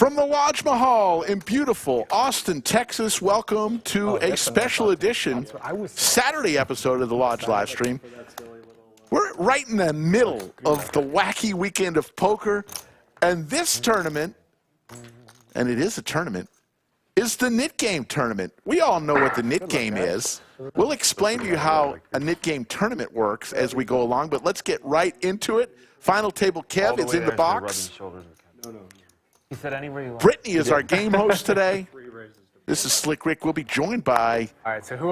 From the Lodge Mahal in beautiful Austin, Texas, welcome to a special edition Saturday episode of the Lodge live stream. We're right in the middle of the wacky weekend of poker, and this tournament, and it is a tournament, is the NIT game tournament. We all know what the NIT game is. We'll explain to you how a NIT game tournament works as we go along, but let's get right into it. Final table Kev is in the box. He said anywhere you want. Brittany is our game host today. This is Slick Rick. We'll be joined by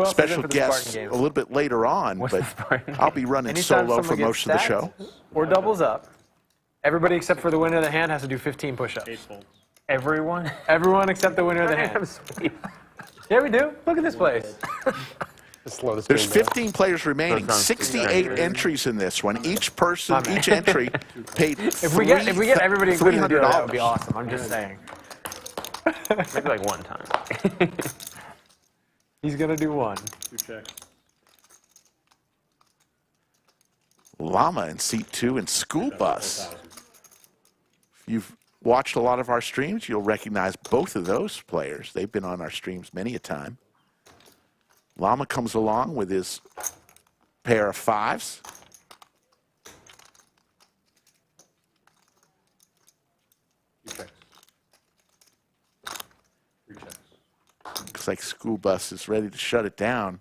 special guests a little bit later on, but I'll be running solo for most of the show. Or doubles up. Everybody except for the winner of the hand has to do 15 push-ups. Everyone? Everyone except the winner of the hand. Yeah, we do. Look at this place. There's 15 players remaining, 68 entries in this one. Each person, each entry paid if we get everybody included, that would be awesome. I'm just saying. Maybe like one time. He's going to do one. Llama in seat 2 and School Bus. If you've watched a lot of our streams, you'll recognize both of those players. They've been on our streams many a time. Llama comes along with his pair of fives. Looks like School Bus is ready to shut it down.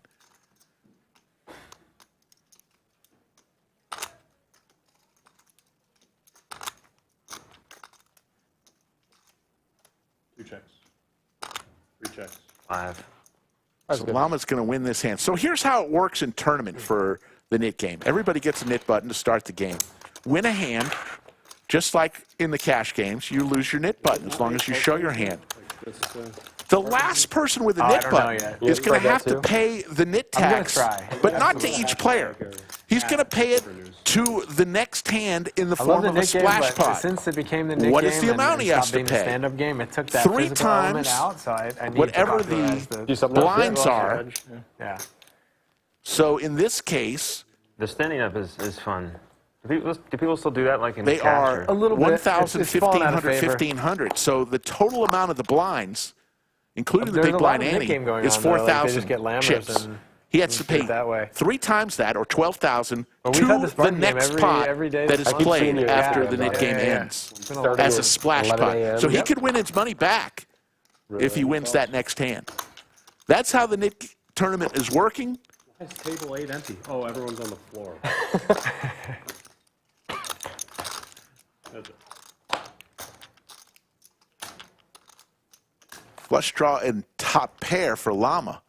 Two checks. Three checks. 5. So Llama's going to win this hand. So here's how it works in tournament for the NIT game. Everybody gets a NIT button to start the game. Win a hand, just like in the cash games, you lose your NIT button as long as you show your hand. The last person with a NIT button is going to have to pay the NIT tax, but not to each player. He's going to pay it to the next hand in the form of a splash pot. Since it became the NIT what is the amount he has to pay? Stand-up game, it took that 3 times out, so I whatever the blinds are. Yeah. So in this case, the standing up is fun. Do people still do that like in they cash are a little bit. 1,000, 1,500, 1,500. So the total amount of the blinds, including the big blind ante, is 4,000 chips. He has to pay 3 times that, or 12,000, to the next pot that is played after the NIT game ends as a splash pot. So he could win his money back if he wins that next hand. That's how the NIT tournament is working. Why is table 8 empty? Oh, everyone's on the floor. That's it. Flush draw and top pair for Llama.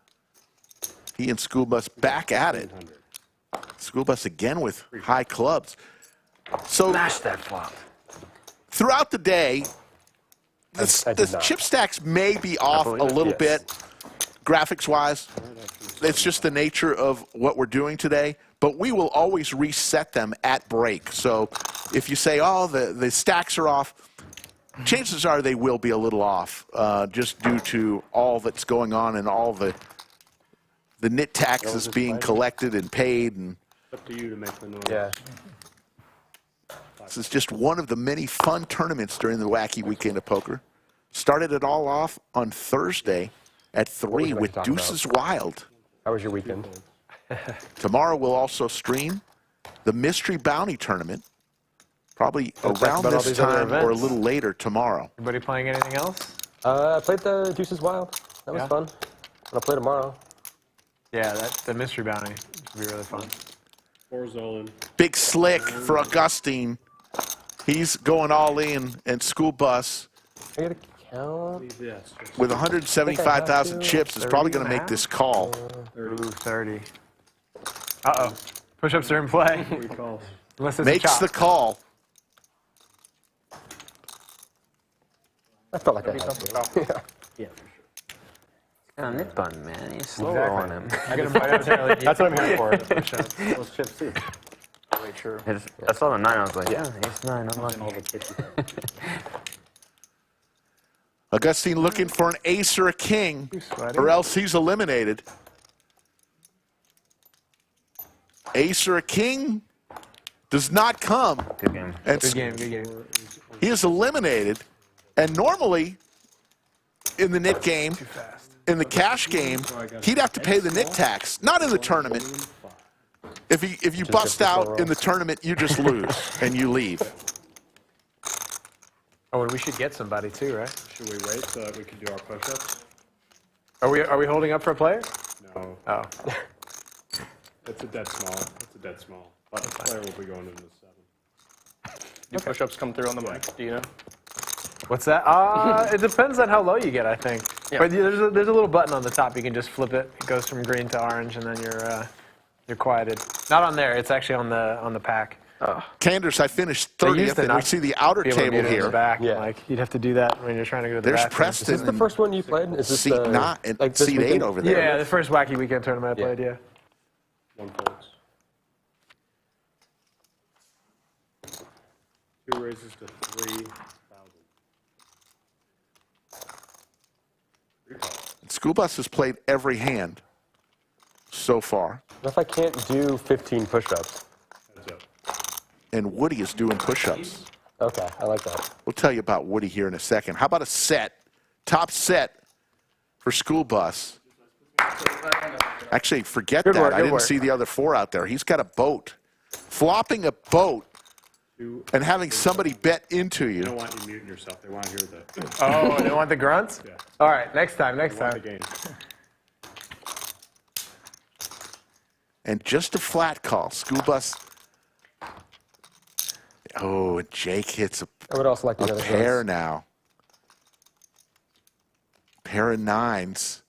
He and School Bus back at it. School Bus again with high clubs. So Smash that flop. throughout the day, the chip stacks may be off a little bit, graphics-wise. It's just the nature of what we're doing today. But we will always reset them at break. So if you say, oh, the stacks are off, chances are they will be a little off, just due to all that's going on and all the NIT taxes being collected and paid. And Up to you to make the noise. Yeah. this is just one of the many fun tournaments during the wacky weekend of poker. Started it all off on Thursday at 3 with Deuces Wild. How was your weekend? Tomorrow we'll also stream the Mystery Bounty Tournament, probably around this time or a little later tomorrow. Anybody playing anything else? I played the Deuces Wild. That was fun. I'll play tomorrow. Yeah, the Mystery Bounty should be really fun. 4 Zolan. Big Slick for Agustin. He's going all in, and School Bus I gotta count. Yes. with 175,000 chips is probably going to make this call. Ooh, 30. Uh-oh. Push-ups are in play. Makes the call. I felt like I had to. Yeah. On NIT button, man. He's slower on him. I got to bite out there. That's what I'm here for. Those chips too. Wait, true. I saw the 9. I was like, yeah, ace 9. I'm lucky. Agustin looking for an ace or a king, or else he's eliminated. Ace or a king does not come. Good game. And Good game, good game. he is eliminated And normally, in the NIT game, in the cash game, he'd have to pay the NIT tax. Not in the tournament. If you bust out in the tournament, you just lose and you leave. Oh, and we should get somebody too, right? Should we wait so that we can do our push-ups? Are we holding up for a player? No. Oh. It's a dead small. It's a dead small. But the player will be going into the 7. Do push-ups come through on the mic? Do you know? What's that? It depends on how low you get, I think. Yeah. But there's a little button on the top. You can just flip it. It goes from green to orange, and then you're quieted. Not on there. It's actually on the pack. Canders, I finished They 30th, used to and we not see the outer be able to table mute it in the here. back. Yeah. Like you'd have to do that when you're trying to go to the There's bathroom. Preston. Is this the first one you played? Is this Seat the, 9, like this seat 8 weekend? over there. Yeah, the first Wacky weekend tournament I played, yeah. 1 folds. 2 raises to 3,000. 3 calls. School Bus has played every hand so far, What if I can't do 15 push-ups? Heads up. and Woody is doing push-ups. Okay, I like that. We'll tell you about Woody here in a second. How about a set, top set for School Bus? Actually, forget Good that. work, I good didn't work. see the other 4 out there. He's got a boat. Flopping a boat 2. and having somebody bet into They don't you. want you muting yourself. They want to hear the, Oh, they want the grunts? Yeah. All right, next time, next they want the time. game. And just a flat call. School Bus. Oh, and Jake hits I would also like to a know the pair grunts. now. Pair of 9s.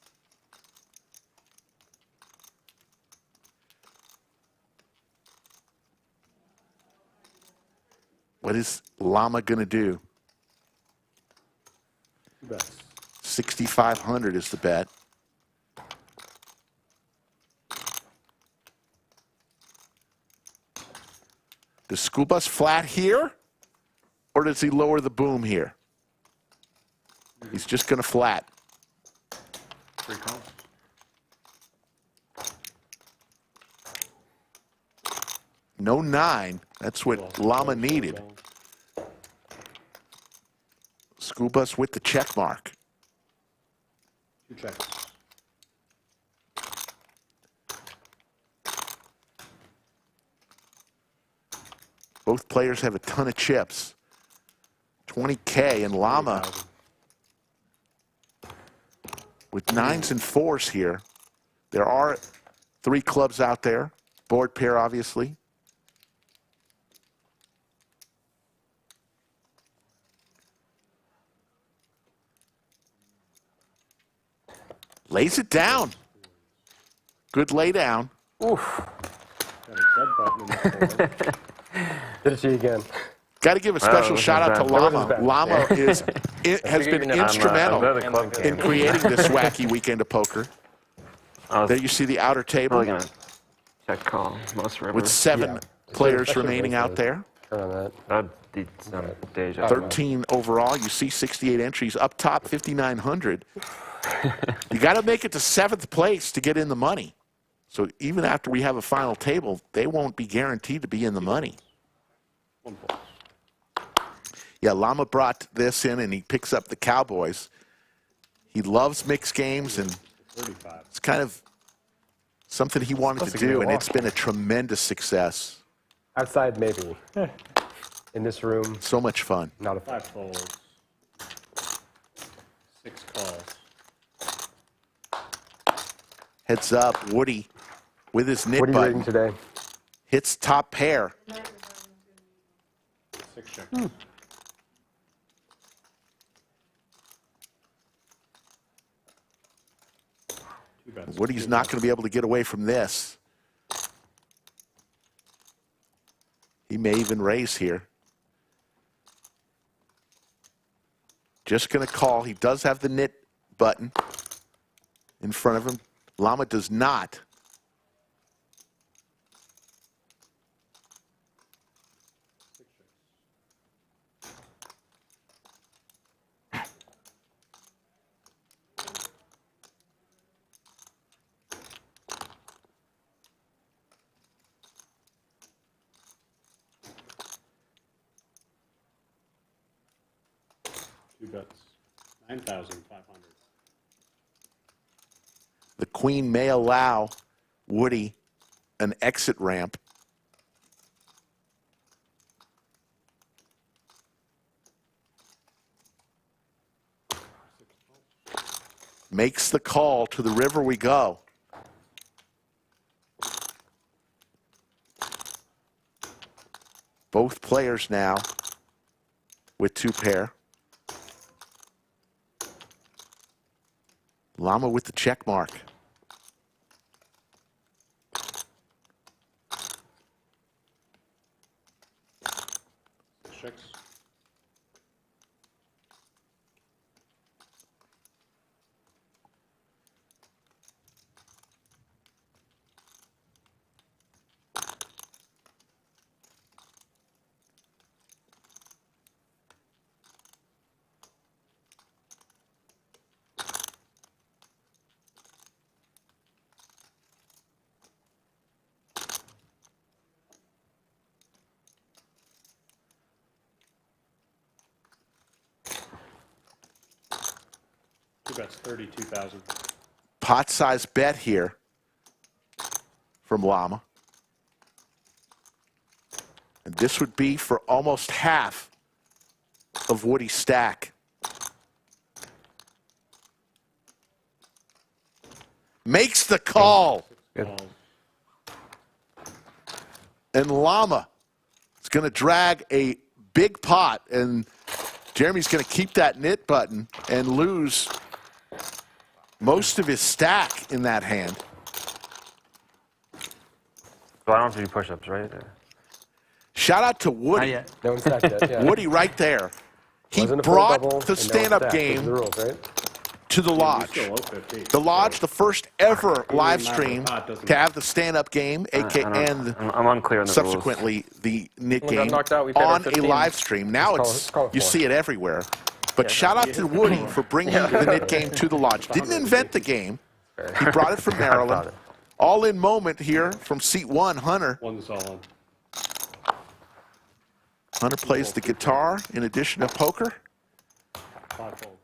What is Llama going to do? 2 bets. 6,500 is the bet. Does School Bus flat here? Or does he lower the boom here? He's just going to flat. 3 calls. No 9. That's what Llama needed. School Bus with the check mark. 2 checks. Both players have a ton of chips. 20K, and Llama 3,000. with 9s and 4s here. There are 3 clubs out there. Board pair, obviously. Lays it down. Good lay down. Got a dead button in the board. Did it to you again. Got to give a special wasn't shout out to bad. Llama. That wasn't bad. Llama has been I'm instrumental at a club in game. creating this wacky weekend of poker. I was There you see the outer table probably gonna check call most rivers. with 7 Yeah. players Especially remaining out races. there. Turn on that. That'd be some deja. 13 overall. You see 68 entries. Up top, 5,900. You got to make it to 7th place to get in the money. So even after we have a final table, they won't be guaranteed to be in the money. 1 fold. Yeah, Llama brought this in, and he picks up the Cowboys. He loves mixed games, and 35. it's kind of something he wanted to Supposed to give do, me a and walk. it's been a tremendous success. Outside, maybe. In this room, So much fun. not a 5 folds. 6 calls. Heads up, Woody with his knit What are you button. reading today? Hits top pair. 6 checks. 2 bets. Woody's not going to be able to get away from this. He may even raise here. Just going to call. He does have the knit button in front of him. Llama does not. 2 bets. 9,500. The queen may allow Woody an exit ramp. Makes the call. To the river we go. Both players now with 2 pair. Llama with the check mark. Checks. That's 32,000. Pot size bet here from Llama. And this would be for almost half of Woody's stack. Makes the call. Good. And Llama is going to drag a big pot, and Jeremy's going to keep that NIT button and lose most of his stack in that hand. So I don't have to do push-ups, right? Shout out to Woody. No one's stacked yet. Yeah. Woody right there. He Wasn't a full brought double, the and now stand-up it's stacked. Those are game the rules, right? to the lodge. Still 0.50. The lodge, the first ever live matter stream of pot, doesn't to have the stand-up game, AK, and I'm unclear on the rules. subsequently the NIT Someone got game knocked out, we paid our on a 15. live stream. Now Let's call it you for see it everywhere. But shout out to Woody for bringing the NIT game to the lodge. Didn't invent the game. He brought it from Maryland. it. All-in moment here from seat 1, Hunter. One's all on. Hunter plays the guitar in addition to poker. 5-fold.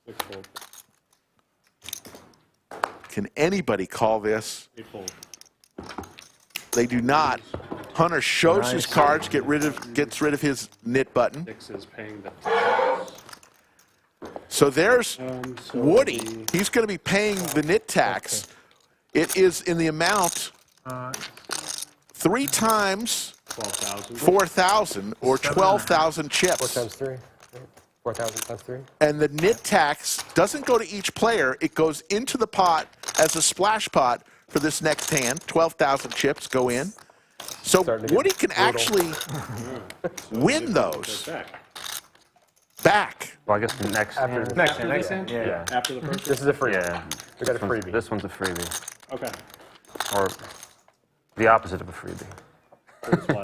Six-fold. Can anybody call this? 8-fold. They do not. Hunter shows his cards, gets rid of his NIT button. 6 is paying the tax. So there's So Woody. the- He's going to be paying the NIT tax. It is in the amount 3 times 12,000. 4,000 or 12,000 chips. 4 times 3. 4,000 times 3. And the NIT tax doesn't go to each player. It goes into the pot as a splash pot for this next hand. 12,000 chips go in. So Starting to get Woody can brutal. actually win those Back. back. Well, I guess next After- hand. Next After hand, next this hand. Yeah. After the first This is a free. Yeah. We got a freebie. This one's a freebie. Okay. Or the opposite of a freebie.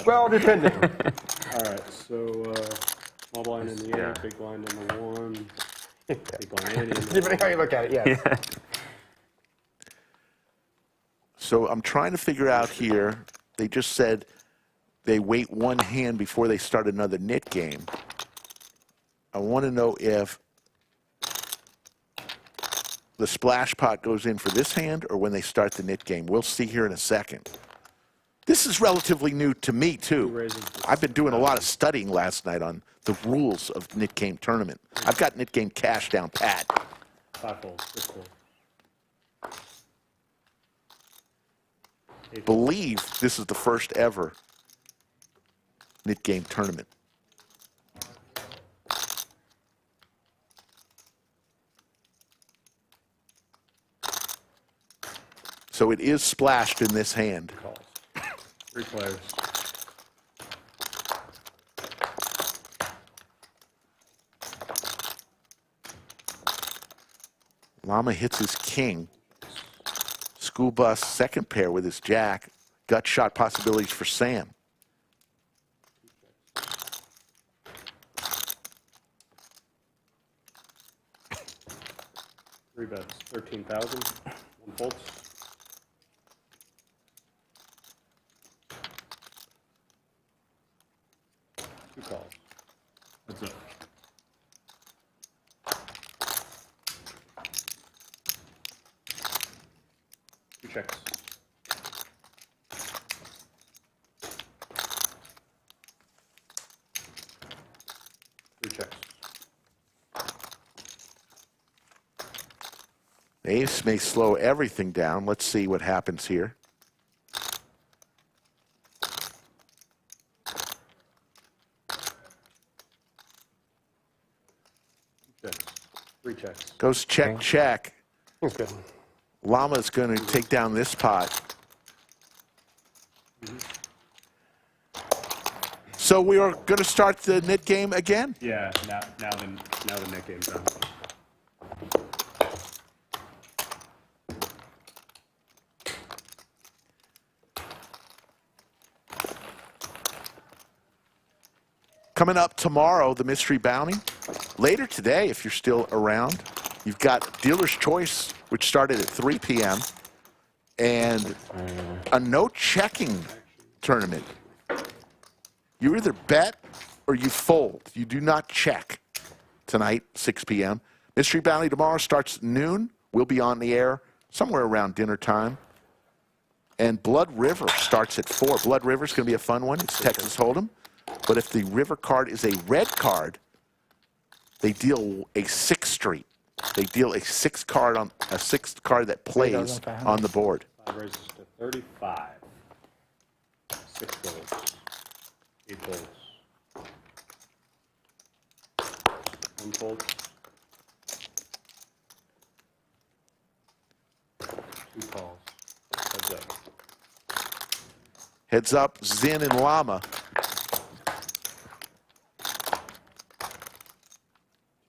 Well, depending. All right, so small blind in the Yeah. 8, big blind in the 1, big blind in the Depending how you look at it, yes. Yeah. So I'm trying to figure out here. They just said they wait 1 hand before they start another NIT game. I want to know if the splash pot goes in for this hand or when they start the NIT game. We'll see here in a second. This is relatively new to me, too. I've been doing a lot of studying last night on the rules of NIT game tournament. I've got NIT game cash down pat. 5-fold, 6-fold. Believe this is the first ever NIT game tournament. So it is splashed in this hand. Calls. 3 players. Llama hits his king. School bus second pair with his jack. Gut shot possibilities for Sam. Three bets, 13,000. 1 folds. Two calls. That's it. Two checks. Three checks. The ace may slow everything down. Let's see what happens here. Checks. Three checks. Goes check, check. That's good. Llama's going to take down this pot. So we are going to start the NIT game again? Yeah, now the net game's done. Coming up tomorrow, the Mystery Bounty. Later today, if you're still around, you've got Dealer's Choice, which started at 3 p.m., and a no-checking tournament. You either bet or you fold. You do not check tonight, 6 p.m. Mystery Bounty tomorrow starts at noon. We'll be on the air somewhere around dinner time. And Blood River starts at 4. Blood River is going to be a fun one. It's Texas Hold'em. But if the river card is a red card, they deal a 6th street. They deal a 6th card on a 6th card that plays on the board. 5 raises to 35. 6 folds. 8 folds. 1 fold. 2 calls. Heads up. Heads up, Xin and Llama.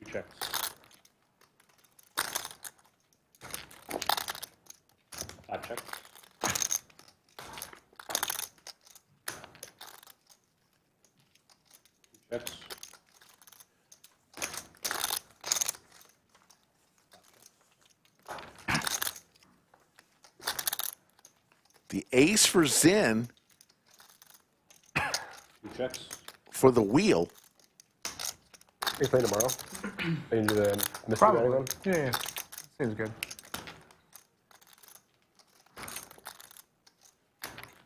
2 checks. 5 checks. 2 checks. The ace for Xin 2 checks. for the wheel. Are you playing tomorrow? Are you going to do the mystery Probably. Bounty one? Yeah. Seems good.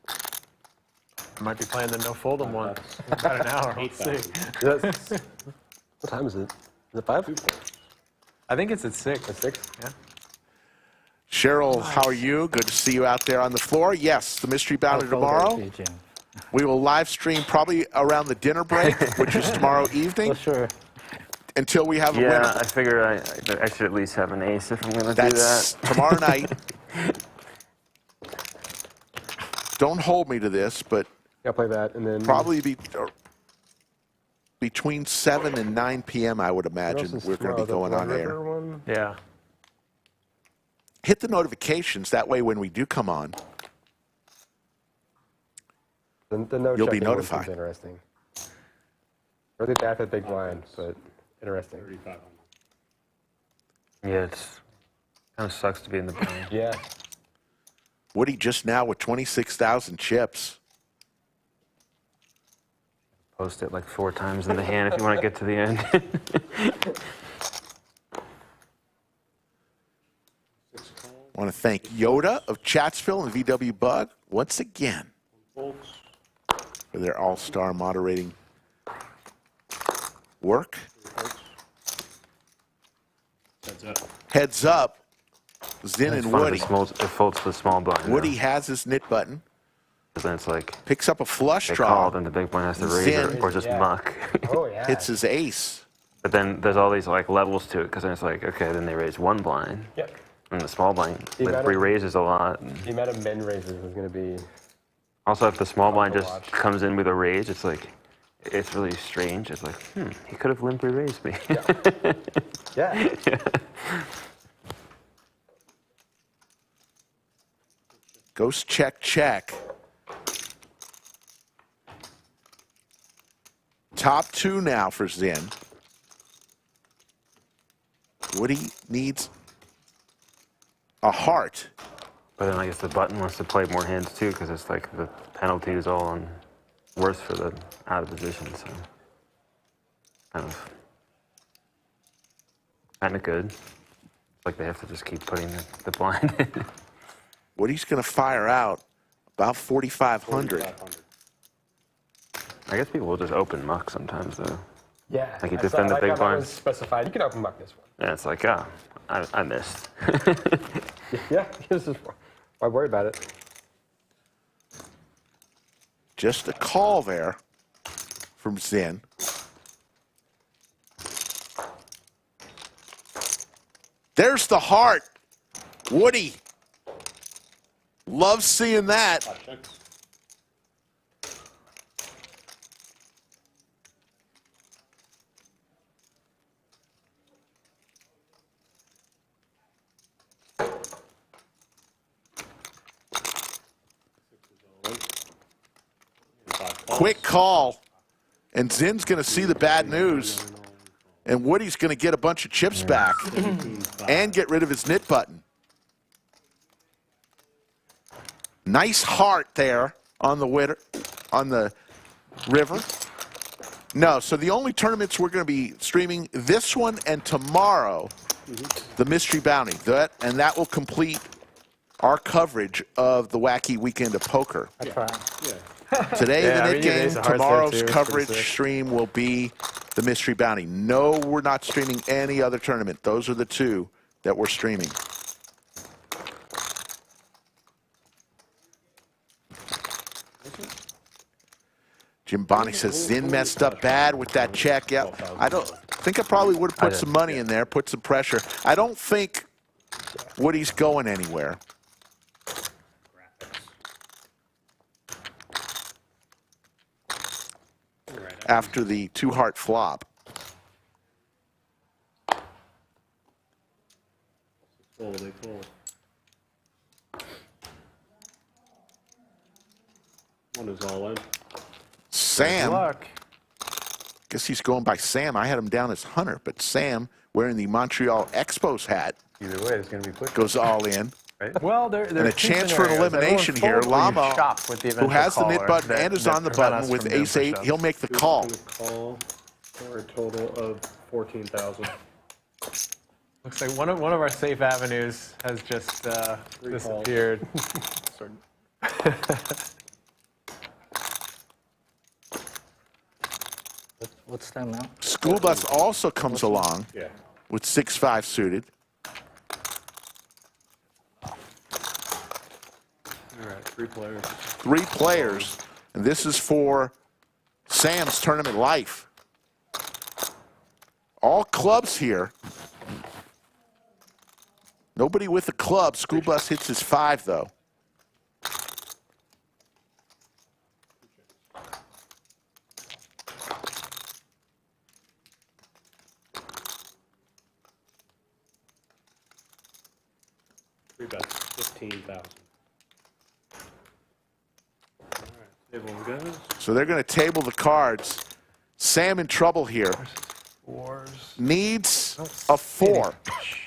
I might be playing the no fold'em one. In about an hour. We'll see. 8,000. What time is it? Is it 5? 2 folds. I think it's at 6. At 6? Yeah. Cheryl, how are you? Good to see you out there on the floor. Yes, the Mystery Bounty tomorrow. We will live stream probably around the dinner break, which is tomorrow evening, Well, sure. until we have a Yeah, winner. I figure I should at least have an ace if I'm going to do That's that. tomorrow night. Don't hold me to this, but I'll play that, and then... probably between 7 and 9 p.m., I would what else imagine is we're going to tomorrow? be going The on River air. one? Yeah. Hit the notifications. That way, when we do come on, The no You'll be checking one seems notified. interesting. Or they back that big blind, but interesting. 3,500. Yeah, it's kind of sucks to be in the blind. Yeah. Woody just now with 26,000 chips. Post it like 4 times in the hand if you want to get to the end. 6 calls. I want to thank Yoda of Chatsville and VW Bug once again 1 folds. for their all-star moderating work. 3 folds. Heads up. Heads up, Xin It's and fun if Woody. it folds to the small blind. though. Woody has his knit button, 'Cause then it's like picks up a flush they draw, call, then the big blind has to raise Xin. it or just Yeah. muck. Oh, yeah. hits his ace. But then there's all these like levels to it because then it's like, okay, then they raise 1 blind. Yep. And the small blind The amount like of- re-raises a lot. And The amount of men raises is going to be... also, if the small blind to just watch. comes in with a raise, it's like, it's really strange. It's like, he could have limp re-raised me. Yeah. Ghost check, check. Top 2 now for Xin. Woody needs a heart. But then I guess the button wants to play more hands too because it's like the penalty is all on worse for the out of position. So kind of good. Like they have to just keep putting the blind in. Woody's going to fire out about 4,500. I guess people will just open muck sometimes, though. Yeah. Like you I defend saw- the I like big how that blind. was specified. You can open muck this one. Yeah, it's like, oh, I missed. Yeah. This is, why worry about it? Just a call there from Xin. There's the heart. Woody. Love seeing that. Quick call. And Zin's going to see the bad news. And Woody's going to get a bunch of chips back and get rid of his knit button. Nice heart there on the river. No, so the only tournaments we're going to be streaming this one and tomorrow, the Mystery Bounty. And that will complete our coverage of the Wacky Weekend of Poker. That's right. Today, Yeah, the I knit mean, game. it's a hard set, Tomorrow's too. It's pretty coverage sick. stream will be the Mystery Bounty. No, we're not streaming any other tournament. Those are the two that we're streaming. Jim Bonney says Zin messed up bad with that check. Yeah, I think I probably would have put some money in there, put some pressure. I don't think Woody's going anywhere. After the two-heart flop. They fold. One is all in. Sam, Luck. guess he's going by Sam. I had him down as Hunter, but Sam, wearing the Montreal Expos hat, Either way, it's going to be quick. goes all in. Right? Well, there And a chance for an elimination here. Llama, who has the knit button and is on the button with ace-8, he'll make the call. Call for a total of 14,000. Looks like one of our safe avenues has just disappeared. What's that now? School Bus also comes along Yeah. with 6-5 suited. All right, 3 players. 3 players. And this is for Sam's tournament life. All clubs here. Nobody with a club. School Bus hits his 5, though. Three bets, 15,000. All right, table goes. So they're going to table the cards. Sam in trouble here. Wars. Needs a 4.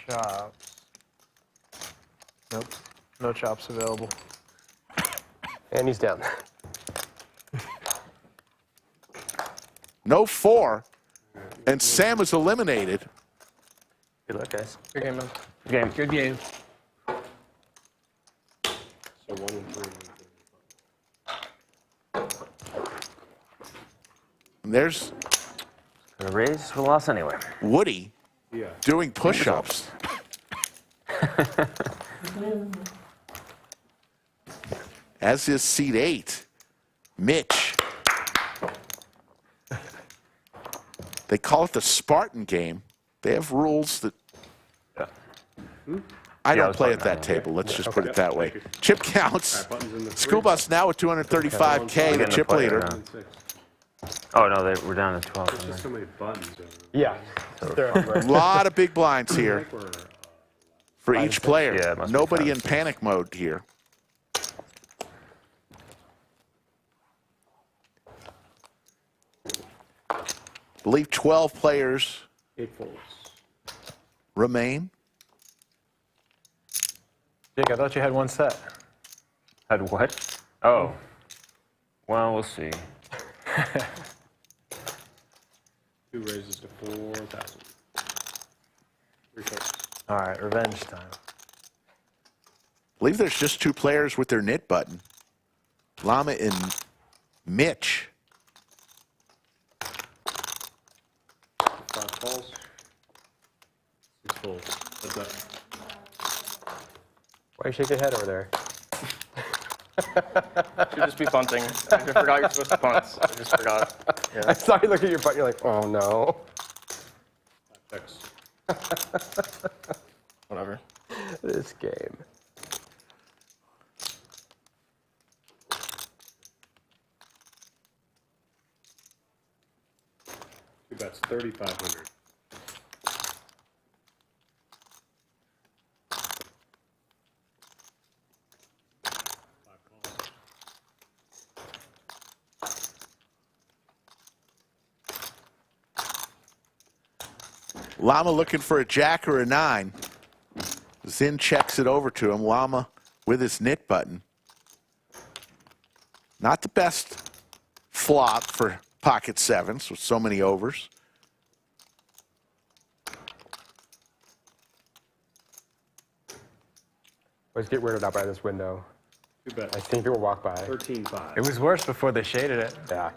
Chops. Nope. No chops available. And he's down. No 4. And Sam is eliminated. Good luck, guys. Good game, man. Game. Good game. So 1 and 3. And there's Gonna raise for loss anyway. Woody Yeah. doing push-ups. As is seat 8, Mitch. They call it the Spartan game. They have rules that I don't was play at Spartan, that table. Let's just put it Okay. that way. Thank you. Chip counts. Buttons in the School 3. Bus now with 235K, the Getting chip the player, leader. huh? 6. Oh, no, we're down to 12. There's just so many buttons. Over Yeah. They're over. A lot of big blinds here there. We're, for each player. Yeah, it must be Nobody 5 in panic mode here. I believe 12 players 8 folds. remain. Jake, I thought you had one set. Had what? Oh. Well, we'll see. 2 raises to 4,000. All right, revenge time. I believe there's just 2 players with their NIT button. Llama and Mitch. 5 calls. 6 folds. What's that? Why you shake your head over there? Should just be punting. I forgot you're supposed to punt. I just forgot. I Yeah. saw you look at your butt. You're like, oh no. 5 checks. Whatever. This game. Two bets, 3,500. Llama looking for a jack or a 9. Xin checks it over to him. Llama with his NIT button. Not the best flop for pocket 7s with so many overs. Always get weirded out by this window. 2 bets, I've seen people walk by. 13,500. It was worse before they shaded it. Yeah.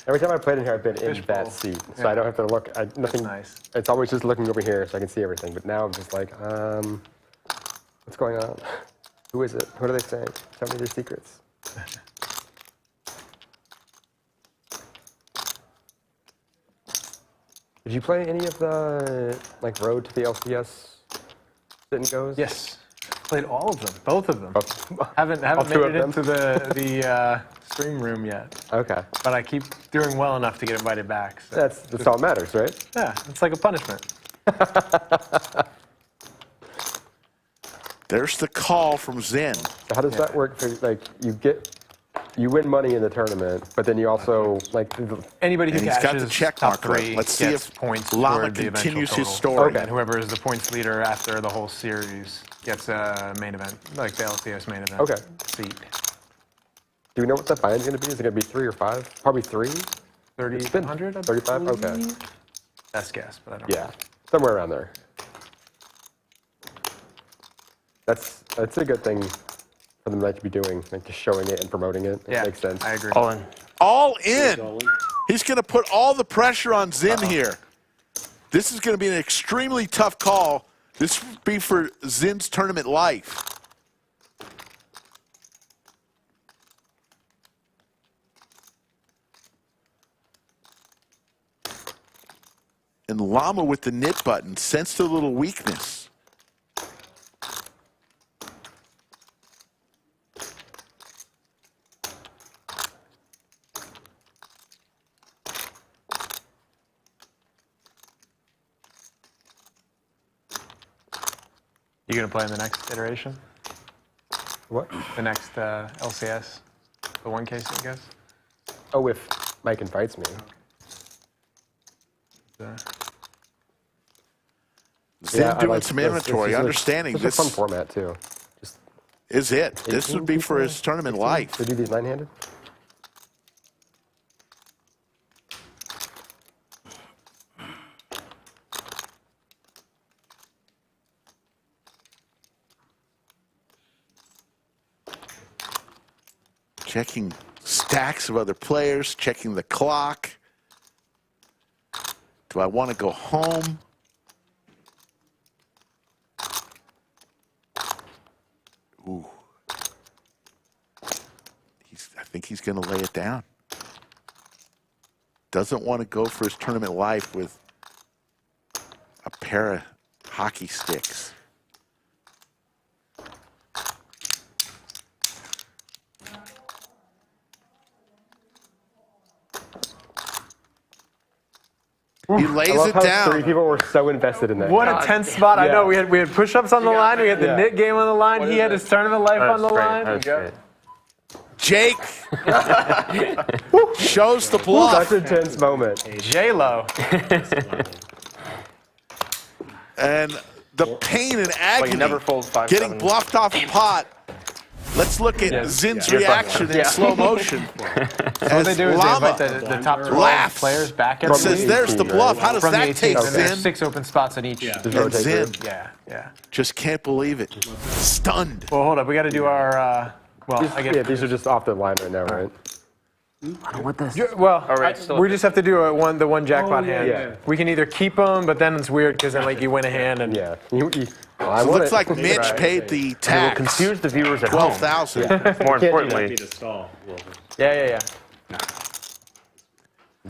Every time I played in here, I've been in that Fishbowl. seat, so I don't have to look. Nothing. nice. It's always just looking over here, so I can see everything. But now I'm just like, what's going on? Who is it? What are they saying? Tell me their secrets. Did you play any of the road to the LCS sit and goes? Yes. Played all of them, both of them. Oh, Haven't all made two it of into the stream room yet, okay. but I keep doing well enough to get invited back. So. That's all that matters, right? Yeah, it's like a punishment. There's the call from Xin. So how does that work? For, you win money in the tournament, but then you also Anybody who And he's got catches the check top mark. 3 Let's see gets if points Llama toward the eventual continues his total. story. And whoever is the points leader after the whole series gets a main event, like the LCS main event seat. Do we know what that buy-in's going to be? Is it going to be 3 or 5? Probably 3. 3,500. 35. Okay. Best guess, but I don't know. Yeah, somewhere around there. That's a good thing for them to be doing, like just showing it and promoting it. Yeah, It makes sense. I agree. All in. All in. All in. He's going to put all the pressure on Xin here. This is going to be an extremely tough call. This would be for Zin's tournament life. And Llama with the NIT button sensed a little weakness. You gonna play in the next iteration? What? The next LCS? The 1K seat, I guess? Oh, if Mike invites me. Xin I doing like some this. inventory, This is understanding this is this a fun format too. Just is it. This would be for his tournament life. To do these 9-handed. Checking stacks of other players, checking the clock. Do I want to go home? Ooh. I think he's going to lay it down. Doesn't want to go for his tournament life with a pair of hockey sticks. He lays I love it how 3 down. people were so invested in that. What a tense spot. I Yeah. know. We had push-ups on the line. We had the Yeah. NIT game on the line. He had his tournament life on the line. That's great. Jake shows the bluff. Such a tense moment. J-Lo. And the pain and agony never folds 5-7. getting bluffed off a pot Let's look at Xin's Yeah. reaction in slow motion. So what as they do is Llama they invite the top 12 laughs players back and every says, week "There's the bluff." How does from the that 18th. take, And there's Xin? 6 open spots in each. Yeah. Just And rotate Xin through. Yeah. just can't believe it. Stunned. Well, hold up. We got to do our. Well, I guess. Yeah, these are just off the line right now, right? I don't know what this. Well, right, still we just have to do the one jackpot hand. yeah. We can either keep them, but then it's weird because then like you win a hand and Yeah. It looks like Mitch paid the It will tax. confuse the viewers at home. 12,000. More Can't do Let importantly, me to stall. yeah.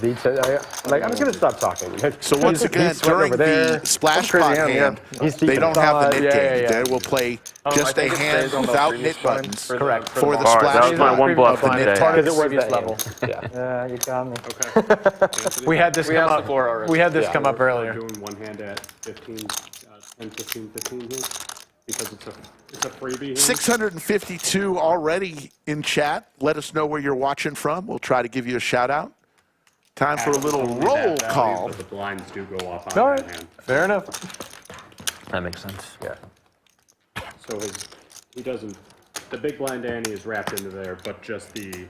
I'm just gonna stop talking. So once again, He's sweating during over there. the splash Crazy pot hand, hand, He's they deep don't have the inside. nit game. yeah. They will play I just a think it hand stays on the without previous nit line buttons Correct. for the All right, that splash was my one bluff of the today. nit target. Because it was Previous that level. hand. Yeah. You got me. Okay. We had this We come asked up. the floor already. We had this Yeah. come up We're earlier. doing one hand at 15, 10, 15, 15 here because it's a freebie hand. 652 already in chat. Let us know where you're watching from. We'll try to give you a shout out. Time for a little roll call. But the blinds do go off on All that right. hand. Fair enough. that makes sense. Yeah. So he doesn't. The big blind ante is wrapped into there, but just the.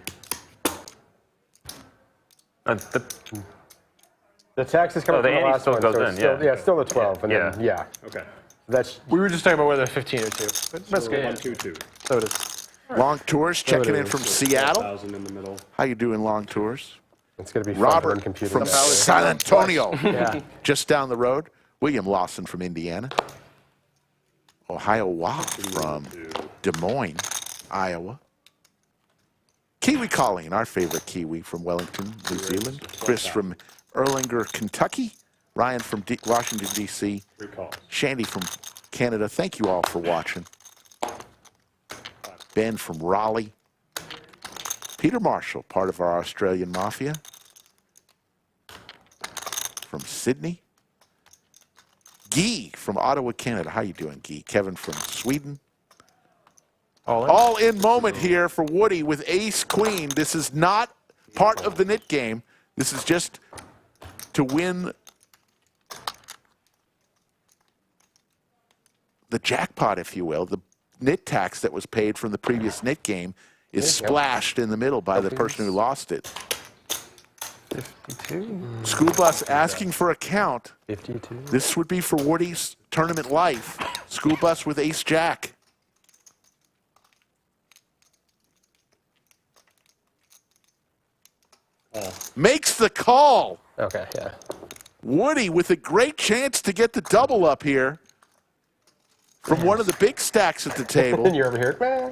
The tax is coming the from the ante last still one, goes so in, it's still, yeah. still the 12, and then Yeah. Okay. that's We were just talking about whether 15 or 2. But that's So good. 1, 2, 2. So it is. Long Tours checking in from Seattle. 1,000 in the middle. How you doing, Long Tours? it's gonna be fun to run Robert computer. from games. San Antonio, Yeah. just down the road. William Lawson from Indiana. Ohio Wah from Des Moines, Iowa. Kiwi Colleen, our favorite Kiwi from Wellington, New Zealand. Chris from Erlanger, Kentucky. Ryan from Washington, D.C. Recall. Shandy from Canada. Thank you all for watching. Ben from Raleigh. Peter Marshall, part of our Australian Mafia. From Sydney. Guy from Ottawa, Canada. How you doing, Guy? Kevin from Sweden. All in moment here for Woody with ace queen. This is not part of the nit game. This is just to win the jackpot, if you will. The nit tax that was paid from the previous nit game is splashed in the middle by the person who lost it. 52. School Bus asking for a count. 52. This would be for Woody's tournament life. School Bus with ace jack. Makes the call. Okay, yeah. Woody with a great chance to get the double up here from one of the big stacks at the And table. you're over here.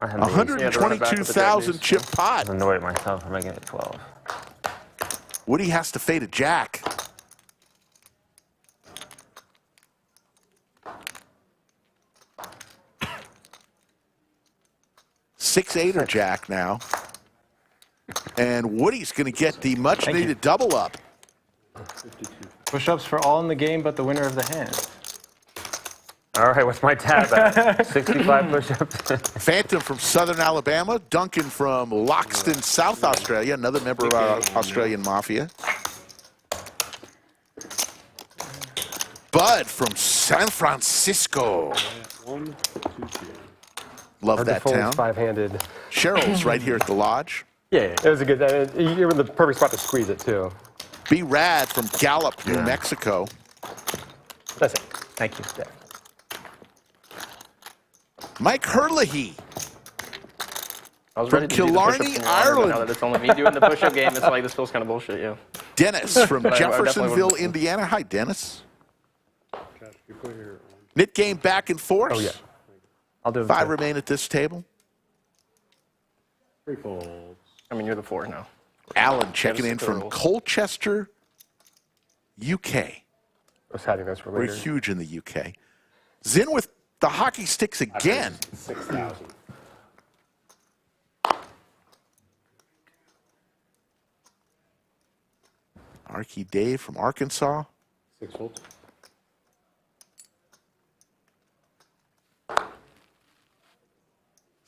I have the ace. 122,000 chip pot. I'm annoyed at myself for making it 12. Woody has to fade a jack. Six-eight or jack now. And Woody's going to get the much-needed double up. Push-ups for all in the game, but the winner of the hand. All right, what's my tab at? 65 push-ups. Phantom from Southern Alabama. Duncan from Loxton, South Australia, another member of our Australian Mafia. Bud from San Francisco. 1, 2, 3. Love that town. Five-handed. Cheryl's right here at the lodge. Yeah, it was a good. You were in the perfect spot to squeeze it too. B. Rad from Gallup, New Mexico. That's it. Thank you. Yeah. Mike Herlihy. I was From ready to do the push-ups Killarney, in your honor, but Ireland. now that it's only me doing the push-up game, it's like this feels kind of bullshit, yeah. Dennis from I definitely Jeffersonville, wouldn't- Indiana. Hi, Dennis. Josh, you put your. Knit game back and forth. Oh yeah. I'll do it. 5 remain at this table. 3 folds. I mean, you're the 4 now. Alan checking Just in the from rules. Colchester, UK. I was having those for We're later. huge in the UK. Xin with the hockey sticks again. 6,000. Arky Dave from Arkansas. 6 folds.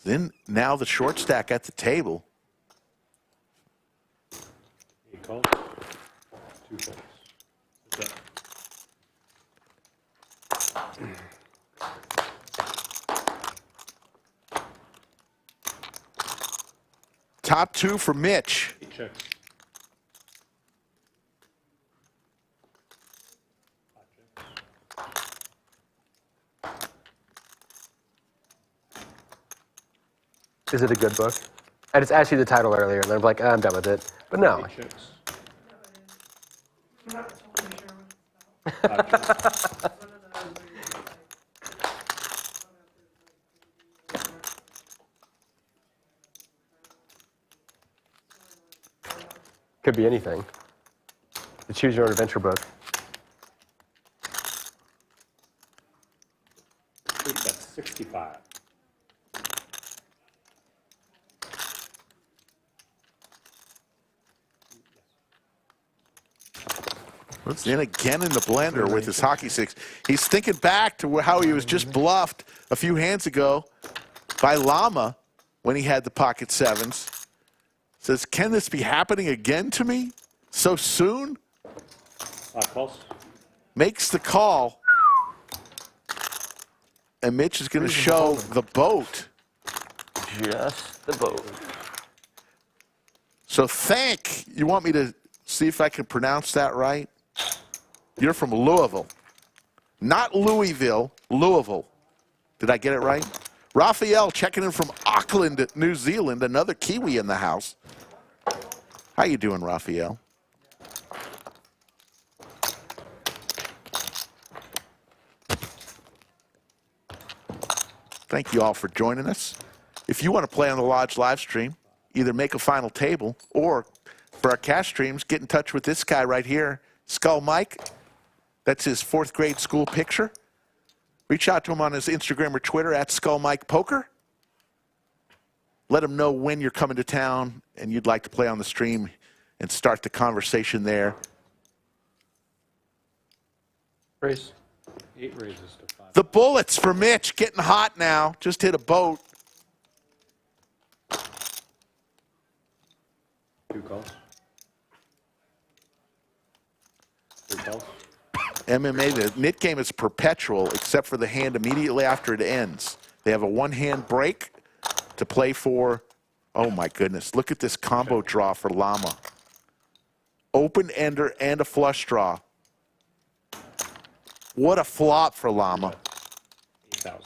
Then now the short stack at the table. 8 calls. 2 folds. That's it. Top two for Mitch. He checks. Is it a good book? I just asked you the title earlier, and then I'm like, I'm done with it. But no. He checks. Could be anything. The Choose Your Own Adventure book. I think that's 65. In again in the blender with his hockey sticks. He's thinking back to how he was just bluffed a few hands ago by Llama when he had the pocket sevens. Says, can this be happening again to me so soon? Calls. Makes the call. And Mitch is going to show the boat. Just the boat. So you want me to see if I can pronounce that right? You're from Louisville. Not Louisville, Louisville. Did I get it right? Raphael checking in from Auckland, New Zealand. Another Kiwi in the house. How you doing, Raphael? Thank you all for joining us. If you want to play on the Lodge live stream, either make a final table or for our cash streams, get in touch with this guy right here, Skull Mike. That's his 4th grade school picture. Reach out to him on his Instagram or Twitter at Skull Mike Poker. Let him know when you're coming to town and you'd like to play on the stream and start the conversation there. Raise. 8 raises to 5. The bullets for Mitch getting hot now. Just hit a boat. 2 calls. 3 calls. MMA, the NIT game is perpetual except for the hand immediately after it ends. They have a one-hand break to play for. Oh, my goodness. Look at this combo draw for Llama. Open ender and a flush draw. What a flop for Llama. 8,000.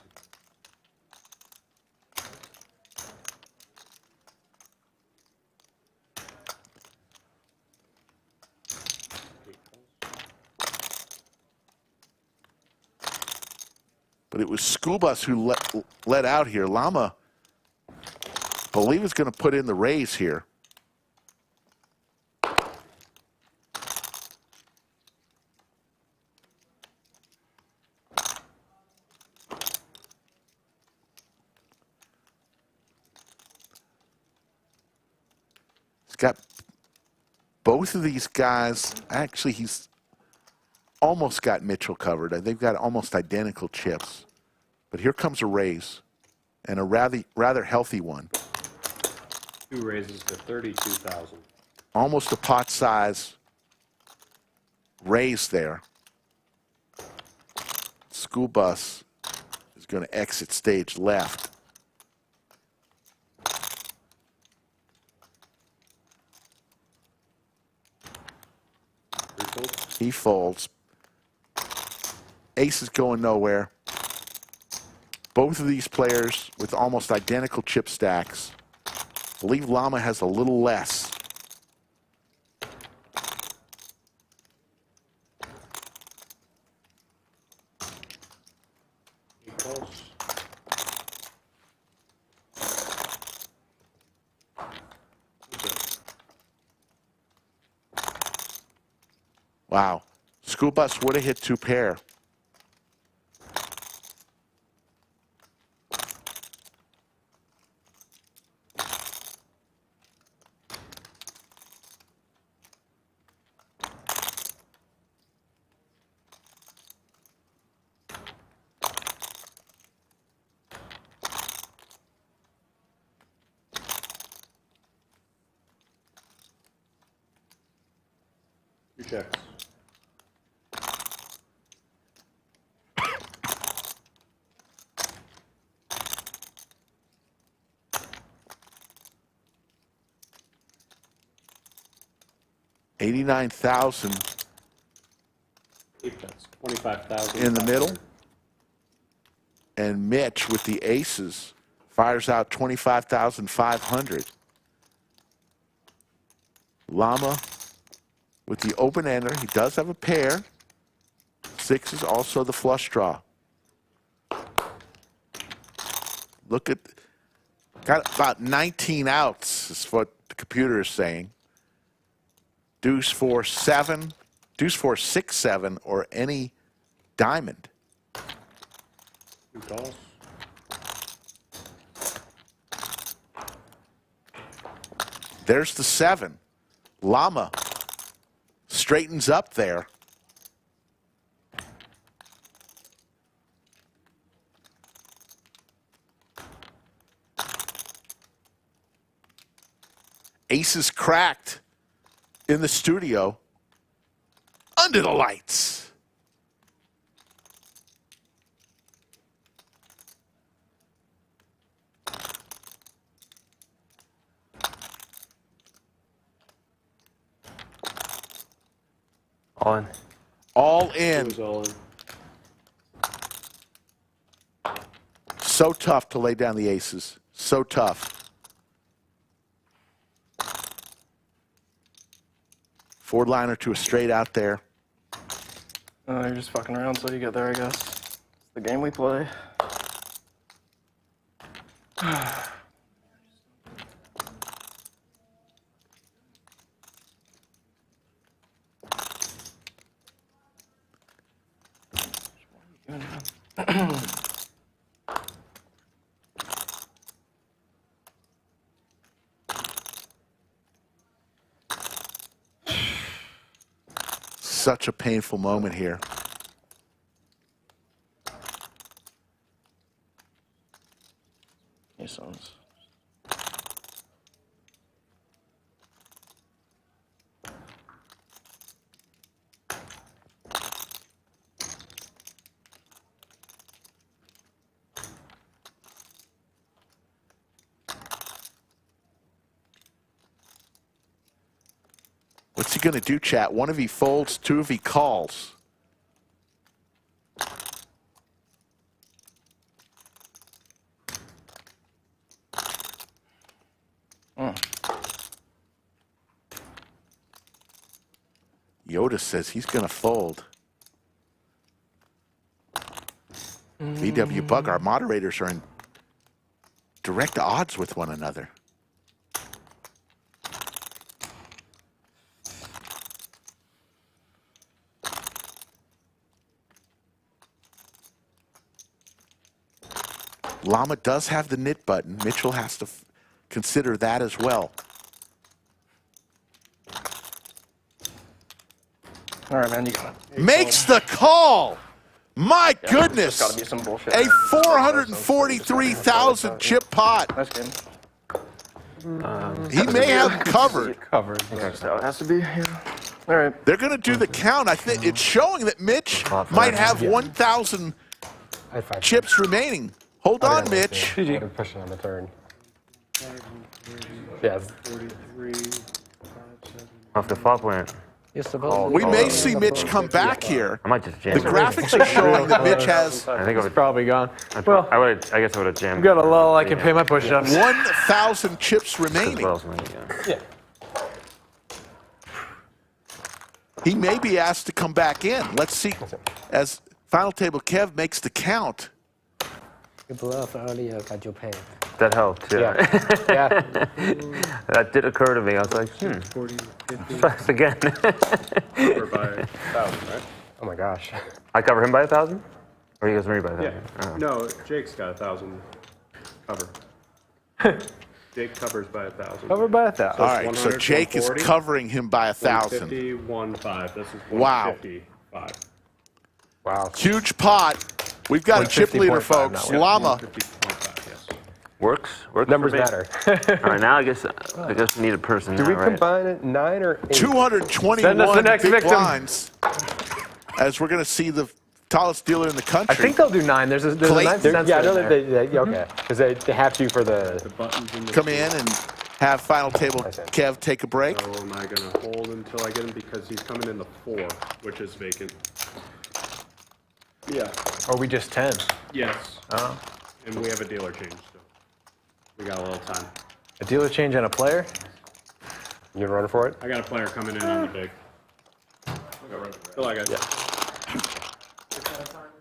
But it was School Bus who let out here. Llama, I believe, is going to put in the raise here. He's got both of these guys. Actually, he's almost got Mitchell covered. They've got almost identical chips. But here comes a raise, and a rather healthy one. 2 raises to 32,000. Almost a pot size raise there. School Bus is going to exit stage left. He folds. Ace is going nowhere. Both of these players with almost identical chip stacks. I believe Llama has a little less. Wow. School Bus would have hit 2 pair. You check. $89,000 That's 25,000 in the middle. And Mitch with the aces fires out 25,500. Llama with the open ender. He does have a pair. Six is also the flush draw. Look at, got about 19 outs is what the computer is saying. Deuce 4-7, deuce 4-6-7, or any diamond. Two calls. There's the 7. Llama straightens up there. Aces cracked in the studio under the lights. All in. All It in. was all in. So tough to lay down the aces. So tough. Forward liner to a straight out there. You're just fucking around till you get there, I guess. It's the game we play. Such a painful moment here. Hey, sons. What's he going to do, chat? One of he folds, two of he calls. Yoda says he's going to fold. VW Bug, our moderators are in direct odds with one another. Llama does have the knit button. Mitchell has to consider that as well. All right, man, you got it. Makes the call. My goodness. Gotta be some bullshit. A 443,000 chip pot. Nice game. He may have covered. Covered. So it has to be, yeah. All right. They're going to do the count. I think it's showing that Mitch might have 1,000 I had 5 chips remaining. Hold on, Mitch. GG. I'm pushing on the turn. Yes. 43, 5, 7. Off the flop went. You're supposed We may see Mitch come back here. I might just jam. The graphics are showing that Mitch has I think I would. Probably gone. Well, I guess I would have jammed. got a lull. I can pay my push-ups. 1,000 chips As remaining. well as money, yeah. He may be asked to come back in. Let's see. As Final Table Kev makes the count. You bluff earlier, got your pay. That helped, yeah. Yeah. That did occur to me. I was like, 40, 50, thanks again. cover by 1,000, right? Oh my gosh. I cover him by 1,000? Or you guys me by 1,000? Yeah. Oh. No, Jake's got 1,000 cover. Jake covers by 1,000. Covered by 1,000. All right, so 100, Jake is 140, covering him by 1,000. 150, 1.5. This is Wow. 155. Wow. Huge pot. We've got a chip leader, 150.5 folks. now. Llama. 150.5, yes. Works Numbers for me. matter. All right, now I guess we need a person Do now, we right? combine it 9 or 8? 221 Send us the next big victim. blinds. As we're going to see the tallest dealer in the country. I think they'll do 9. There's a Clayton. 9 center Yeah, I know in that there. okay. Because they have to for the... The buttons in the come in and have final table Kev take a break. So am I going to hold until I get him because he's coming in the 4, which is vacant. Yeah. Or we just 10? Yes. Oh. And we have a dealer change still. We got a little time. A dealer change and a player? You running for it? I got a player coming in on the big. Good luck, guys.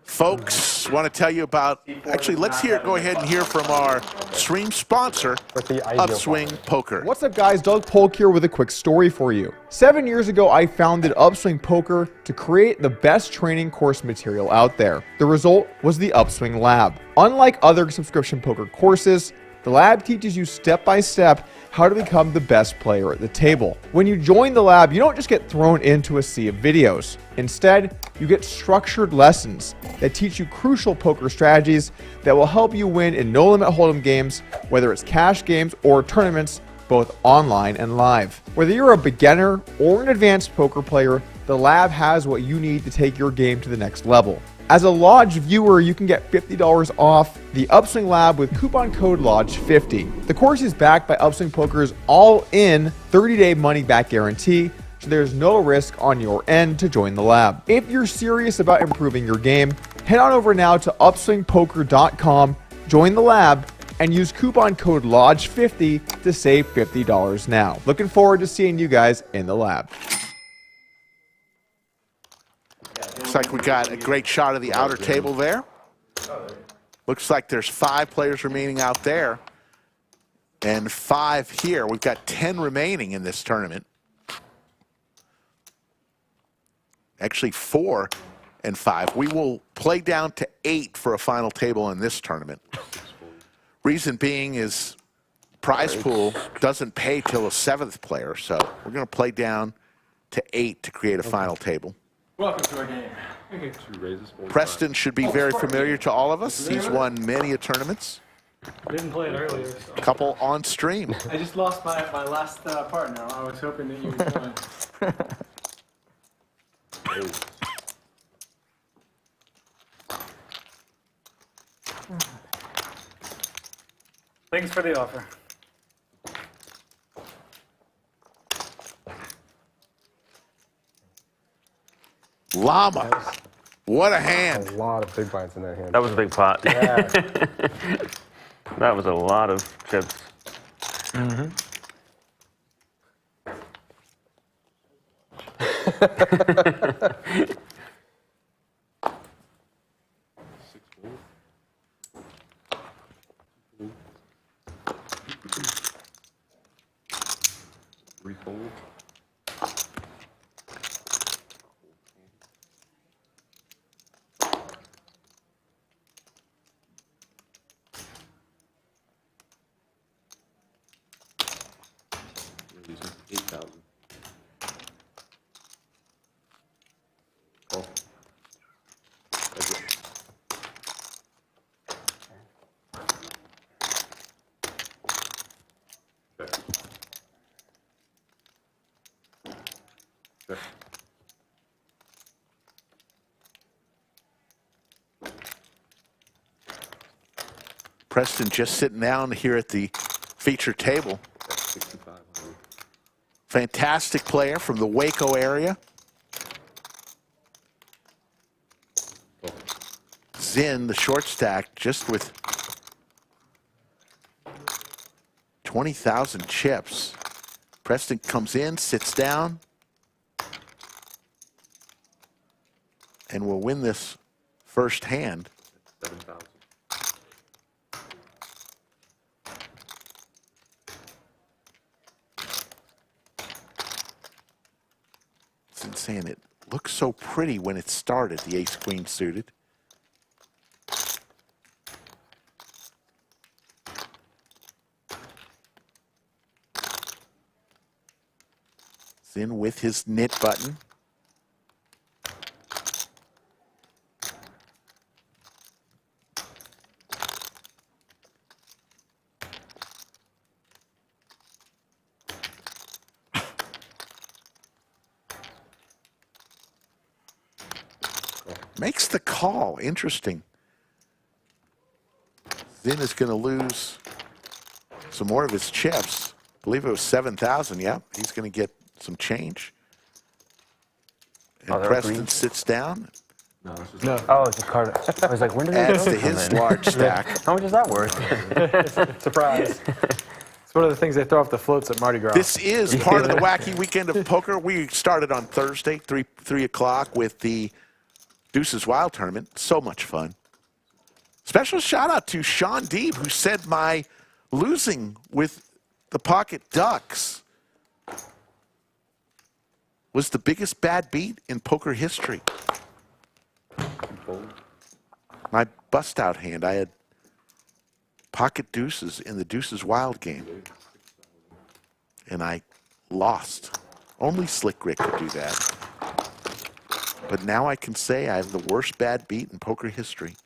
Folks, want to tell you about, actually, let's go ahead and hear from our stream sponsor, Upswing Poker. What's up, guys? Doug Polk here with a quick story for you. 7 years ago, I founded Upswing Poker to create the best training course material out there. The result was the Upswing Lab. Unlike other subscription poker courses, the lab teaches you step-by-step how to become the best player at the table. When you join the lab, you don't just get thrown into a sea of videos. Instead, you get structured lessons that teach you crucial poker strategies that will help you win in no-limit hold'em games, whether it's cash games or tournaments, both online and live. Whether you're a beginner or an advanced poker player, the lab has what you need to take your game to the next level. As a Lodge viewer, you can get $50 off the Upswing Lab with coupon code LODGE50. The course is backed by Upswing Poker's all-in 30-day money-back guarantee, so there's no risk on your end to join the lab. If you're serious about improving your game, head on over now to upswingpoker.com, join the lab, and use coupon code LODGE50 to save $50 now. Looking forward to seeing you guys in the lab. Looks like we got a great shot of the outer table there. Looks like there's 5 players remaining out there and 5 here. We've got 10 remaining in this tournament. Actually 4 and 5. We will play down to 8 for a final table in this tournament. Reason being is prize pool doesn't pay till a 7th player, so we're going to play down to 8 to create a final table. Welcome to our game. Preston should be very familiar to all of us. He's won many a tournaments. Didn't play it earlier. So. A couple on stream. I just lost my last partner. I was hoping that you would join. Thanks for the offer. Llama. What a hand. A lot of big blinds in that hand. That was a big pot. Yeah. That was a lot of chips. Refold. These are 8,000. Cool. Sure. Preston just sitting down here at the feature table. 6,500. Fantastic player from the Waco area. Xin, the short stack, just with 20,000 chips. Preston comes in, sits down, and will win this first hand. 7,000. It's insane. It looks so pretty when it started, the ace-queen suited. Xin with his knit button. Makes the call. Interesting. Xin is going to lose some more of his chips. believe it was 7,000. Yeah, he's going to get some change. And Oh, they're Preston green? sits down. No. Oh, it's a card. I was like, when did Adds that to his large stack. How much is that worth? Surprise. It's one of the things they throw off the floats at Mardi Gras. This is part of the Wacky Weekend of Poker. We started on Thursday, 3 o'clock, with the Deuces Wild tournament. So much fun. Special shout out to Sean Deeb, who said my losing with the pocket ducks was the biggest bad beat in poker history. My bust out hand, I had pocket deuces in the Deuces Wild game. And I lost. Only Slick Rick could do that. But now I can say I have the worst bad beat in poker history.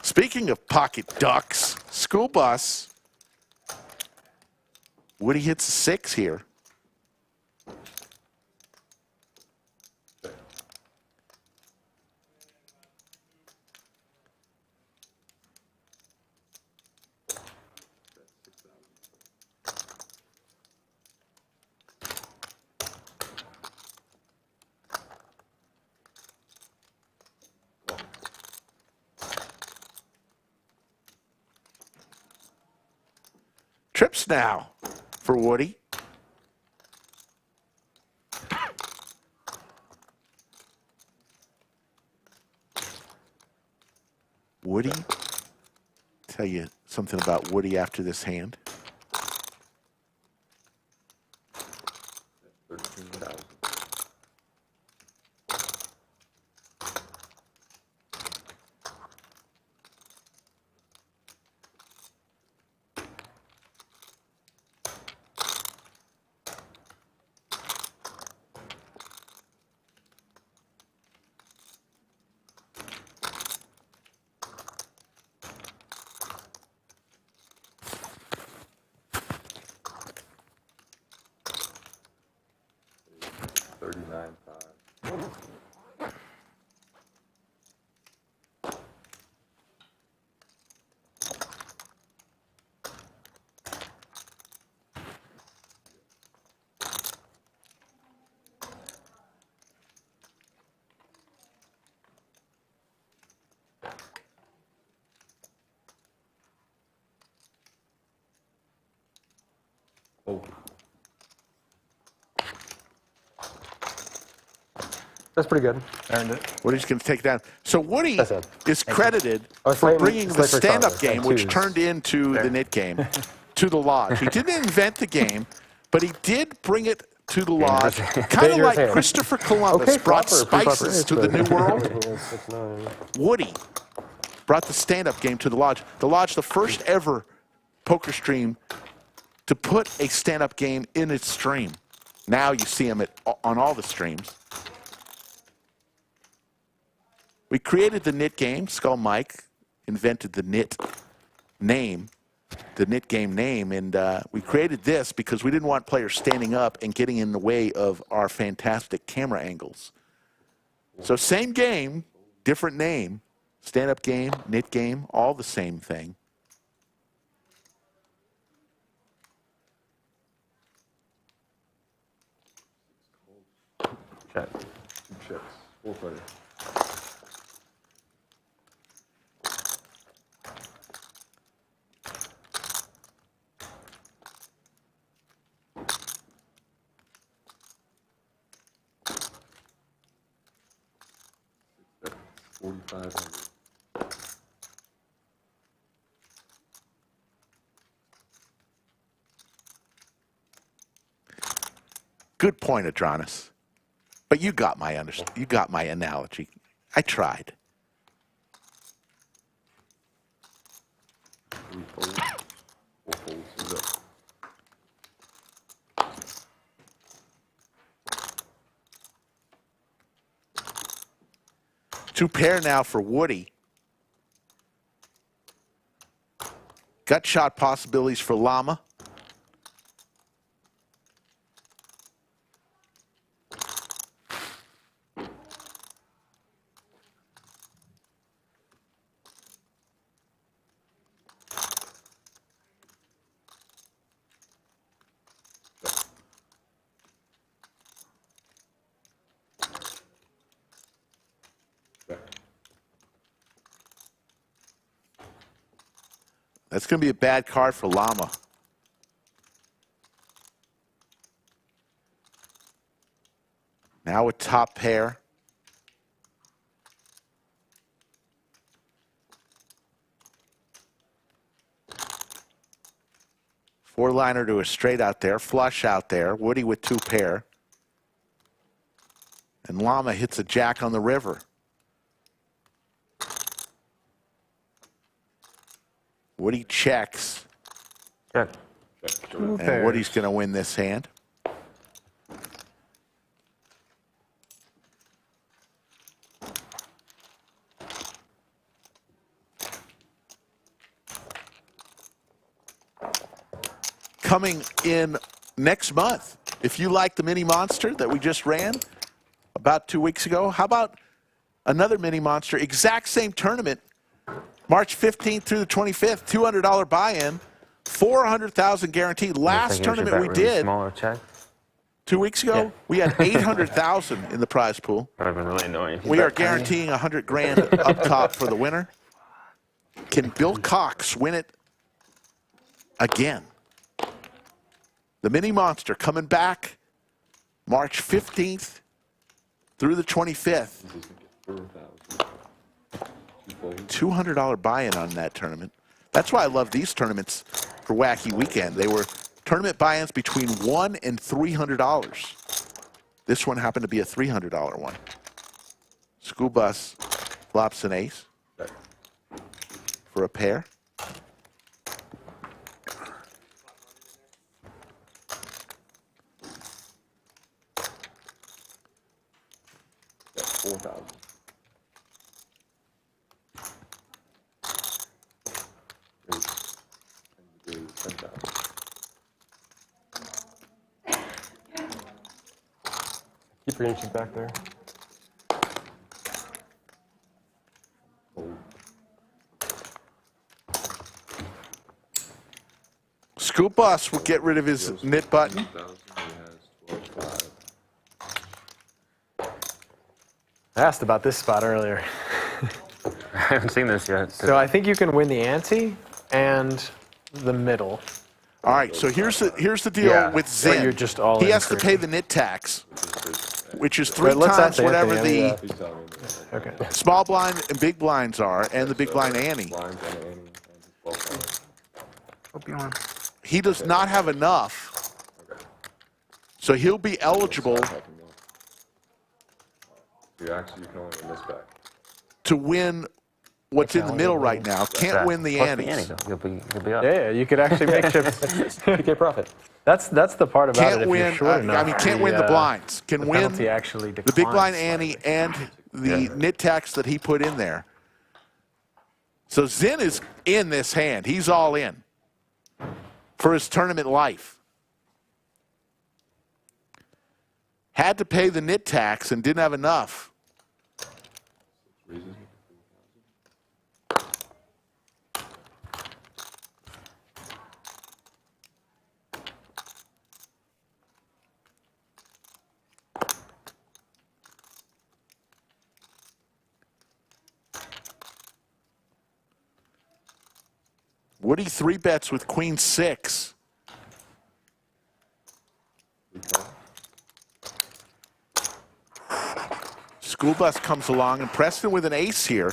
Speaking of pocket ducks, school bus. Woody hits a 6 here. Trips now for Woody. Woody, tell you something about Woody after this hand. That's pretty good. Earned it. Woody's going to take it down. So Woody That's it. is credited Oh, for same- bringing the Slick Rick stand-up Thomas, game, and which twos. turned into the NIT game, to the lodge. He didn't invent the game, but he did bring it to the lodge, kind of Dangerous like hand. Christopher Columbus Okay, brought flopper, pre-flopper spices ace, to the but- New World. 6-9. Woody brought the stand-up game to the lodge. The lodge, the first ever poker stream to put a stand-up game in its stream. Now you see him on all the streams. We created the NIT game. Skull Mike invented the NIT name, the NIT game name, and we created this because we didn't want players standing up and getting in the way of our fantastic camera angles. So same game, different name, stand-up game, NIT game, all the same thing. Check. Good point, Adronis. But you got my you got my analogy. I tried. Two pair now for Woody. Gut shot possibilities for Llama. That's going to be a bad card for Llama. Now a top pair. Four-liner to a straight out there. Flush out there. Woody with two pair. And Llama hits a jack on the river. Woody checks. Check. And Woody's going to win this hand. Coming in next month. If you like the mini monster that we just ran about 2 weeks ago, how about another mini monster, exact same tournament, March 15th through the 25th, $200 buy-in, $400,000 guaranteed. Last tournament we did Smaller check. 2 weeks ago, we had $800,000 in the prize pool. That would have been really annoying. We are guaranteeing $100,000 up top for the winner. Can Bill Cox win it again? The mini monster coming back March 15th through the 25th. $200 buy-in on that tournament. That's why I love these tournaments for Wacky Weekend. They were tournament buy-ins between $100 and $300. This one happened to be a $300 one. School Bus flops an ace for a pair. $4,000. Keep your inches back there. Scoop Bus will get rid of his knit button. I asked about this spot earlier. I haven't seen this yet. So I think you can win the ante and the middle. All right, so here's the deal with Xin. But you're just all he in has to for- pay the knit tax, which is three Wait, let's times ask whatever Anthony, the Okay. small blind and big blinds are, and the big blind ante. He does not have enough, so he'll be eligible You can only win this back. to win what's in the middle right now. Can't win the Plus antes. ante, though. You'll be up. Yeah, you could actually make chips. PK profit. That's the part about it. Can't If win. you're short enough, I mean, can't win the blinds. Can the win penalty actually the big blind declines ante and the knit tax that he put in there. So Xin is in this hand. He's all in for his tournament life. Had to pay the knit tax and didn't have enough. Woody three bets with queen six. School Bus comes along, and Preston with an ace here.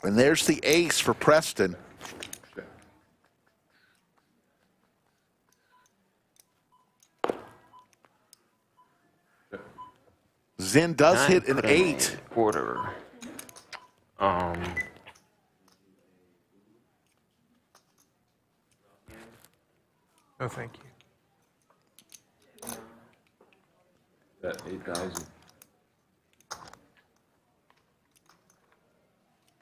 And there's the ace for Preston. Xin does hit an 8. Quarter. Oh, thank you. Bet 8,000.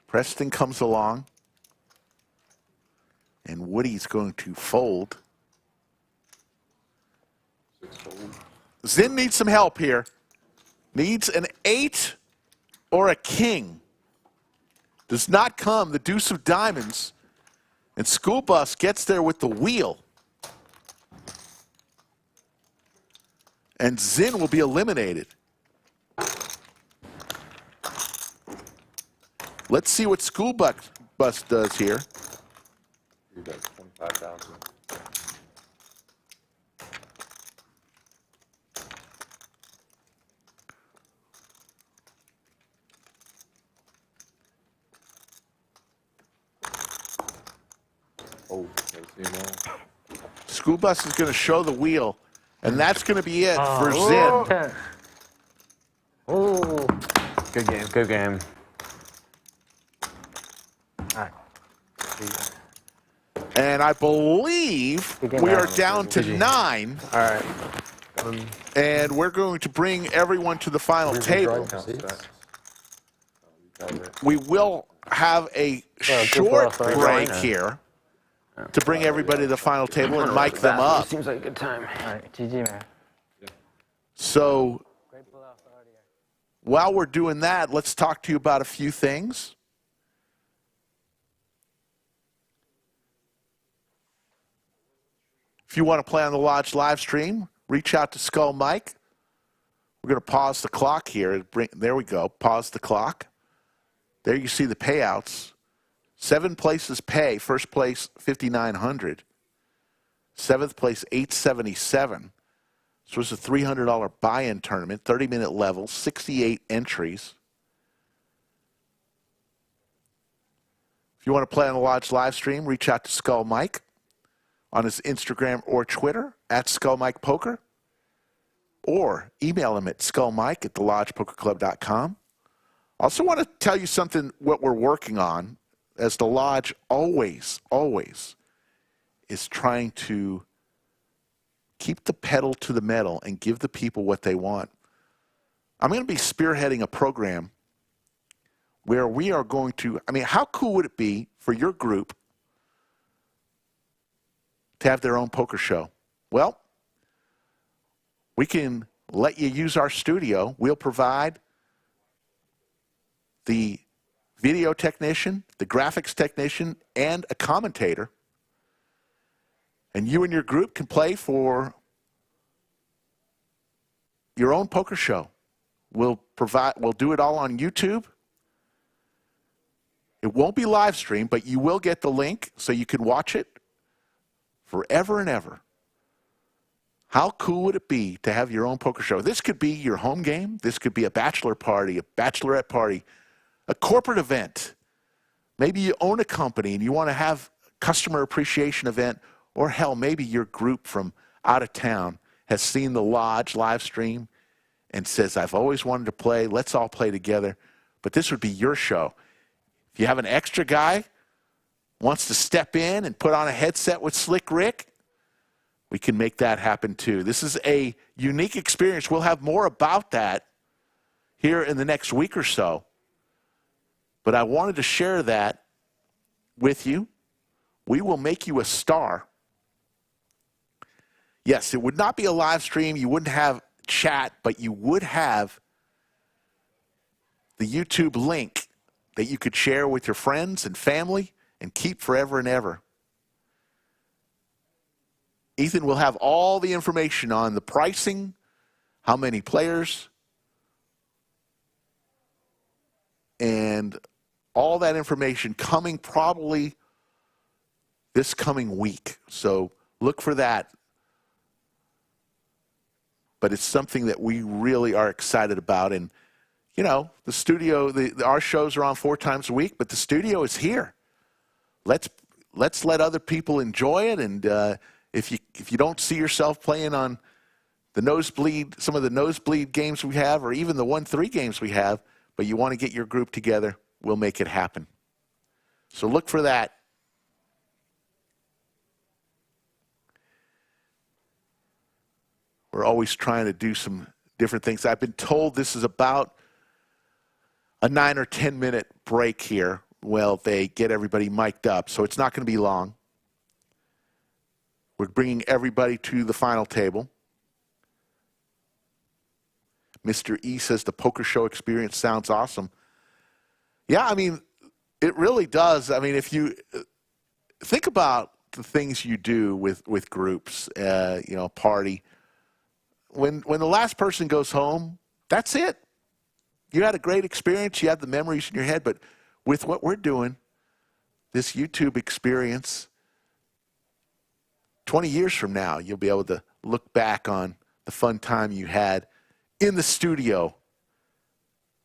Preston comes along, and Woody's going to fold. 6 fold. Xin needs some help here. Needs an 8 or a king. Does not come. The deuce of diamonds. And School Bus gets there with the wheel. And Xin will be eliminated. Let's see what School Bus does here. You bet 25,000. Oh, let's see now. School Bus is going to show the wheel. And that's going to be it for Xin. Oh, Good game. Good game. And I believe we are down to 9. All right. And we're going to bring everyone to the final table. We will have a short luck, break here to bring everybody to the final table and mic them up. Seems like a good time. all right, GG, man. So Great bluff earlier. while we're doing that, let's talk to you about a few things. If you want to play on the Lodge live stream, reach out to Skull Mike. We're going to pause the clock here. There we go. Pause the clock. There you see the payouts. 7 places pay. First place, $5,900. 7th place, $877. This was a $300 buy-in tournament, 30-minute level, 68 entries. If you want to play on the Lodge live stream, reach out to Skull Mike on his Instagram or Twitter at SkullMikePoker, or email him at skullmike@thelodgepokerclub.com. I also want to tell you something, what we're working on, as the Lodge always is trying to keep the pedal to the metal and give the people what they want. I'm going to be spearheading a program where we are going to, I mean, how cool would it be for your group to have their own poker show? Well, we can let you use our studio. We'll provide the video technician, the graphics technician, and a commentator. And you and your group can play for your own poker show. We'll do it all on YouTube. It won't be live streamed, but you will get the link so you can watch it forever and ever. How cool would it be to have your own poker show? This could be your home game. This could be a bachelor party, a bachelorette party, a corporate event. Maybe you own a company and you want to have a customer appreciation event, or hell, maybe your group from out of town has seen the Lodge live stream and says, I've always wanted to play. Let's all play together. But this would be your show. If you have an extra guy wants to step in and put on a headset with Slick Rick, we can make that happen too. This is a unique experience. We'll have more about that here in the next week or so. But I wanted to share that with you. We will make you a star. Yes, it would not be a live stream. You wouldn't have chat, but you would have the YouTube link that you could share with your friends and family and keep forever and ever. Ethan will have all the information on the pricing, how many players, and all that information coming probably this coming week. So look for that. But it's something that we really are excited about. And, you know, the studio, our shows are on 4 times a week, but the studio is here. Let's let other people enjoy it. And if you don't see yourself playing on the nosebleed, some of the nosebleed games we have, or even the 1-3 games we have, but you want to get your group together, we'll make it happen. So look for that. We're always trying to do some different things. I've been told this is about a 9 or 10 minute break here. Well, they get everybody mic'd up, so it's not going to be long. We're bringing everybody to the final table. Mr. E says the poker show experience sounds awesome. Yeah, I mean, it really does. I mean, if you think about the things you do with groups, you know, party, when the last person goes home, that's it. You had a great experience. You had the memories in your head. But with what we're doing, this YouTube experience, 20 years from now, you'll be able to look back on the fun time you had in the studio,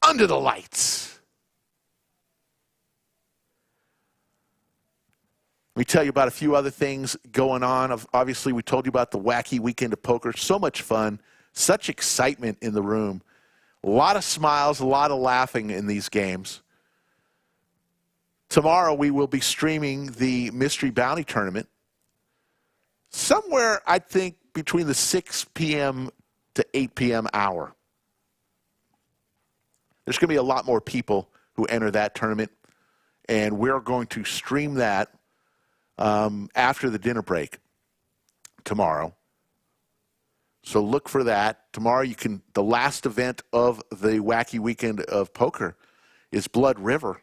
under the lights. Let me tell you about a few other things going on. Obviously, we told you about the Wacky Weekend of Poker. So much fun, such excitement in the room. A lot of smiles, a lot of laughing in these games. Tomorrow, we will be streaming the Mystery Bounty Tournament. Somewhere, I think, between the 6 p.m. to 8 p.m. hour. There's going to be a lot more people who enter that tournament, and we're going to stream that after the dinner break tomorrow. So look for that. Tomorrow the last event of the Wacky Weekend of Poker is Blood River.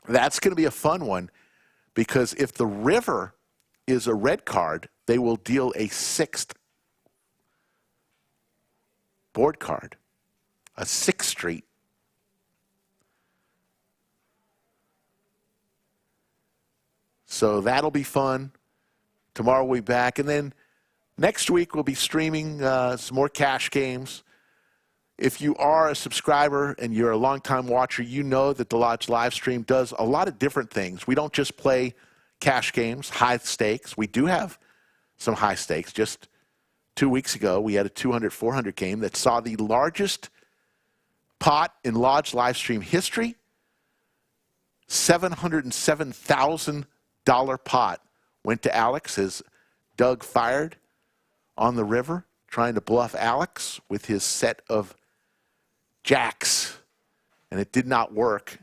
That's going to be a fun one because if the river is a red card, they will deal a 6th board card, a 6th street. So that'll be fun. Tomorrow we'll be back. And then next week we'll be streaming some more cash games. If you are a subscriber and you're a longtime watcher, you know that the Lodge live stream does a lot of different things. We don't just play cash games, high stakes. We do have some high stakes. Just 2 weeks ago, we had a 200-400 game that saw the largest pot in Lodge live stream history, $707,000 pot went to Alex as Doug fired on the river, trying to bluff Alex with his set of jacks, and it did not work.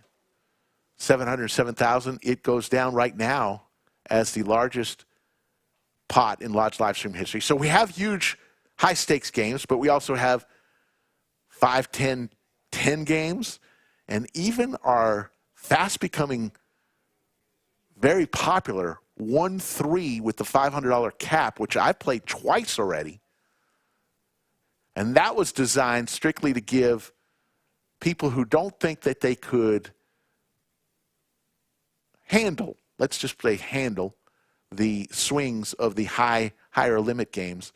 $707,000. It goes down right now as the largest pot in Lodge live stream history. So we have huge high stakes games, but we also have 5, 10, 10 games, and even our fast becoming very popular 1-3 with the $500 cap, which I played twice already. And that was designed strictly to give people who don't think that they could handle, let's just play handle, the swings of the higher limit games,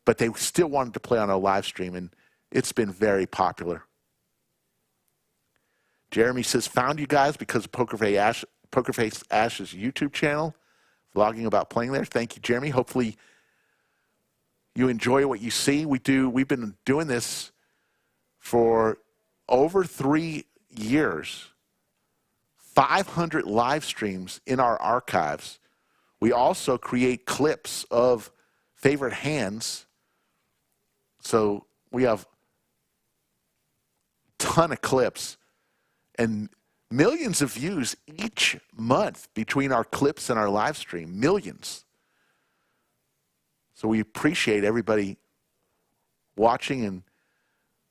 but they still wanted to play on our live stream, and it's been very popular. Jeremy says, found you guys because of Pokerface Ash's YouTube channel, vlogging about playing there. Thank you, Jeremy. Hopefully you enjoy what you see. We've been doing this for over 3 years. 500 live streams in our archives. We also create clips of favorite hands. So we have a ton of clips and millions of views each month between our clips and our live stream. Millions. So we appreciate everybody watching. And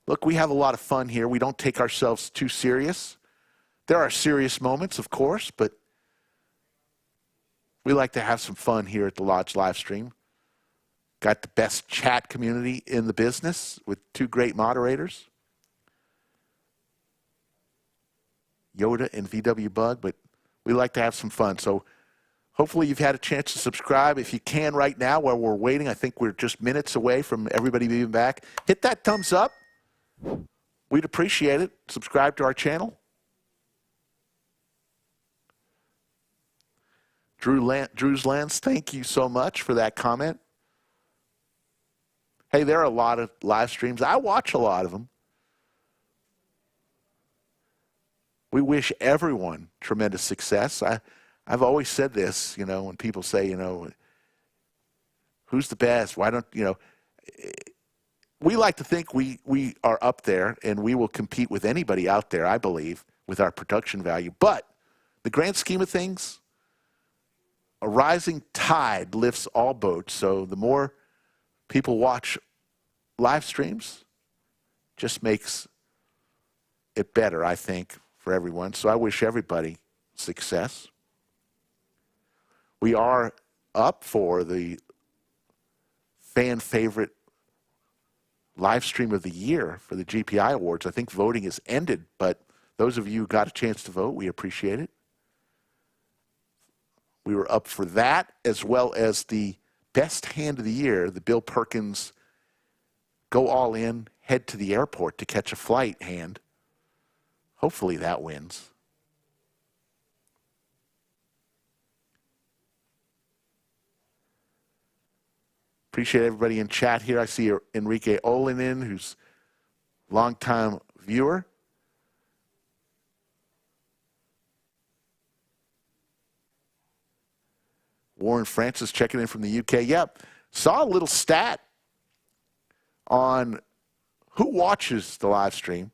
look, we have a lot of fun here. We don't take ourselves too serious. There are serious moments, of course, but we like to have some fun here at the Lodge live stream. Got the best chat community in the business with 2 great moderators, Yoda and VW Bug, but we like to have some fun. So hopefully you've had a chance to subscribe. If you can right now while we're waiting, I think we're just minutes away from everybody being back. Hit that thumbs up. We'd appreciate it. Subscribe to our channel. Drew's Lance, thank you so much for that comment. Hey, there are a lot of live streams. I watch a lot of them. We wish everyone tremendous success. I've always said this, you know, when people say, you know, who's the best? Why don't, you know, we like to think we are up there, and we will compete with anybody out there, I believe, with our production value. But the grand scheme of things, a rising tide lifts all boats. So the more people watch live streams, just makes it better, I think, for everyone. So I wish everybody success. We are up for the fan favorite live stream of the year for the GPI Awards. I think voting has ended, but those of you who got a chance to vote, we appreciate it. We were up for that, as well as the best hand of the year, the Bill Perkins go all in, head to the airport to catch a flight hand. Hopefully that wins. Appreciate everybody in chat here. I see Enrique Olinin, who's a longtime viewer. Warren Francis checking in from the UK. Yep. Saw a little stat on who watches the live stream.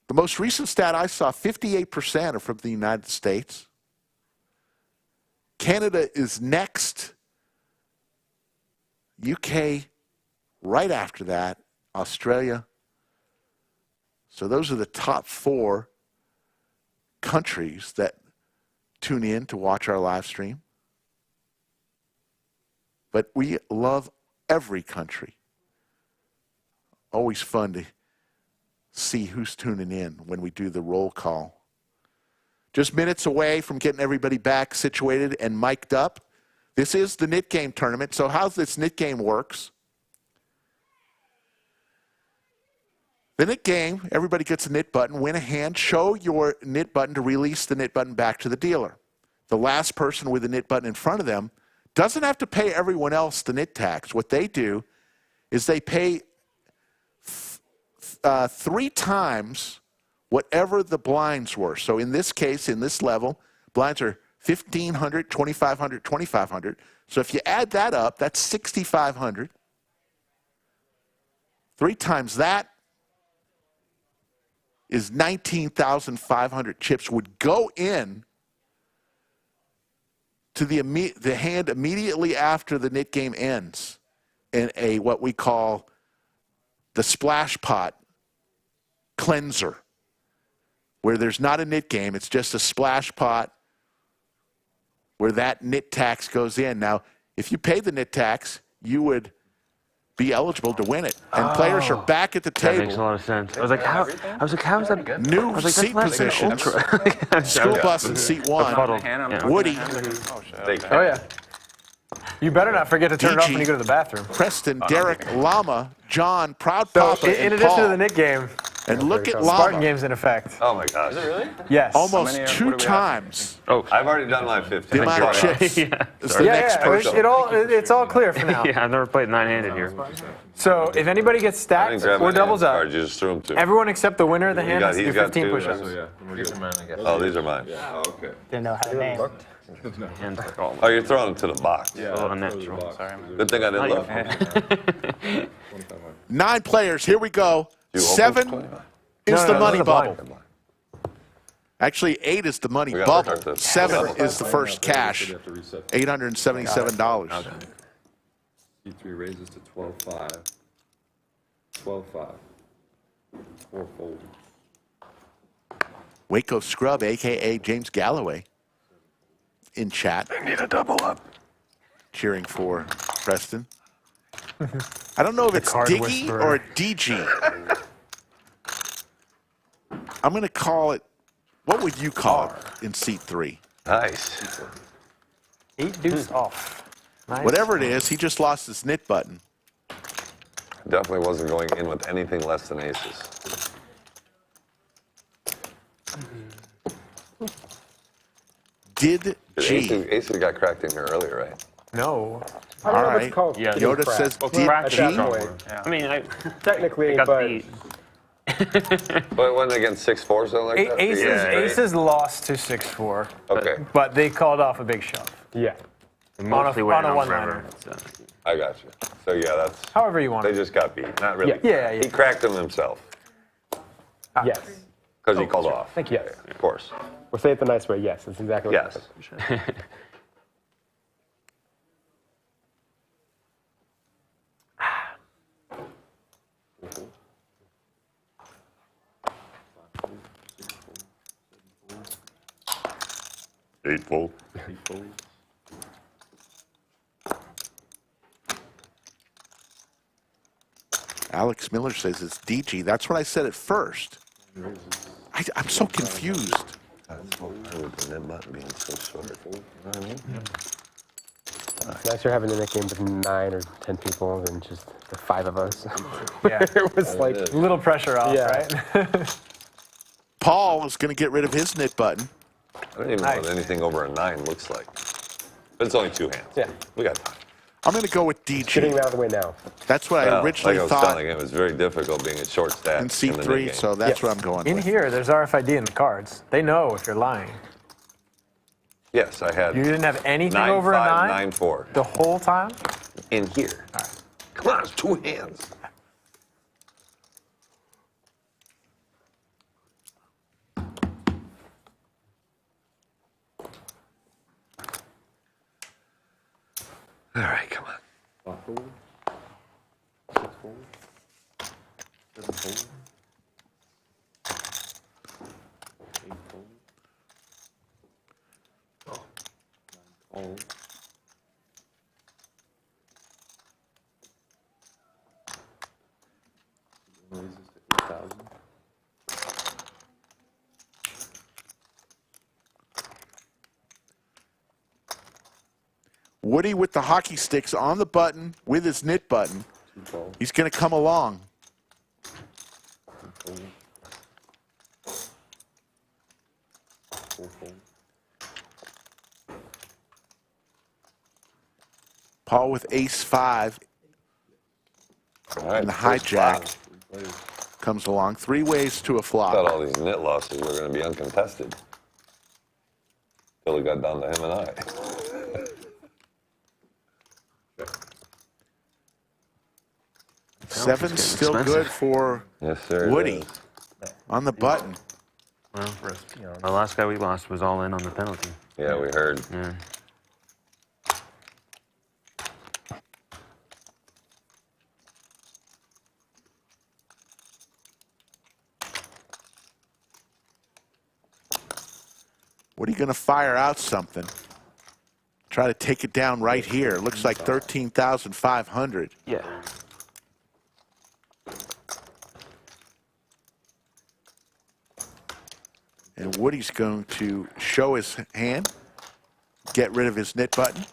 The most recent stat I saw, 58% are from the United States. Canada is next. UK right after that. Australia. So those are the top 4 countries that tune in to watch our live stream. But we love every country. Always fun to see who's tuning in when we do the roll call. Just minutes away from getting everybody back situated and mic'd up. This is the NIT game tournament. So how this NIT game works. The NIT game, everybody gets a NIT button, win a hand, show your NIT button to release the NIT button back to the dealer. The last person with the NIT button in front of them doesn't have to pay everyone else the NIT tax. What they do is they pay 3 times whatever the blinds were. So in this case, in this level, blinds are $1,500, $2,500, $2,500. So if you add that up, that's $6,500. 3 times that is 19,500 chips would go in to the hand immediately after the NIT game ends in a what we call the splash pot cleanser, where there's not a NIT game, it's just a splash pot where that NIT tax goes in. Now, if you pay the NIT tax, you would be eligible to win it. And players are back at the table. That makes a lot of sense. I was like, how is that good? New seat positions. School bus in seat 1. Woody. Oh, yeah. You better not forget to turn it off when you go to the bathroom. Preston, Derek, Llama, John, Proud Papa, in and addition Paul. to the NIT game, And look at Spartan Llama. game's in effect. Oh my gosh. Is it really? Yes. Almost 2 times I've already done my 50. the amount of chips is the next person. It's all clear for now. Yeah, I've never played 9-handed here. So if anybody gets stacked or doubles up, You just threw them to. everyone except the winner of the hand has to do he's got 15 2, push-ups. Oh, these are mine. Okay. Didn't know how to name. Hands like all Oh, you're throwing them to the box. a little unnatural. Sorry. Good thing I didn't look. 9 players. Here we go. You 7 almost is No, the no, money those are bubble. Actually, 8 is the money We gotta work bubble. out the- 7 is the first cash. $877. C3 raises to 12.5. 12.5. 4 fold. Waco Scrub, a.k.a. James Galloway, in chat. I need a double up. Cheering for Preston. I don't know if it's card Digi whisperer. or Digi. I'm going to call it, what would you call it in seat 3? Nice. 8 deuce off. Nice. Whatever it is, he just lost his knit button. Definitely wasn't going in with anything less than aces. Did G. Aces got cracked in here earlier, right? No. I don't All know if right. it's called Yeah. getting Yoda cracked. says, Well, did cracked G. that strong. point. I mean, I Technically, got but beat. But it wasn't against 6-4, something like that? Aces lost to 6-4, Okay. but they called off a big shove. yeah. mostly on winning a on one-liner. river. So, I got you. So yeah, that's. However you want They it. just got beat. Not really. Yeah, yeah. He cracked them himself Yes. because he called off. Thank you. Yeah, of course. We'll say it the nice way. Yes, that's exactly what Yes. happened. 8 fold. Alex Miller says it's Digi. That's what I said at first. I'm so confused. With the net button being so short. You know what I mean? It's nicer having a game with 9 or 10 people than just the 5 of us. Yeah. It was like, A little pressure off, Yeah. right? Paul is going to get rid of his knit button. I don't even know what anything over a 9 looks like. But it's only 2 hands. Yeah. We got time. I'm going to go with getting DG. him out of the way now. That's what I Well, originally like I was thought telling him, it was very difficult being a short stack in the C3, mid-game. so that's Yes. what I'm going In with. here, there's RFID in the cards. They know if you're lying. Yes, I had You didn't have anything 9, over 5, a 9 9, 4 the whole time? in here. Come on, it's 2 hands. All right, come on. 5 fold. 6 fold. 7 fold. 8 fold. 9 fold. Raises to 8,000. Woody with the hockey sticks on the button with his knit button. 2 fold. He's going to come along. 3 fold. 4 fold. Paul with ace-5 All right, and the first hijack flop. 3 plays. comes along. 3 ways to a I thought flop. all these net losses were going to be uncontested. Till it got down to him and I. Seven's getting still expensive. good for Yes, sir. it Woody is. on the button. Well, the last guy we lost was all in on the penalty. Yeah, we heard. Yeah. Woody going to fire out something. Try to take it down right here. Looks like 13,500. Yeah. And Woody's going to show his hand, get rid of his knit button.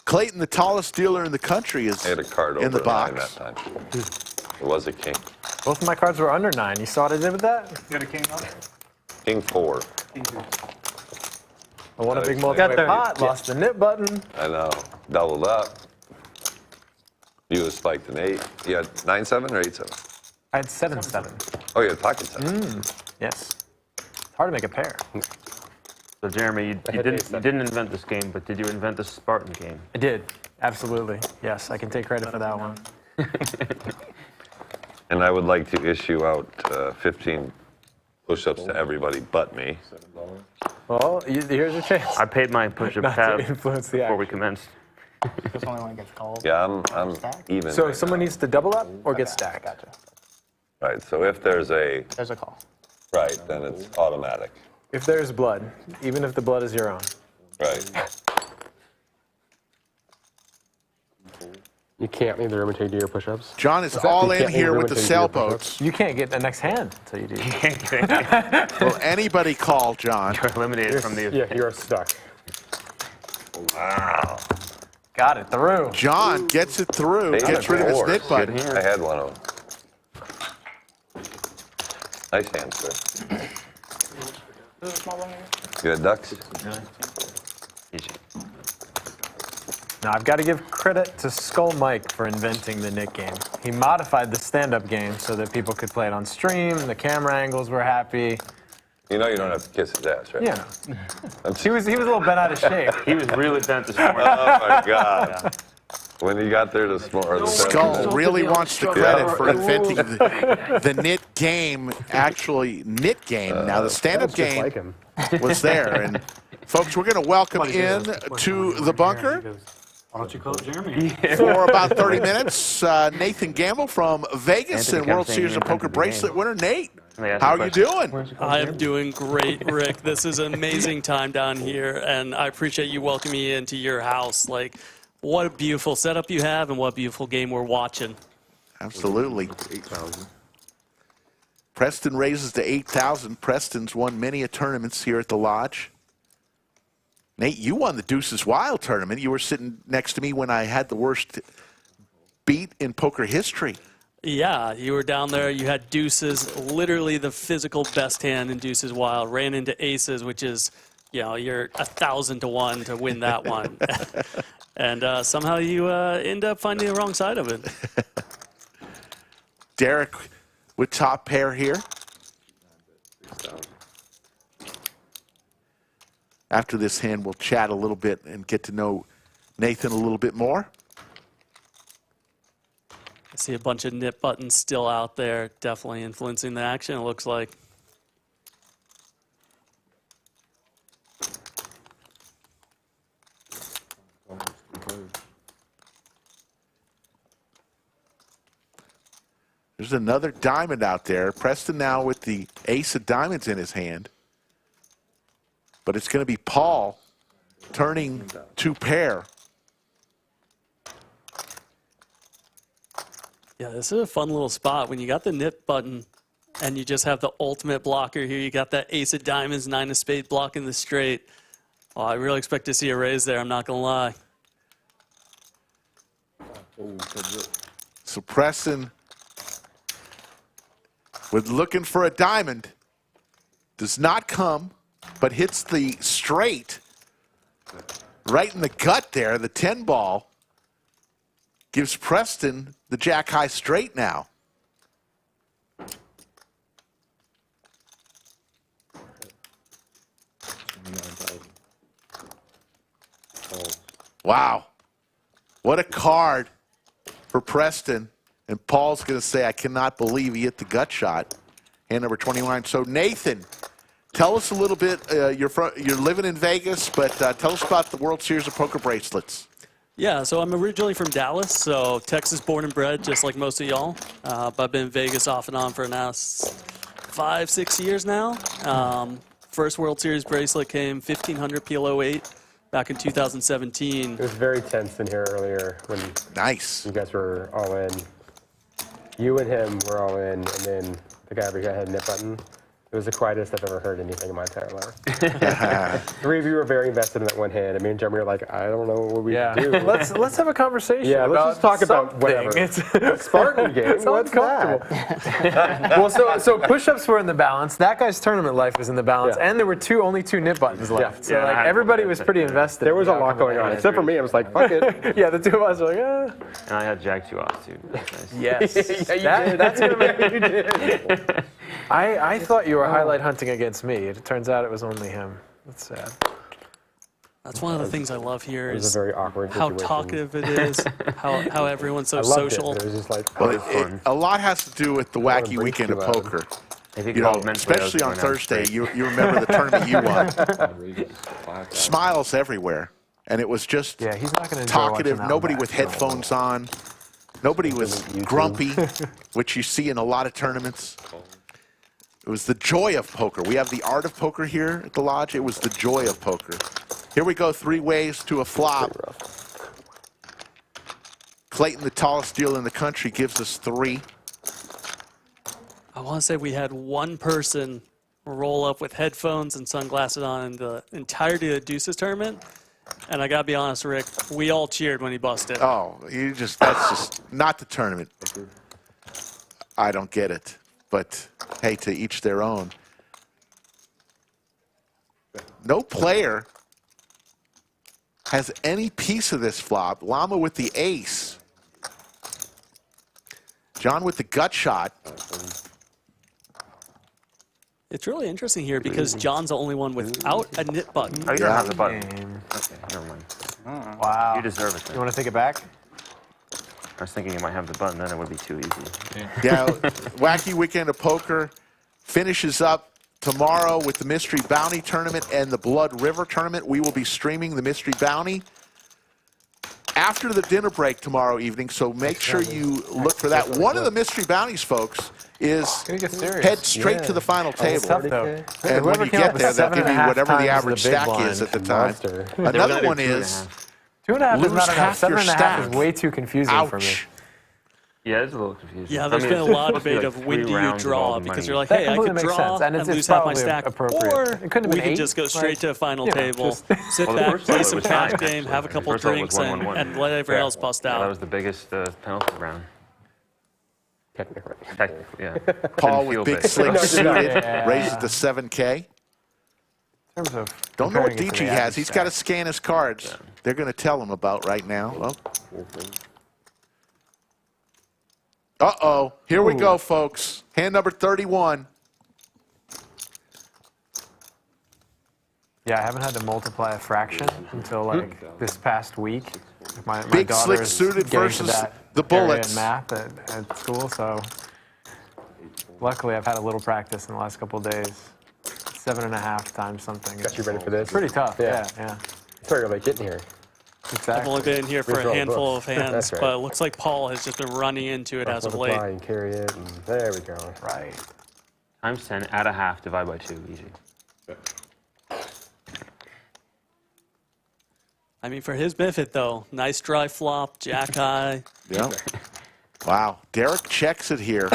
Clayton, the tallest dealer in the country, is I had a card over in the a 9 box. that time. It was a king. Both of my cards were under 9. You saw what I did with that? You got a king up? King 4. I won a big Got multi-way there. pot, lost the knit button. I know. Doubled up. You was spiked an 8. You had 9-7 or 8-7? I had 7-7. Oh, you had pocket 7. Yes. It's hard to make a pair. So Jeremy, you had didn't invent this game, but did you invent the Spartan game? I did. Absolutely. Yes, I can take credit for that one. And I would like to issue out 15 push-ups to everybody but me. $7. Well, here's your chance. I paid my push-up Not tab to influence the before we action. commenced. This only one gets called. Yeah, I'm even. So right someone now. needs to double up or get stacked. Gotcha. Right, so if there's a There's a call. right, then it's automatic. If there's blood, even if the blood is your own. Right. You can't leave the room until you do your push-ups. John is all You in can't here leave with the room until you do your sailboats. You can't get the next hand until you do. Will anybody call John? You're eliminated from the Yeah, you're stuck. Wow. Got it through. John gets it through, Eight gets rid of his four. knit button. Good hand. I had one of them. Nice hand, sir. You had ducks? Easy. Now, I've got to give credit to Skull Mike for inventing the knit game. He modified the stand-up game so that people could play it on stream, the camera angles were happy. You know you don't have to kiss his ass, right? Yeah. I'm He was a little bent out of shape. He was really bent this morning. Oh my God. When he got there this morning. Skull really wants the credit for inventing the NIT game, actually NIT game. Now the stand-up Sounds just game like him. was there. And folks, we're going to welcome in to the bunker Why don't you call it Jeremy? for about 30 minutes, Nathan Gamble from Vegas Anthony and kept World saying Series he of Poker invented the game. bracelet winner Nate. They asked How the are you question. doing? I am doing great, Rick. This is an amazing time down here, and I appreciate you welcoming me into your house. Like, what a beautiful setup you have, and what a beautiful game we're watching. Absolutely. Preston raises to 8,000. Preston's won many a tournaments here at the Lodge. Nate, you won the Deuces Wild tournament. You were sitting next to me when I had the worst beat in poker history. Yeah, you were down there. You had deuces, literally the physical best hand in Deuces Wild. Ran into aces, which is, you know, you're 1,000 to 1 to win that one. And somehow you end up finding the wrong side of it. Derek with top pair here. After this hand, we'll chat a little bit and get to know Nathan a little bit more. I see a bunch of nip buttons still out there, definitely influencing the action, it looks like. There's another diamond out there. Preston now with the ace of diamonds in his hand. But it's going to be Paul turning to pair. Yeah, this is a fun little spot. When you got the nip button and you just have the ultimate blocker here, you got that ace of diamonds, 9 of spades blocking the straight. Oh, I really expect to see a raise there, I'm not going to lie. So Preston, with looking for a diamond, does not come, but hits the straight right in the gut there, the 10 ball. Gives Preston the jack high straight now. Wow. What a card for Preston. And Paul's going to say, I cannot believe he hit the gut shot. Hand number 29. So Nathan, tell us a little bit. You're living in Vegas, but tell us about the World Series of Poker bracelets. Yeah, so I'm originally from Dallas, so Texas born and bred, just like most of y'all. But I've been in Vegas off and on for now 5-6 years now. First World Series bracelet came 1,500 PLO8 back in 2017. It was very tense in here earlier when Nice. you guys were all in. You and him were all in, and then the guy over here had a nip button. It was the quietest I've ever heard anything in my entire life. 3 of you were very invested in that one hand. And me and Jeremy were like, I don't know what we do. let's have a conversation. Yeah, let's about just talk about something. whatever. It's Spartan game. It's What's uncomfortable. that? Well, so push-ups were in the balance. That guy's tournament life was in the balance, Yeah. and there were only two nip buttons left. So Yeah, like I had everybody one. was pretty invested. There was in a the lot outcome of going the on, hand. except for me. I was like, fuck it. Yeah, the two of us were like, And I had Jack 2 off, too. That's nice. yes. Yeah, you did. That's gonna make you did. I thought you were highlight hunting against me. It turns out it was only him. That's sad. That's one of the things I love here It was is a very awkward how situation. talkative it is, how everyone's so I loved social. it. It was just like, Well, was fun. a lot has to do with the wacky break weekend of too loud. poker. If you You know, called mentally, I was especially on going down Thursday, straight. you remember the tournament you won. Smiles everywhere. And it was just Yeah, he's not gonna enjoy talkative. watching that Nobody one with back. headphones on. Nobody was YouTube. grumpy, which you see in a lot of tournaments. It was the joy of poker. We have the art of poker here at the Lodge. It was the joy of poker. Here we go, 3 ways to a flop. Clayton, the tallest dealer in the country, gives us 3. I want to say we had one person roll up with headphones and sunglasses on in the entirety of the Deuces tournament. And I got to be honest, Rick, we all cheered when he busted. Oh, that's just not the tournament. I don't get it. But hey, to each their own. No player has any piece of this flop. Llama with the ace. John with the gut shot. It's really interesting here because John's the only one without a NIT button. Oh, you don't have the button. Game. Okay, never mind. Wow. You deserve it then. You want to take it back? I was thinking you might have the button, then it would be too easy. Yeah, Wacky Weekend of Poker finishes up tomorrow with the Mystery Bounty Tournament and the Blood River Tournament. We will be streaming the Mystery Bounty after the dinner break tomorrow evening, so make sure you look for that. One of the Mystery Bounties, folks, is head straight to the final table. Tough, though. And when you get there, they'll give you whatever the average stack is at the time. Another one is 2.5 is lose not enough. half your 7.5 stack. is way too confusing for me. Ouch. Yeah, it's a little confusing. Yeah, there's been a lot of debate of when do you draw because you're like, hey, I could draw and lose half my stack, or we could just go straight to a final table, sit back, play some cash game, have a couple drinks, and let everyone else bust out. That was the biggest penalty round. Technically. Technically, yeah. Paul Didn't with feel big big. slick suited raises yeah. to 7K. In terms of Don't know what comparing it to Digi the has. average He's stack. got to scan his cards. They're going to tell him about right now. Oh. Uh-oh. Here we go, folks. Hand number 31. Yeah, I haven't had to multiply a fraction until like this past week. My Big daughter slick is suited getting to versus that the area bullets. in math at school, so luckily I've had a little practice in the last couple of days. 7.5 times something. Got you ready for this? Pretty tough. Yeah. Yeah. Sorry about getting here. I've Exactly. only been in here for Redraw a the handful books. of hands, That's right. but it looks like Paul has just been running into it as of late. Multiply and carry it, and there we go. Right. Times 10, add a half, divide by 2, easy. I mean, for his benefit, though, nice dry flop, jack high. Yeah. Wow. Derek checks it here.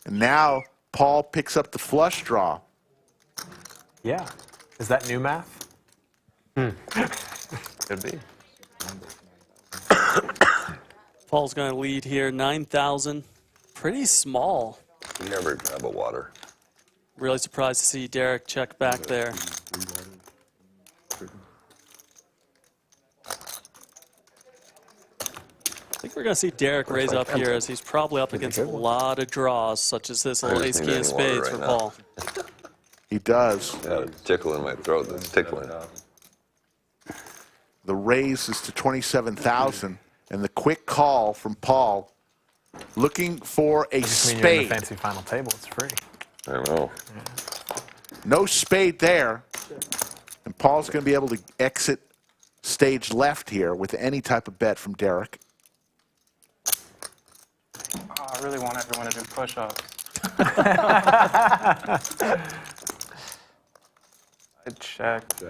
And now Paul picks up the flush draw. Yeah. Is that new math? Could be. Paul's going to lead here, 9,000. Pretty small. Never grab a water. Really surprised to see Derek check back there. I think we're going to see Derek raise up here as he's probably up against a lot of draws, such as this little ace just king need of any water spades for right now. Paul. He does. Got a tickle in my throat that's tickling. The raise is to 27,000. And the quick call from Paul, looking for a I mean, you're in the spade. fancy final table. It's free. I know. No spade there. And Paul's going to be able to exit stage left here with any type of bet from Derek. Oh, I really want everyone to do push-ups. I checked.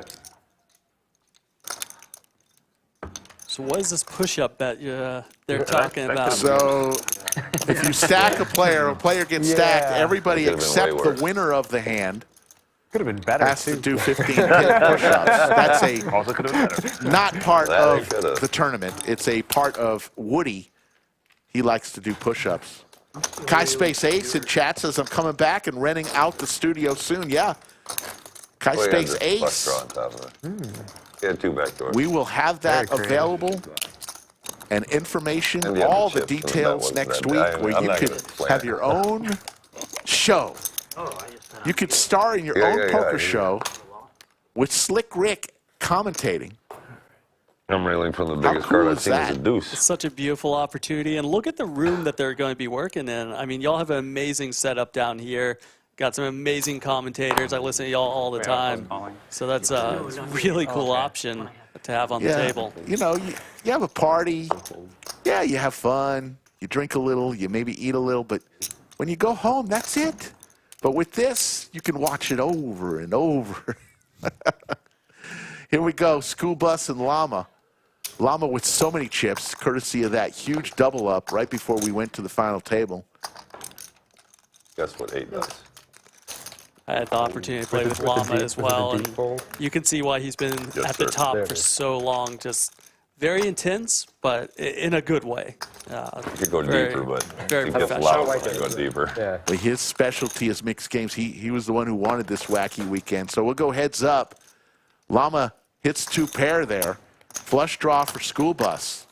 So what is this push-up bet they're talking about? So if you stack a player gets stacked, everybody That could've been except way the worse. winner of the hand Could have been better. has to too. do 15 pin push-ups. That's a Also could have been better. not part That of could've. the tournament. It's a part of Woody. He likes to do push-ups. Kai Space Ace in chat says, I'm coming back and renting out the studio soon. Yeah. Kai Oh, yeah, Space just Ace. flush draw on top of it. Yeah, 2 back doors. We will have that Very creative. available and information, And the other all the chips, and that details wasn't next that week bad. where I'm you not could gonna explain have it. your own show. You could star in your Yeah, own yeah, poker yeah. show with Slick Rick commentating. I'm reeling from the How biggest cool card I've is seen as a that? deuce. It's such a beautiful opportunity, and look at the room that they're going to be working in. I mean, y'all have an amazing setup down here. Got some amazing commentators. I listen to y'all all the time. So that's a really cool option to have on the table. You know, you have a party. Yeah, you have fun. You drink a little. You maybe eat a little. But when you go home, that's it. But with this, you can watch it over and over. Here we go. School Bus and Llama. Llama with so many chips, courtesy of that huge double up right before we went to the final table. Guess what 8 does? I had the opportunity to play with Llama as well, and you can see why he's been at the sir. top There for it is. so long. Just very intense, but in a good way. You could go Very- deeper, but very it gets professional. loud when I go deeper. Yeah. But his specialty is mixed games. He was the one who wanted this wacky weekend. So we'll go heads up. Llama hits 2 pair there. Flush draw for School Bus.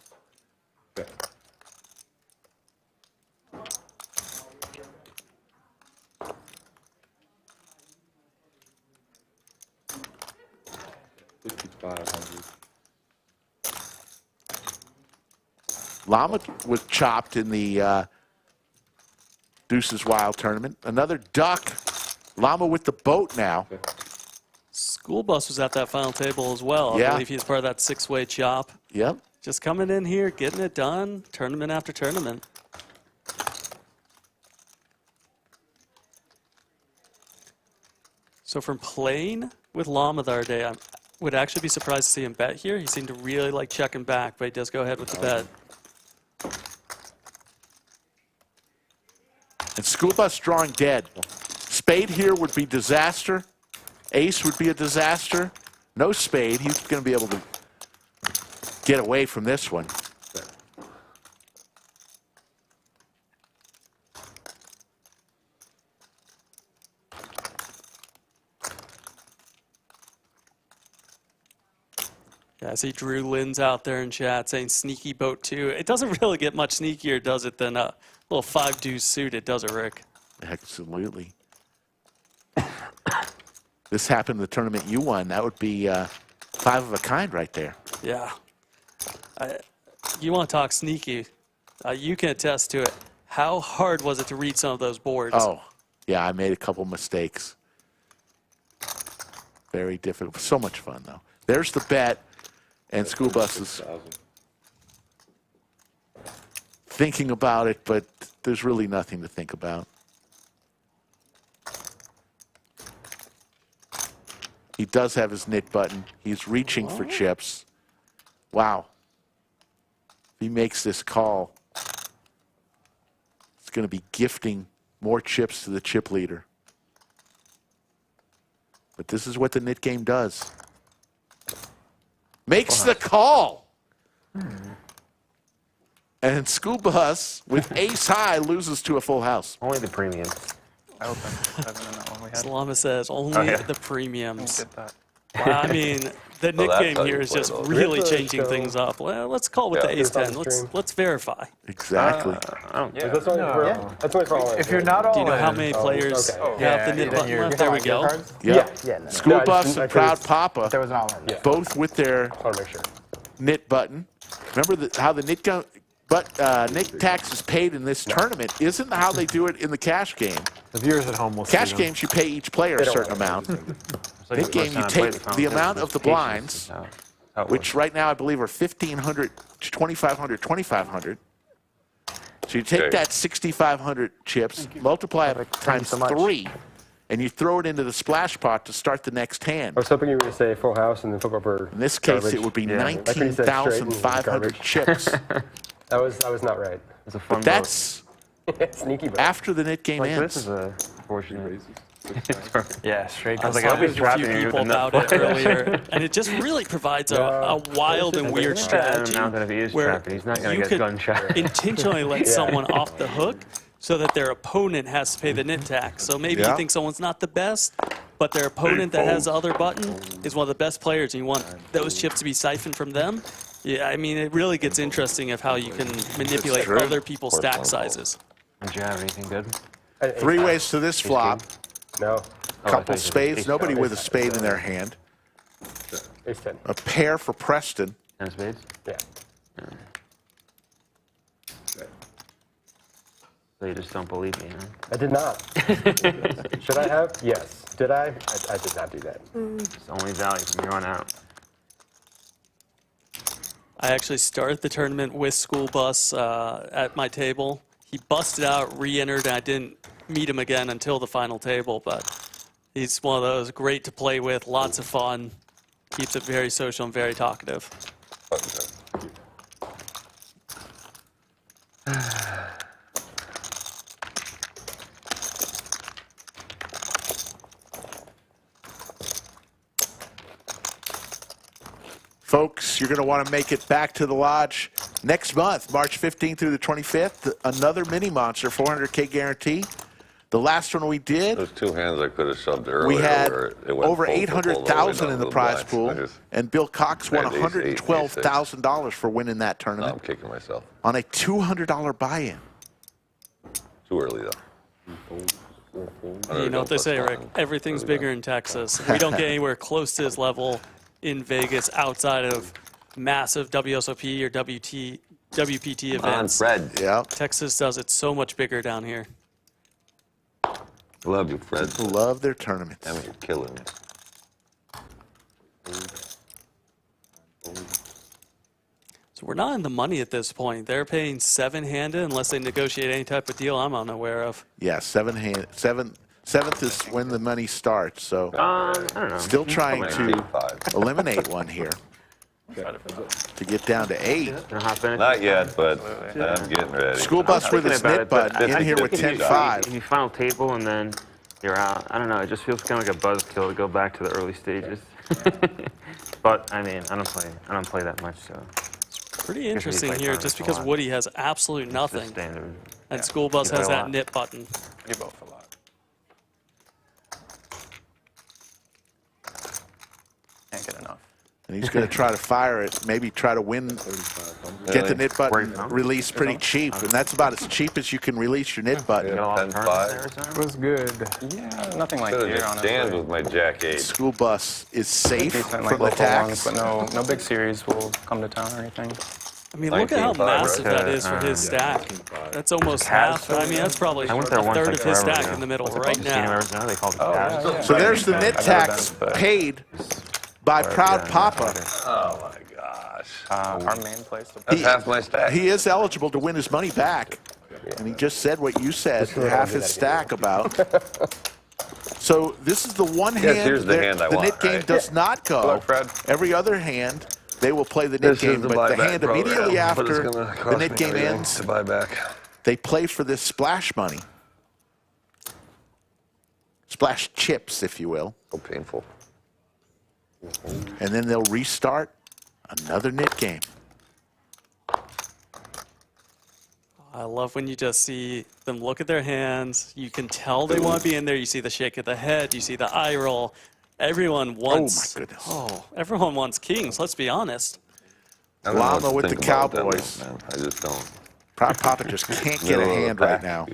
500. Llama was chopped in the Deuces Wild tournament. Another duck. Llama with the boat now. School Bus was at that final table as well. Yeah. I believe he's part of that 6-way chop. Yep. Just coming in here, getting it done, tournament after tournament. So from playing with Llama the other day, I would actually be surprised to see him bet here. He seemed to really like checking back, but he does go ahead with the bet. And School Bus drawing dead. Spade here would be disaster. Ace would be a disaster. No spade. He's going to be able to get away from this one. Yeah, I see Drew Lynn's out there in chat saying sneaky boat too. It doesn't really get much sneakier, does it, than a little 5-deuce suited, does it, Rick? Absolutely. This happened in the tournament you won. That would be 5 of a kind right there. Yeah. You want to talk sneaky. You can attest to it. How hard was it to read some of those boards? Oh, yeah, I made a couple mistakes. Very difficult. So much fun, though. There's the bet, and School Bus is thinking about it, but there's really nothing to think about. He does have his NIT button. He's reaching for chips. Wow. If he makes this call, it's going to be gifting more chips to the chip leader. But this is what the NIT game does. Makes the call. And School Bus with ace high loses to a full house. Only the premium. I opened 7 in that one we had. Salama says only the premiums. Get that. Well, I mean, the NIT that's game how you here is play just those. really Really changing so- things up. Well, let's call with Yeah, the ace it's on 10. the Let's stream. verify. Exactly. I don't Is this only for, that's only for all in, If you're right? not all Do you know how in, many players okay. have the NIT button left? There we go. Yep. Yeah, no. School No, I Bus just- I and could've- Proud Papa, There was an all-in. Yeah. both with their I want to make sure. NIT button. Remember how the NIT NIT tax is paid in this tournament isn't how they do it in the cash game. the viewers at home will Cash see them. games, you pay each player a don't certain want amount. NIT game, you take the amount of the blinds, which right now I believe are 1,500, 2,500, 2,500. So you take Okay. that 6,500 chips, multiply it times so much. 3, and you throw it into the splash pot to start the next hand. I was hoping you were going to say full house and then flip over. In this case, garbage. it would be Yeah. Like when you said straight and 19,500 garbage. chips. I was not right. It's a fun That's Sneaky boat. after the NIT game boat. Like, ends. this is a fortunate. Yeah, straight I to was the like, I'll be talking to a few trapping you with people enough about it players. earlier, and it just really provides a wild and weird strategy Now that if he is where trapping, he's not going you to could get gun shot. intentionally let someone off the hook so that their opponent has to pay the NIT tax. So maybe Yeah. you think someone's not the best, but their opponent that has the other button is one of the best players, and you want those chips to be siphoned from them. Yeah, I mean, it really gets interesting of how you can manipulate true. other people's stack sizes. Did you have anything good? Three ways to this flop. No. Couple spades. Nobody with a spade in their hand. Ace 10. A pair for Preston. 10 spades? Yeah. So you just don't believe me, huh? I did not. Should I have? Yes. Did I? I did not do that. It's only value from here on out. I actually started the tournament with School Bus at my table. He busted out, re-entered, and I didn't meet him again until the final table. But he's one of those great to play with, lots of fun, keeps it very social and very talkative. Folks, you're going to want to make it back to the lodge next month, March 15th through the 25th. Another mini monster, 400K guarantee. The last one we did, Those two hands I could have shoved earlier. we had where it went over full to pull the way 800,000 down in to the prize blinds. pool, I just- and Bill Cox won Man, ace eight, ace $112,000 for winning that No, I'm tournament kicking myself. on a $200 buy-in. Too early, though. You know what they say, Rick? Everything's bigger in Texas. We don't get anywhere close to his level in Vegas outside of massive WSOP or WPT events. On Fred. Yeah. Texas does it so much bigger down here. Love you, Fred. People love their tournaments. I mean, you're killing me. So we're not in the money at this point. They're paying 7-handed unless they negotiate any type of deal I'm unaware of. Yeah, seventh is when the money starts. So I don't know. still trying to 5. eliminate one here to get down to 8. Not yet, but I'm getting ready. School bus with his knit button in here with 10-5. If you final table and then you're out, I don't know. It just feels kind of like a buzzkill to go back to the early stages. But I mean, I don't play that much, so. Pretty interesting here, just because Woody has absolute nothing, Standard. and School Bus has that knit button. You both a lot. Can't get enough. And he's going to try to fire it, maybe try to win, get the knit button released pretty cheap. And that's about as cheap as you can release your knit button. 10-5. Was good. Yeah, nothing like Could here, have honestly. stand with my Jack 8. School bus is safe Decent, from local attacks. ones, but no big series will come to town or anything. I mean, look at how 19.5, massive right? that is for his stack. That's almost half. I mean, that's probably I a went there once, third like, of his forever stack ago. in the middle What's it right called? Casino now. Arizona, they call it the Oh, Cavs. yeah, yeah. So there's the I've knit never tax been, but- paid by Proud Papa. Oh my gosh. Our main place. That's half my stack. He is eligible to win his money back. And he just said what you said, half his stack about. So this is the one hand. here's the hand I the want, knit game right? does not go. Hello, Fred. Every other hand, they will play the knit This is game, the but the buyback hand program, immediately but it's after gonna the cost knit me game everything ends, to buy back. they play for this splash money. Splash chips, if you will. So painful. And then they'll restart another knit game. I love when you just see them look at their hands. You can tell they want to be in there. You see the shake of the head. You see the eye roll. Everyone wants. Oh, my goodness. Oh, everyone wants kings. Let's be honest. I don't know Llama what to with the think about that Cowboys. one, man. I just don't. Proud Papa just can't get a Middle of the hand right pack. now.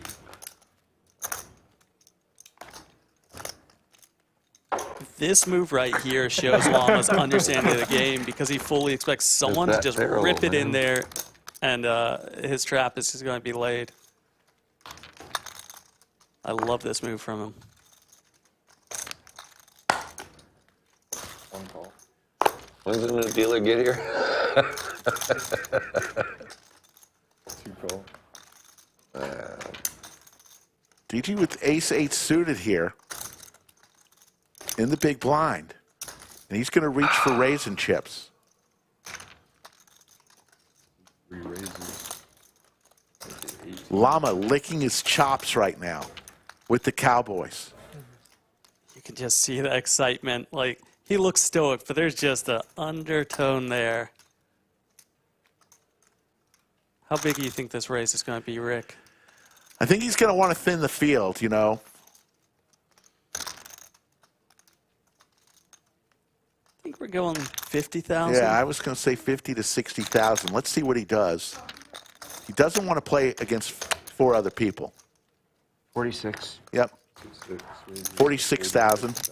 This move right here shows Llama's understanding of the game because he fully expects someone to that just barrel, rip it in man. there, and his trap is just going to be laid. I love this move from him. When's the new dealer get here? Digi with ace-8 suited here in the big blind. And he's going to reach for raisin chips. Llama licking his chops right now with the Cowboys. You can just see the excitement. Like, he looks stoic, but there's just an undertone there. How big do you think this race is going to be, Rick? I think he's going to want to thin the field, you know. I think we're going 50,000. Yeah, I was going to say 50 to 60,000. Let's see what he does. He doesn't want to play against 4 other people. 46. Yep. 46,000.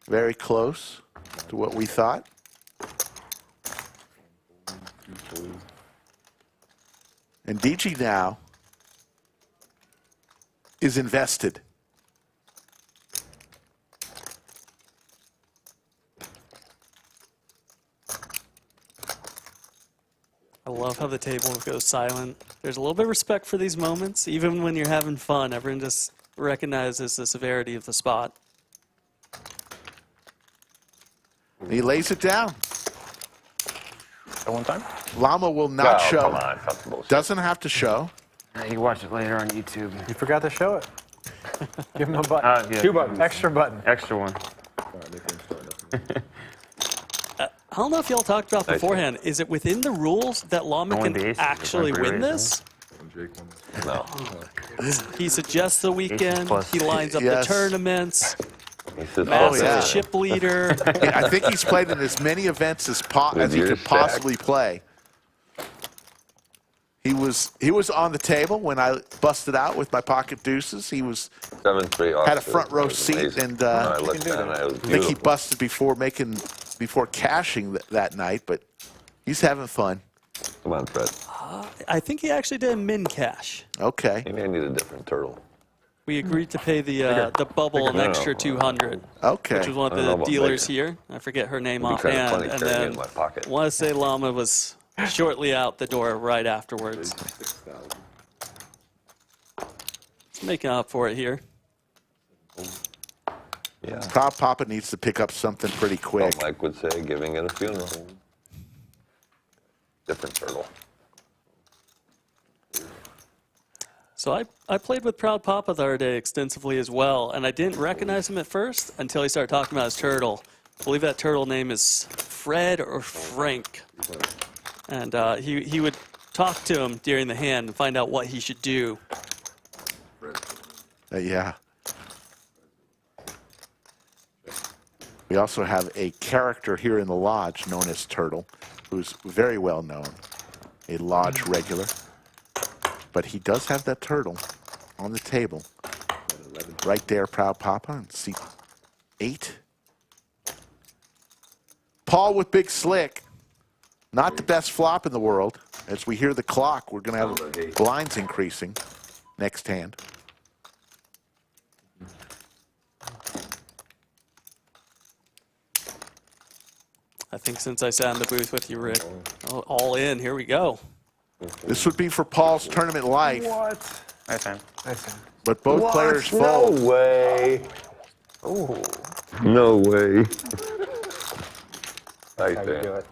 Very close to what we thought. And Digi now is invested. I love how the table goes silent. There's a little bit of respect for these moments. Even when you're having fun, everyone just recognizes the severity of the spot. He lays it down. At one time? Llama will not Oh, show. come on, cut the bullshit. Doesn't have to show. You can watch it later on YouTube. You forgot to show it. Give him a button. Yeah. 2 buttons. Extra button. Extra one. I don't know if y'all talked about beforehand. Is it within the rules that Llama Only can the aces, actually every win race, this? No. He suggests the weekend. plus. He lines up Yes. the tournaments. He said, Massive yeah. chip leader. I think he's played in as many events as With he your could stack. possibly play. He was on the table when I busted out with my pocket deuces. He was 7-3 had a front row seat, and I looked down, it was I think he beautiful. busted before making before cashing that night, but he's having fun. Come on, Fred. I think he actually did a min cash. Okay. Maybe I need a different turtle. We agreed to pay the bubble an extra 200. Okay. Which was one of the dealers here. I forget her name offhand. And then I want to say Llama was shortly out the door right afterwards. It's making up for it here. Yeah. Proud Papa needs to pick up something pretty quick. Well, Mike would say, giving it a funeral. Different turtle. So I played with Proud Papa the other day extensively as well, and I didn't recognize him at first until he started talking about his turtle. I believe that turtle name is Fred or Frank. And he would talk to him during the hand and find out what he should do. Yeah. We also have a character here in the lodge known as Turtle, who's very well known, a lodge regular. But he does have that turtle on the table. Right there, Proud Papa, and seat 8. Paul with Big Slick. Not the best flop in the world. As we hear the clock, we're going to have blinds increasing next hand. I think since I sat in the booth with you, Rick, all in, here we go. This would be for Paul's tournament life. What? Nice hand. Nice hand. But both players fold. No way. Oh. No way. Right How you do there. it.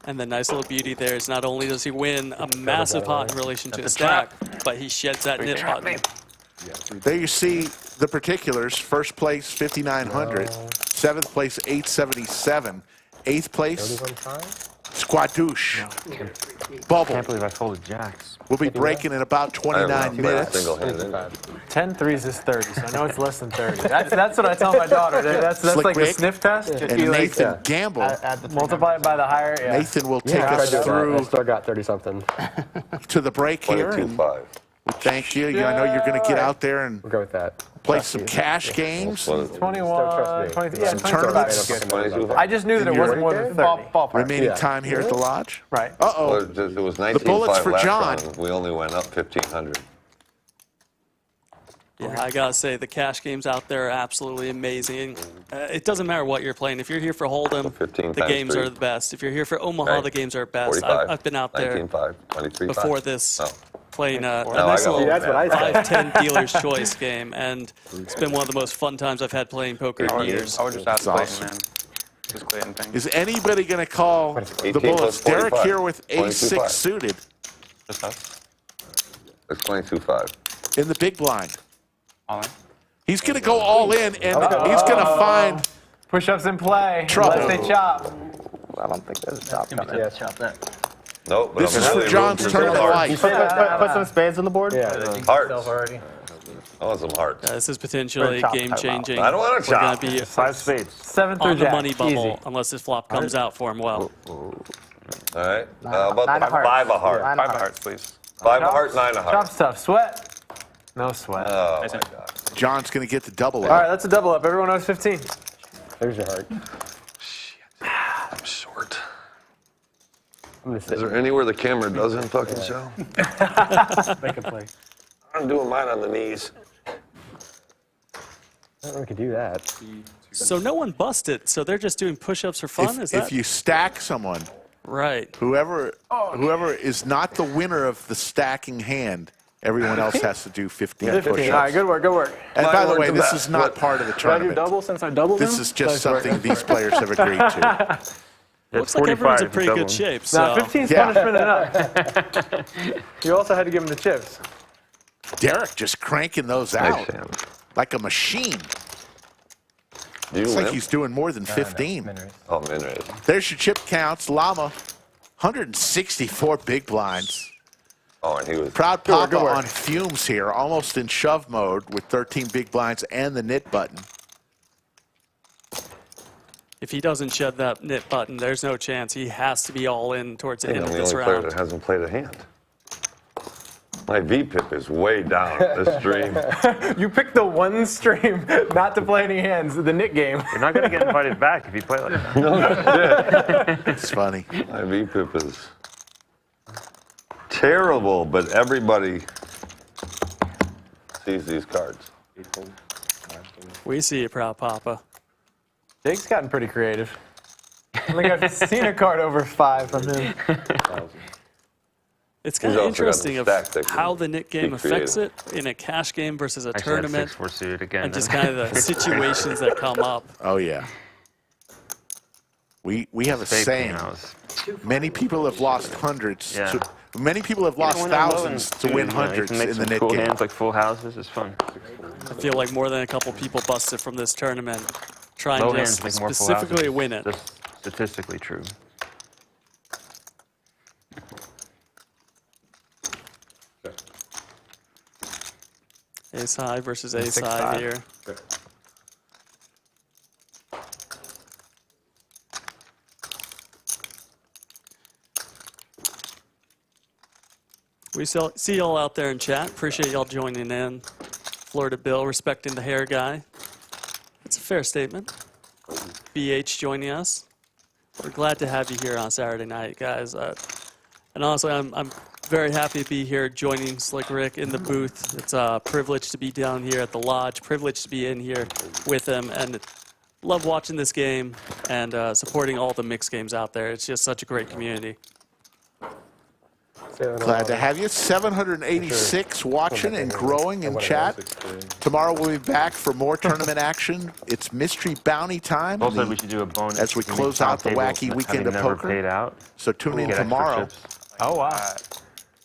And the nice little beauty there is not only does he win a massive pot in relation to his stack, but he sheds that nip button. There you see the particulars. First place, 5,900. 7th place, 877. 8th place, 31 times? Squadouche. Bubble. I can't believe I folded jacks. We'll be breaking in about 29 minutes. Single-handed. 10 threes is 30, so I know it's less than 30. That's what I tell my daughter. That's Slick like the Rick sniff test. And You, like, Nathan Gamble. multiply it by the higher. Yeah. Nathan will take I us do that. I through still got 30-something. to the break here. And 22-5. thank you. I know you're going to get out there and We'll go with that. play some cash games. 21, 23, yeah, Some 25 tournaments. is good. 22-5. I just knew that it wasn't more than 30. Remaining time here at the lodge. Right. Uh-oh. Well, it was 19-5 bullets for last John. round. We only went up 1,500. Yeah, I gotta say the cash games out there are absolutely amazing. It doesn't matter what you're playing. If you're here for Hold'em, 15 the times games 3. are the best. If you're here for Omaha, Right. the games are best. 45. I've been out there 19-5. 23-5. before this No. playing a I nice got little That's what I said. 5-10 dealer's choice game, and it's been one of the most fun times I've had playing poker in years. I would just ask That's Clayton, man. Just Clayton thing. Is anybody going to call 18 the bullets? plus Derek 45. here with 22-5. ace-6 suited Just us. It's 22-5. in the big blind. All in. He's going to go all in, and he's going to find Push-ups in play. Trouble. Unless they chop. I don't think there's a chop coming. Yeah. Chop that. Nope. but This I'm is for really John's rooting for tournament some life. hearts. Put some spades on the board. Yeah. Hearts. I want some hearts. This is potentially Chop, game-changing. I don't want to We're chop. going to be 5 spades. 7 through on the jack. money bubble Easy. unless this flop comes out for him well. All right. How about Nine of hearts. 5 of hearts? 5 of hearts, please. 5 of hearts, 9 of Chop hearts. stuff. Sweat. No sweat. Oh, Nice my hand. God. John's going to get the double All right, up. that's a double up. Everyone knows 15. There's your heart. I'm short. I'm gonna sit. Is there anywhere the camera doesn't fucking show? Make a play. I'm doing mine on the knees. I don't know if we could do that. So no one busted, so they're just doing push-ups for fun? Is that If you stack someone, right? whoever is not the winner of the stacking hand, everyone else has to do 15 15. All right, push-ups. good work, good work. And by the Mine way, worked this the is best. not What? part of the Did I do tournament. double since I doubled This him? is just something these players have agreed to. Looks like everyone's in pretty good shape. So Now, 15's Yeah. punishment enough. You also had to give him the chips. Derek just cranking those Nice out hand. like a machine. Do you It's like win? he's doing more than 15. Oh, min raise. There's your chip counts. Llama, 164 big blinds. Oh, and he was. Proud Good work, Papa good work. on fumes here, almost in shove mode with 13 big blinds and the knit button. if he doesn't shed that knit button, there's no chance. He has to be all in towards the I'm end of the this only player round. that hasn't played a hand. My VPIP is way down this stream. You picked the one stream not to play any hands, the NIT game. You're not going to get invited back if you play like that. It's funny. My VPIP is terrible, but everybody sees these cards. We see you, proud papa. Jake's gotten pretty creative. I think I've seen a card over 5 from him. It's kind He's of also got the interesting of stack that can how the NIT game be affects it creative. in a cash game versus a Actually, tournament, 6-4 suited again. and just kind of the situations that come up. Oh, yeah. We have a saying. Many people have lost hundreds. Yeah. Many people have lost thousands to win hundreds make in the some NIT cool game. hands like full houses. It's fun. I feel like more than a couple people busted from this tournament trying Low to hands make more full specifically houses. win it. That's statistically true. Ace high versus ace 6-5. high here. We see y'all out there in chat. Appreciate y'all joining in. Florida Bill, respecting the hair guy. It's a fair statement. BH joining us. We're glad to have you here on Saturday night, guys. And honestly, I'm very happy to be here joining Slick Rick in the booth. It's a privilege to be down here at the lodge, privilege to be in here with him, and love watching this game and supporting all the mixed games out there. It's just such a great community. Glad to have you. 786 watching and growing in chat. Tomorrow we'll be back for more tournament action. It's Mystery Bounty time. Also, we should do a bonus as we close out the Wacky Weekend of never Poker. Paid out. So tune in Get extra tomorrow. chips. Oh, wow.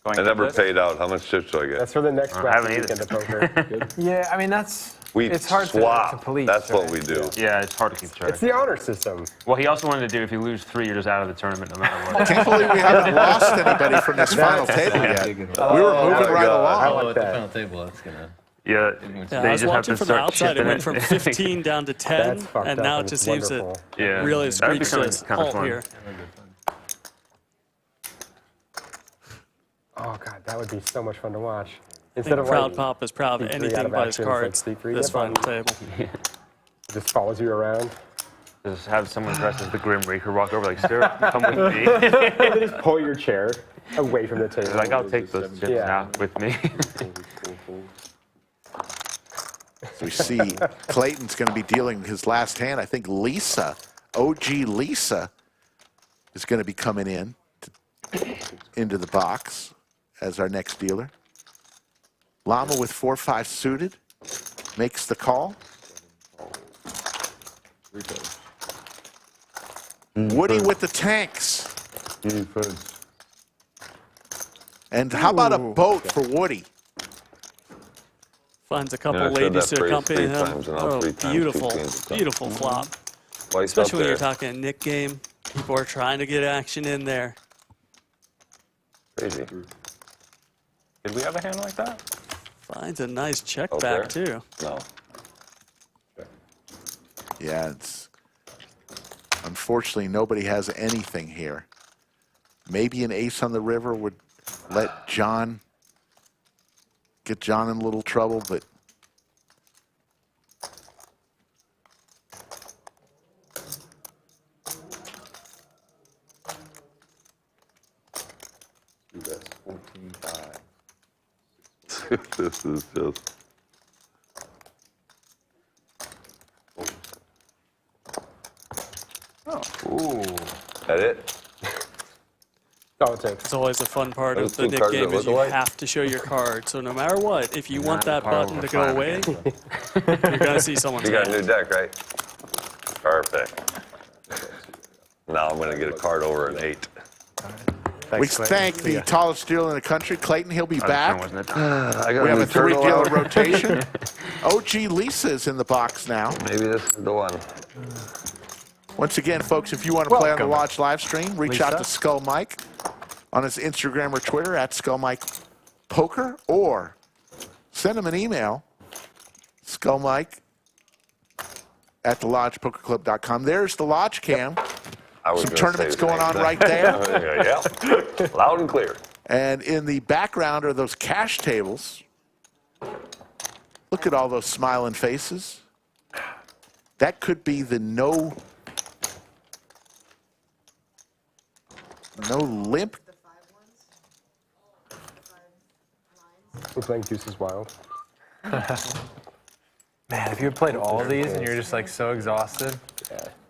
I never paid out. How much chips do I get? That's for the next I haven't weekend either. of poker. Yeah, I mean, that's... We it's hard swap. to police. That's what right? we do. Yeah, it's hard to keep track. It's the honor system. Well, he also wanted to do if you lose 3, you're just out of the tournament no matter what. I can't believe we haven't lost anybody from this final table yet. We were moving right I along. like that. Final table, that's gonna. Yeah, Yeah, they I was just have watching to from the start outside. It chipping went from 15 down to 10, That's fucked and up, now it and just it's seems to wonderful. Yeah, really that'd be screech to kinda halt fun. here. Oh god, that would be so much fun to watch. I Instead think of Proud like, Pop is proud of C3 out anything of but his action, it's like cards C3 this nip final button. table. just follows you around. Just have someone dressed as the Grim Reaper walk over like, sir, come with me. And they just pull your chair away from the table. Like, I'll take those chips Yeah. now with me. So we see Clayton's going to be dealing his last hand. I think Lisa, OG Lisa, is going to be coming in into the box as our next dealer. Llama with 4-5 suited makes the call. Woody with the tanks. And how about a boat for Woody? Finds a couple Yeah, I've heard ladies that to phrase accompany 3 him. times, and all Oh, 3 times, 2 beautiful, queens of clubs. beautiful flop. Why he's Especially up when you're there? talking a Nick game. People are trying to get action in there. Crazy. Did we have a hand like that? Finds a nice check Out back, there? too. No. Yeah, it's unfortunately nobody has anything here. Maybe an ace on the river would let John get John in a little trouble, but This is just. Ooh. That it? Oh, it's It's always a fun part Those of the two Nick cards game that is you look alike? have to show your card. So no matter what, if you want Not that the card button over to go 5 away, again. you're going to see someone's You got a new hand. deck, right? Perfect. Now I'm going to get a card over an 8. we thank the tallest dealer in the country, Clayton. He'll be Oh, back. wasn't it? I got We have new a 3-dealer turtle out. rotation. OG Lisa is in the box now. Maybe this is the one. Once again, folks, if you want to play on the Welcome. Lodge live stream, reach out to Lisa. Skull Mike on his Instagram or Twitter at Skull Mike Poker, or send him an email, skullmike@thelodgepokerclub.com. There's the Lodge cam. I was Some gonna tournaments say the going same on thing. right there. Yeah. Loud and clear. And in the background are those cash tables. Look at all those smiling faces. That could be the no limp. We're playing Deuces Wild. Man, if you had played all of these and you're just like so exhausted,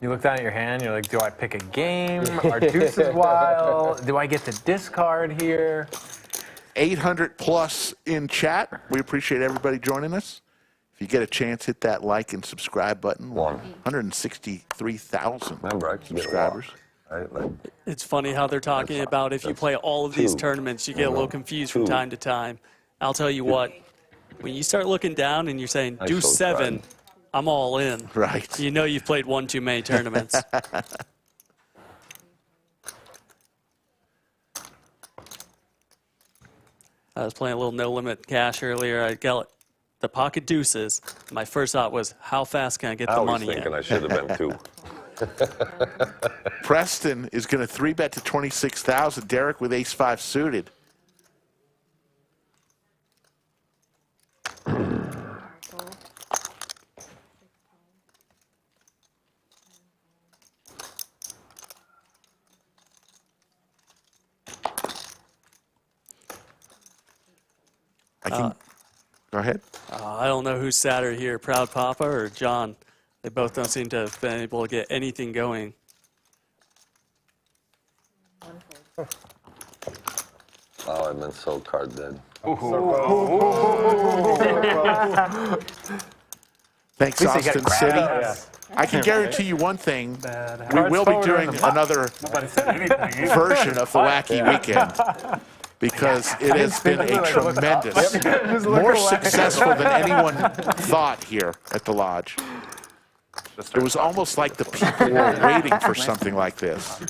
you look down at your hand, you're like, do I pick a game? Are deuces wild? Do I get to discard here? 800 plus in chat. We appreciate everybody joining us. If you get a chance, hit that like and subscribe button. 163,000 subscribers. It's funny how they're talking about if you play all of these tournaments, you get a little confused from time to time. I'll tell you what, when you start looking down and you're saying, do 7, I'm all in. Right. You know you've played one too many tournaments. I was playing a little no-limit cash earlier. I got the pocket deuces. My first thought was, how fast can I get the money in? I should have been 2. Preston is going to 3-bet to 26,000. Derek with ace-5 suited. Go ahead. I don't know who's sadder here, Proud Papa or John. They both don't seem to have been able to get anything going. Oh, I've been so card dead. Thanks, Austin City. I can guarantee you one thing. We will be doing another version of the Wacky Weekend because it has been a tremendous, more successful than anyone thought here at the Lodge. It was almost like the people were waiting for something like this.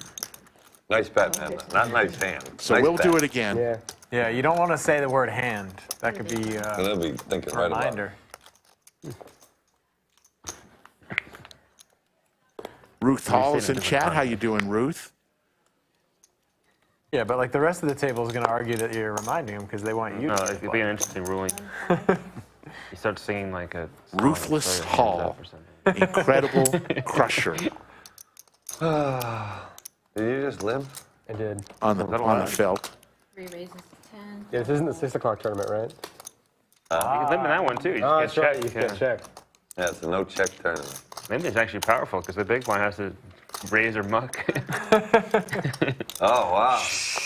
Nice bet, man. Not nice hand. So nice we'll bet. do it again. Yeah, you don't want to say the word hand. That could be They'll be thinking a right about it. reminder. Ruth Hall is in chat. How you doing, Ruth? Yeah, but like the rest of the table is going to argue that you're reminding them because they want you No, to. it'd be an interesting ruling. You start singing like a song, Ruthless throw your hands Hall. up or something. Incredible Crusher Did you just limp? I did. on the felt. 3 raises to 10. Yeah, this isn't the 6 o'clock tournament, right? You can limp in that one too. You Oh, just that's right. get You checked. get checked. Yeah, it's a no check tournament. Maybe it's actually powerful because the big blind has to raise or muck. Oh, wow.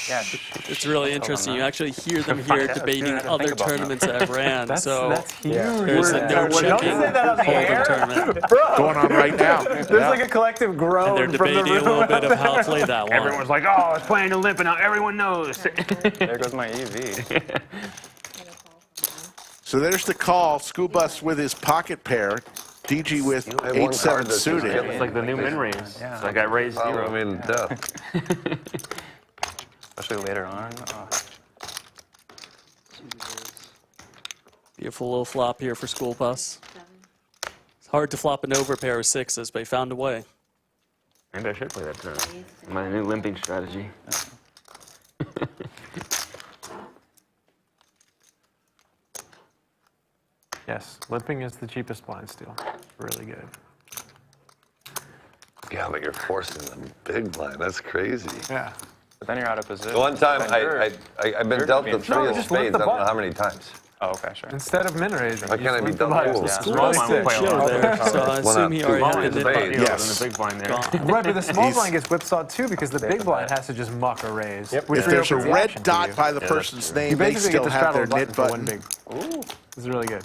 Yeah, It's really interesting. You actually hear them here debating other tournaments that I've ran. So That's huge. there's a no Don't say checking that on the hold'em air. tournament. Going on right now. There's Yeah. like a collective And groan they're from the debating a room. little bit of how to play that one. Everyone's like, oh, it's playing a limp, and now everyone knows. there goes my EV. So there's the call. School Bus with his pocket pair. Digi with I have one 8-7 card that's suited. just It's like the new min raise. Yeah. So I got raised Follow 0. me to death. Especially later on. Oh. Beautiful little flop here for School Bus. It's hard to flop an over pair of 6s, but he found a way. Maybe I should play that turn. My new limping strategy. Yes, limping is the cheapest blind steal. Really good. Yeah, but you're forcing the big blind. That's crazy. Yeah. But then you're out of position. The one time Then you're- I've been dealt the 3 of just limp spades. the I don't know button. how many times. Oh, okay, sure. Instead of min raising, Why you can't I just be limp the double button. cool? Yeah. School Small Bus blind didn't play show along. there, so I One assume up. he Small already had blind's the a mid fade. button. Yes. And the big blind there. Right, but the small He's- blind gets whipsawed too because the big blind has to just muck a raise. Yep. which If there's a reopens the red action to dot you. by the that's person's true. name, You they basically still get to have straddle their a knit button for button. one big. Ooh, this is really good.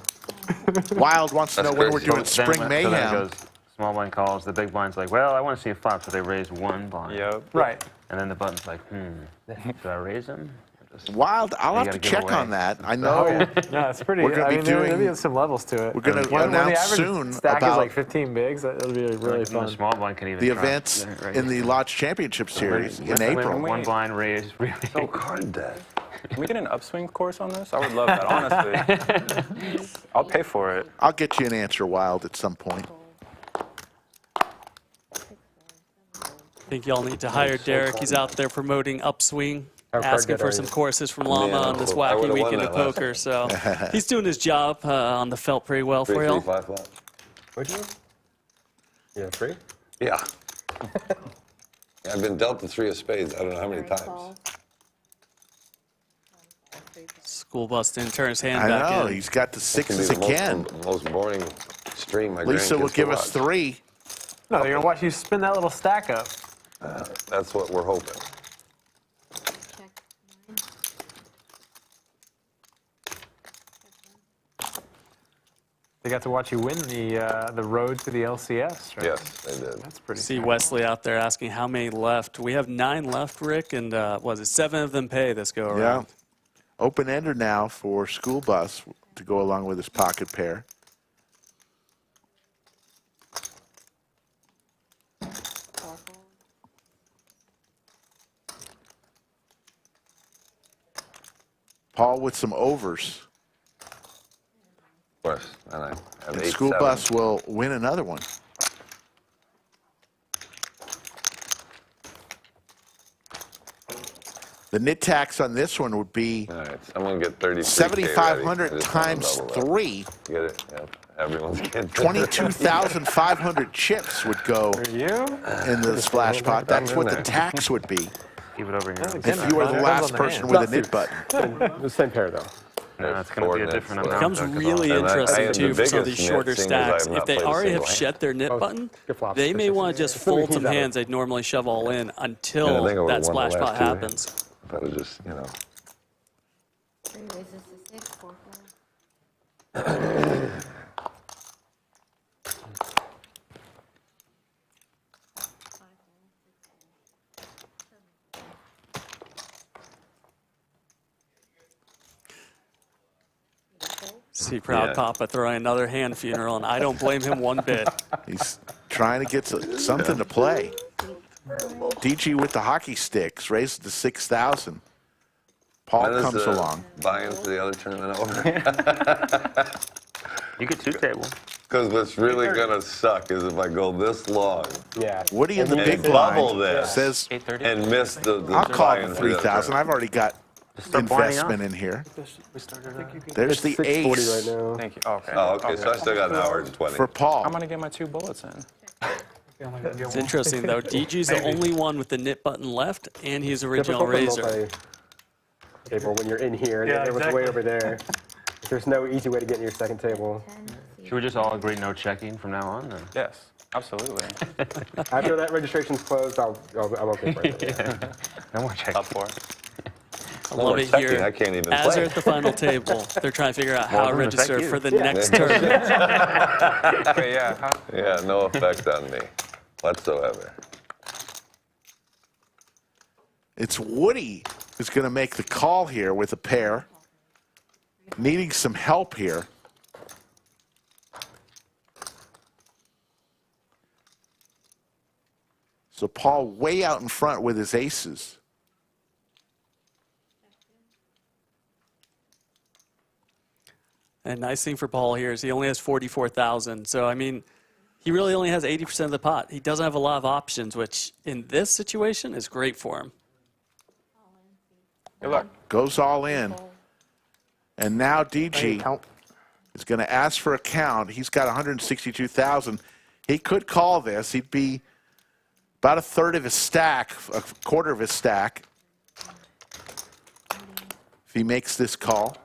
Wild wants to know That's when we're crazy. doing Then Spring so then it Mayhem. goes, small blind calls. The big blind's like, well, I want to see a flop, so they raise one blind. Yep. Right. And then the button's like, should I raise him? Or just- Wild, I'll You have gotta to give check away. on that. I know Yeah, it's pretty. We're gonna I be mean, doing- there'll be some levels to it. we're gonna when the announce average soon stack is about like 15 bigs, that'll be really Even fun. the small blind can even the drop events there, right? in the Lodge Championship Series in April. One blind raise. Really. So card dead. Can we get an upswing course on this? I would love that, honestly. I'll pay for it. I'll get you an answer, Wild, at some point. I think y'all need to hire Derek. He's out there promoting Upswing. asking for some courses from Llama on this wacky weekend of poker. So he's doing his job on the felt pretty well for y'all. 3-3-5 flop. Would you? Yeah, 3? Yeah. I've been dealt the 3 of spades. I don't know how many times. School bust in, turns hand I back know. in. He's got the This can be 6s the again. most boring stream my Lisa will grandkids give can us watch. 3. No, they're gonna watch you spin that little stack up. That's what we're hoping. Check 9. They got to watch you win the road to the LCS, right? Yes, they did. That's pretty. See Wesley out there asking how many left. We have 9 left, Rick, and was it 7 of them pay this go around? Yeah. Open-ender now for School Bus to go along with his pocket pair. Paul with some overs. Of course. And I have And 8-7. School Bus will win another one. The NIT tax on this one would be All right, so I'm going to get 33K 7,500 ready. I just times wanna double 3. that. Get it? Yep. Everyone's getting 22,500 chips would go You? into the splash pot. That's what the tax would be Keep it over here. if you were the last person with a NIT button. The same pair, though. No, it's going to be a different amount. Becomes really And I interesting am too the for some of these biggest shorter net, seeing as I stacks. have If not they played a already have single hand. shed their NIT button, good flops. they may want to just fold some keep that hands they'd normally shove all in And I until think I would've that won the splash last pot 2 happens. hands. If I was just, you know. 3 raises to 6, 4, 4. See Proud Yeah. Papa throwing another hand funeral, and I don't blame him one bit. He's trying to get something to play. Digi with the hockey sticks, raises to 6,000. Paul When is comes the along. buy-in for the other tournament over? You get 2 tables. Because what's really going to suck is if I go this long Yeah. Woody in the and big bubble blind this says, 8:30. and miss the I'll call buy-in the for the other 3,000. I've already got start winding investment up. in here. We started. There's the 640 ace right now. Thank you. Okay. Oh, okay. So I still got an hour and 20. for Paul. I'm going to get my 2 bullets in. It's interesting though. DG's the only one with the NIT button left, and he's original Difficult to raiser. multi-table when you're in here, and Yeah, it was exactly. way over there. There's no easy way to get in your second table. 10, Should we just all agree no checking from now on? Then? Yes, absolutely. After that registration's closed, I'm okay for it. No more checking. Up for it. I No love more it checking, here. I can't even As play. they're at the final table, they're trying to figure out how to doesn't affect register you. for the next Yeah. tournament. Wait, yeah. How, Yeah, no effect on me whatsoever. It's Woody who's going to make the call here with a pair. Needing some help here. So Paul way out in front with his aces. And nice thing for Paul here is he only has 44,000. So, I mean, he really only has 80% of the pot. He doesn't have a lot of options, which in this situation is great for him. good luck. Goes all in. And now DG is going to ask for a count. He's got 162,000. He could call this. He'd be about a third of his stack, a quarter of his stack, if he makes this call.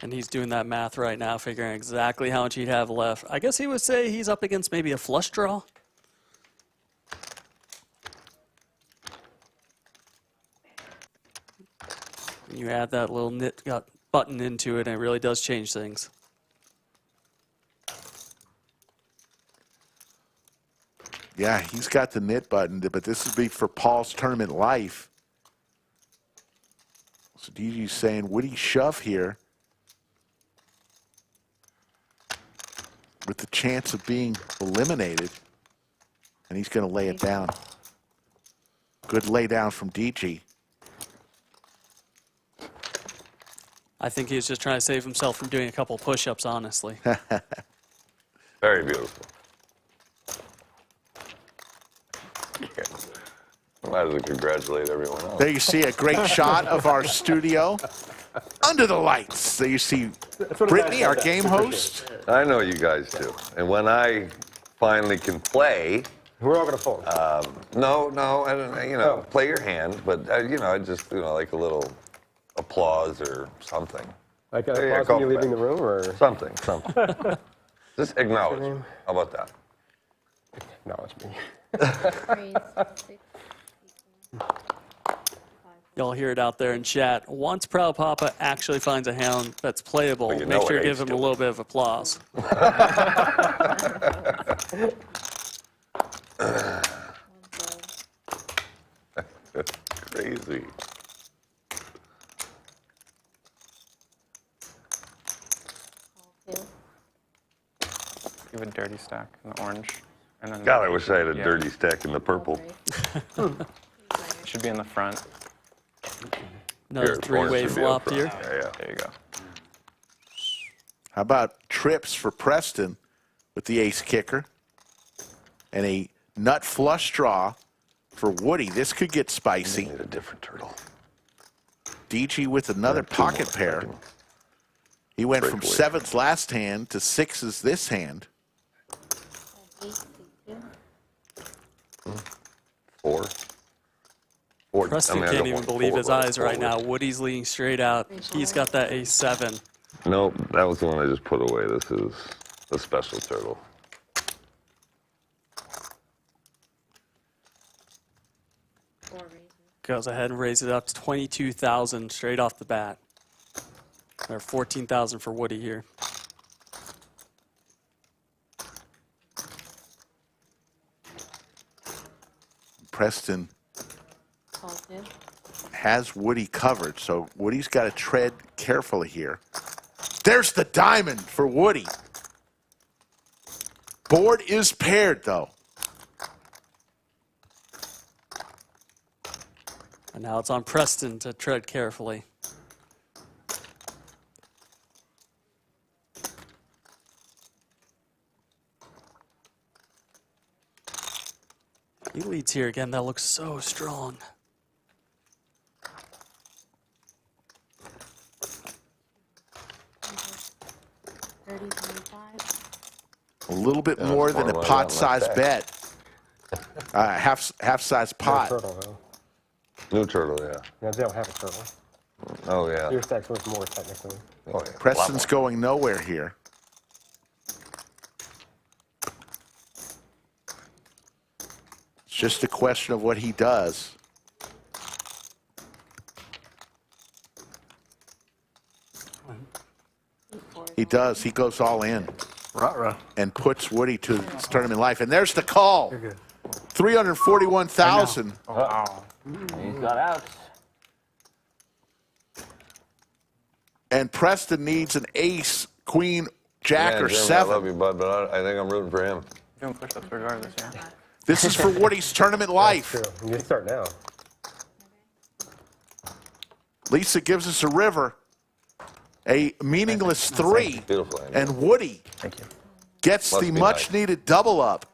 And he's doing that math right now, figuring exactly how much he'd have left. I guess he would say he's up against maybe a flush draw. You add that little knit button into it, and it really does change things. Yeah, he's got the knit button, but this would be for Paul's tournament life. So DG's saying, would he shove here with the chance of being eliminated? And he's going to lay it down. Good lay down from DG. I think he was just trying to save himself from doing a couple push-ups, honestly. Very beautiful. Might as well congratulate everyone else. There you see a great shot of our studio under the lights. There you see Brittany, our game host. I know you guys do. And when I finally can play, We're all gonna fold. no, I don't, you know, play your hand, but you know, I just, you know, like a little applause or something. Like a Yeah, pause go when you're for leaving it. the room, or Something. Just acknowledge. How about that? acknowledge me. Raise 6 equals Y'all hear it out there in chat. Once Proud Papa actually finds a hand that's playable, Well, you know make sure it to give ain't him a little bit of applause. That's crazy. Call 2. You have a dirty stack in the orange. And then God, I wish I had a Yeah. dirty stack in the purple. Fold It should be in the front. Another Here, three-way orange should be up flop here. front. Yeah, yeah. There you go. How about trips for Preston with the ace kicker? And a nut flush draw for Woody. This could get spicy. Need a different turtle. Digi with another Two more, pocket pair. second. He went Break from away. 7s last hand to 6s this hand. 8 C2. 4. 4. Preston I can't don't even want believe four his right eyes right now. forward. Woody's leading straight out. He's got that ace-7. Nope, that was the one I just put away. This is a special turtle. Goes ahead and raises it up to 22,000 straight off the bat. Or 14,000 for Woody here. Preston Call 2. has Woody covered, so Woody's got to tread carefully here. There's the diamond for Woody. Board is paired, though. And now it's on Preston to tread carefully. He leads here again. That looks so strong. A little bit Yeah, more than a smart money, pot-sized not bet. Half-size pot. Turtle, though. New turtle, yeah. Yeah, they don't have a turtle. Oh, yeah. Your stack's worth more, technically. Oh, yeah. Preston's going nowhere here. It's just a question of what he does. He does. He goes all in and puts Woody to his tournament life. And there's the call. 341,000. Uh-oh. He's got outs. And Preston needs an ace, queen, jack, Man, or Jeremy, 7. I love you, bud, but I think I'm rooting for him. Doing push-ups regardless, yeah. This is for Woody's tournament life. True. You can start now. Lisa gives us a river, a meaningless 3, Beautiful. Andy. and Woody gets Must the be much-needed double up.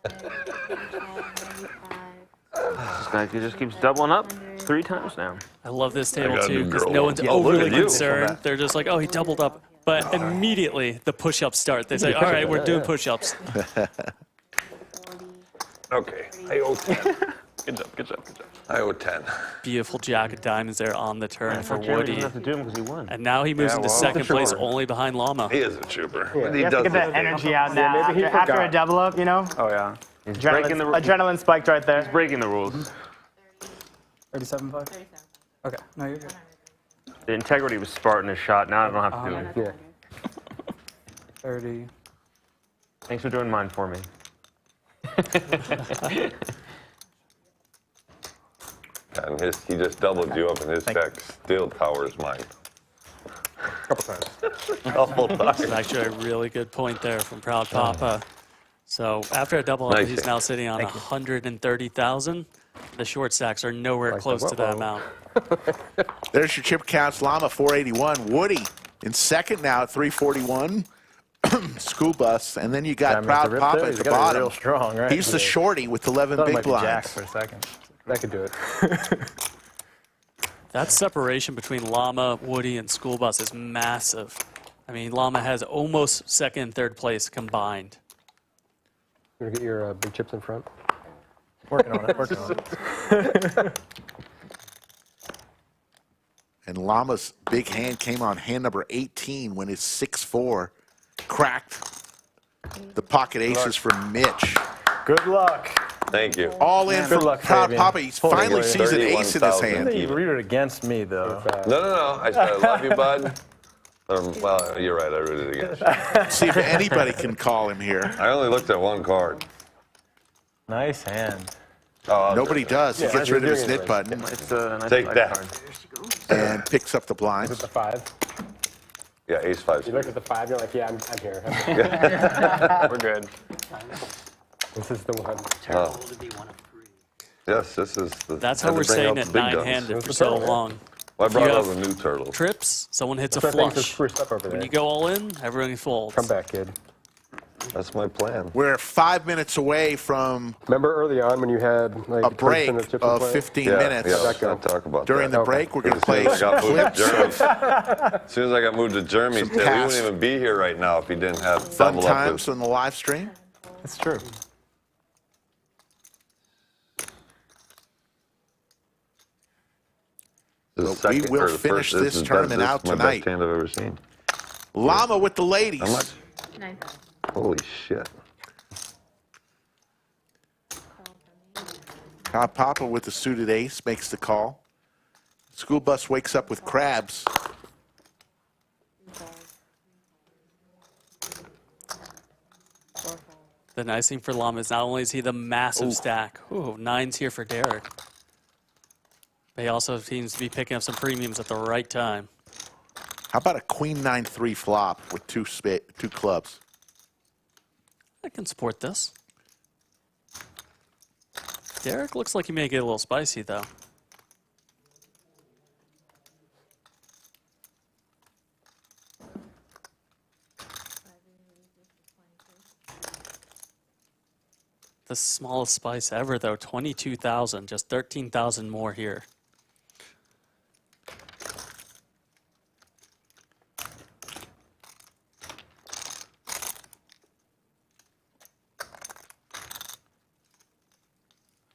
This guy just keeps doubling up 3 times now. I love this I table got a too new because girl. no one's Yeah, look overly at you. concerned. They're just like, oh, he doubled up. But immediately the push-ups start. They say, all right, we're doing push-ups. Okay. I owe 10. Good job, good job, good job. I owe 10. Beautiful jack of diamonds there on the turn for Jeremy Woody. doesn't have to do him because he won. And now he moves Yeah, into well, second place sure. only behind Llama. He is a trooper. But he You have does to get that this energy out now. maybe he after a forgot. double up, you know? Oh, yeah. He's breaking the Adrenaline spiked right there. breaking the rules. 37.5? Okay, no, you're good. The integrity was Spartan his shot. Now I don't have to do it. Yeah. 30. Thanks for doing mine for me. And he just doubled you up, and his stack still towers mine. Couple times. Couple times. It's actually a really good point there from Proud Papa. So after a double up, Nice he's hit. now sitting on 130,000. The short stacks are nowhere close to that amount. There's your chip counts. Llama 481. Woody in second now at 341. School Bus, and then you got Time to Proud rip Papa there. at He's the gotta be bottom. real strong, right? He's the shorty with 11 Thought it big might be Jack blinds. for a second. I could do it. That separation between Llama, Woody, and School Bus is massive. I mean, Llama has almost second and third place combined. You gonna get your big chips in front? Working on it, working on it. And Llama's big hand came on hand number 18 when his 6-4 cracked the pocket aces from Mitch. Good luck. Thank you. All in Good for luck, Proud Fabian. Papa. He finally sees an ace in his 31,000. hand. You read it against me, though. No. I said I love you, bud. Well, you're right. I rooted against you. See if anybody can call him here. I only looked at one card. Nice hand. Oh, Nobody does. He Yeah, gets you're rid of his doing it knit right. button It's a nice Take black that. card. and picks up the blinds. The 5. Yeah, ace 5. You look at the 5, you're like, yeah, I'm here. We're good. This is the one. Oh. Yes, this is the. That's had how to we're bring saying out it the big guns. nine-handed for so long. Well, I If brought you all have the new turtles. trips, someone hits a That's why things are flush. spruced up over there. When you go all in, everyone folds. Come back, kid. That's my plan. We're 5 minutes away from Remember early on when you had like a break the chips of in play? 15 Yeah, minutes. yeah, let's not talk about During that. the break, we're going to As soon play as I got moved to clips. Germany, as soon as I got moved to Germany, we past wouldn't even be here right now if he didn't have Fun double up times with. on the live stream. It's true. This is But we second will or the finish first. this is tournament this out is my tonight. best hand I've ever seen. Llama with the ladies. How much? 9,000. Holy shit. Proud Papa with the suited ace makes the call. School Bus wakes up with crabs. The nice thing for Llama is not only is he the massive stack. Ooh, 9's here for Derek. But he also seems to be picking up some premiums at the right time. How about a queen 9-3 flop with two clubs? I can support this. Derek looks like he may get a little spicy, though. The smallest spice ever, though, 22,000, just 13,000 more here.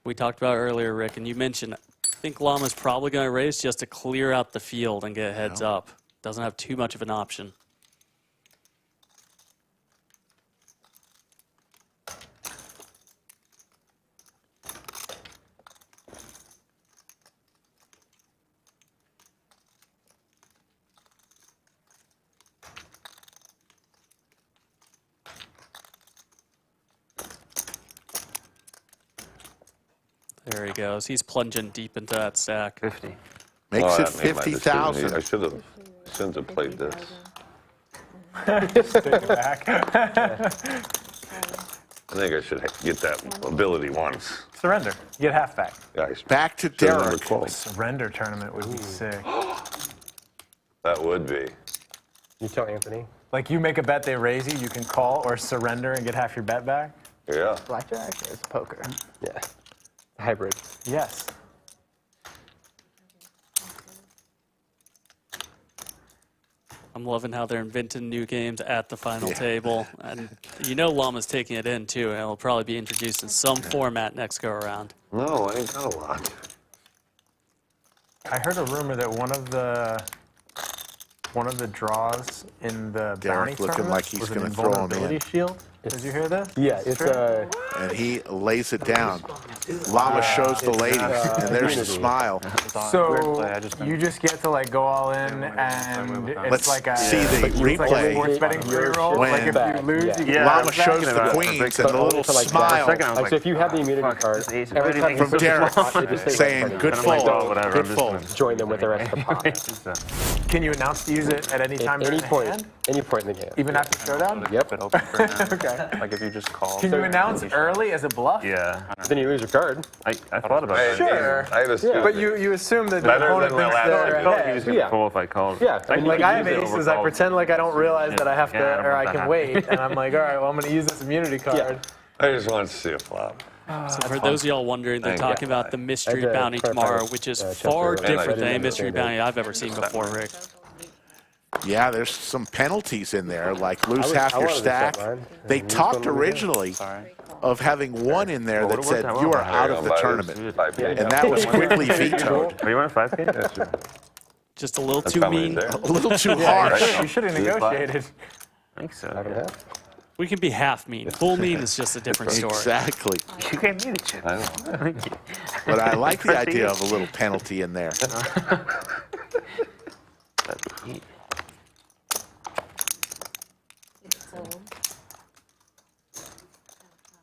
We talked about earlier, Rick, and you mentioned, I think Llama's probably going to raise just to clear out the field and get a heads up. Doesn't have too much of an option. There he goes. He's plunging deep into that stack. 50. Makes Oh, it that made my decision. 50,000. I shouldn't have played this. Take it back. I think I should get that ability once. Surrender. You get half back. Guys, Back to should've never Derek. called. Surrender tournament would be sick. That would be. You tell Anthony. Like you make a bet, they raise you, you can call or surrender and get half your bet back? Yeah. Blackjack is poker. Yeah. Hybrid. Yes. I'm loving how they're inventing new games at the final table. And you know Llama's taking it in, too, and it'll probably be introduced in some format next go-around. No, I ain't got a lot. I heard a rumor that one of the draws in the Derek bounty looking tournament like he's was an gonna throw 'em in. invulnerability shield. Did you hear that? Yeah, it's And he lays it down. Llama shows the ladies, and there's the smile. So you just get to like go all in, and it's Let's like a see the it's like a replay. sports betting free roll. When Like if you lose, you get Yeah, Llama I'm shows thinking the about it. queens and the little For like smile second, I was Like, like, so if you have the immunity fuck, card, this ace is every really time making from so Derek it just stays saying, in front good of I'm like, fold, oh, whatever, good I'm just fold. gonna- you. Join them with the rest of the pot. Can you announce to use it at any time At during any the point, hand? any point in the game. Even after showdown? Yep. Bit open for now. Okay. Okay. Like if you just call. Can you announce early as a bluff? Yeah. Then you lose your card. I thought about that. Sure. I just, But you assume that the Better opponent than the thinks last they're I felt like he ahead. was going to call if I called. Yeah. I Like could I have use it aces, over I call. pretend like I don't realize that I have to, Yeah, I don't or want I that can happening. wait, and I'm like, all right, well, I'm going to use this immunity card. I just wanted to see a flop. So for those of y'all wondering, they're Thank talking you. about the mystery I did bounty clarify tomorrow, this, which is check far your- different And I than any didn't mystery understand bounty I've ever seen before, Rick. Yeah, there's some penalties in there, like lose I half your wanted to set stack. mine. They And talked this one was originally Sorry. of having one in there that Well, said what you about are out of the Buy tournament, this 5K. and that was quickly vetoed. Are you on a 5K? Just a little That's too how many mean. is there? A little too harsh. You should have negotiated. I think so. Half and Yeah. half. We can be half mean. Full mean is just a different story. Exactly. You gave me the chip. I know. Thank you. But I like the idea of a little penalty in there.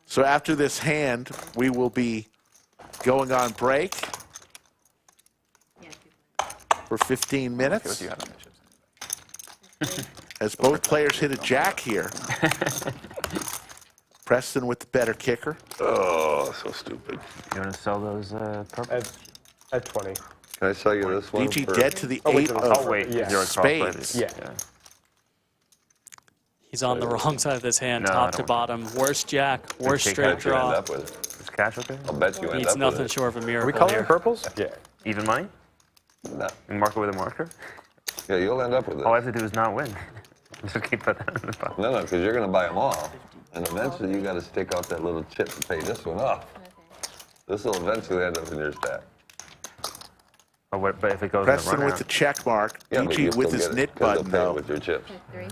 So after this hand, we will be going on break for 15 minutes You have on the chips. as both players hit a jack here. Preston with the better kicker. Oh, so stupid. You want to sell those purple? At 20. Can I sell you this one? DG for- dead to the Oh, wait, 8 no, of Oh, wait. Yeah. You're a spades. Yeah. He's on the wrong side of this hand, No, I top to don't bottom. Worst jack, worst take straight Bet you end draw. up with it. Is cash okay? I'll bet you end Needs up nothing with it. short of a Are we miracle calling here. purples? Yeah. Even money? No. And mark it with a marker? Yeah, you'll end up with it. All I have to do is not win. Just keep that in the box. No, because you're going to buy them all. And eventually you got to stick out that little chip to pay this one off. This will eventually end up in your stack. Oh, what, but if it goes Preston in the with run the check mark. Yeah, but you DG with still his get it, knit 'cause they'll button, pay it though. with your chips. 3.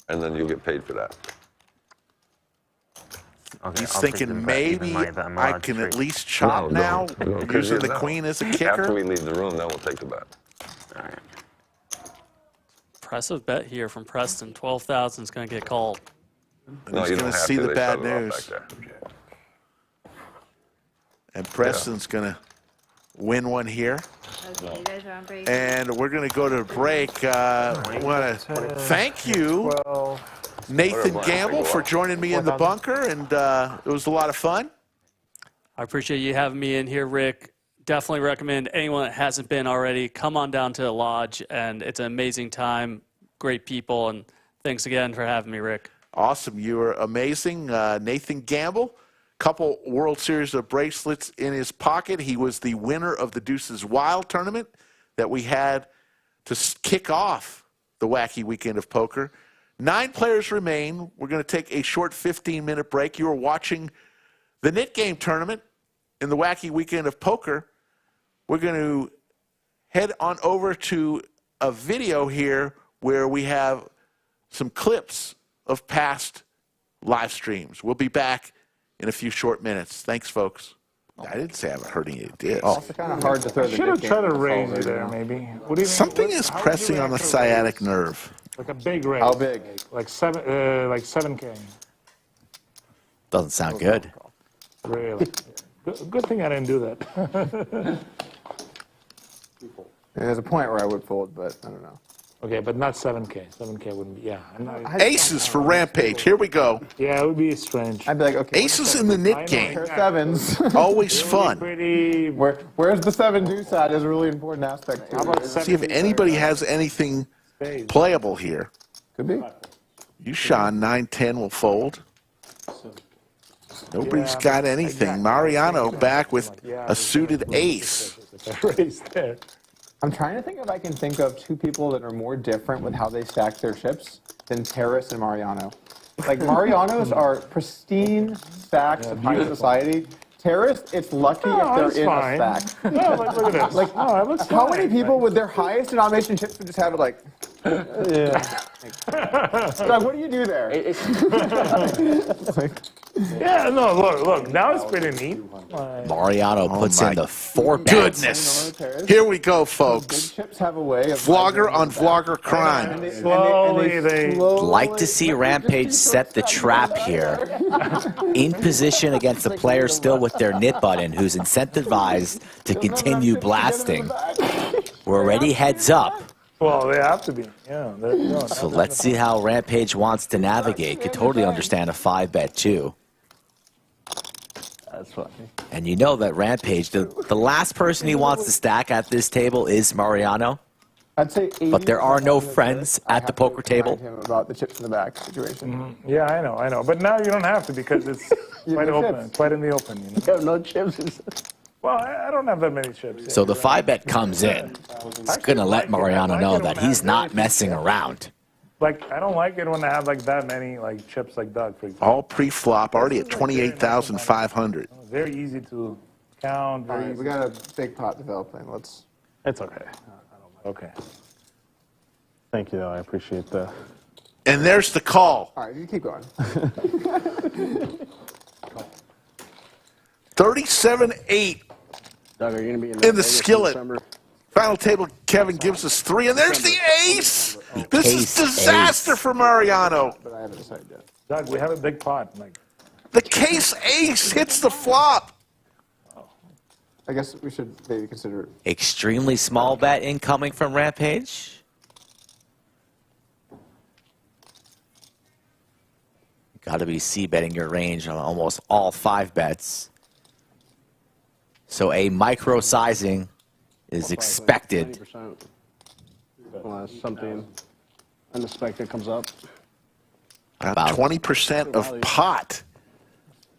And then you'll get paid for that. Okay, He's I'll take thinking the even maybe money that I'm I allowed can to at trade. least chop No, now, no, 'cause using you the know. queen as a After kicker. we leave the room, then we'll take the bet. All right. Impressive bet here from Preston. 12,000 is going to get called. No, He's you gonna don't have see to. the They bad shut it off news. back there. And Preston's going to win one here. Okay, you guys are on break. And we're going to go to break. I want to thank you, 12. Nathan Gamble, for joining me in the bunker, and it was a lot of fun. I appreciate you having me in here, Rick. Definitely recommend anyone that hasn't been already, come on down to the lodge, and it's an amazing time, great people, and thanks again for having me, Rick. Awesome. You were amazing. Nathan Gamble, couple World Series of bracelets in his pocket. He was the winner of the Deuces Wild tournament that we had to kick off the Wacky Weekend of Poker. 9 players remain. We're going to take a short 15-minute break. You are watching the NIT Game tournament in the Wacky Weekend of Poker. We're going to head on over to a video here where we have some clips of past live streams. We'll be back in a few short minutes. Thanks, folks. I didn't say I haven't heard any ideas. It's kind of hard to throw the Should have dick tried to in. raise you there, maybe. What do you Something think? is How would pressing you on the react to sciatic raise? nerve. Like a big raise. How big? Like 7K. Doesn't sound good. Really. Good thing I didn't do that. There's a point where I would fold, but I don't know. Okay, but not 7K. 7K wouldn't be. Yeah. Aces for Rampage. Here we go. Yeah, it would be strange. I'd be like, okay. Aces in the knit game. Pair of sevens. Always fun. Pretty. Where's the 7 deuce side is a really important aspect too. How about See if anybody has anything playable here. Could be. You, Sean, 9-10 will fold. Nobody's Yeah, got anything. exactly. Mariano back with a suited ace. Raise there. I'm trying to think if I can think of 2 people that are more different with how they stack their chips than Terrace and Mariano. Like, Mariano's are pristine stacks of high society. Terrace, it's lucky if they're in a stack. No, like, look at this. Like, no, it looks how fine. many people with their highest denomination chips would just have it like, yeah. Like, what do you do there? Yeah, no, look. Now it's pretty neat. Mariano puts my in the 4 bets. Goodness. Here we go, Big folks. chips have a way of Vlogger on vlogger crime. Slowly they- Like to see Rampage set the trap here. In position against the player still with their knit button, who's incentivized to continue blasting. We're already heads up. Well, they have to be. Yeah. So let's see how Rampage wants to navigate. Could totally understand a 5-bet too. That's funny. And you know that Rampage, the last person he wants to stack at this table is Mariano. I'd say But there are no friends at the poker table. him about the chips in the back situation. Yeah, I know. But now you don't have to because it's quite open, quite in the open. You know? You have no chips. Well, I don't have that many chips. So the 5-bet comes in. It's going to let Mariano know that he's not messing around. Like, I don't like it when I have like that many like chips like Doug, for example. All pre-flop, already at 28,500. Very easy to count. All right, we got a big pot developing. Let's. It's okay. Okay. Thank you, though. I appreciate the. And there's the call. All right, you keep going. 37-8 Doug, are you gonna be in the skillet. Final table, Kevin gives us 3, and there's the ace. This is disaster for Mariano. But I haven't decided yet. Doug, we have a big pot. Like. The case ace hits the flop. I guess we should maybe consider. Extremely small bet incoming from Rampage. Got to be c-betting your range on almost all 5 bets. So a micro sizing is expected. 20%. Unless something unexpected comes up. About 20% of pot.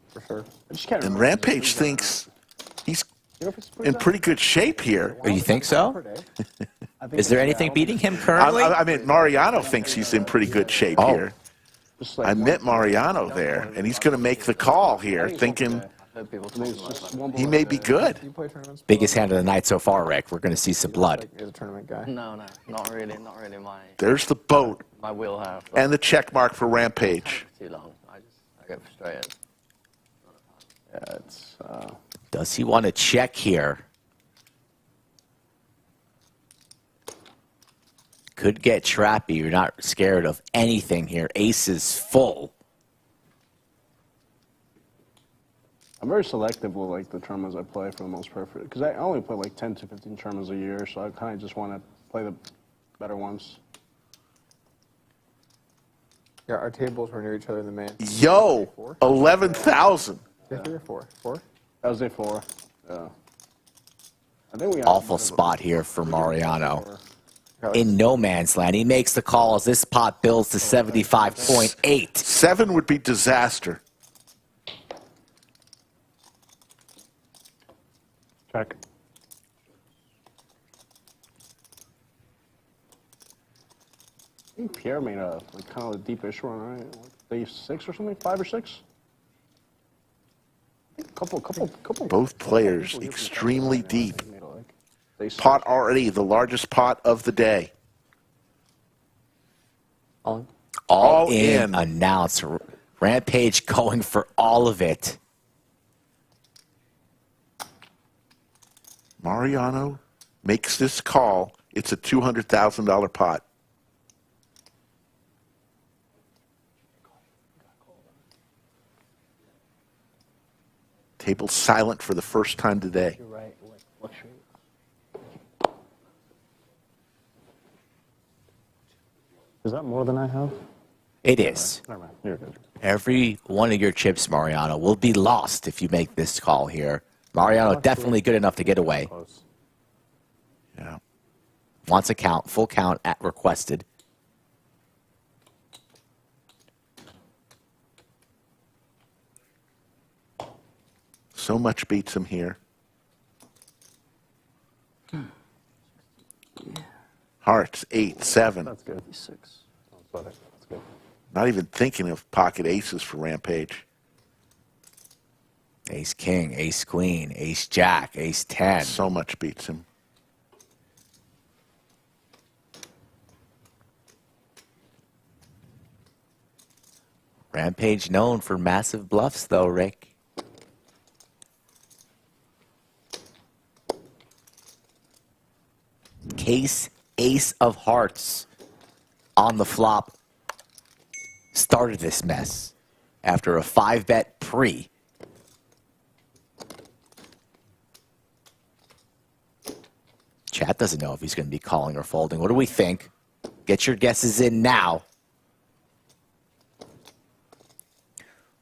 For sure. And Rampage thinks he's in pretty good shape here. Oh, you think so? Is there anything beating him currently? I mean, Mariano thinks he's in pretty good shape here. I met Mariano there, and he's going to make the call here, thinking he may be good. Biggest hand of the night so far, Rick. We're going to see some blood. He's a tournament guy. No, not really my. There's the boat My wheelhouse. and the check mark for Rampage. Too long. I get frustrated. Yeah, it's. Does he want to check here? Could get trappy. You're not scared of anything here. Ace is full. I'm very selective with like the tournaments I play for the most part, because I only play like 10 to 15 tournaments a year, so I kind of just want to play the better ones. Yeah, our tables were near each other in the main. Yo, 11,000. Yeah, 3 or 4. 4? That was day 4. Yeah. I think we Awful spot here for Mariano. In no man's land. He makes the call as this pot builds to 75.8. 7 would be disaster. Check. I think Pierre made a like kind of a deepish run, right? Day 6 or something, 5 or 6. Couple. Both players extremely deep. Pot already the largest pot of the day. All in. Announced. Rampage going for all of it. Mariano makes this call. It's a $200,000 pot. Table silent for the first time today. You're right. Luxury. Is that more than I have? It is. Never mind. You're good. Every one of your chips, Mariano, will be lost if you make this call here. Mariano definitely good enough to get away. Yeah. Wants a count, full count at requested. So much beats him here. Hearts, 8, 7. That's good. 6. That's good. Not even thinking of pocket aces for Rampage. Ace king, ace queen, ace jack, ace 10. So much beats him. Rampage known for massive bluffs, though, Rick. Case ace of hearts on the flop started this mess after a 5-bet pre. Chat Chat doesn't know if he's going to be calling or folding. What do we think? Get your guesses in now.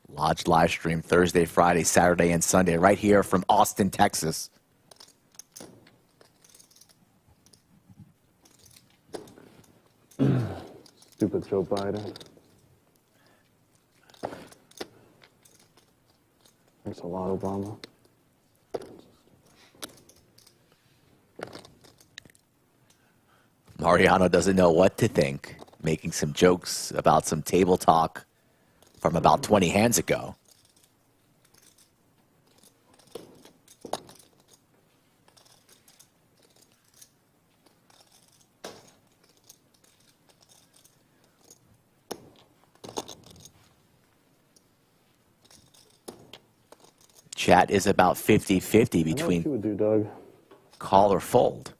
Lodge live stream Thursday, Friday, Saturday, and Sunday right here from Austin, Texas. Stupid Joe Biden. Thanks a lot, Obama. Mariano doesn't know what to think, making some jokes about some table talk from about 20 hands ago. Chat is about 50-50 between you would do, Doug. call or fold.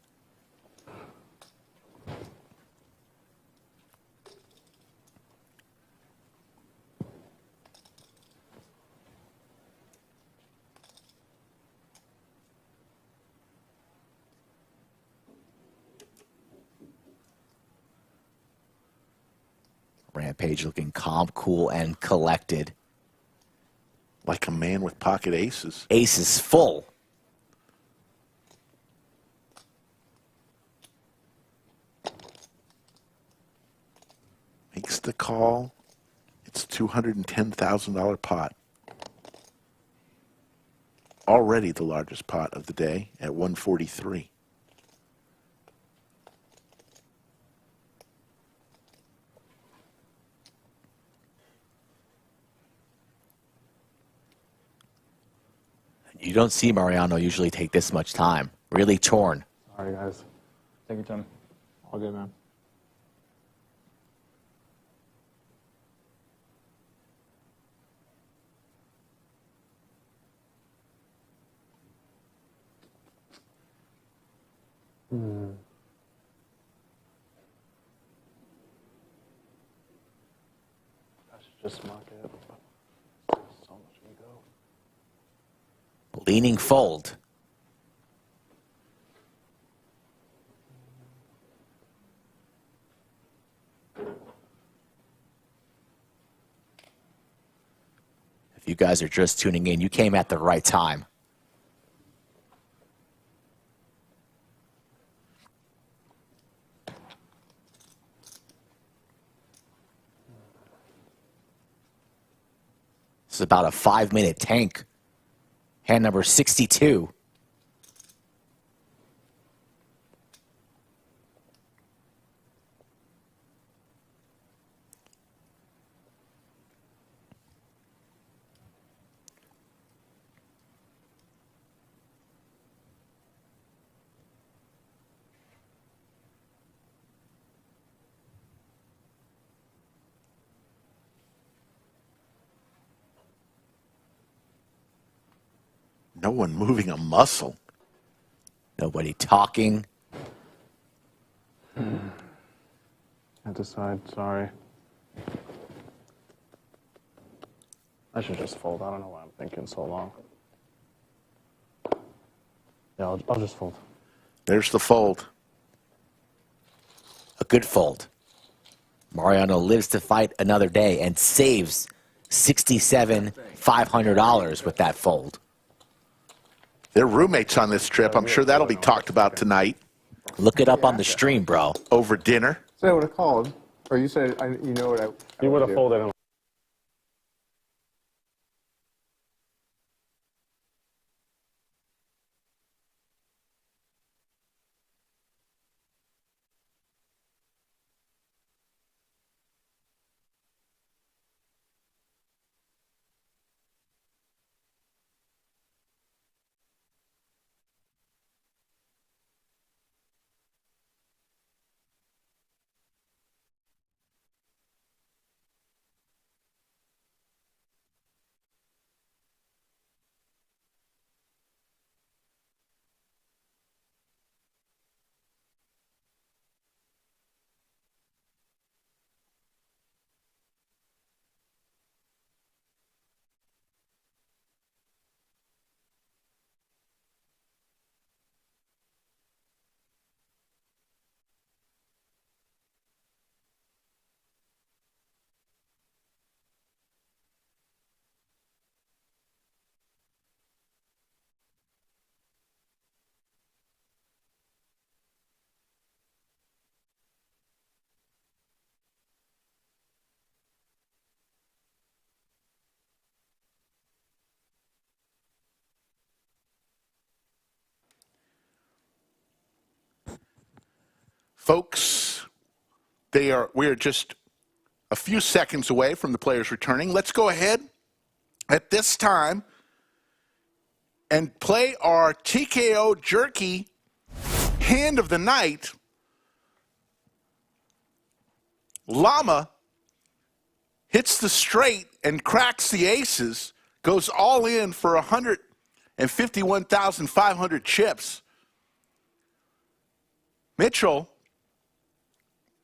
Rampage looking calm, cool, and collected. Like a man with pocket aces. Aces full. Makes the call. It's a $210,000 pot. Already the largest pot of the day at 143. You don't see Mariano usually take this much time. Really torn. Sorry, guys. Take your time. All good, man. I should just mark it. So much ego. Leaning fold. If you guys are just tuning in, you came at the right time. This is about a 5-minute tank. Hand number 62. No one moving a muscle. Nobody talking. I decide, sorry. I should just fold. I don't know why I'm thinking so long. Yeah, I'll just fold. There's the fold. A good fold. Mariano lives to fight another day and saves $67,500 with that fold. They're roommates on this trip. I'm sure that'll be talked about tonight. Look it up on the stream, bro. Over dinner. So I would have called, or you said, you know what I You would have do. folded. Folks, we are just a few seconds away from the players returning. Let's go ahead at this time and play our TKO Jerky hand of the night. Llama hits the straight and cracks the aces, goes all in for 151,500 chips. Mitchell,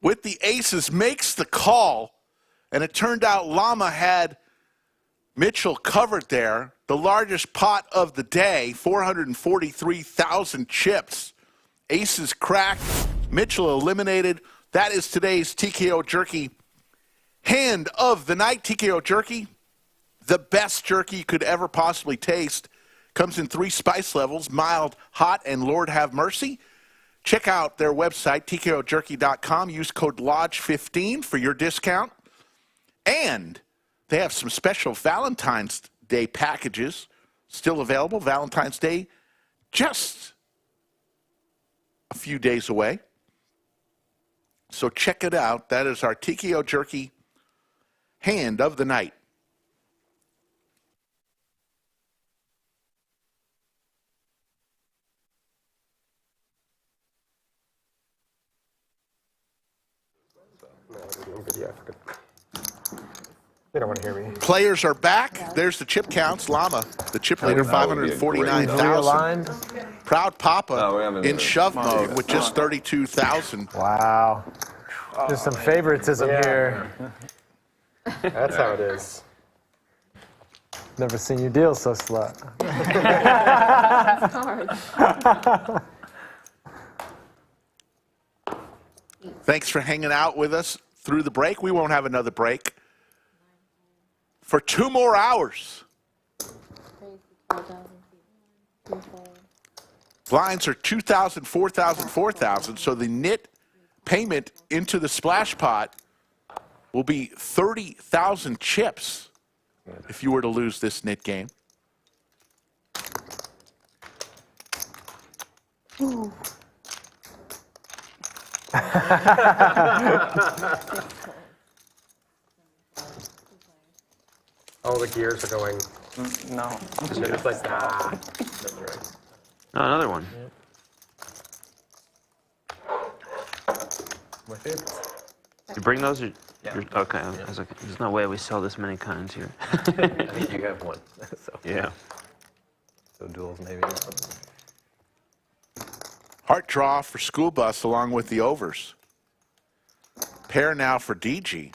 with the aces, makes the call, and it turned out Llama had Mitchell covered there. The largest pot of the day, 443,000 chips. Aces cracked, Mitchell eliminated. That is today's TKO Jerky hand of the night. TKO Jerky, the best jerky you could ever possibly taste. Comes in 3 spice levels, mild, hot, and Lord have mercy. Check out their website, tkojerky.com. Use code LODGE15 for your discount. And they have some special Valentine's Day packages still available. Valentine's Day just a few days away. So check it out. That is our TKO Jerky hand of the night. They don't want to hear me. Players are back. There's the chip counts. Llama, the chip leader, 549,000. Proud Papa in shove mode with just 32,000. Wow. There's some favoritism here. That's how it is. Never seen you deal so slow. Thanks for hanging out with us through the break. We won't have another break for 2 more hours. Blinds are 2,000, 4,000, 4,000. So the NIT payment into the splash pot will be 30,000 chips if you were to lose this NIT game. Ooh. All the gears are going. No. They're just like, nah. No, another one. My favorites. You bring those? Or Yeah. Okay. I was like, there's no way we sell this many kinds here. I think you have one. So. Yeah. So duels maybe. Heart draw for School Bus along with the overs. Pair now for Digi.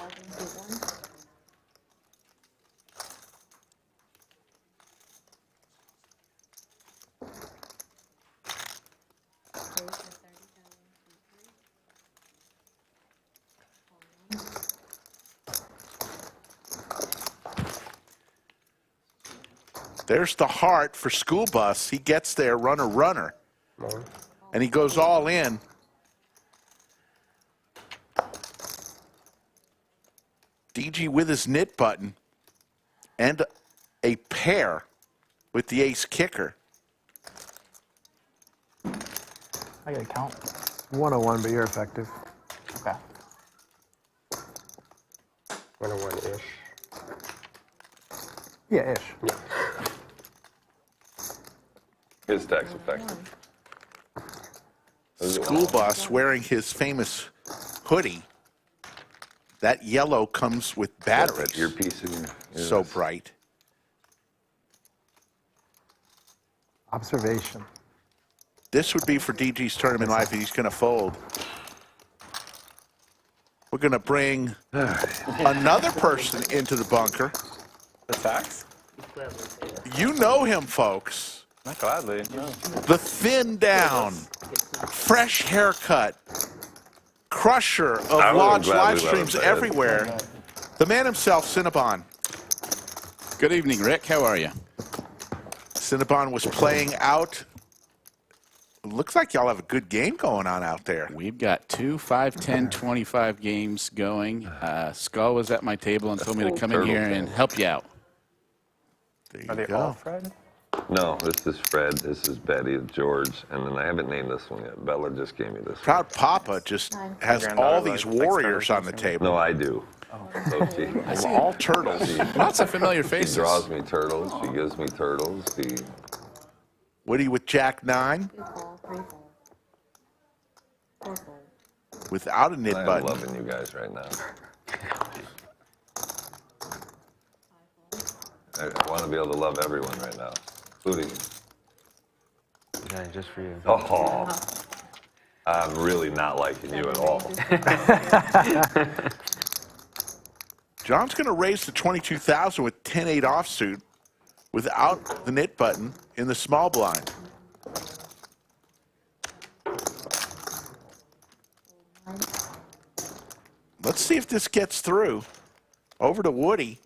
There's the heart for School Bus. He gets there, runner, runner. And he goes all in. Digi with his knit button. And a pair with the ace kicker. I gotta count. 101, but you're effective. Okay. 101-ish. Yeah, ish. Yeah. His tax effective. School Bus wearing his famous hoodie. That yellow comes with batteries. Earpiece in your ears. So bright. Observation. This would be for DG's tournament life, and he's going to fold. We're going to bring another person into the bunker. The tax? You know him, folks. Not gladly. No. The thin down, fresh haircut, crusher of Lodge live streams everywhere. The man himself, Cinnabon. Good evening, Rick. How are you? Cinnabon was playing out. Looks like y'all have a good game going on out there. We've got 2 5, 10, 25 games going. Skull was at my table and told me to come in here and help you out. There Are they you all go. Fred? No, this is Fred, this is Betty, George, and then I haven't named this one yet. Bella just gave me this one. Proud Papa just has all these warriors on the table. No, I do. So she, all turtles. Lots of familiar faces. She draws me turtles. She gives me turtles. Woody with Jack 9. Without a NIT I'm button. loving you guys right now. I want to be able to love everyone right now, including you. Yeah, just for you. Oh, I'm really not liking you at all. John's going to raise to 22,000 with 10-8 offsuit without the NIT button in the small blind. Let's see if this gets through. Over to Woody.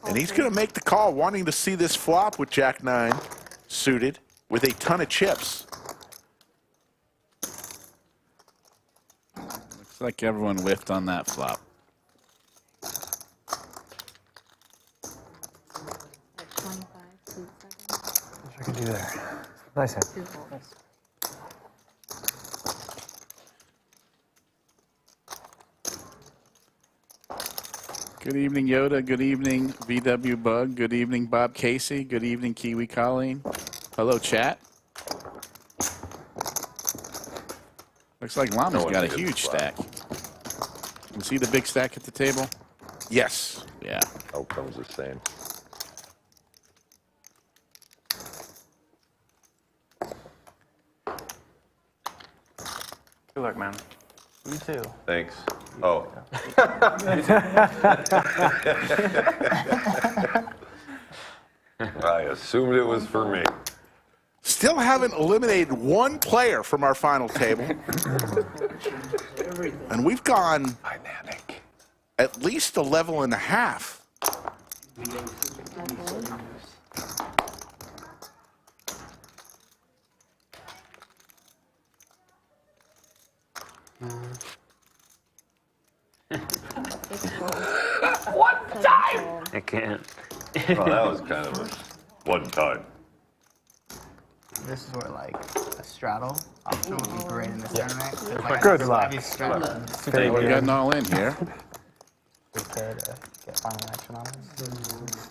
And he's going to make the call, wanting to see this flop with Jack 9 suited with a ton of chips. Looks like everyone whiffed on that flop. What I can do there. Nice hand. Nice. Good evening, Yoda. Good evening, VW Bug. Good evening, Bob Casey. Good evening, Kiwi Colleen. Hello, chat. Looks like Llama's got a huge stack. You see the big stack at the table? Yes. Yeah. Outcome's the same. Good luck, man. You too. Thanks. Oh. I assumed it was for me. Still haven't eliminated one player from our final table. And we've gone dynamic. At least a level and a half. One time! I can't. Well, that was kind of a one time. This is where like a straddle option would be great in this tournament. 'cause, like, Good I luck. have these straddles. Hey, we got an all in here. Prepare to get final action on this.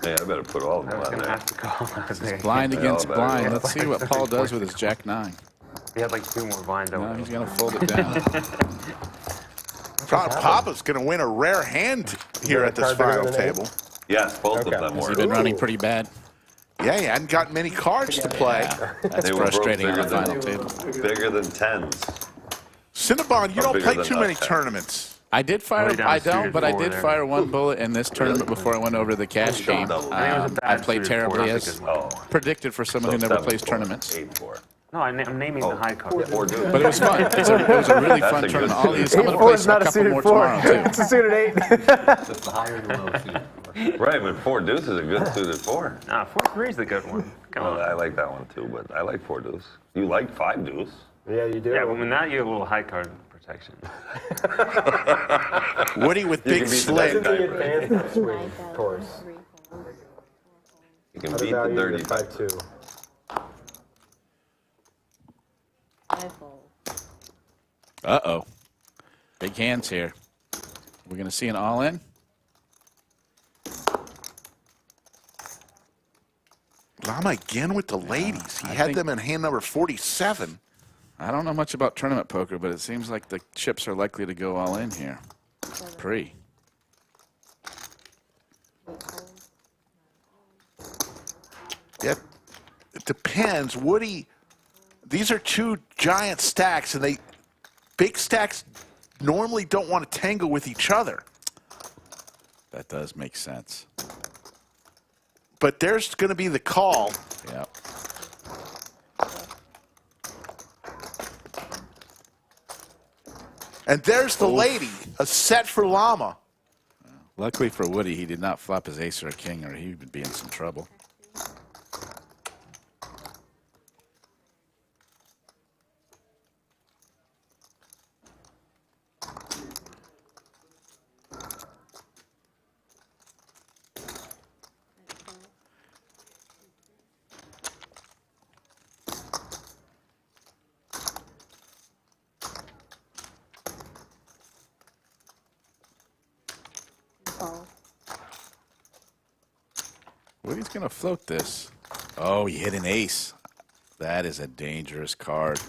Hey, I better put all of them on there. Blind against Yeah, blind. Let's see what Paul does with his Jack 9. He had like 2 more blinds over. No, he's going to fold it down. Proud Papa's going to win a rare hand here at this final table. Yes, both of them Has were. he been running pretty bad? Yeah, he hadn't got many cards to play. That's They were frustrating on the bigger final than- table. Bigger than 10s. Cinnabon, you Or don't bigger play than too many nutsack. tournaments. I did fire. Only down I suited don't, but I 4 did there. fire 1 bullet in this tournament before I went over to the cash game. I think it was a I bad played suited 4, terribly, not as the good one. predicted for someone who never plays tournaments. 8-4. No, I'm naming the high card. Four dudes. But it was fun. It was a really That's fun a good tournament. All these, I'm Eight going to four play is not a a couple suited more 4. tomorrow too. It's a suited 8. Right, but 4 deuce is a good suited 4. Nah, 4-3 is the good one. Come Well, on. I like that one too, but I like 4 deuce. You like 5 deuce. Yeah, you do. Yeah, but when that, you have a little high card protection. Woody with You big can beat the sling. bad guy, right? Advanced swing course. You can beat the dirty guy. 5-2. Uh-oh. Big hands here. We're going to see an all-in. Llama again with the ladies. He I had think- them in hand number 47. I don't know much about tournament poker, but it seems like the chips are likely to go all in here. Pre. Yeah, it depends. Woody, these are 2 giant stacks, and big stacks normally don't want to tangle with each other. That does make sense. But there's going to be the call. Yeah. And there's the lady, a set for Llama. Luckily for Woody, he did not flop his ace or a king, or he would be in some trouble. Woody's going to float this. Oh, he hit an ace. That is a dangerous card.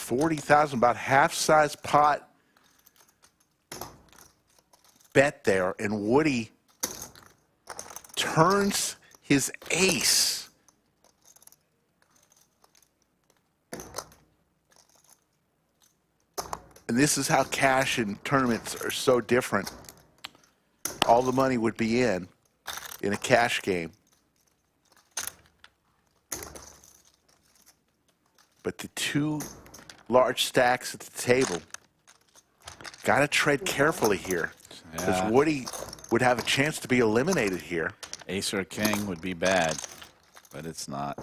$40,000, about half-size pot bet there, and Woody turns his ace. And this is how cash in tournaments are so different. All the money would be in a cash game. But the two large stacks at the table, got to tread carefully here, because Woody would have a chance to be eliminated here. Ace or a king would be bad, but it's not.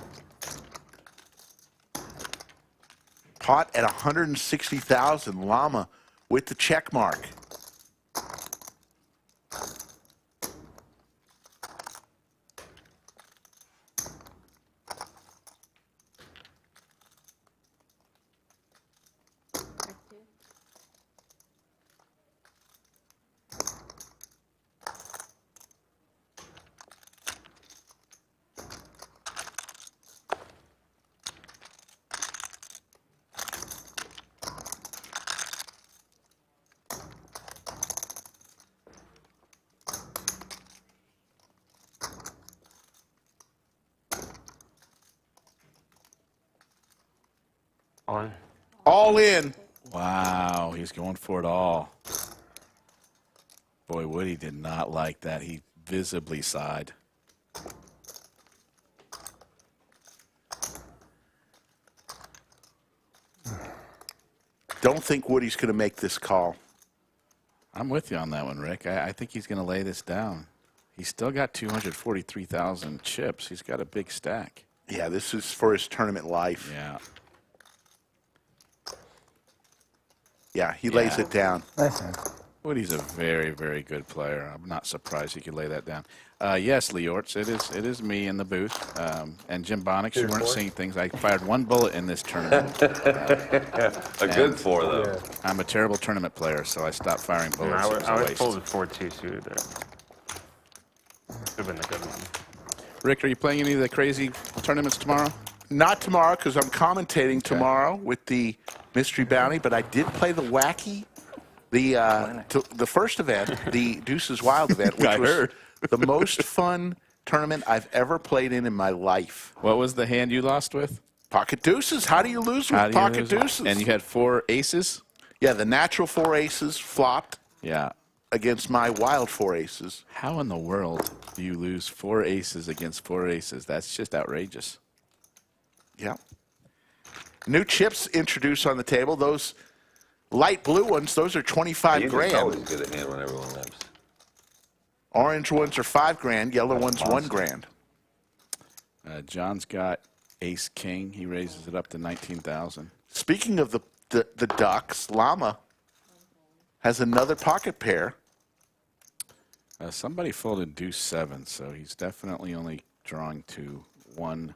Pot at 160,000. Llama with the check mark. All in. All in. Wow, he's going for it all. Boy, Woody did not like that. He visibly sighed. Don't think Woody's going to make this call. I'm with you on that one, Rick. I think he's going to lay this down. He's still got 243,000 chips. He's got a big stack. Yeah, this is for his tournament life. Yeah. Yeah, he lays it down. Woody's a very, very good player. I'm not surprised he could lay that down. Yes, Leorts, it is me in the booth. And Jim Bonix, you weren't seeing things. I fired one bullet in this tournament. A good four, though. Yeah. I'm a terrible tournament player, so I stopped firing bullets. I would fold the 4-2 suited there. Could have been a good one. Rick, are you playing any of the crazy tournaments tomorrow? Not tomorrow, because I'm commentating tomorrow with the Mystery Bounty, but I did play the Wacky, the first event, the Deuces Wild event, which was the most fun tournament I've ever played in my life. What was the hand you lost with? Pocket deuces. How do you lose with pocket deuces? And you had 4 aces? Yeah, the natural 4 aces flopped. Yeah. Against my wild 4 aces. How in the world do you lose 4 aces against 4 aces? That's just outrageous. Yeah. New chips introduced on the table. Those light blue ones, those are 25 grand. You always get a hand when everyone lives. Orange ones are 5 grand. Yellow ones 1 grand. John's got ace king. He raises it up to 19,000. Speaking of the ducks, Llama has another pocket pair. Somebody folded deuce 7, so he's definitely only drawing to 1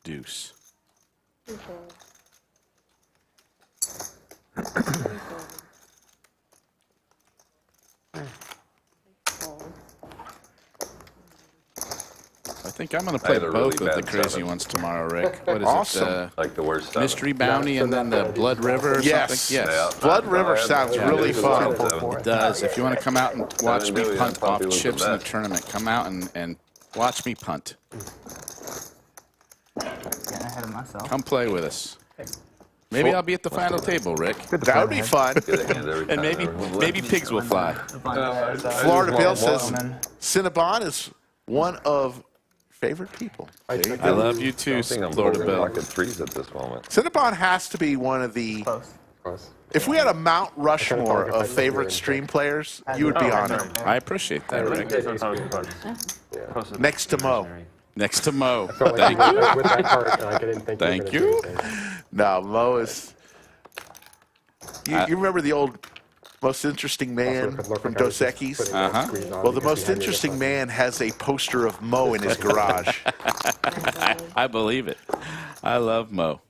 deuce. I think I'm going to play had a both really of the bad crazy seven. ones tomorrow, Rick. What is Awesome. it? Like the worst seven. Mystery Bounty and then the Blood River or Yes. something? Yes. Blood River sounds really fun. It does. If you want to come out and watch me Billion punt probably off was the chips in the best. tournament, come out and watch me punt. Getting ahead of myself. Come play with us. Maybe I'll be at the final table, Rick. That would be fun. And maybe pigs will fly. Florida Bill says Cinnabon is one of favorite people. I love you too, Florida Bill. Pocket threes at this moment. Cinnabon has to be one of the. If we had a Mount Rushmore of favorite stream players, you would be on it. I appreciate that, Rick. Next to Mo. Next to Mo. Thank Thank you. With that card, I didn't think Thank you. were you. gonna do anything. No, Mo is. You remember the old most interesting man from Dos Equis? Well, the most interesting man has a poster of Mo in his garage. I believe it. I love Mo.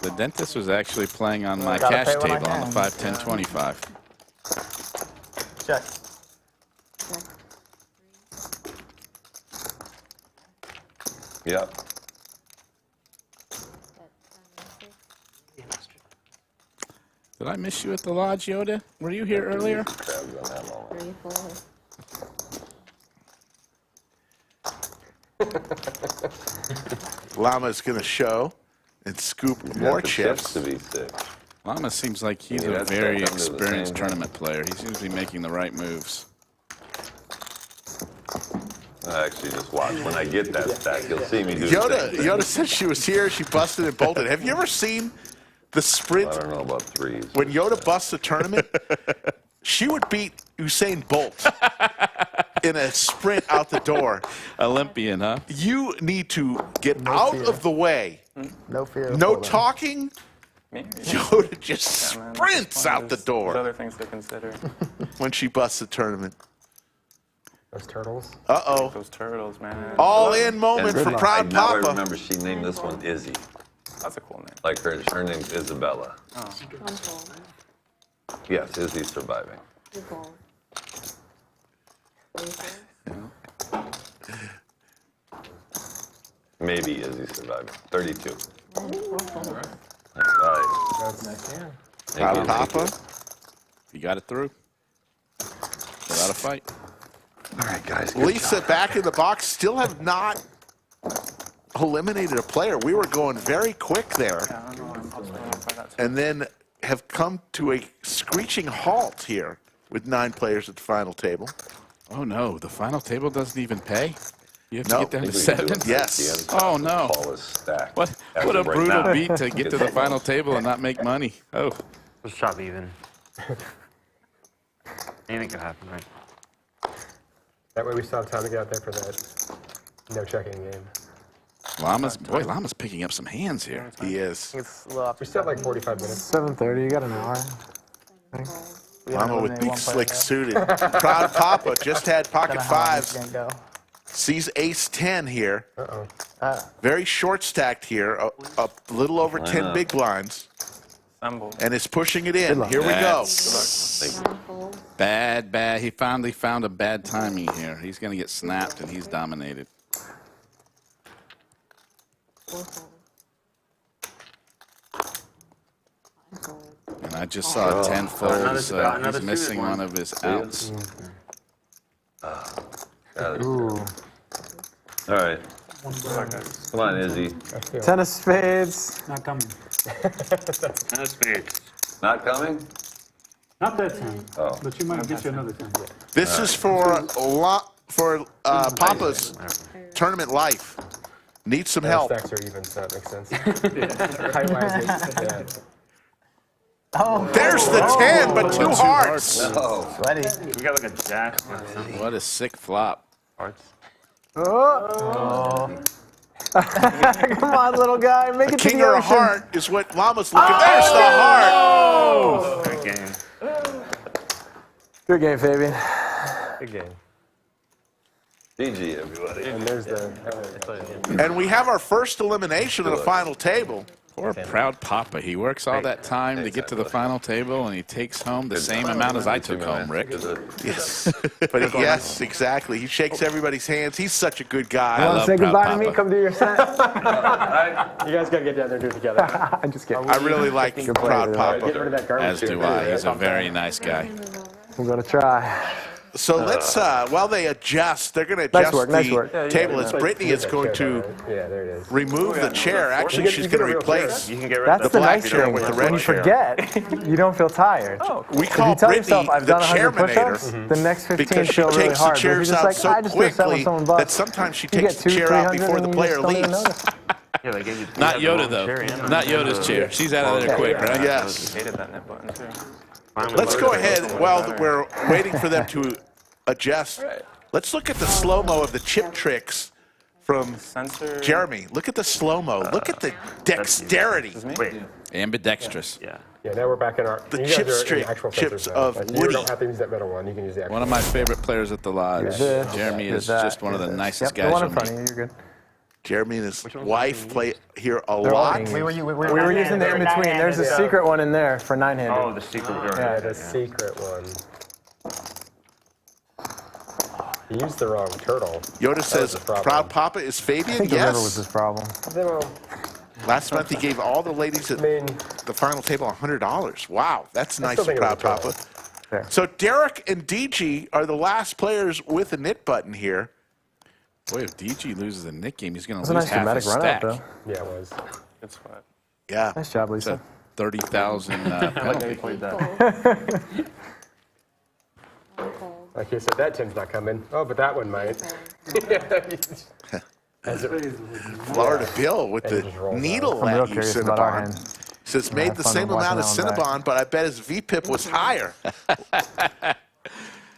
The dentist was actually playing on my Gotta cash pay when I table on the can. 5, 10, 25. Check. Yep. Did I miss you at the lodge, Yoda? Were you here earlier? Crabs on that moment. 3, 4. Llama's going to show and scoop You more got the chips. to be sick. Llama seems like he's Yeah, a that's very back under the experienced same- tournament player. He seems to be making the right moves. I actually just watch. When I get that stack, you'll see me do the Yoda, same thing. Yoda said she was here. She busted and bolted. Have you ever seen the sprint I don't know about threes. when Yoda busts a tournament? She would beat Usain Bolt in a sprint out the door. Olympian, huh? You need to get out of the way. No fear. No talking. Maybe. Yoda just sprints out the There's door other things to consider. when she busts the tournament. Those turtles. Uh-oh. Those turtles, man. All in moment And for Proud now I Papa. remember she named this one Izzy. That's a cool name. Like her name's Isabella. Oh. Yes, Izzy's surviving. Maybe Izzy's surviving. 32. All right. That's nice. Yeah. Proud Papa. You got it through. Without a fight. All right, guys. good Lisa job. back in the box. Still have not eliminated a player. We were going very quick there. And then have come to a screeching halt here with 9 players at the final table. Oh no, the final table doesn't even pay? You have to No. get down I to think we can do 7? it. Yes. Oh no. Tallest stack. What As a of right brutal now. beat to get to the final table and not make money. Oh. Let's chop even. Anything could happen, right? That way we still have time to get out there for that no checking game. Llama's picking up some hands here. He is. It's a little up. We still have like 45 minutes. 7:30. You got an hour. Llama with big slick suited. Proud Papa just had pocket fives. Sees ace 10 here. Uh-oh. Very short stacked here. A little over 10 big blinds. And is pushing it in. Here we go. Bad. He finally found a bad timing here. He's going to get snapped, and he's dominated. And I just saw 10 folds. He's missing one of his outs. Ooh. All right. Come on, Izzy. 10 of spades. Not coming. Not coming? Not that time. Oh. But you might get you another time. This is for Papa's tournament life. Needs some help. Stacks are even, so that makes sense. Yeah. Oh. There's the 10, but 2 hearts. Oh. Sweaty. We got like a jack. What a sick flop. Hearts. Oh. Come on, little guy. Make A it to king the or a ocean. heart is what Llama's looking. There's the heart. Oh! Good game. Good game, Fabian. Good game. Digi, everybody. And there's the. And we have our first elimination of the final table. Poor proud papa. He works all that time to get to the final table, and he takes home the same amount as I took home, Rick. Yes. But yes, exactly. He shakes everybody's hands. He's such a good guy. You want to say goodbye to me? Papa. Come do your set. You guys got to get down there and do it together. I'm just kidding. I really like Proud Papa. Get rid of that garbage. As do I. He's a very nice guy. We're going to try. So let's, while they adjust, they're going to adjust the table as Brittany is going to remove the chair. Actually, she's going to replace the black chair with the red chair. Forget, you don't feel tired. We call Brittany the chairmanator the next 15 because she feel really takes the hard. chairs out so quickly that sometimes she takes the chair out before the player leaves. Not Yoda, though. Not Yoda's chair. She's out of there quick, right? Yes. Hated that net button too. Let's go ahead, while we're waiting for them to adjust, let's look at the slow-mo of the chip tricks from Jeremy. Look at the slow-mo. Look at the dexterity. Ambidextrous. Yeah, now we're back in our chips of Woody. You don't have to use that middle one. You can use the actual One of my favorite players at the Lodge. Jeremy is just one of the nicest guys one in you'll front of meet. you, you're good. Jeremy and his wife play here a lot. We were using the in-between. There's a secret one in there for 9-handed. Oh, the secret. Yeah, the secret one. He used the wrong turtle. Yoda says, Proud Papa is Fabian? I think the yes. river was his problem. Last month he gave all the ladies at the final table $100. Wow, that's nice of Proud Papa. So Derek and Digi are the last players with a knit button here. Boy, if Digi loses a knit game, he's going It to was a lose nice half dramatic his run-up, stack. though. Yeah, it was. Good spot. Yeah. Nice job, Lisa. 30,000 penalty. Like you said, that tin's not coming. Oh, but that one might. Florida Bill with the needle at you, Cinnabon. Says made the same amount as Cinnabon, but I bet his VPIP was higher.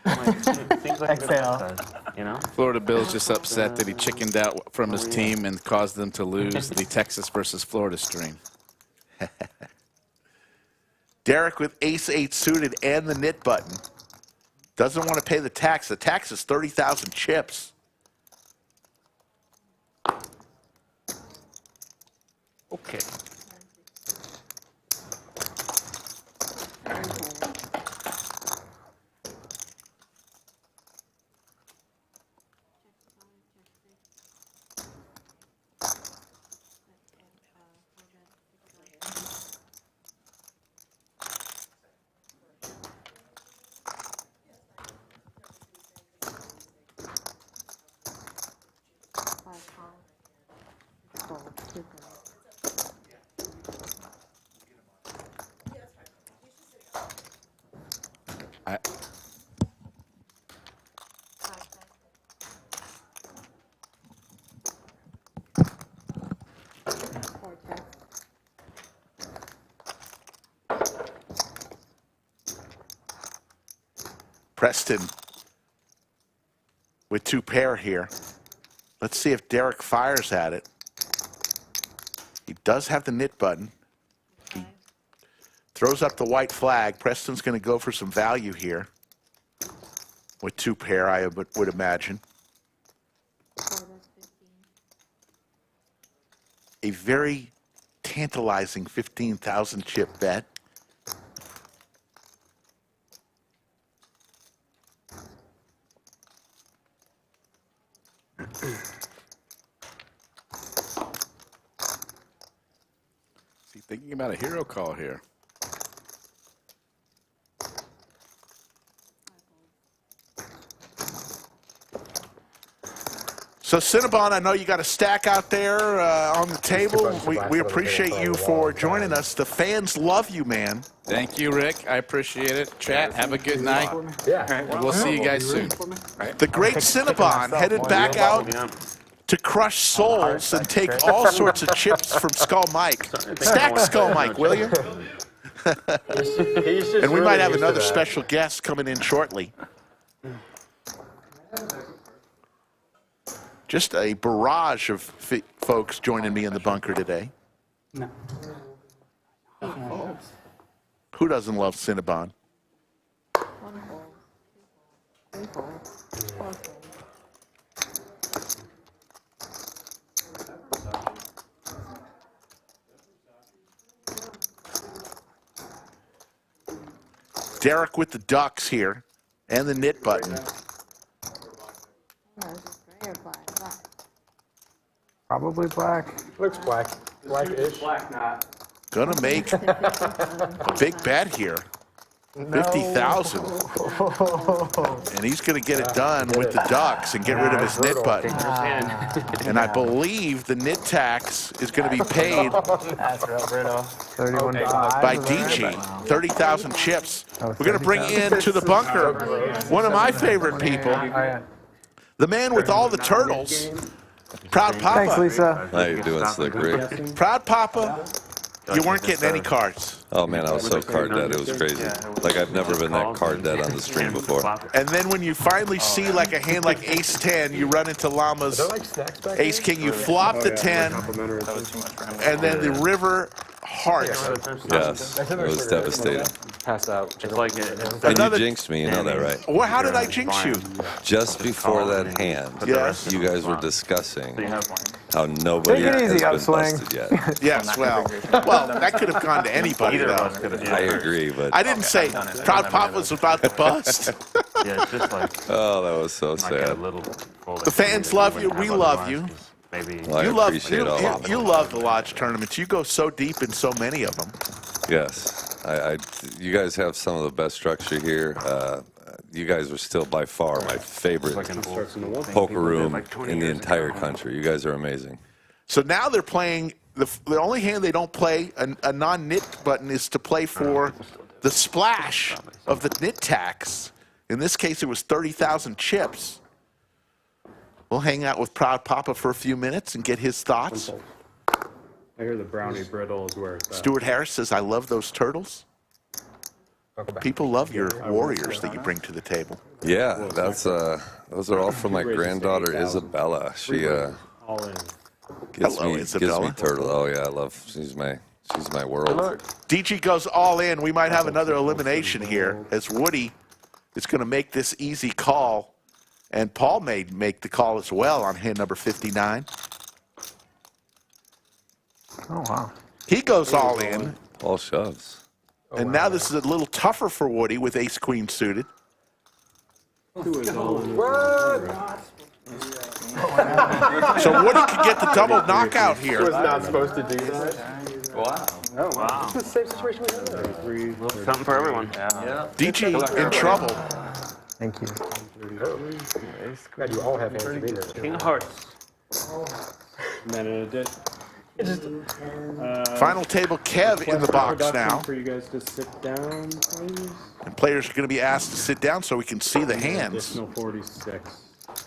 Exhale. You know? Florida Bill's just upset that he chickened out from his team and caused them to lose the Texas versus Florida stream. Derek with ace-8 suited and the knit button. Doesn't want to pay the tax. The tax is 30,000 chips. Okay. Preston with 2 pair here. Let's see if Derek fires at it. He does have the knit button. He throws up the white flag. Preston's going to go for some value here with 2 pair, I would imagine. A very tantalizing 15,000 chip bet. Is he thinking about a hero call here? So Cinnabon, I know you got a stack out there on the table. We appreciate you for joining us. The fans love you, man. Thank you, Rick. I appreciate it. Chat, have a good night. Yeah. And we'll see you guys soon. The great Cinnabon headed back out to crush souls and take all sorts of chips from Skull Mike. Stack Skull Mike, will you? And we might have another special guest coming in shortly. Just a barrage of folks joining me in the bunker today. No. Who doesn't love Cinnabon? Derek with the ducks here and the knit button. Probably black. Looks black. Black-ish. Black knot. Gonna make a big bet here. 50,000. And he's going to get it done with the ducks and get rid of his knit button. And I believe the knit tax is going to be paid That's real brutal. 31 by Digi. 30,000 chips. We're going to bring in to the bunker one of my favorite people, the man with all the turtles, Proud Papa. Thanks, Lisa. How you doing, Slick Rick? Proud Papa. You weren't getting any cards. Oh man, I was so card dead, it was crazy. Like I've never been that card dead on the stream before. And then when you finally see like a hand like Ace 10, you run into Llama's Ace King, you flop the 10, and then the river heart. Yes, it was devastating. Pass out. It's like And you jinxed me, you know that, right? Well, how did I jinx you? Just before that hand, Yes. you guys were discussing how nobody Take it easy, has been Upswing. busted yet. Yes, well, that could have gone to anybody, though. I agree, but I didn't say Proud Papa's about to bust. Yeah, it's just like oh, that was so sad. The fans love you. We love you. Well, I appreciate all of You it. love the Lodge tournaments. You go so deep in so many of them. Yes, you guys have some of the best structure here. You guys are still by far my favorite poker room in the entire country. You guys are amazing. So now they're playing, the only hand they don't play, a non-knit button, is to play for the splash of the knit tax. In this case, it was 30,000 chips. We'll hang out with Proud Papa for a few minutes and get his thoughts. I hear the brownie brittle is where it's at. Stuart Harris says, I love those turtles. People love your warriors that you bring to the table. Yeah, that's those are all from my granddaughter Isabella. She gives me turtle. Oh yeah, I love. She's my world. Digi goes all in. We might have another elimination here as Woody is going to make this easy call. And Paul may make the call as well on hand number 59. Oh, wow. He goes all in. All shoves. And now this is a little tougher for Woody with ace-queen suited. So Woody could get the double knockout here. Was not supposed to do that. Wow. Oh, wow. It's the same situation we had. something for everyone. DG in trouble. Thank you. God, you all have hands to be there. King of Hearts. And then it did. Final table Kev in the box now. For you guys to sit down, please. And players are going to be asked to sit down so we can see the hands. Additional 46.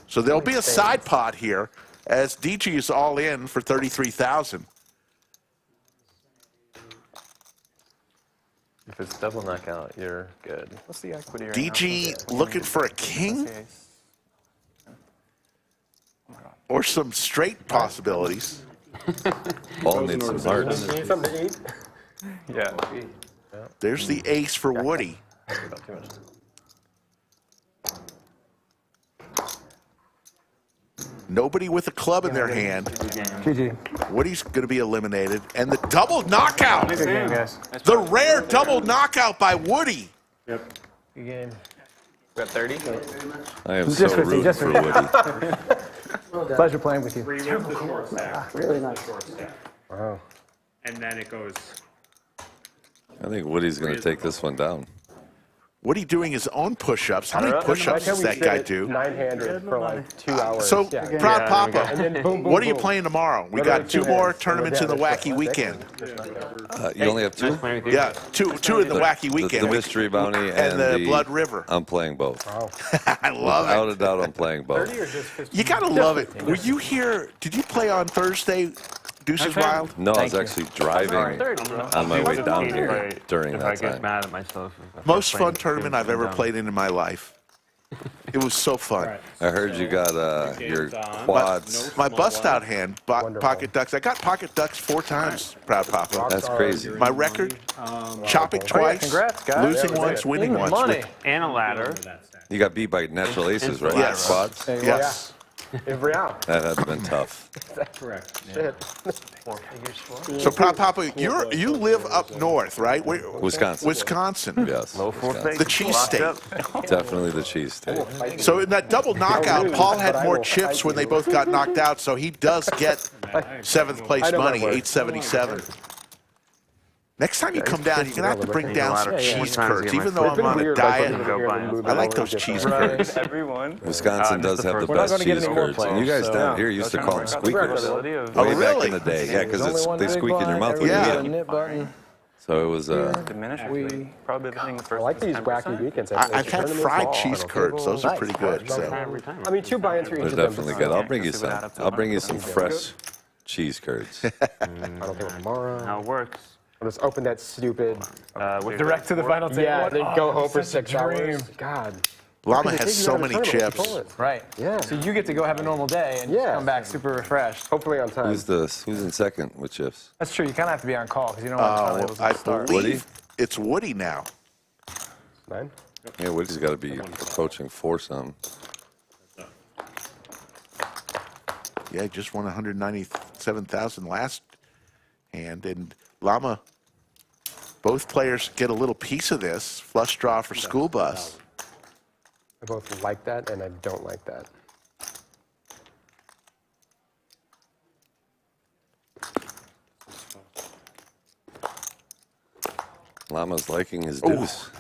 So there'll be a side pot here as DG is all in for 33,000. If it's double knockout, you're good. What's the equity right DG looking for a king? Or some straight possibilities. All need some hearts. Need something to eat? Yeah. There's the ace for Woody. Nobody with a club in their hand. GG. Woody's going to be eliminated. And the double knockout. Good game, guys. The rare double knockout by Woody. Yep. Good game. Got 30? I am so rooting for Woody. Pleasure playing with you. Really nice. Wow. And then it goes. I think Woody's going to take this one down. Woody doing his own push-ups. How many push-ups does that guy do? 900 for like 2 hours. So, yeah. Proud Papa, And then boom, boom, what are you boom. playing tomorrow? We got two more tournaments in the Wacky weekend. You only have two? Yeah, two in the Wacky weekend. The Mystery Bounty and the Blood River. I'm playing both. Wow. I love Without a doubt, I'm playing both. it. You got to love it. Were you here? Did you play on Thursday, Deuces Wild? No, I was actually driving on my way down here during that I get time. mad at myself. Most fun tournament I've ever played in my life. It was so fun. I heard you got your quads. My bust-out hand, pocket ducks. I got pocket ducks 4 times, Proud Papa. That's crazy. My record, chopping twice, congrats, guys. losing once, winning once. Money. And a ladder. You got beat by natural aces, right? Yes. Quads? Yes. In real. That has been tough. Correct. Shit. 4 figures for. So, Papa, you live up north, right? Wisconsin. Wisconsin. Yes. Low 4 figures. The cheese state. Definitely the cheese state. So in that double knockout, Paul had more chips when they both got knocked out, so he does get 7th place money, 877. Next time you come down, you're going to have to bring down some cheese curds. Even though I'm on a diet, I like those cheese curds. Everyone. Wisconsin does have the best cheese curds. And you guys down here used to call them squeakers. Oh, Way back really? in the day. Yeah, because they squeak in your mouth when Yeah. you eat them. So it was... Diminished. Probably between the first. I like these wacky weekends. I've had fried cheese curds. Those are pretty good. So. I mean, 2 buy-ins for each They're of them. definitely good. I'll bring you some. I'll bring you some fresh cheese curds. I don't think tomorrow. How it works. I'll just open that stupid. Direct to the final table. Yeah, then go home for such 6 a hours. dream. God. Llama has so many chips. Right. Yeah. So you get to go have a normal day and just come back super refreshed. Hopefully on time. Who's in second with chips? That's true. You kind of have to be on call because you don't want to I start. believe it's Woody now. 9. Yeah, Woody's got to be approaching 4 some. Yeah, just won 197,000 last hand, and Llama. Both players get a little piece of this flush draw for school bus. I both like that and I don't like that. Llama's liking his deuce.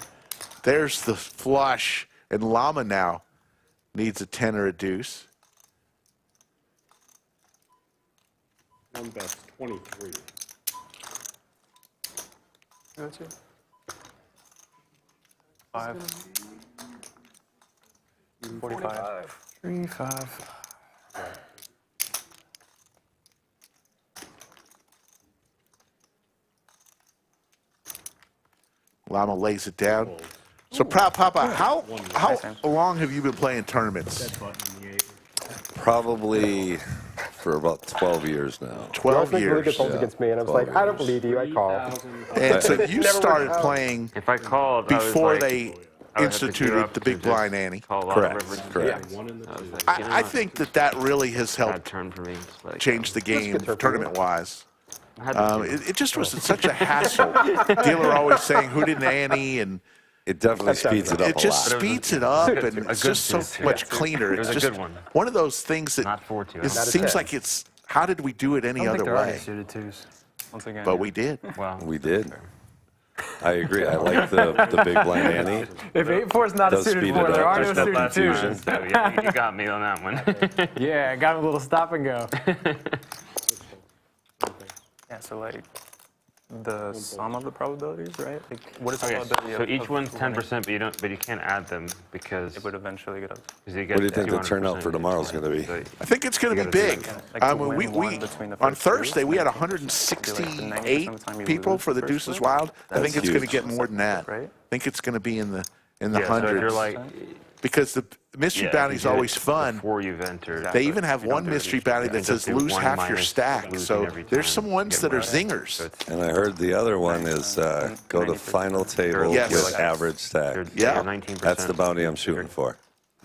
There's the flush, and Llama now needs a 10 or a deuce. One best 23. That's it. 5. 45. 3, 5. Llama lays it down. So, Proud Papa, how long have you been playing tournaments? Probably for about 12 years now. 12 Really years. good polls against me, and I was like, I don't believe you. I call. And so you started playing If I called, I was before like, they I would have to instituted gear up the to big just blind ante. call a lot of Correct. rivers. Correct. I was like, you know I what? think that really has Bad helped turn for me. It's like, change the game tournament-wise. I had to It just was such a hassle. Dealer always saying who did an ante, and It definitely speeds it up it just a lot. speeds it up, and it's good just so deuce, much yeah. cleaner. It was It's a just good one. one of those things that Not 4-2. it seems like it's, how did we do it any I don't other think there are way? any suited twos. Once again. But we did. Well, We did. I agree. I like the big blind ante. If 8-4 is not a Does suited speed 4, it there up. are no There's no suited confusion. twos. so, yeah, you got me on that one. Yeah, I got a little stop and go. Yeah, so like the sum of the probabilities, right? Like, what is the Okay, probability so of each of one's winning? 10%, but you can't add them because It would eventually get up. you get What do you think the 200%, turnout for tomorrow's going to be? so I think it's going to be big. Like to We win one between the on first two, Thursday we had like, 168 of the time you people lose for the the first Deuces one. Wild. I think That's it's going to huge. get more than that. Right? I think it's going to be in the yeah, so if hundreds. you're like, Because the mystery yeah, if bounty's you did it always fun. Before you've entered. They even have You don't one do it mystery each bounty time. that You says just do lose one half your minus stack. losing So every there's time some ones you that get are right. zingers. So it's- And I heard the other one is go to final table Yes. with average stack. Yeah. 19%. That's the bounty I'm shooting for.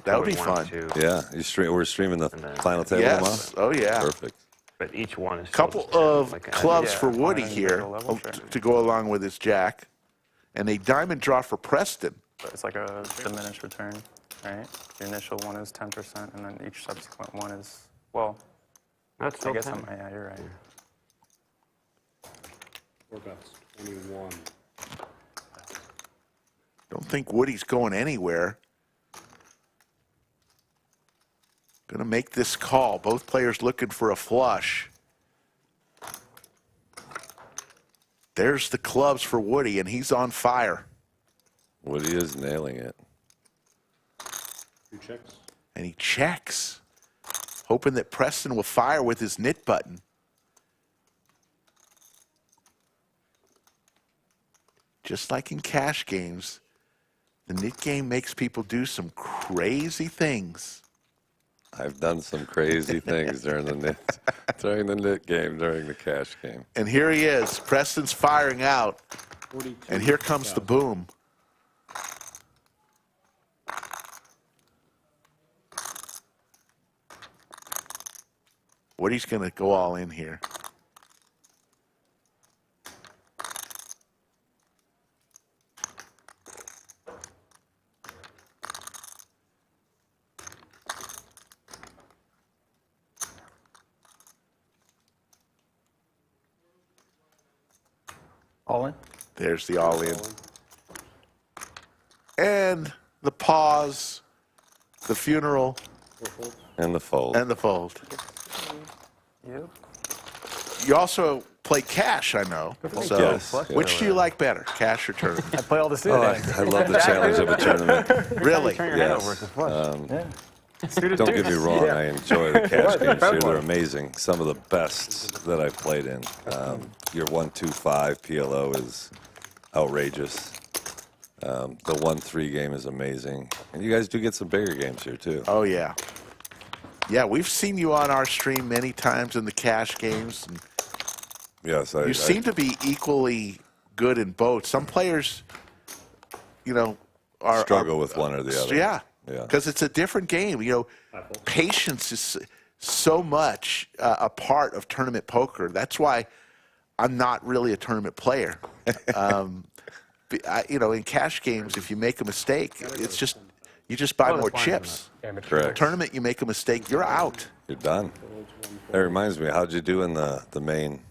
That would be One, fun. two, Yeah, we're streaming the then- final table Yes. tomorrow? Oh, yeah. Perfect. But each one is Couple still of like an clubs Yeah, for Woody on a here individual level, sure. to go along with his jack. And a diamond draw for Preston. But it's like a diminished return, right? The initial one is 10%, and then each subsequent one is, well, That's I still guess 10. yeah, you're right. 4 bets 21. Don't think Woody's going anywhere. Going to make this call. Both players looking for a flush. There's the clubs for Woody, and he's on fire. Woody is nailing it. 2 checks. And he checks, hoping that Preston will fire with his NIT button. Just like in cash games, the NIT game makes people do some crazy things. I've done some crazy things during the NIT game, during the cash game. And here he is. Preston's firing out. 42. And here comes the boom. Woody's going to go all in here. All in? There's the all in. And the pause, the funeral, and the fold. And the fold. You? You also play cash, I know. So Yes. which do you like better, cash or tournament? I play all the Oh, I love the challenge of a tournament. Really? Yes. Don't get me wrong, I enjoy the cash games here. They're amazing. Some of the best that I've played in. Your 1-2-5 PLO is outrageous. The 1-3 game is amazing. And you guys do get some bigger games here, too. Oh, yeah. Yeah, we've seen you on our stream many times in the cash games. And yes, you seem to be equally good in both. Some players, you know, struggle with one or the other. Yeah, Yeah. because it's a different game. You know, patience is so much a part of tournament poker. That's why I'm not really a tournament player. You know, in cash games, if you make a mistake, it's just you just buy more chips. Correct. Tournament, you make a mistake, you're out. You're done. That reminds me, how'd you do in the main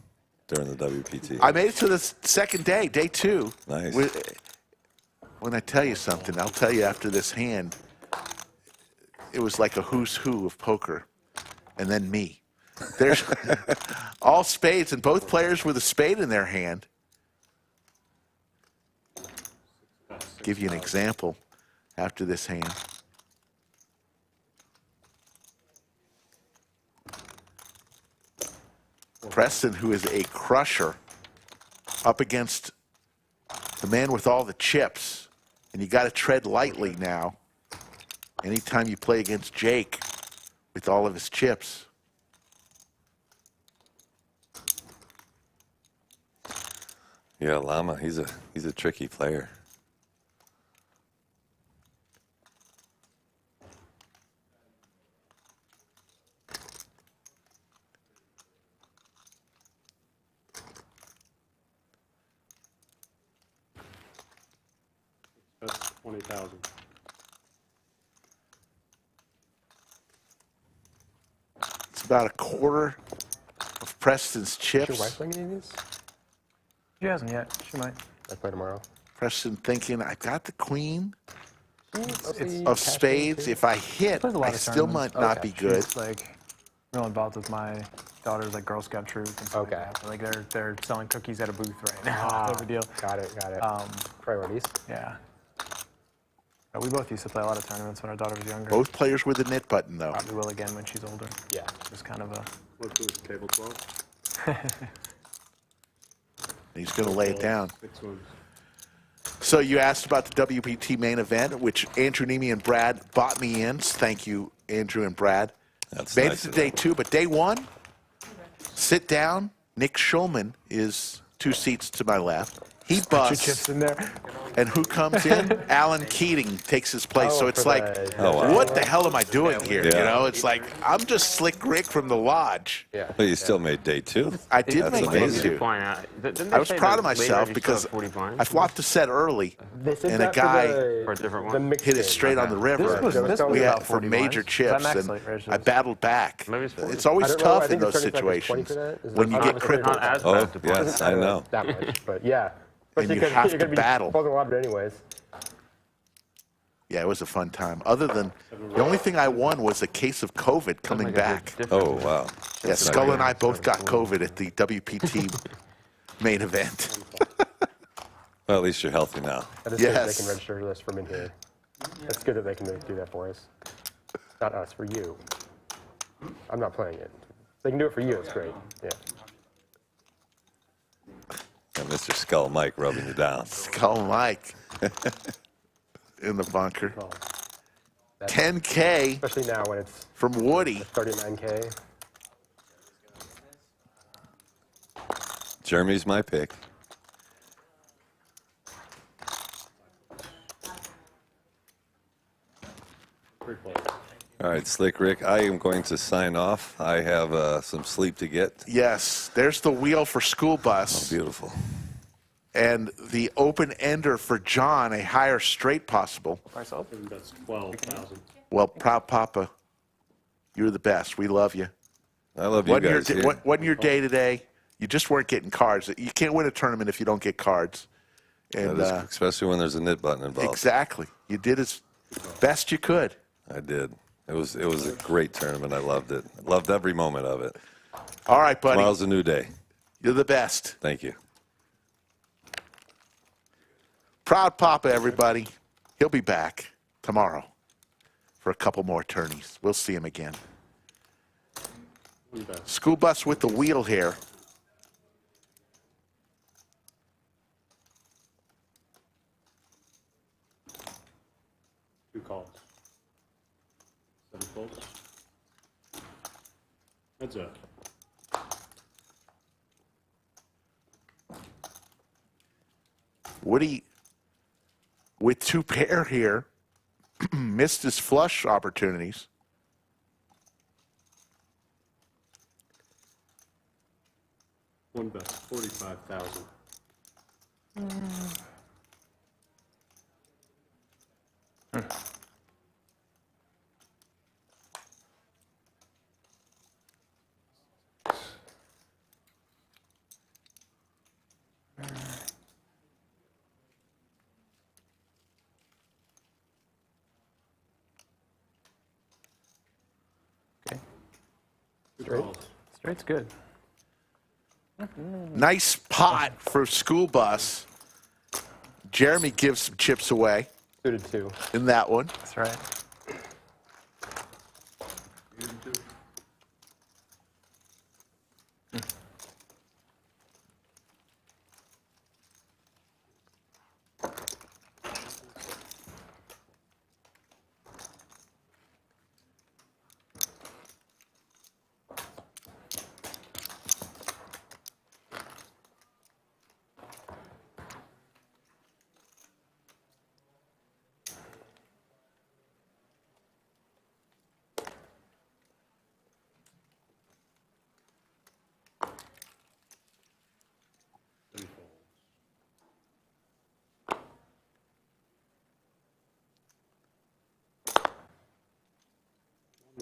during the WPT? I made it to the second day, day 2. Nice. When I tell you something, I'll tell you after this hand, it was like a who's who of poker, and then me. There's all spades, and both players with a spade in their hand. Give you an example after this hand. Preston, who is a crusher, up against the man with all the chips. And you got to tread lightly now. Anytime you play against Jake with all of his chips. Yeah, Llama, he's a tricky player. That's 20,000. It's about a quarter of Preston's chips. Is your wife playing any of these? She hasn't yet. She might. I play tomorrow. Preston thinking, I got the queen It's of spades. If I hit, Plays a lot I of still tournaments. might not be good. She's like real involved with my daughter's like Girl Scout troop and stuff like that. Like they're selling cookies at a booth right now. Type of deal. Got it. Priorities. Yeah. We both used to play a lot of tournaments when our daughter was younger. Both players with the knit button, though. Probably will again when she's older. Yeah. Just kind of a. What's this, table 12? He's going to lay it down. 6 ones. So you asked about the WPT main event, which Andrew Nemi and Brad bought me in. Thank you, Andrew and Brad. That's Made nice it to day 2, but day 1, sit down. Nick Schulman is 2 seats to my left. He Put your busts. chips in there. And who comes in? Alan Keating takes his place. So it's like, what the hell am I doing here? Yeah. You know, it's like, I'm just Slick Rick from the lodge. Yeah. But you still made day 2. I did That's make amazing. day 2. I was proud of myself because I flopped the set early, and a guy hit it straight on the river. We had for major chips, and I battled back. It's always tough in those situations when you get crippled. Oh, yes, I know. That much, but yeah. And you Because have you're to gonna be battle. folding a lot of it anyways. Yeah, it was a fun time. Other than the only thing I won was a case of COVID coming back. Oh, wow. Yeah, Skull and I both got COVID at the WPT main event. Well, at least you're healthy now. That is good that they can register this from in here. That's good that they can do that for us. Not us, for you. I'm not playing it. They can do it for you, it's great. Yeah. And Mr. Skull Mike rubbing you down. Skull Mike in the bunker. 10K. Especially now when it's from Woody. 39K. Jeremy's my pick. All right, Slick Rick, I am going to sign off. I have some sleep to get. Yes, there's the wheel for School Bus. Oh, beautiful. And the open ender for John, a higher straight possible. That's 12,000. Well, Proud Papa, you're the best. We love you. I love you guys. Wasn't your day today? You just weren't getting cards. You can't win a tournament if you don't get cards. And especially when there's a NIT button involved. Exactly. You did as best you could. I did. It was a great tournament. I loved it. Loved every moment of it. All right, buddy. Tomorrow's a new day. You're the best. Thank you. Proud Papa, everybody. He'll be back tomorrow for a couple more tourneys. We'll see him again. School Bus with the wheel here. Two calls. 7 folds. Heads up. Woody, with 2 pair here, missed his flush opportunities. One bet, 45,000. Straight's good. Nice pot for School Bus. Jeremy gives some chips away. Suited 2. In that one. That's right.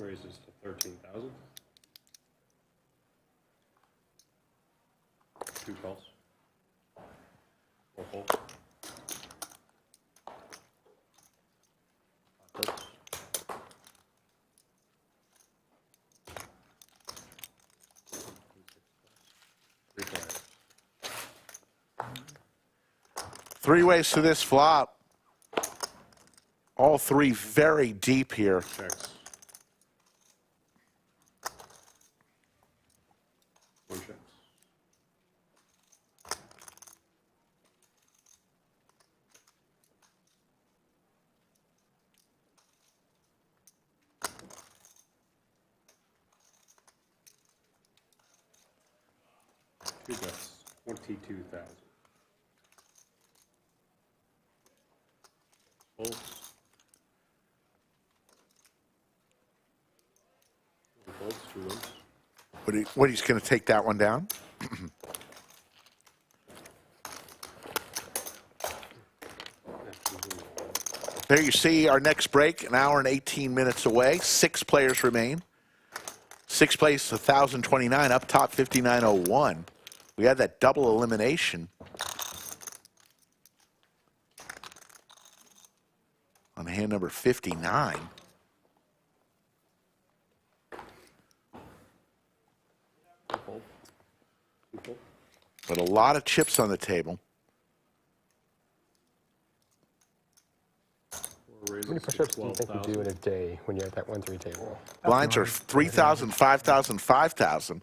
Raises to 13,000. 2 calls. 4 folds. 5 folds. 3 players. 3 ways to this flop. All 3 very deep here. Checks. 1 checks. Two bets, 22,000. Folds. Folds, 2 wins. What he's going to take that one down? There you see our next break, an hour and 18 minutes away. 6 players remain. 6th place, 1,029, up top 5,901. We had that double elimination on hand number 59. But a lot of chips on the table. How many push-ups do you think you do in a day when you're at that 1-3 table? Blinds are 3,000, 5,000, 5,000.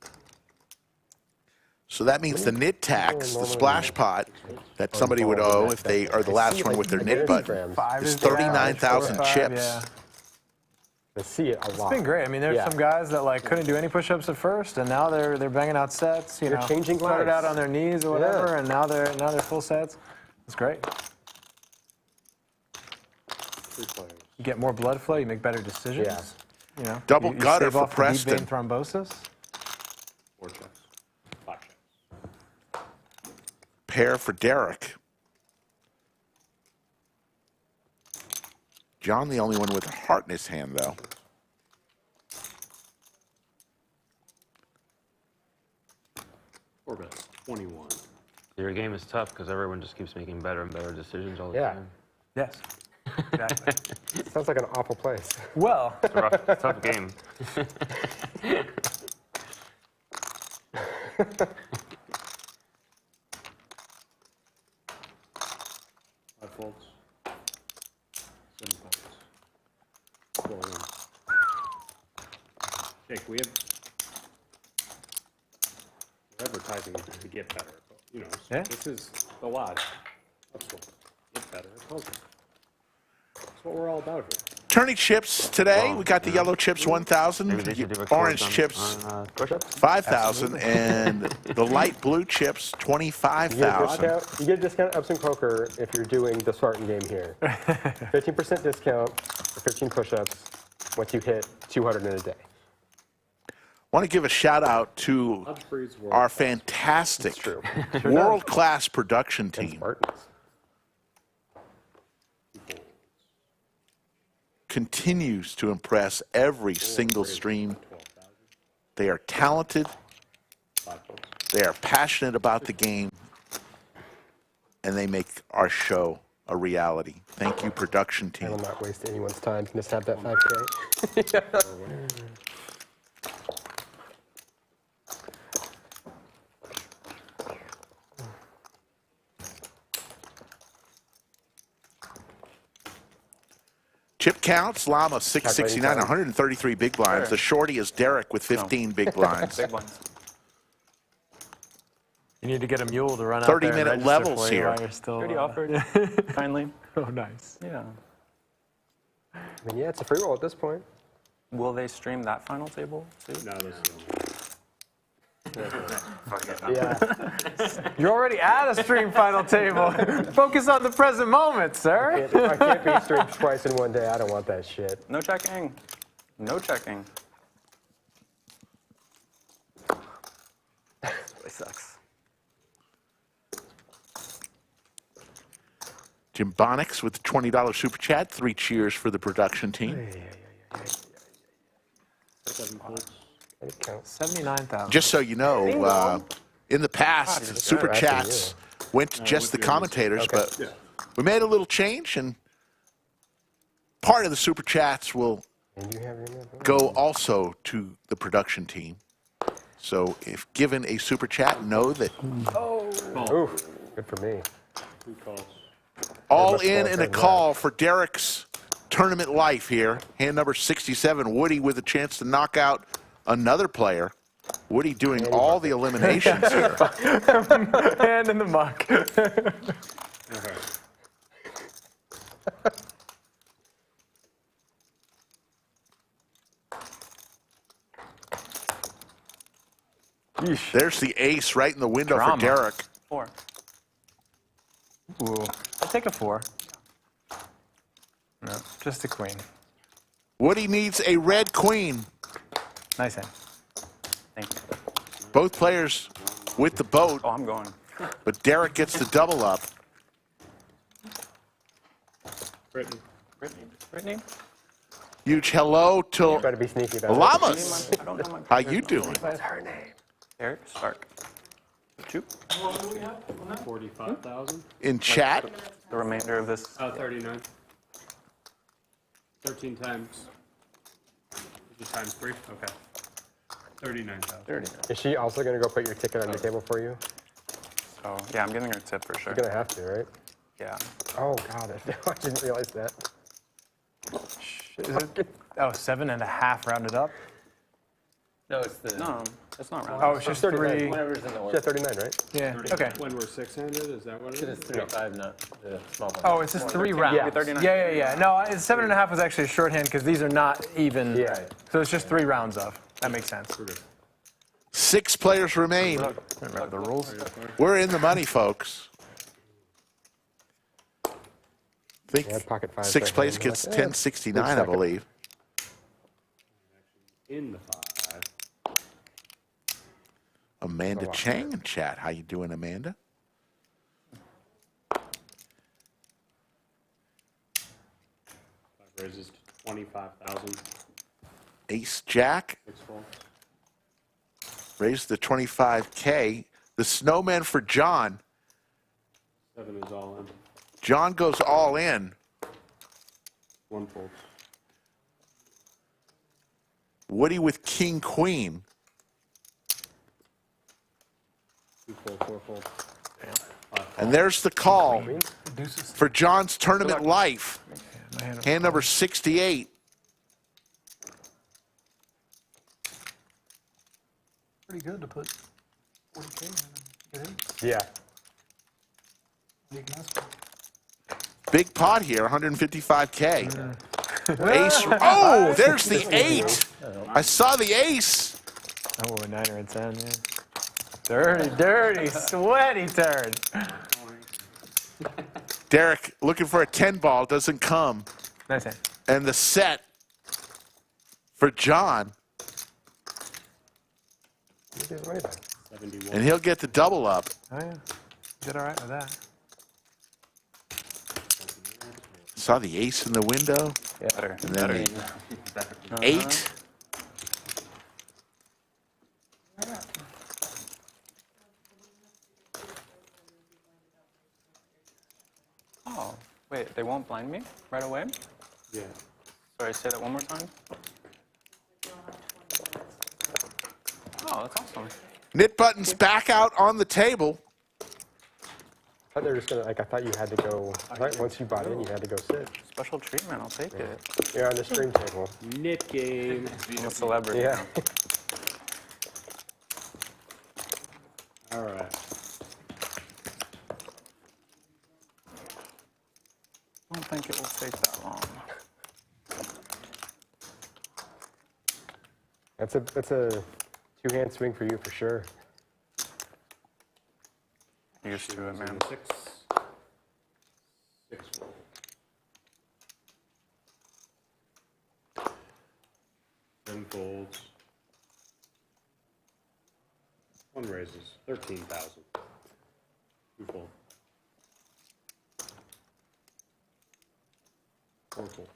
So that means the NIT tax, the splash pot that somebody would owe if they are the last one with their NIT button, is 39,000 chips. I see it a lot. It's been great. I mean, there's some guys that like couldn't do any push-ups at first, and now they're banging out sets. You They're know, changing started lives. out on their knees or whatever, and now they're full sets. It's great. 3 players. You get more blood flow. You make better decisions. Yeah. You know, Double you gutter stave for off the deep vein Preston. thrombosis. 4 checks. 5 checks. Pair for Derek. John, the only one with a heart in his hand, though. Four bets. 21. Your game is tough because everyone just keeps making better and better decisions all the Yeah. time. Yes. Exactly. Sounds like an awful place. Well. It's a rough, tough game. 5 folds. 7 folds. 4 wins. Jake, we're advertising to get better. But, you know, Yeah. this is the lodge. Upswing. Get better at poker. That's what we're all about here. Tourney chips today. We got the yellow chips 1,000, Maybe they should do a orange course chips on push-ups. 5,000, and the light blue chips 25,000. You get a discount at Upswing Poker if you're doing the Spartan game here. 15% discount for 15 push-ups once you hit 200 in a day. Want to give a shout out to our fantastic world-class production team. Continues to impress every single stream. They are talented. They are passionate about the game. And they make our show a reality. Thank you, production team. I will not waste anyone's time. Just have that 5K. Chip counts, Llama 669, 133 big blinds. The shorty is Derek with 15 big blinds. Big ones. You need to get a mule to run out there and 30-minute register levels for you here. while you're still, Already offered. Kindly. Oh, nice. Yeah. I mean, yeah, it's a free roll at this point. Will they stream that final table too? No, this Yeah. You're already at a stream final table. Focus on the present moment, sir. I can't be streamed twice in one day. I don't want that shit. No checking. No checking. Really sucks. Jim Bonix with the $20 super chat. 3 cheers for the production team. 7 folds. 79,000. Just so you know, in the past, super chats went to just the commentators, but we made a little change, and part of the super chats will go also to the production team. So if given a super chat, know that Oof. Good for me. all in a call for Derek's tournament life here. Hand number 67, Woody with a chance to knock out another player. Woody doing all the eliminations here. Hand in the muck. There's the ace right in the window Drama. for Derek. 4. Ooh. I'll take a 4. No, just a queen. Woody needs a red queen. Nice hand. Thank you. Both players with the boat, Oh, I'm going. but Derek gets the double up. Brittany. Brittany? Huge hello to Try to be sneaky about Llamas. I don't know my How you doing? What's her name? Eric Stark. Two. 45,000. In chat, The remainder of this. 39. 13 times. Is it times 3? Okay. 39,000. 39. Is she also going to go put your ticket on the table for you? So, yeah, I'm giving her a tip for sure. You're going to have to, right? Yeah. Oh, God. I didn't realize that. Is it? Oh, 7.5 rounded up. No, it's the. No, it's not round. Oh, it's just 3. Whatever's in the She order. had 39, right? Yeah. Okay. When we're 6-handed, is that what it is? It's 35, not the small one. Oh, it's just 3 rounds. Yeah. 39. Yeah. No, 7.5 was actually a shorthand because these are not even. Yeah. So it's just 3 rounds of. That makes sense. 6 players remain. Remember the rules. We're in the money, folks. I think Yeah, pocket 5 6th place second. gets Like, yeah, 1069, I second. believe. In the 5. Amanda Chang in chat. How you doing, Amanda? Raises to 25,000. Ace Jack. Raised to 25K. The snowman for John. 7 is all in. John goes all in. 1 fold. Woody with King Queen. 2 fold, 4 fold. And there's the call for John's tournament life. Hand number 68. Pretty good to put 40K in and get 8. Yeah. You can ask for. Big pot here, 155K. Ace. Oh, there's the 8. I saw the ace. Oh, a 9 or a 10, yeah. Dirty, dirty, sweaty turn. Derek looking for a 10 ball, doesn't come. Nice hand. And the set for John. And he'll get the double up. Oh, yeah. Did all right with that. Saw the ace in the window. Yeah. Better. And then the 8. Oh, wait, they won't blind me right away? Yeah. Sorry, say that one more time. Oh, that's awesome. Knit buttons back out on the table. I thought they were just gonna, like, I thought you had to go, right, once you bought in, you had to go sit. Special treatment, I'll take it. You're on the stream table. Knit game. I'm a celebrity. Yeah. All right. I don't think it will take that long. That's a two-hand swing for you for sure. You're used to it, man. 6 fold. 10 folds. 1 raises. 13,000. 2 fold. 4 folds.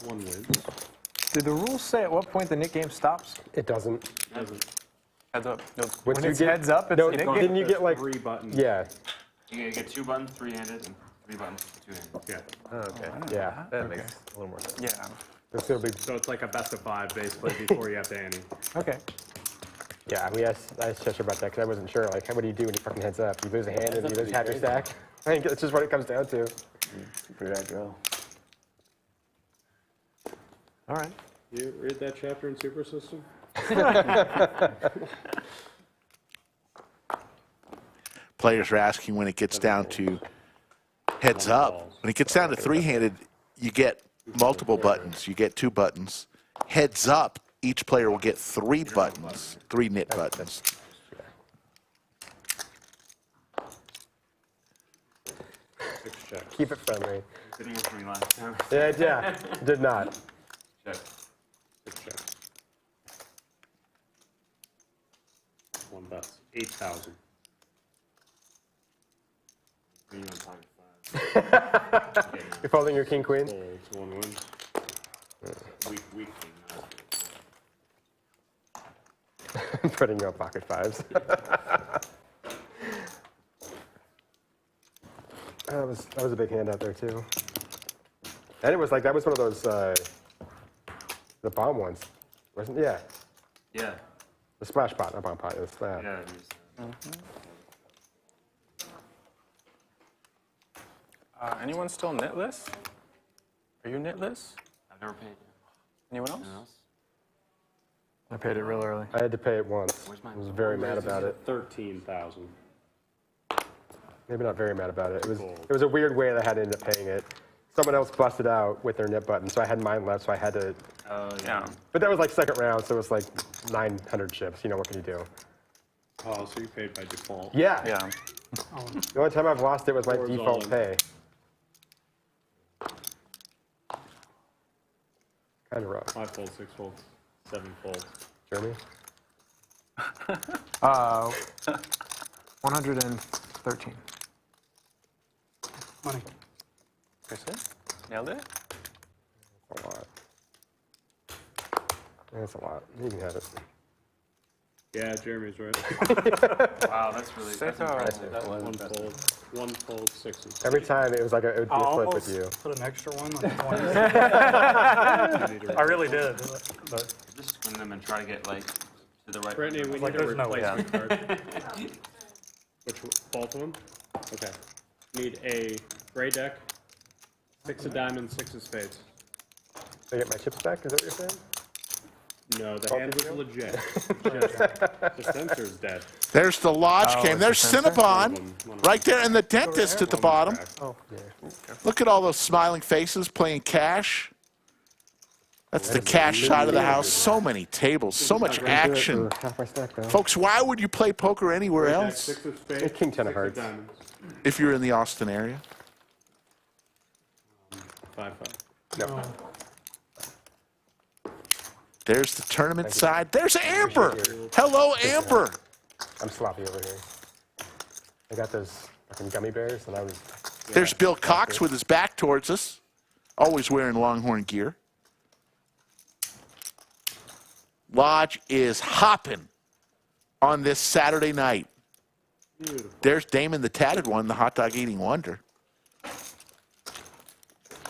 One wins. Did the rules say at what point the Nick game stops? It doesn't. Heads up. When it's heads up, it's no, Nick didn't you get like 3 buttons? Yeah. You get 2 buttons, 3-handed, and 3 buttons, 2-handed. Yeah. Oh, okay. Yeah. That makes a little more sense. Yeah. So it's like a best of 5 basically before you have to ante. Okay. Yeah, I asked Chester about that because I wasn't sure. Like, what do you do when he fucking heads up? You lose a hand and you lose half your stack? I think that's just what it comes down to. Pretty bad draw. All right. You read that chapter in Super System? Players are asking when it gets down to heads up. When it gets down to 3-handed, you get multiple buttons. You get 2 buttons. Heads up, each player will get 3 buttons, 3 knit buttons. Keep it friendly. Sitting with me last time. Yeah, did not. Check. Check. 1 bet. 8,000. Green on pocket 5. You're folding your king queen? Folds. 1 wins. Weak king. Putting you on pocket 5s. That was a big hand out there too. And it was like, that was one of those, the bomb ones, wasn't it? Yeah. Yeah. The splash pot, not bomb pot, it was splash. Yeah, it is. Anyone still knitless? Are you knitless? I've never paid you. Anyone else? Anyone else? I paid it real early. I had to pay it once. I was very mad about it. 13,000. Maybe not very mad about it. It was a weird way that I had to end up paying it. someone else busted out with their nip button, so I had mine left, so I had to. Oh, yeah. But that was like second round, so it was like 900 chips. You know, what can you do? Oh, so you paid by default. Yeah. Yeah. The only time I've lost it was my Four's default all in. pay. Kind of rough. 5 folds, 6 folds, 7 folds. Jeremy? 113. Money. Chris, nailed it? That's a lot. That's a lot. You can have it. Yeah, Jeremy's right. Wow, that's really impressive. One fold, 6s. Every time it was like it would be a flip with you. Put an extra one on the 20. I really did. But Just spin them and try to get like to the right. Brittany, we Like, need a there's no way. replacement card. Which, both of them? Okay. Need a gray deck, 6 of diamonds, 6 of spades. Did I get my chips back? Is that what you're saying? No, the hand was legit. The sensor's dead. There's the Lodge game. There's Cinnabon right there, and the dentist at the bottom. Oh, yeah. Look at all those smiling faces playing cash. That's the cash side of the house. So many tables, so much action. Half my stack, though. Folks, why would you play poker anywhere else 6 of spades, King 10 of 6 hearts. diamonds. if you're in the Austin area? 5-5. No. There's the tournament side. There's Amber. Hello, Amber. I'm sloppy over here. I got those fucking gummy bears, and I was. There's Bill Cox with his back towards us, always wearing Longhorn gear. Lodge is hopping on this Saturday night. Beautiful. There's Damon the Tatted One, the hot dog eating wonder.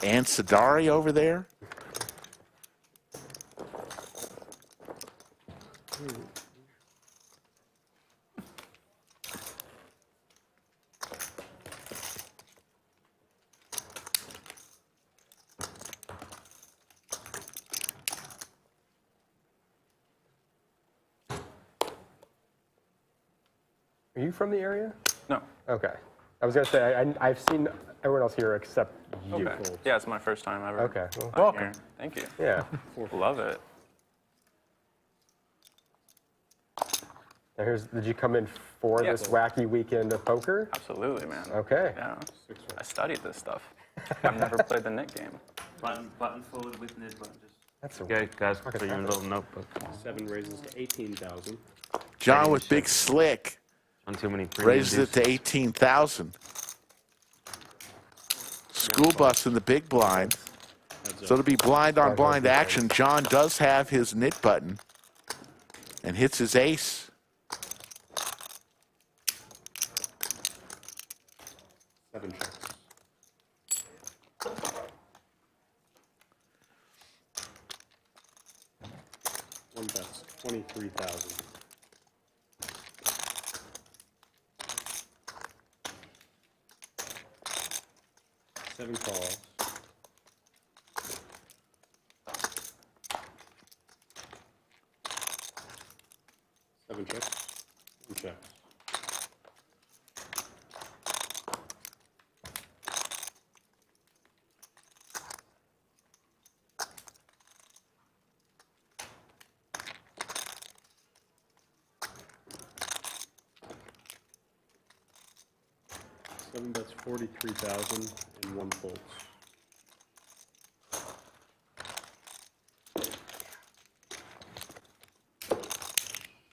And Sadari over there. Are you from the area? No. Okay. I was gonna say I've seen everyone else here except you. Okay. Yeah, it's my first time ever. Okay. Well, Welcome. Here. Thank you. Yeah. Love it. Now did you come in for this wacky weekend of poker? Absolutely, man. Okay. Yeah. I studied this stuff. I've never played the NIT game. Button forward with NIT button. That's a okay, guys, put your little notebook. 7 raises to 18,000. John with Big Slick On too many raises it to 18,000. School bus in the big blind. So it'll be blind on blind action. John does have his NIT button and hits his ace. Seven checks. One bets, 23,000. Seven calls. Seven checks. One check. Seven bets, 43,000 and 1 folds.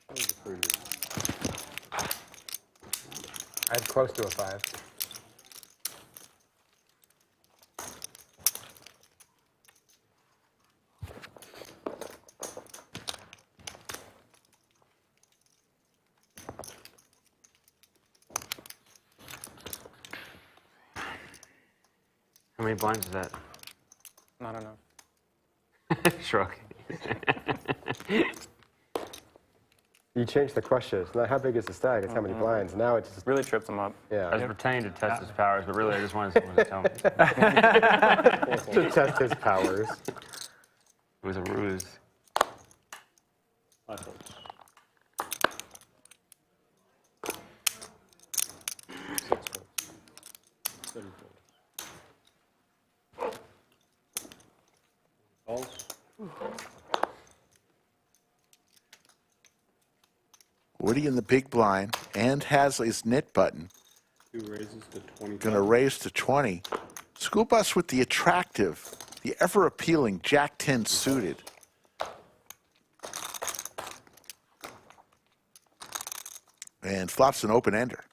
That was a pretty good. I had close to a 5. How many blinds is that? Not enough. Shrug. You changed the question. It's not how big is the stack, it's how many blinds. Now it's just really tripped him up. Yeah. I was pretending to test his powers, but really I just wanted someone to tell me. to test his powers. It was a ruse. 5 folds. 6 folds. 7 folds. Woody in the big blind and has his knit button. 2 raises to 20. Going to raise to 20. School Bus with the attractive, the ever-appealing Jack 10 suited. And flops an open-ender.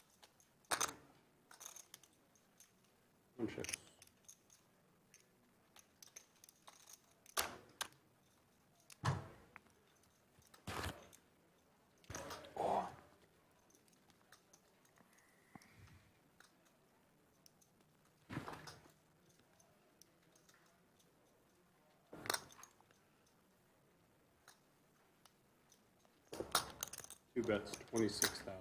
Two bets, 26,000.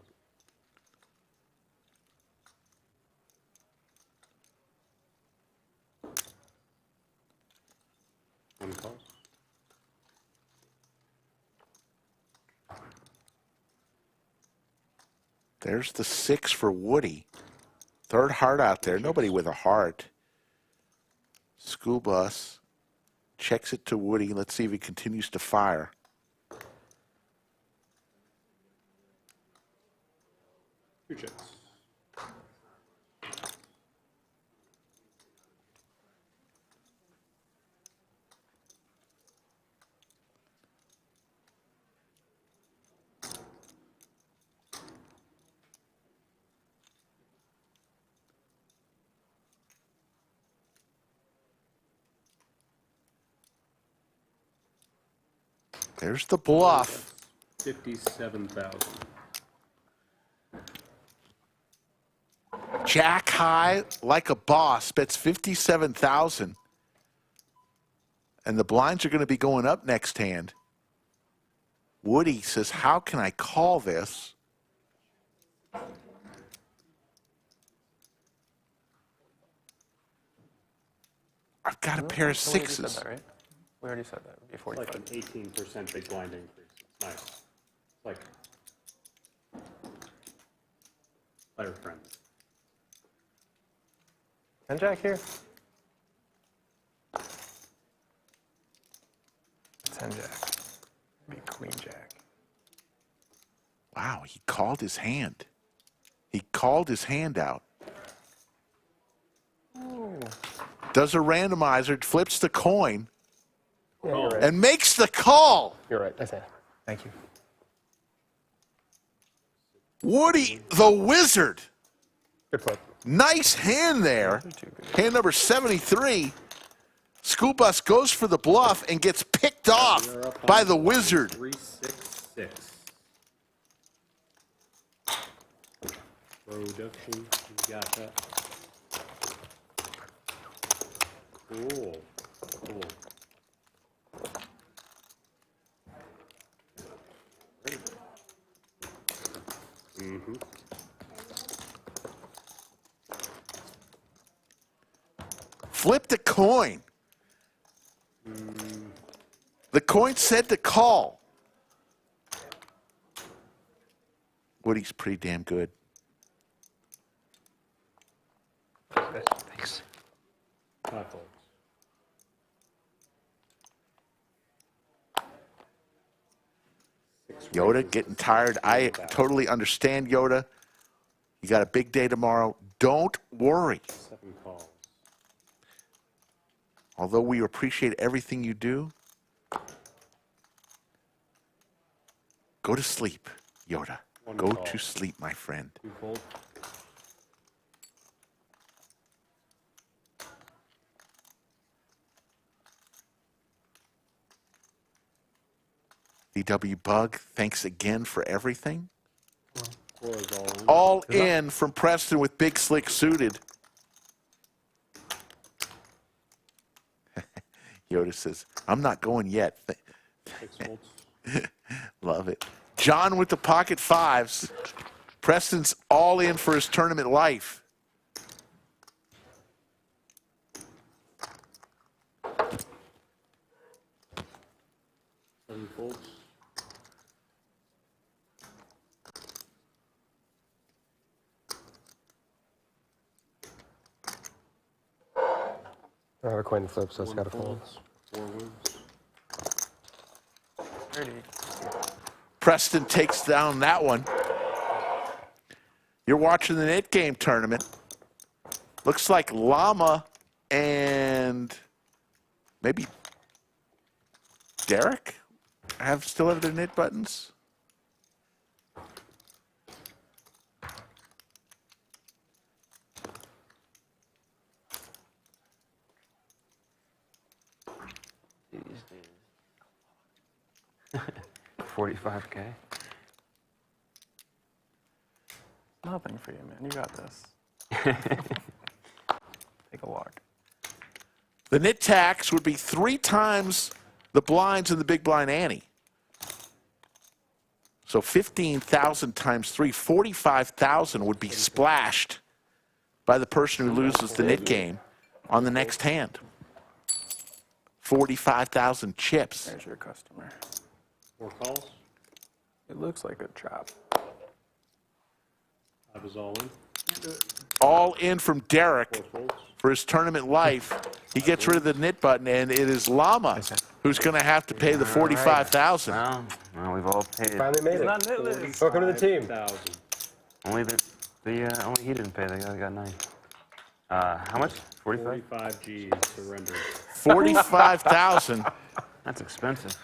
One calls. There's the 6 for Woody. Third heart out there. Nobody with a heart. School Bus checks it to Woody. Let's see if he continues to fire. Two checks. There's the bluff. 57,000. Jack high like a boss bets 57,000. And the blinds are going to be going up next hand. Woody says, how can I call this? I've got a pair of sixes. We already said that. It would be 45. It's like an 18% big blind increase. It's nice. It's like player friendly. 10 jack here. 10 jack. Be queen jack. Wow, he called his hand. He called his hand out. Ooh. Does a randomizer, flips the coin, Yeah, you're right. and makes the call. You're right. That's it. Thank you. Woody, the wizard. Good flip. Nice hand there. Hand number 73. School Bus goes for the bluff and gets picked off by the wizard. 366. Production, you got that. Cool. Cool. Mm-hmm. Flip the coin. The coin said to call. Woody's pretty damn good. Thanks. Yoda getting tired. I totally understand, Yoda. You got a big day tomorrow. Don't worry. 7 calls. Although we appreciate everything you do, go to sleep, Yoda. Go to sleep, my friend. 2 fold. VW Bug, thanks again for everything. 4 is all in. All in from Preston with Big Slick suited. Yoda says, I'm not going yet. 6 folds. Love it. John with the pocket fives. Preston's all in for his tournament life. Seven folds. I have a coin flip, so it's got to fold. 4 wins. 30. Preston takes down that one. You're watching the NIT game tournament. Looks like Llama and maybe Derek still have their NIT buttons. $45K. Nothing for you, man. You got this. Take a walk. The NIT tax would be 3 times the blinds in the big blind ante. So 15,000 times 3, 45,000 would be splashed by the person who loses the NIT game on the next hand. 45,000 chips. There's your customer. 4 calls. It looks like a trap. 5 is all in. All in from Derek for his tournament life. He gets rid of the NIT button, and it is Llama who's going to have to pay the 45,000. Well, we've all paid. Finally made it. Welcome to the team. Only only he didn't pay. The guy got 9. How much? 45. 45 G's surrendered. 45,000. That's expensive.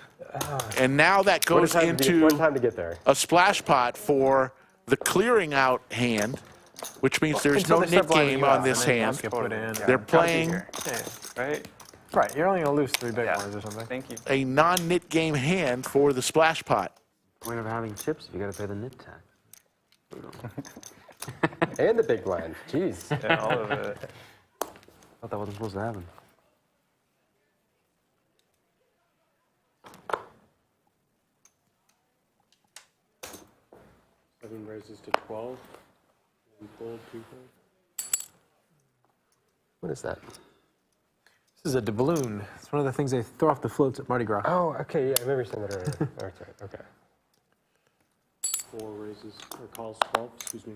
And now that goes into a splash pot for the clearing out hand, which means there's no NIT game on this hand. They're playing Right? Right, you're only going to lose 3 big ones or something. Thank you. a non-NIT game hand for the splash pot. Point of having chips, you got to pay the NIT tax. And the big blind. Jeez. Yeah, all of it. I thought that wasn't supposed to happen. Seven raises to 12. 1 fold, 2 fold. What is that? This is a doubloon. It's one of the things they throw off the floats at Mardi Gras. Oh, okay. Yeah, I remember saying that earlier. That's right. Okay. 4 raises, or calls 12, excuse me.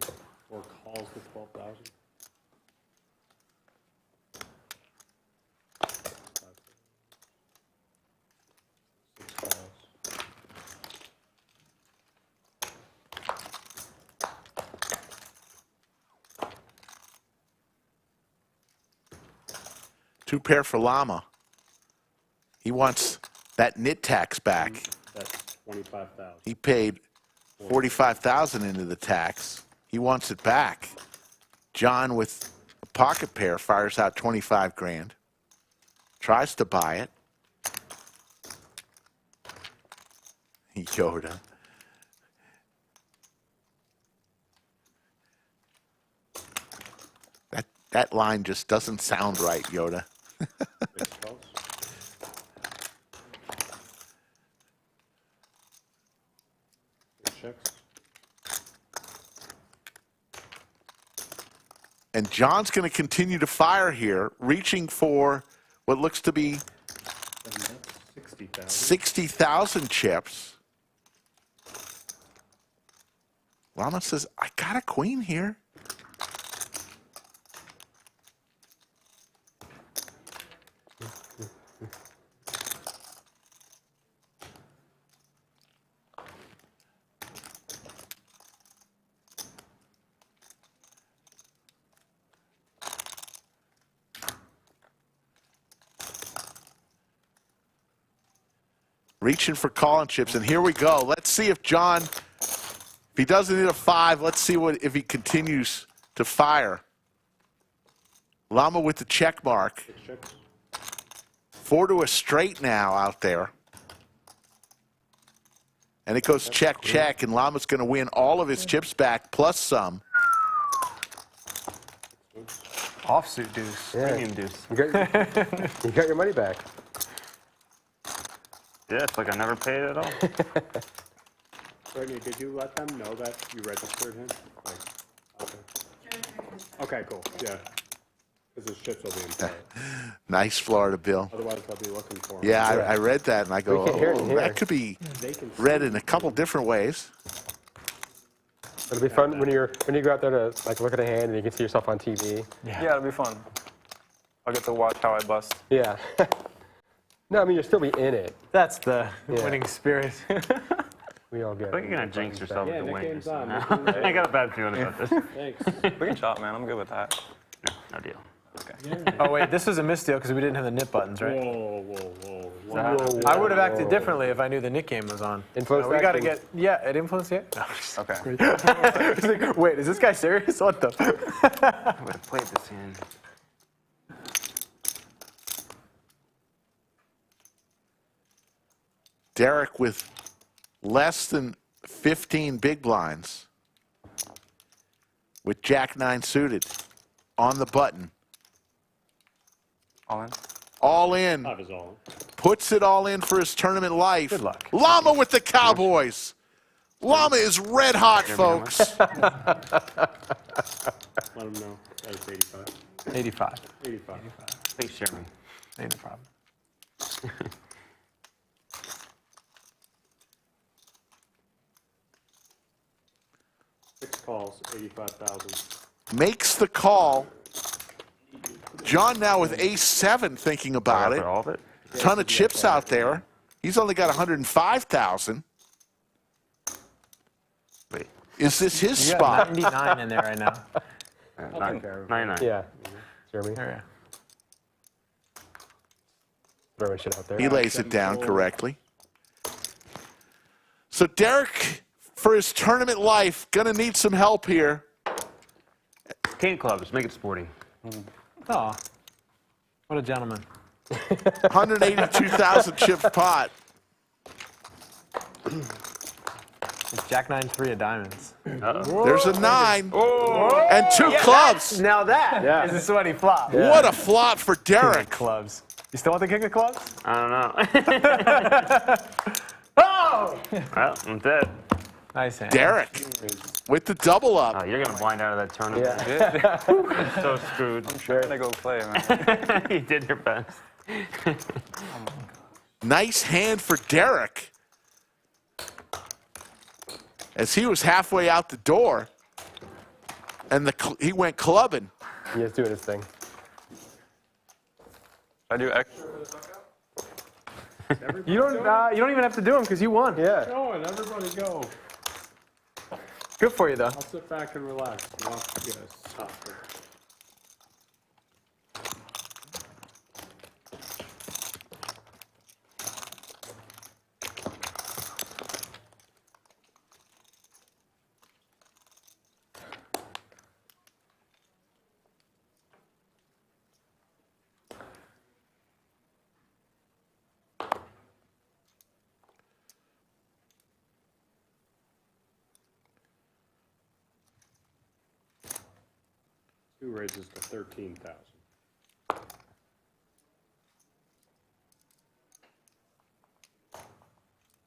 4 calls to 12,000. 6 calls. Two pair for Llama. He wants that NIT tax back. That's 25,000. He paid 45,000 into the tax. He wants it back. John with a pocket pair fires out 25 grand. Tries to buy it. Yoda. That line just doesn't sound right, Yoda. And John's going to continue to fire here, reaching for what looks to be 60,000 chips. Llama says, I got a queen here. Reaching for calling chips, and here we go. Let's see if John, if he doesn't hit a 5, let's see if he continues to fire. Llama with the check mark. 4 to a straight now out there. And it goes check, check, and Llama's going to win all of his chips back, plus some. Offsuit deuce. Premium deuce. You got your money back. Yeah, it's like I never paid at all. Brittany, did you let them know that you registered him? Like, okay, cool. Yeah. Because his chips will be in play. Nice Florida bill. Otherwise, they'll be looking for him. Yeah, I read that, and I go, oh, that could be read in a couple different ways. It'll be fun when you go out there to like look at a hand and you can see yourself on TV. Yeah, it'll be fun. I'll get to watch how I bust. Yeah. No, I mean, you'll still be in it. That's the winning spirit. We all get I think you're going to jinx yourself with the Nick wings. game's on. I got a bad feeling about this. Thanks. We can chop, man. I'm good with that. No deal. Okay. Oh, wait, this was a misdeal because we didn't have the NIT buttons, right? Whoa. I would have acted differently if I knew the NIT game was on. Influence We got to actions. get, yeah, it influenced it? No. Okay. It's like, wait, is this guy serious? What the? I would have played this hand. Derek with less than 15 big blinds with Jack 9 suited on the button. All in? All in. Five is all. Puts it all in for his tournament life. Good luck. Llama with the Cowboys. Llama is red hot, folks. Let him know. That is 85. 85. 85. Thanks, Jeremy. Ain't no problem. Six calls, 85,000. Makes the call. John now with A7 thinking about it. All of it? Ton of chips out there. He's only got 105,000. Wait. Is this his You spot? got 99 in there right now. 99. Yeah. Jeremy. There Throwing shit out there. He lays it down correctly. So Derek, for his tournament life, gonna need some help here. Cane clubs, make it sporty. Oh, what a gentleman. 182,000 chip pot. It's Jack 9-3 of diamonds. There's a 9 and 2 clubs. Now that is a sweaty flop. What a flop for Derek. Clubs. You still want the king of clubs? I don't know. Oh! Well, I'm dead. Nice hand. Derek with the double up. Oh, you're going to blind out of that tournament. Yeah. So screwed. I'm trying to go play, man. You did your best. Nice hand for Derek. As he was halfway out the door, and he went clubbing. He is doing his thing. I do X. You don't even have to do them because you won. Yeah. Go and everybody go. Good for you though. I'll sit back and relax. Watch you guys suffer. Two raises to 13,000.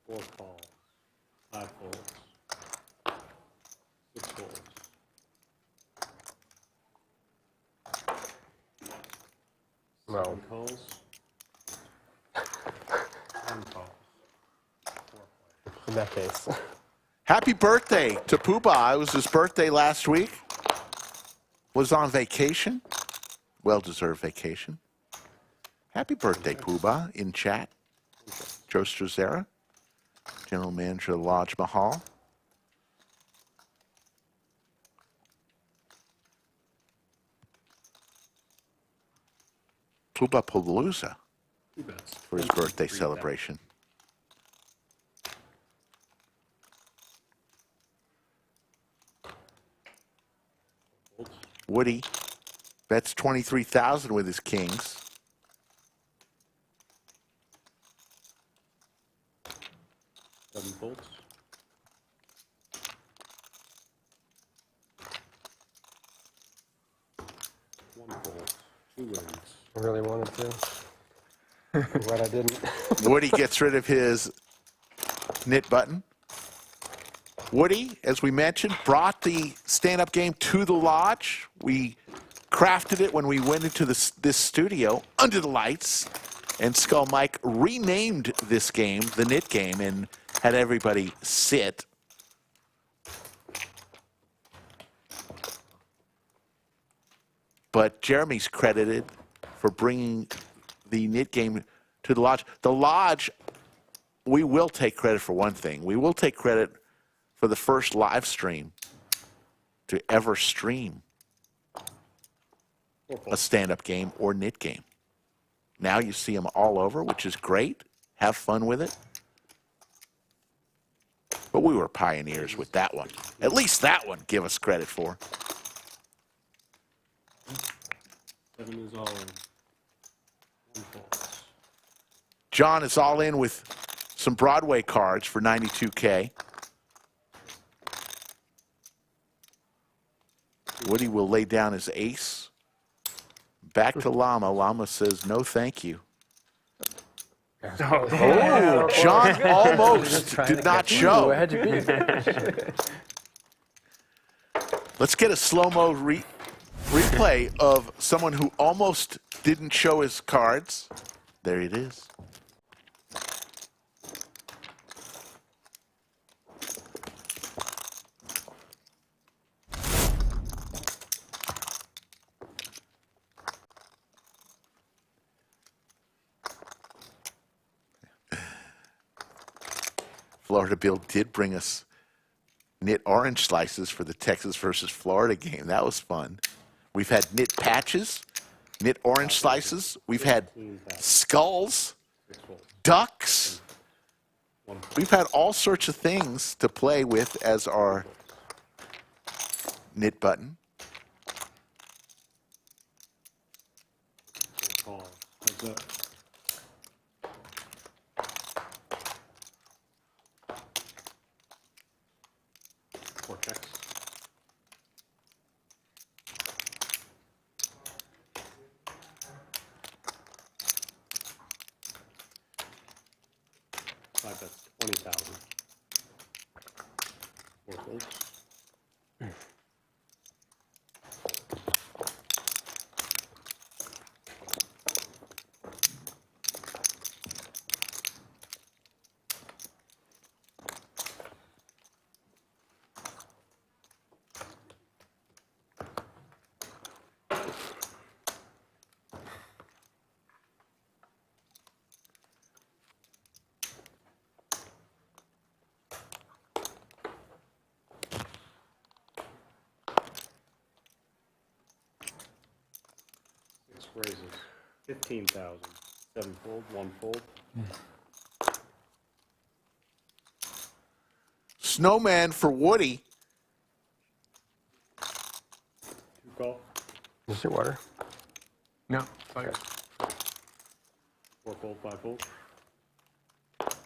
Four calls. 5 folds. 6 folds. 7 calls. 10 calls. 4 plays. In that case. Happy birthday to Poobah. It was his birthday last week. Was on vacation. Well-deserved vacation. Happy birthday, Poobah, in chat. Joe Strazera, General Manager of Lodge Mahal. Poobah Palooza for his birthday celebration. Woody bets 23,000 with his kings. Seven folds. One fold. 2 wins. I really wanted to. I'm glad I didn't. Woody gets rid of his knit button. Woody, as we mentioned, brought the stand-up game to the lodge. We crafted it when we went into this studio under the lights, and Skull Mike renamed this game the knit game and had everybody sit. But Jeremy's credited for bringing the knit game to the lodge. The lodge we will take credit for one thing. We will take credit for the first live stream to ever stream a stand-up game or NIT game. Now you see them all over, which is great. Have fun with it. But we were pioneers with that one. At least that one, give us credit for. 7 is all in. 1 folds. John is all in with some Broadway cards for 92K. Woody will lay down his ace. Back to Llama. Llama says, no, thank you. Oh, John almost did not show. Let's get a slow-mo replay of someone who almost didn't show his cards. There it is. Florida Bill did bring us knit orange slices for the Texas versus Florida game. That was fun. We've had knit patches, knit orange slices. We've had skulls, ducks. We've had all sorts of things to play with as our knit button. Heads up. Vortex. That's 20,000. 4 folds. Raises 15,000. 7 fold, 1 fold. Snowman for Woody. 2 call. Is it water? No. Okay. 4 fold, 5 fold.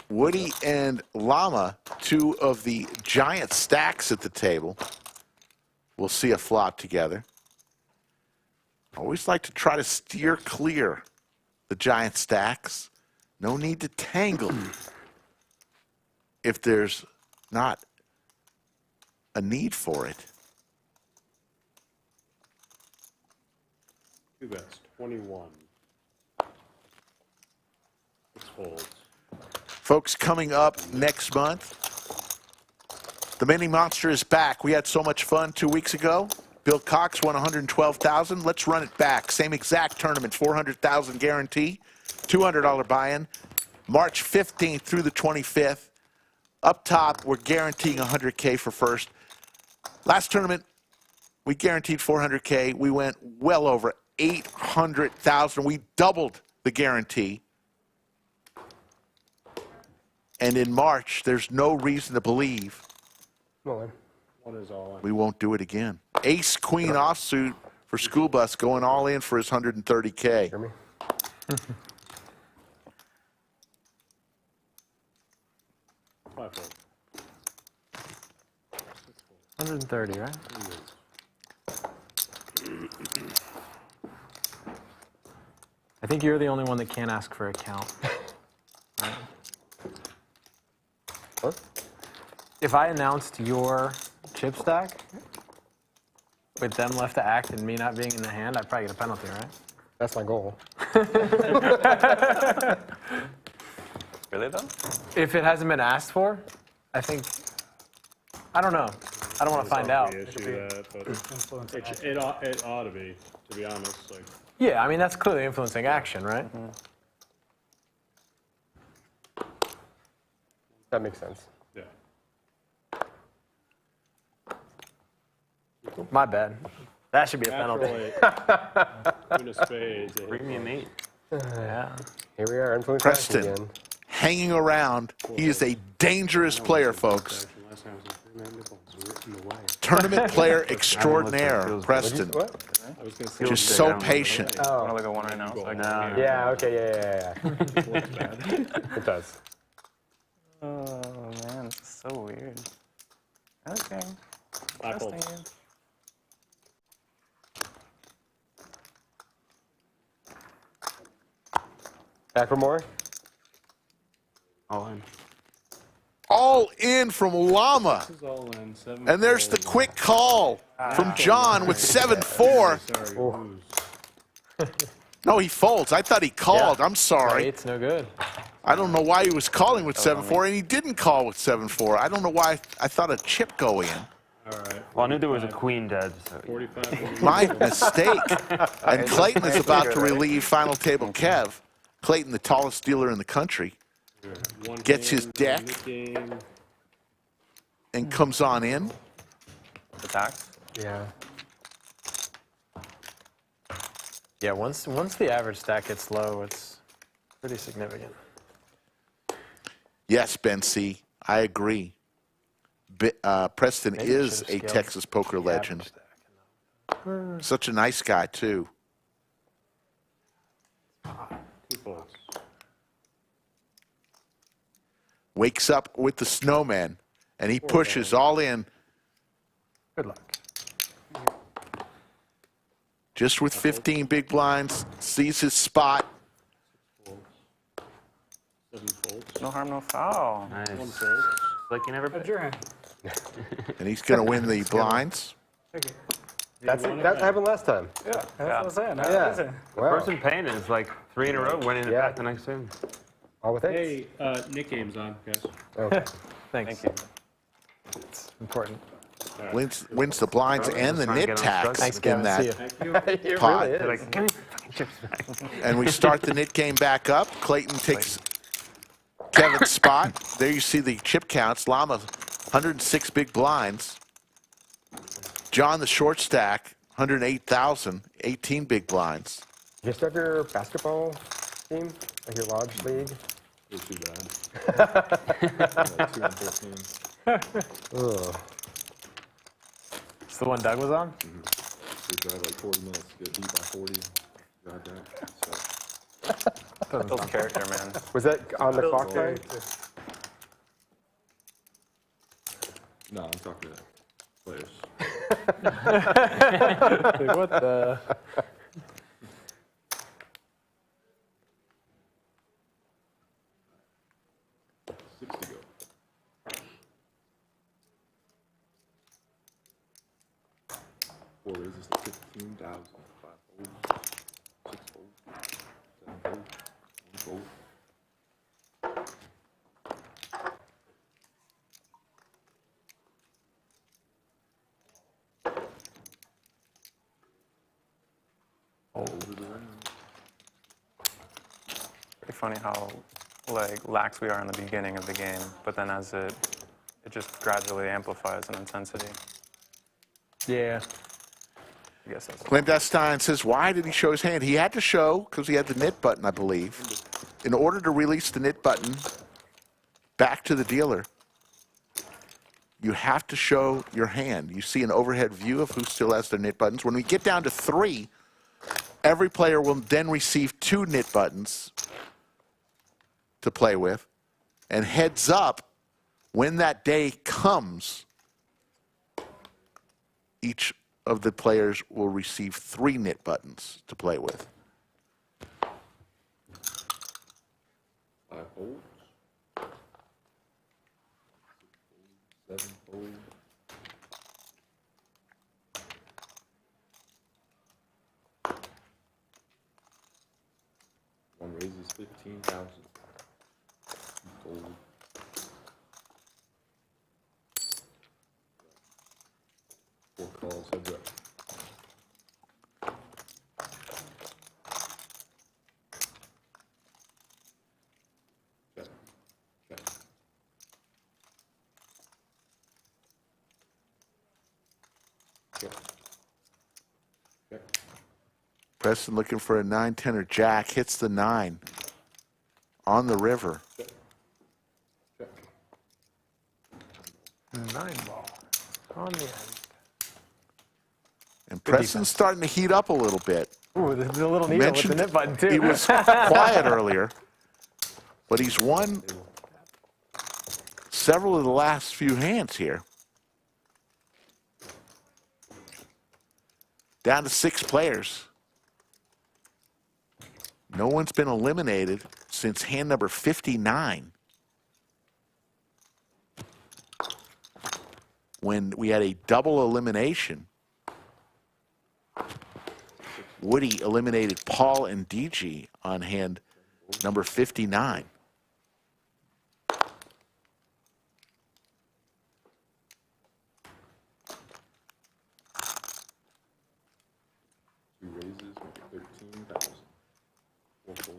Woody and Llama, 2 of the giant stacks at the table. We'll see a flop together. Always like to try to steer clear the giant stacks. No need to tangle if there's not a need for it. 2 bets, 21. 6 folds. Folks, coming up next month, the Mini Monster is back. We had so much fun 2 weeks ago. Bill Cox won $112,000. Let's run it back. Same exact tournament, $400,000 guarantee, $200 buy-in. March 15th through the 25th. Up top, we're guaranteeing $100K for first. Last tournament, we guaranteed $400K. We went well over $800,000. We doubled the guarantee. And in March, there's no reason to believe One is all in. we won't do it again. Ace Queen offsuit for School Bus going all in for his $130K. Hear me? 5 fold. 130, right? I think you're the only one that can't ask for a count. Right? What? If I announced your chip stack with them left to act and me not being in the hand, I'd probably get a penalty, right? That's my goal. Really, though? If it hasn't been asked for, I think, I don't know. I don't want to find out. It ought to be honest. Like, Yeah, I mean, that's clearly influeing action, right? That makes sense. Yeah. My bad. That should be a penalty. Queen of spades. Premium 8. Yeah. Here we are, influence Preston again. hanging around. He is a dangerous player, folks. Tournament player extraordinaire, Preston. Just so patient. I want to look at one right now. So I can Yeah, okay, yeah. It does. Oh, man, this is so weird. Okay. Apple. Interesting. Back for more? All in. All in from Llama. This is all in. 7 And there's the quick call from John with 7-4. No, he folds. I thought he called. I'm sorry. It's no good. I don't know why he was calling with 7-4, and he didn't call with 7-4. I don't know why I thought a chip go in. All right. Well, I knew there was a queen dead. So. 45. My mistake. And Clayton is about to relieve final table Kev. Clayton, the tallest dealer in the country, gets his deck and comes on in. Attacks? Yeah. Yeah, once the average stack gets low, it's pretty significant. Yes, Ben C., I agree. Preston Maybe is should've a scaled Texas poker the average legend. stack. Such a nice guy, too. Wakes up with the snowman, and he pushes all in. Good luck. Just with 15 big blinds, sees his spot. 7 folds. No harm, no foul. Nice. 1 fold. Like you never bet. And he's going to win the blinds. That happened last time. Yeah, that's what I'm saying. Yeah. The Wow. person paying it is like 3 in a row, winning it back the next game. All with it? Hey, Nick game's on, guys. Okay. Thanks. Thank you. It's important. Wins the blinds and the Trying to knit get on tax Thanks, in Gavin. that See you. It pot. really They're is. like, give me fucking chips back. And we start the knit game back up. Clayton takes Kevin's spot. There you see the chip counts. Llama, 106 big blinds. John, the short stack, 108,000, 18 big blinds. You start your basketball team, like your lodge league? It's too bad. 2 and 14. Ugh. It's the one Doug was on? We drive like 40 minutes to get beat by 40. Drive that. So. Builds character, man. Was that on the clock time? No, I'm talking to players. Like, what the? Four raises to 15,000. 5 folds, 6 folds, 7 folds, 1 fold. All over the round. Pretty funny how like lax we are in the beginning of the game, but then as it just gradually amplifies in intensity. Yeah. I guess that's Clandestine says, why did he show his hand? He had to show because he had the knit button, I believe. In order to release the knit button back to the dealer, you have to show your hand. You see an overhead view of who still has their knit buttons. When we get down to 3, every player will then receive 2 knit buttons to play with. And heads up, when that day comes, each of the players will receive 3 knit buttons to play with. 5 folds. 7 folds. One raises 15,000. Fold. Four calls, heads up. Check. Check. Preston looking for a 9-10 or jack, hits the 9 on the river. 9 ball on the end. And Preston's starting to heat up a little bit. Ooh, there's a little needle with the nip button, too. He was quiet earlier, but he's won several of the last few hands here. Down to 6 players. No one's been eliminated since hand number 59, when we had a double elimination. Woody eliminated Paul and Digi on hand number 59. Two raises, make it 13,000. 4 folds.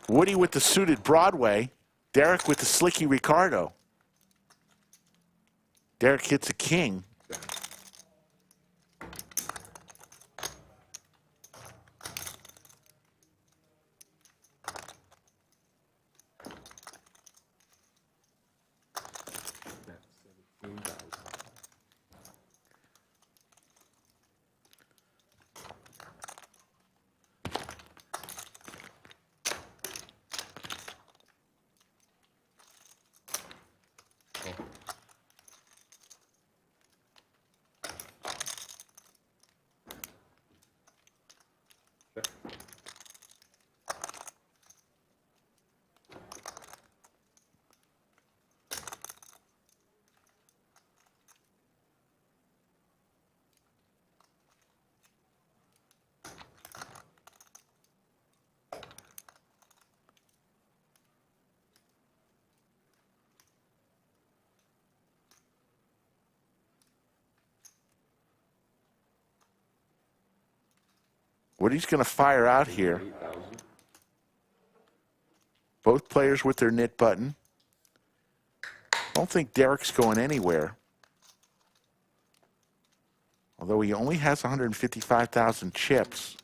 Woody with the suited Broadway. Derek with the slicky Ricardo. Derek hits a king. Woody's going to fire out here. Both players with their knit button. I don't think Derek's going anywhere. Although he only has 155,000 chips.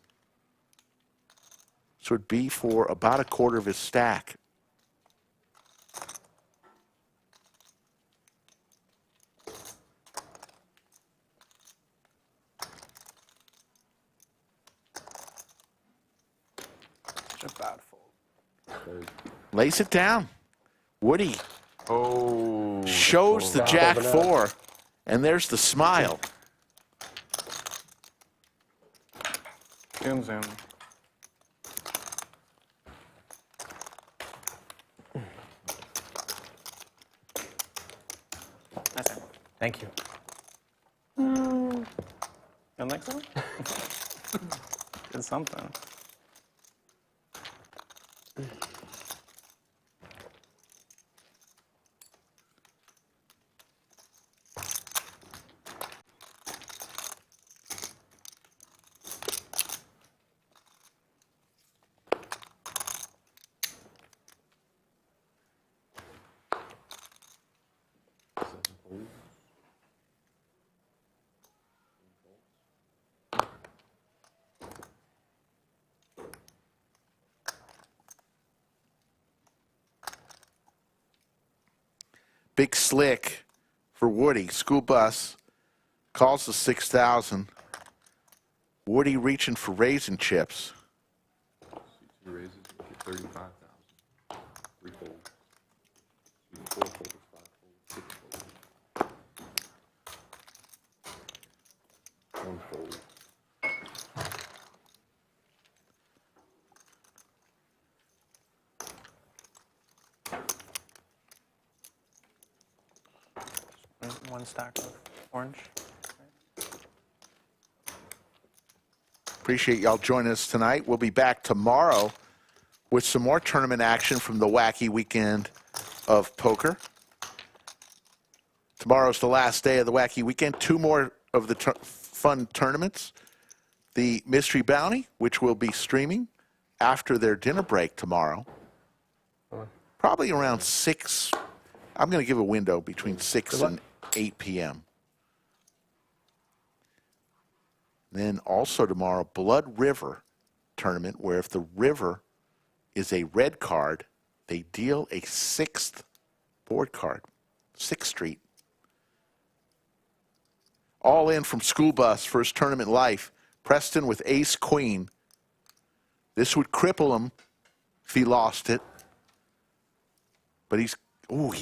So it'd be for about a quarter of his stack. Such a bad fold. Lays it down. Woody shows the Jack 4, and there's the smile. Zoom, zoom. Thank you. You don't think so? Did something. Big slick for Woody. School bus calls the 6,000. Woody reaching for raisin chips. 2 raises, make it 35,000. 3 folds. 4 folds, 5 folds, 6 folds. 1 fold. One stack of orange. Appreciate y'all joining us tonight. We'll be back tomorrow with some more tournament action from the wacky weekend of poker. Tomorrow's the last day of the wacky weekend. 2 more of the fun tournaments. the Mystery Bounty, which will be streaming after their dinner break tomorrow. Probably around 6. I'm going to give a window between 6 and 8 p.m. Then also tomorrow, Blood River tournament, where if the river is a red card, they deal a 6th board card, 6th Street. All in from School Bus, first tournament life. Preston with ace queen. This would cripple him if he lost it. But he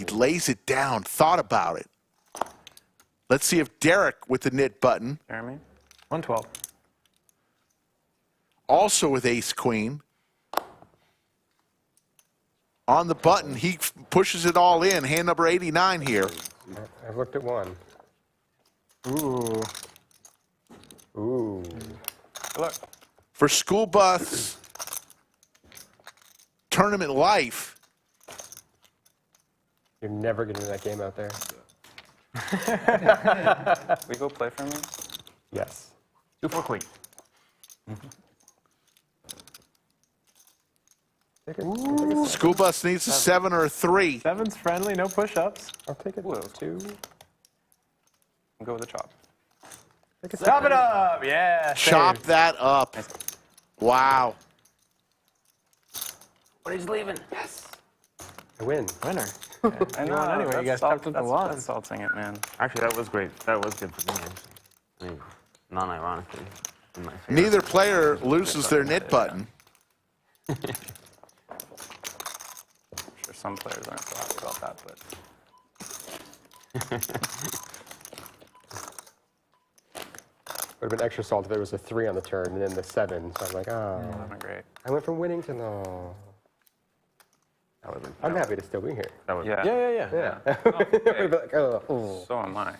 lays it down, thought about it. Let's see if Derek with the knit button. Jeremy? 112. Also with ace queen. On the button, he pushes it all in. Hand number 89 here. I've looked at one. Ooh. Ooh. Look. For School Bus tournament life. You're never getting that game out there. We go play for me? Yes. 2-4 queen. Ooh. School Bus needs a 7 or a 3. 7's friendly, no push-ups. I'll take it. Whoa. 2. I'll go with the chop. Chop it up! Yeah. Chop saved. that up. Wow. But he's leaving. Yes. I win. Winner. I know. You won anyway. You guys chopped up the That's one. insulting it, man. Actually, that was great. That was good for me. I mean, non-ironically. in my favor. Neither player loses their knit button. I'm sure some players aren't so happy about that, but. Would have been extra salt if it was a 3 on the turn and then the 7. So I'm like, oh. That would have been great. I went from winning to no. That would have been. I'm happy to still be here. That would. Yeah. Yeah. Yeah. Hey, Like, oh. so am I.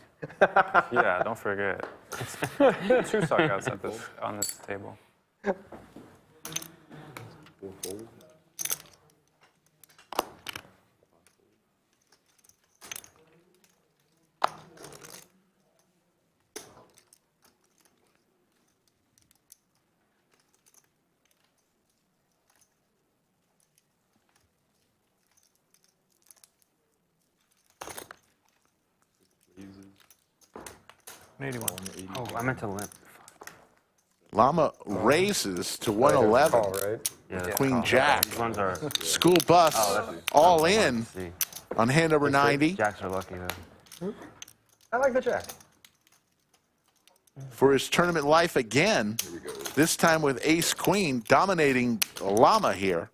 Yeah, don't forget. 2 suckouts at this on this table. Oh, I meant to limp. Llama raises to 111. Call, right? Yeah, Queen Jack. These ones are. School Bus all in See. on hand number 90 Jacks are lucky though. I like the Jack. for his tournament life again. This time with ace queen dominating Llama here.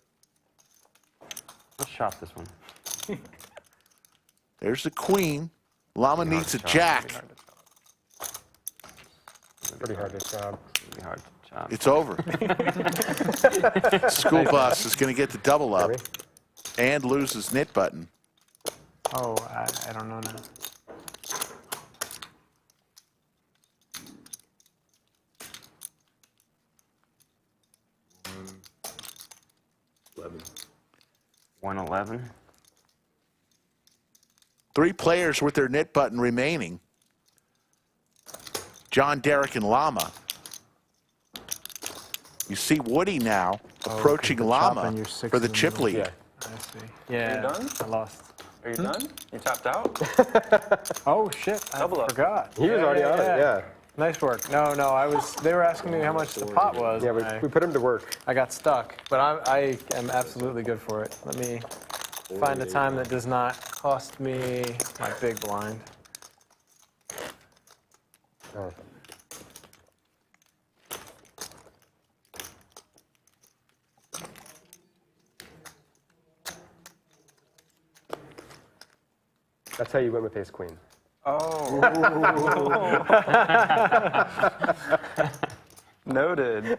Let's shop this one. There's the queen. Llama needs a jack. Pretty hard to chop. Pretty hard to chop. It's over. School Bus is going to get the double up and lose his knit button. Oh, I don't know now. $11. 111. 3 players with their knit button remaining. John, Derek, and Llama. You see Woody now approaching Llama for the chip lead. Yeah. I see. Yeah. Are you done? I lost. Are you done? You tapped out? Oh shit! Double I up. forgot. He was already on it, yeah. Nice work. No, I was. They were asking me how much the pot was. Yeah, and we put him to work. I got stuck, but I am absolutely good for it. Let me find a time that does not cost me my big blind. Oh. That's how you went with ace queen. Oh. Noted.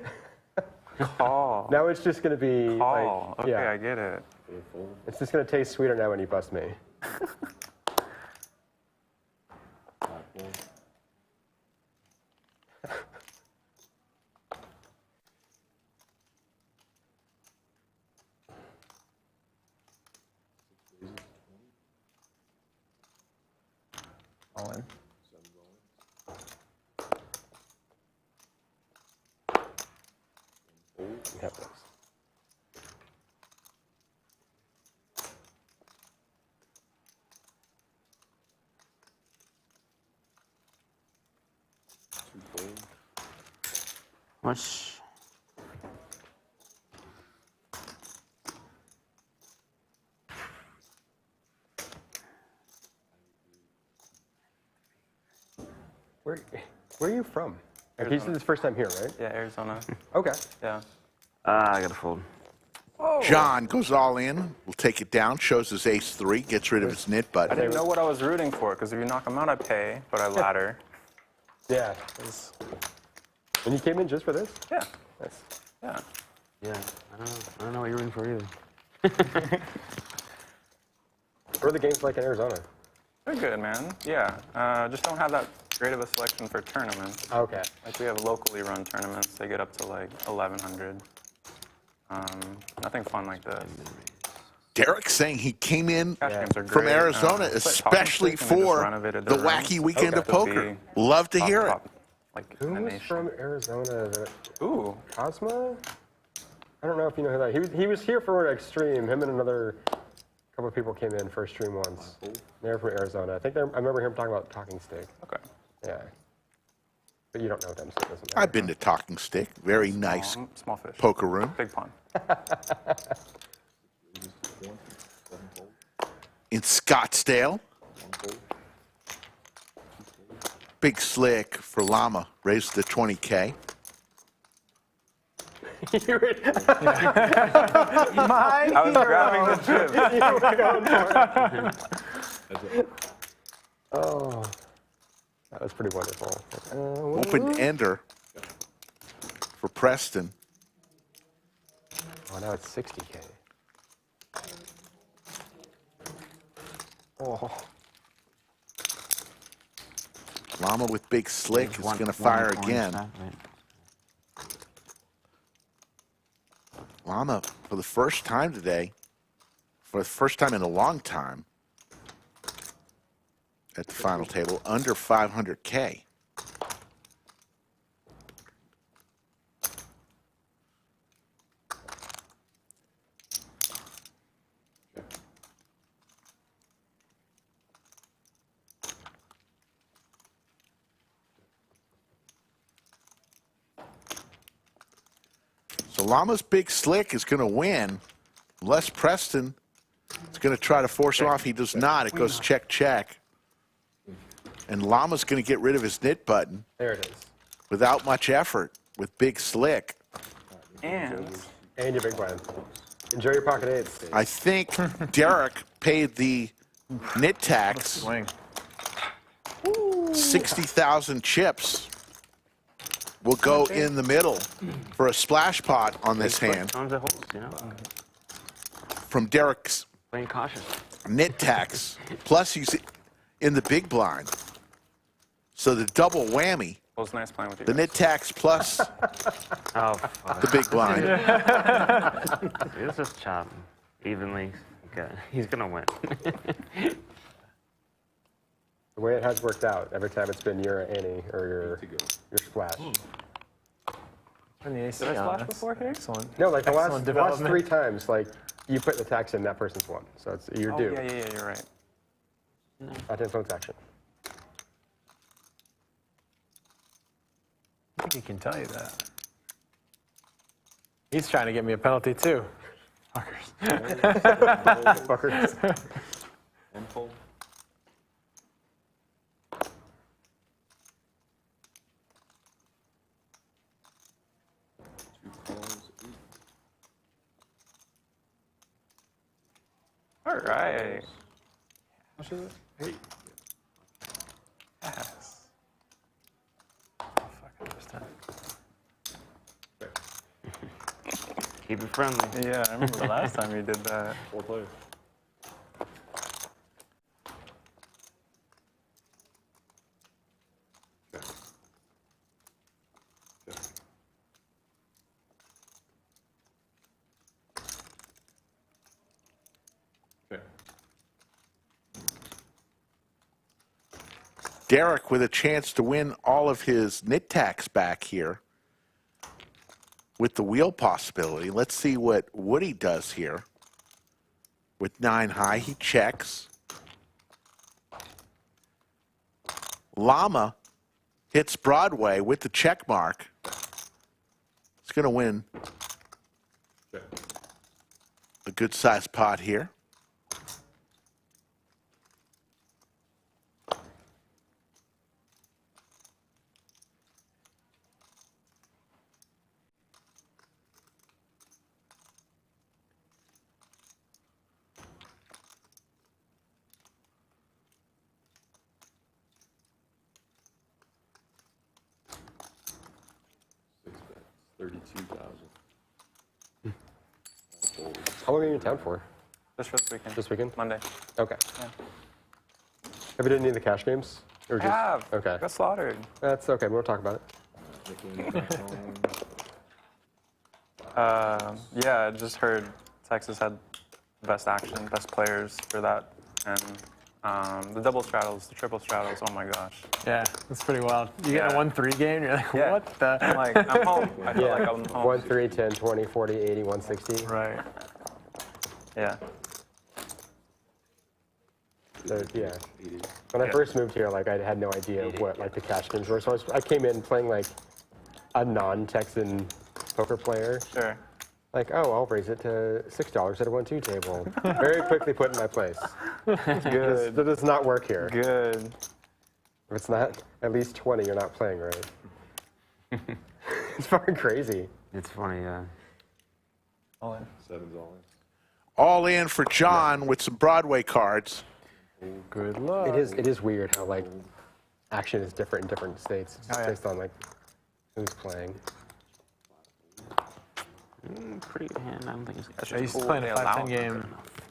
Call. Now it's just going to be Call. like, Okay, yeah. I get it. It's just going to taste sweeter now when you bust me. All in. have those. Much. Where are you from? Like, this is his first time here, right? Yeah, Arizona. Okay. Yeah. I gotta fold. John goes all in. Will take it down. Shows his ace-3. Gets rid of his nit I button. didn't know what I was rooting for, because if you knock him out, I pay, but I ladder. Yeah. And you came in just for this? Yeah. Nice. Yeah. Yeah, I don't know what you're rooting for either. What are the games like in Arizona? They're good, man. Yeah. Just don't have that great of a selection for tournaments. Okay. Like, we have locally run tournaments. They get up to, like, 1,100. Nothing fun like this. Derek saying he came in Cash games are from great. Arizona It's like especially talking stick, and they just for renovated the their rooms. wacky weekend of Okay. To poker. be Love to top, hear it. top, like, in Who the was nation. from Arizona? Ooh. Cosmo? I don't know if you know who that. He was here for like stream. Him and another couple of people came in for a stream once. They're from Arizona. I remember him talking about Talking Stick. Okay. Yeah. But you don't know them, so it doesn't matter. I've been to Talking Stick. Very nice Small fish. poker room. Big pond. In Scottsdale. Big slick for Llama. Raised to 20K. I was grabbing the chip. Oh, that was pretty wonderful. Open ender for Preston. Oh, now it's 60K. Oh. Llama with big slick is going to fire again. Llama, for the first time today, for the first time in a long time, at the final table, under 500K. So Llama's big slick is going to win, unless Preston is going to try to force him off. He does not. It goes check, check. And Llama's going to get rid of his nit button. There it is. Without much effort, with big slick. And your big blind. Enjoy your pocket eights. I think Derek paid the nit tax. 60,000 chips will go in the middle for a splash pot on this hand from Derek's Playing cautious. nit tax. Plus he's in the big blind. So the double whammy. Well, it's nice playing with you. The nit tax plus the big blind. Let's just chop evenly. Okay. He's gonna win. The way it has worked out, every time it's been your ante or your splash. Did I splash before here? Excellent. No, like the last development. 3 times, like you put the tax in, that person's won. So it's you're due. Yeah, you're right. That influence action. I think he can tell you that. He's trying to get me a penalty too. Fuckers. Fuckers. All right. How much is it? 8. Yes. Keep it friendly. Yeah, I remember the last time you did that. Four players. Derek with a chance to win all of his nit tax back here. with the wheel possibility. Let's see what Woody does here. With 9 high, he checks. Llama hits Broadway with the check mark. It's going to win a good-sized pot here. How long are you in town for? Just for this weekend. This weekend? Monday. Okay. Yeah. Have you done any of the cash games? Or I have. Okay. Got slaughtered. That's okay. We'll talk about it. Yeah, I just heard Texas had the best action, best players for that, and the double straddles, the triple straddles. Oh my gosh. Yeah, that's pretty wild. You get a 1-3 game, you're like, Yeah. what the? I'm like, I'm home. I feel like I'm home. 1, 3, 10, 20, 40, 80, 160. Right. Yeah. So, yeah. When I first moved here, like I had no idea what like the cash games were. So I came in playing like a non-Texan poker player. Sure. Like, oh, I'll raise it to $6 at a 1-2 table. Very quickly put in my place. Good. That does not work here. Good. If it's not at least 20, you're not playing right. It's fucking crazy. It's funny, yeah. All in. 7's all in. All in for John with some Broadway cards. Good luck. It is weird how like action is different in different states. It's based on like who's playing. Pretty good hand. I don't think it's I used to play in a 5-10 game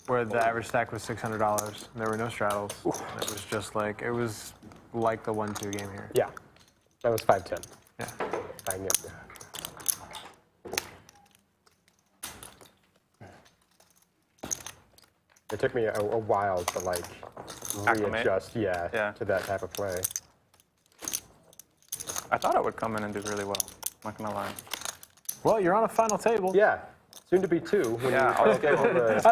where the average stack was $600 and there were no straddles. And it was just like, it was like the 1-2 game here. Yeah. That was 5-10. Yeah. Bang it. It took me a while to like readjust, to that type of play. I thought I would come in and do really well. I'm not gonna lie. Well, you're on a final table. Yeah. Soon to be 2. Yeah. I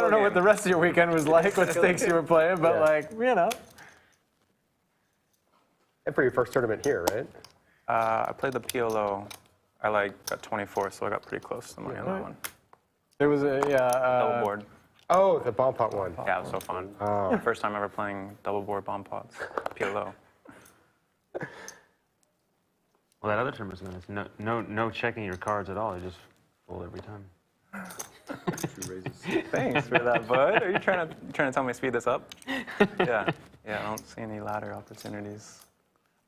don't know what the rest of your weekend was like, what stakes you were playing, but like, you know. And for your first tournament here, right? I played the PLO. I like got 24, so I got pretty close to the money on that one. There was a double board. Oh, the bomb pot one. Yeah, it was so fun. Oh. First time ever playing double board bomb pots. PLO. Well, that other term was nice. No checking your cards at all. You just fold every time. Thanks for that, bud. Are you trying to tell me to speed this up? Yeah. Yeah. I don't see any ladder opportunities.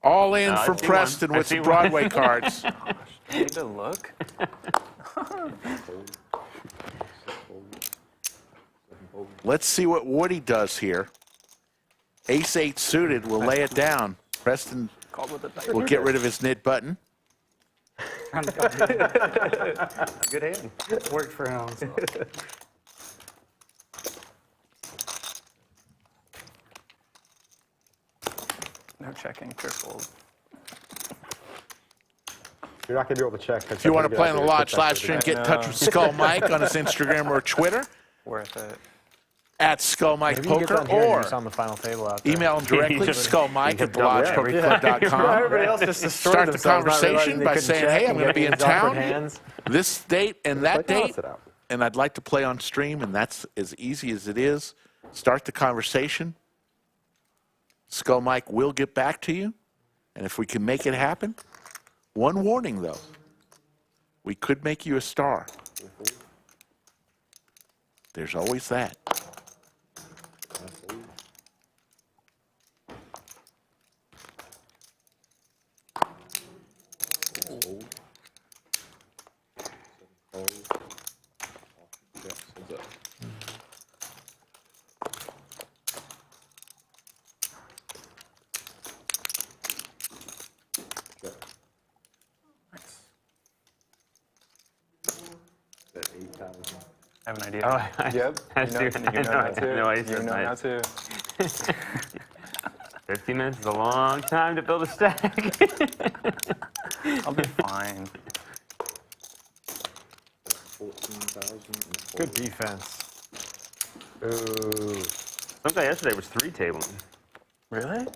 All in for Preston with some Broadway cards. Need to look. Let's see what Woody does here. Ace-8 suited will lay it down. Preston will get rid of his NIT button. Good hand. Worked for him. So. No checking, pure fold. You're not going to be able to check. If you want to play on the Lodge live stream, get in touch with Skull Mike on his Instagram or Twitter. Worth it. At Skull Mike Maybe you get Poker, on here and or you're just on the final table out there. email him directly, skullmike@thelodgepokerclub.com. Everybody else just destroyed Start the themselves, not realizing conversation they by couldn't saying, check hey, I'm and going to be in get these awkward town hands. this date and that Like, date, toss it out. and I'd like to play on stream, and that's as easy as it is. Start the conversation. Skull Mike will get back to you, and if we can make it happen, one warning, though. We could make you a star. There's always that. I have an idea. Oh, Yep. I You know I said how nice. to. 15 minutes is a long time to build a stack. I'll be fine. 14,000. Good defense. Ooh. Some guy yesterday was 3-tabling. Really?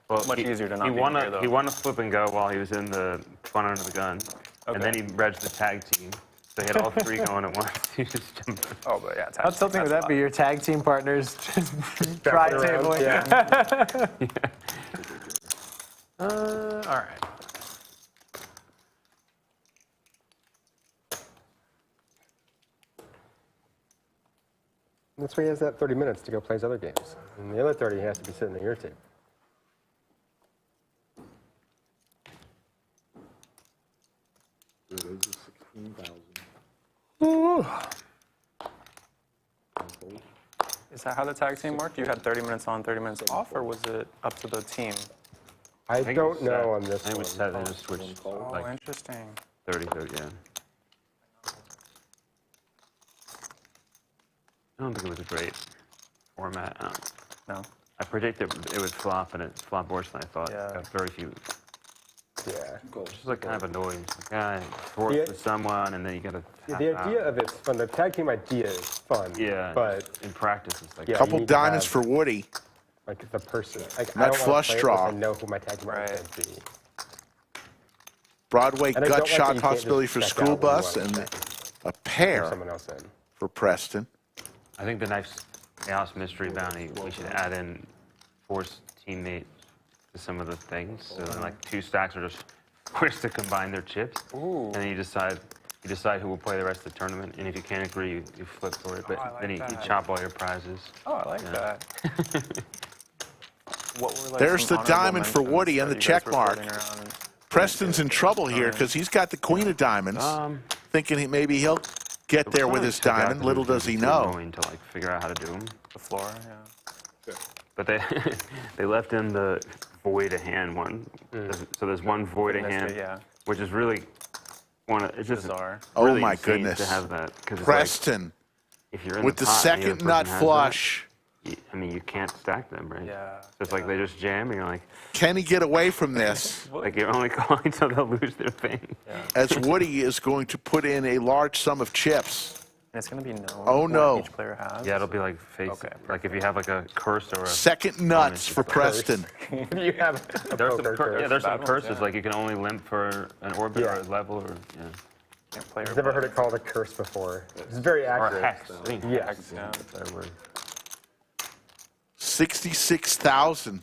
Well, Much easier to not he be won here, though. He won a flip and go while he was in the front end of the gun, and then he regged the tag team. So he had all three going at once. He just jumped. Oh, but yeah. How tilting would that be? Your tag team partners try tabling. Yeah. All right. That's why he has that 30 minutes to go play his other games. And the other 30, he has to be sitting at your table. It is 16,000. Is that how the tag team worked? You had 30 minutes on, 30 minutes off, or was it up to the team? I don't know on this I think it one. was set. They just switched. Oh, Like interesting. 30, yeah. I don't think it was a great format. No. I predicted it would flop, and it flopped worse than I thought. Yeah. Got very few. Yeah. It's just like kind of annoying. Like, force with someone, and then you gotta. Yeah, the idea of it's fun. The tag team idea is fun. Yeah. But in practice, it's like yeah, Couple you need to diamonds have, for Woody. like the person. Like, Not I don't flush play it draw. unless I know who my tag team is going to be. Broadway And I don't gut like that shot you can't possibility just for check school out when you bus want and to a Put pair someone else in. for Preston. I think the next Chaos Mystery Bounty, we should add in force teammates to some of the things. So then, like, 2 stacks are just forced to combine their chips, and then you decide who will play the rest of the tournament. And if you can't agree, you flip for it. But I like then you that. chop all your prizes. Oh, I like that. What were, like, There's some the diamond for honorable Woody and the mentions that check you guys were mark. floating around and- Preston's in trouble here because he's got the queen of diamonds, thinking maybe he'll get there with his diamond. Little does he know. Going to like figure out how to do them. The floor, yeah. But they left in the void a hand one. So there's one void a Missed hand, it, yeah. which is really it's just bizarre. Oh really my insane goodness. to have that. 'Cause it's Preston like, if you're in with the, the pot and the second other nut person has flush. that, I mean, you can't stack them, right? Yeah. So it's like they just jam, and you're like, Can he get away from this? like you're only calling so they'll lose their thing. As Woody is going to put in a large sum of chips. And it's going to be known Oh, what no. each player has. Yeah, it'll be like face. Okay, like if you have like a curse or a Second nuts for Preston. You have a There's some, poker curse. yeah, there's some Bad ones, curses yeah. like you can only limp for an orbit or a level or I've never heard it called a curse before. It's very or a accurate. hex. Yes. Yeah. That's that word. 66,000.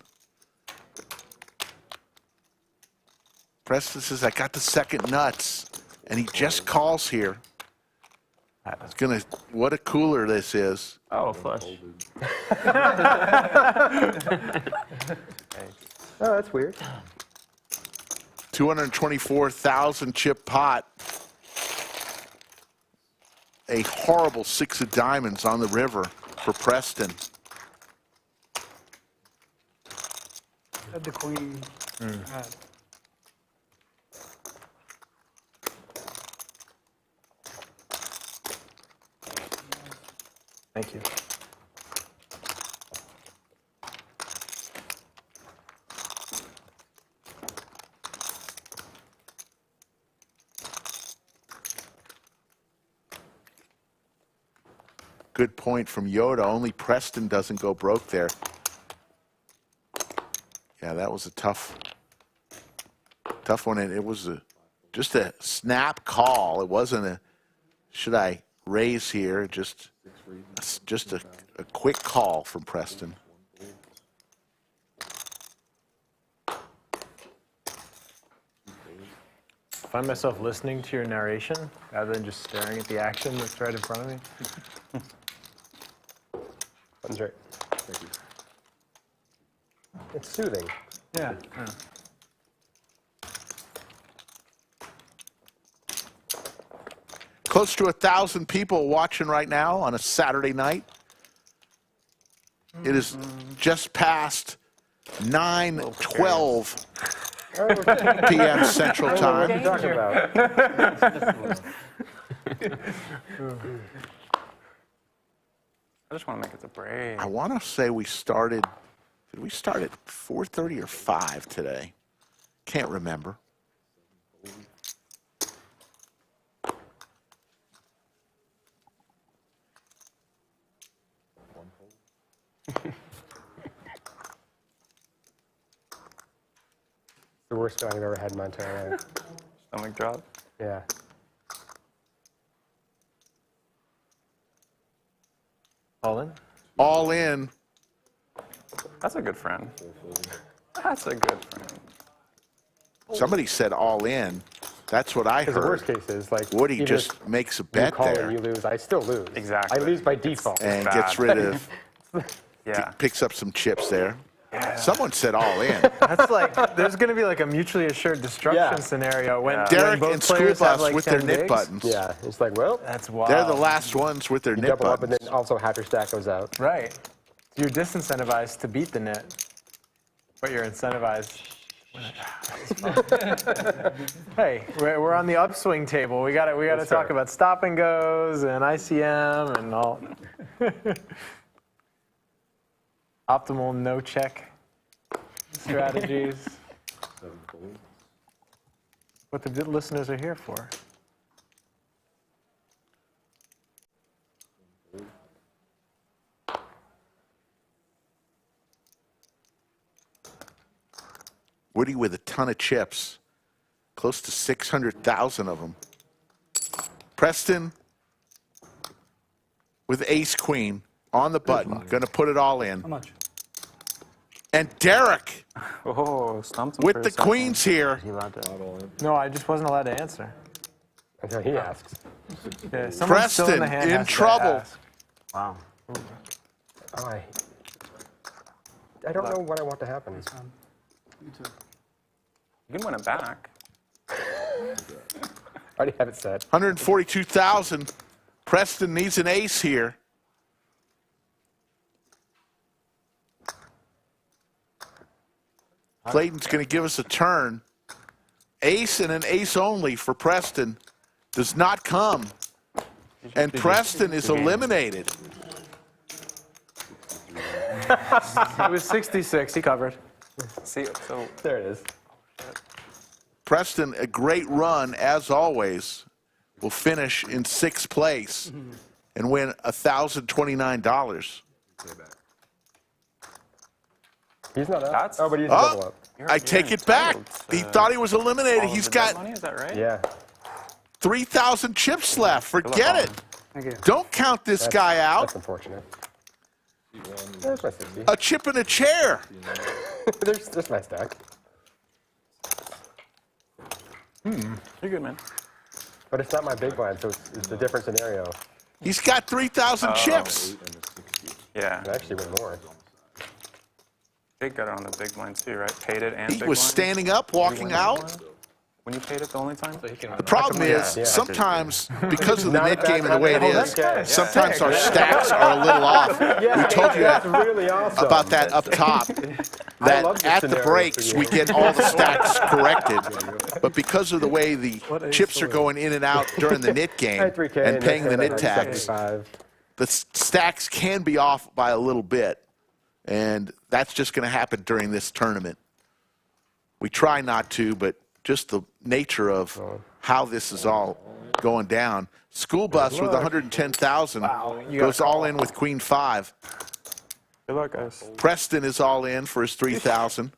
Preston says, I got the second nuts. And he just calls here. It's gonna, what a cooler this is. Oh, flush. Oh, that's weird. 224,000 chip pot. A horrible 6 of diamonds on the river for Preston. Had the queen. Thank you. Good point from Yoda. Only Preston doesn't go broke there. Yeah, that was a tough one. And it was just a snap call. It wasn't a, should I raise here? Just a quick call from Preston. I find myself listening to your narration rather than just staring at the action that's right in front of me. That's right. Thank you. It's soothing. Yeah. Close to 1,000 people watching right now on a Saturday night. It is just past 9:12 p.m. Central Time. What are you talking about? I just want to make it to break. I want to say we started, did we start at 4:30 or 5 today? Can't remember. The worst feeling I've ever had in my entire life. Stomach drop. Yeah. All in? All in. That's a good friend. That's a good friend. Somebody said all in. That's what I The heard. worst case is like Woody even just if makes a you bet call there and you lose, I still lose. Exactly. I lose by default. and bad. gets rid of, Yeah. picks up some chips there. Someone said all in. That's like, there's going to be like a mutually assured destruction Yeah. scenario when, when Derek both and School players Bus have like with 10 their nip digs. buttons. Yeah, it's like, well, That's wild. They're the last ones with their you nip double up and buttons. then also half your stack goes out. Right. You're disincentivized to beat the net, but you're incentivized. Hey, we're on the upswing table. We got to talk about stop and goes and ICM and all. Optimal no check strategies. What the listeners are here for. Woody with a ton of chips, close to 600,000 of them. Preston with ace queen on the button, going to put it all in. How much? And Derek Oh, stumped him for with a the second. queens here. No, I just wasn't allowed to answer. Until he asks. Yeah, someone still in Preston the hand in has to trouble. ask. Wow. Oh, I don't know what I want to happen. You can win it back. I already have it set. 142,000. Preston needs an ace here. Clayton's going to give us a turn. Ace and an ace only for Preston does not come. And Preston is eliminated. It was 66. He covered. See, so There it is. Preston, a great run, as always, will finish in 6th place and win $1,029. He's not up. That's- Oh, but he's a double Oh, up. I take it back. He thought he was eliminated. all of He's the bet got money, is that right? Yeah. 3,000 chips left. Forget it. Thank you. Don't count this guy out. That's unfortunate. There's my 60. A chip in a chair. there's my stack. You're good, man. But it's not my big blind, so it's a different scenario. He's got 3,000 chips. Yeah. I actually win more. Jake got it on the big blind too, right? Paid it and He big was blind? standing up, Did you walking win the big out. blind? When you paid it the only time? The problem is, yeah. sometimes, because of the Not net a bad game and the way it comment. is, Yeah. sometimes our stacks are a little off. We told you that's really awesome. about that up top, love that this at the scenario breaks for you. we get all the stacks corrected. But because of the way the chips are going in and out during the NIT I game had 3K and paying the I NIT had tax, 75. the stacks can be off by a little bit. And that's just going to happen during this tournament. We try not to, but just the nature of how this is all going down. School Bus with 110,000 goes all in with Queen 5. Good luck, guys. Preston is all in for his 3,000.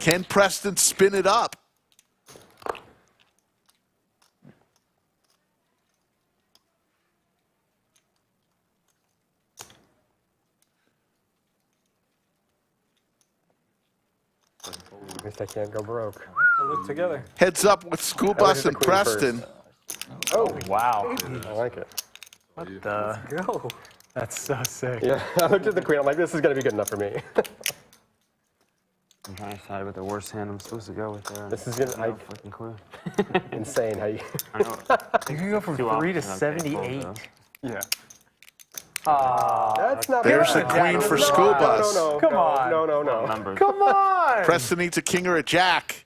Can Preston spin it up? At least I can't go broke. We'll look together. Heads up with School Bus and Queen first. Preston. Oh, Wow. I like it. What the? Go. That's so sick. Yeah, I looked at the queen. I'm like, this is going to be good enough for me. I'm trying to decide what the worst hand I'm supposed to go with there. This is gonna- I have I- no fucking clue. Insane how you. I know. You can go from Two 3 to options, okay, 78. cool, Yeah. That's not There's bad. the queen for No, School Bus. No, Come on. No. Numbers. Come on. Preston needs a king or a jack.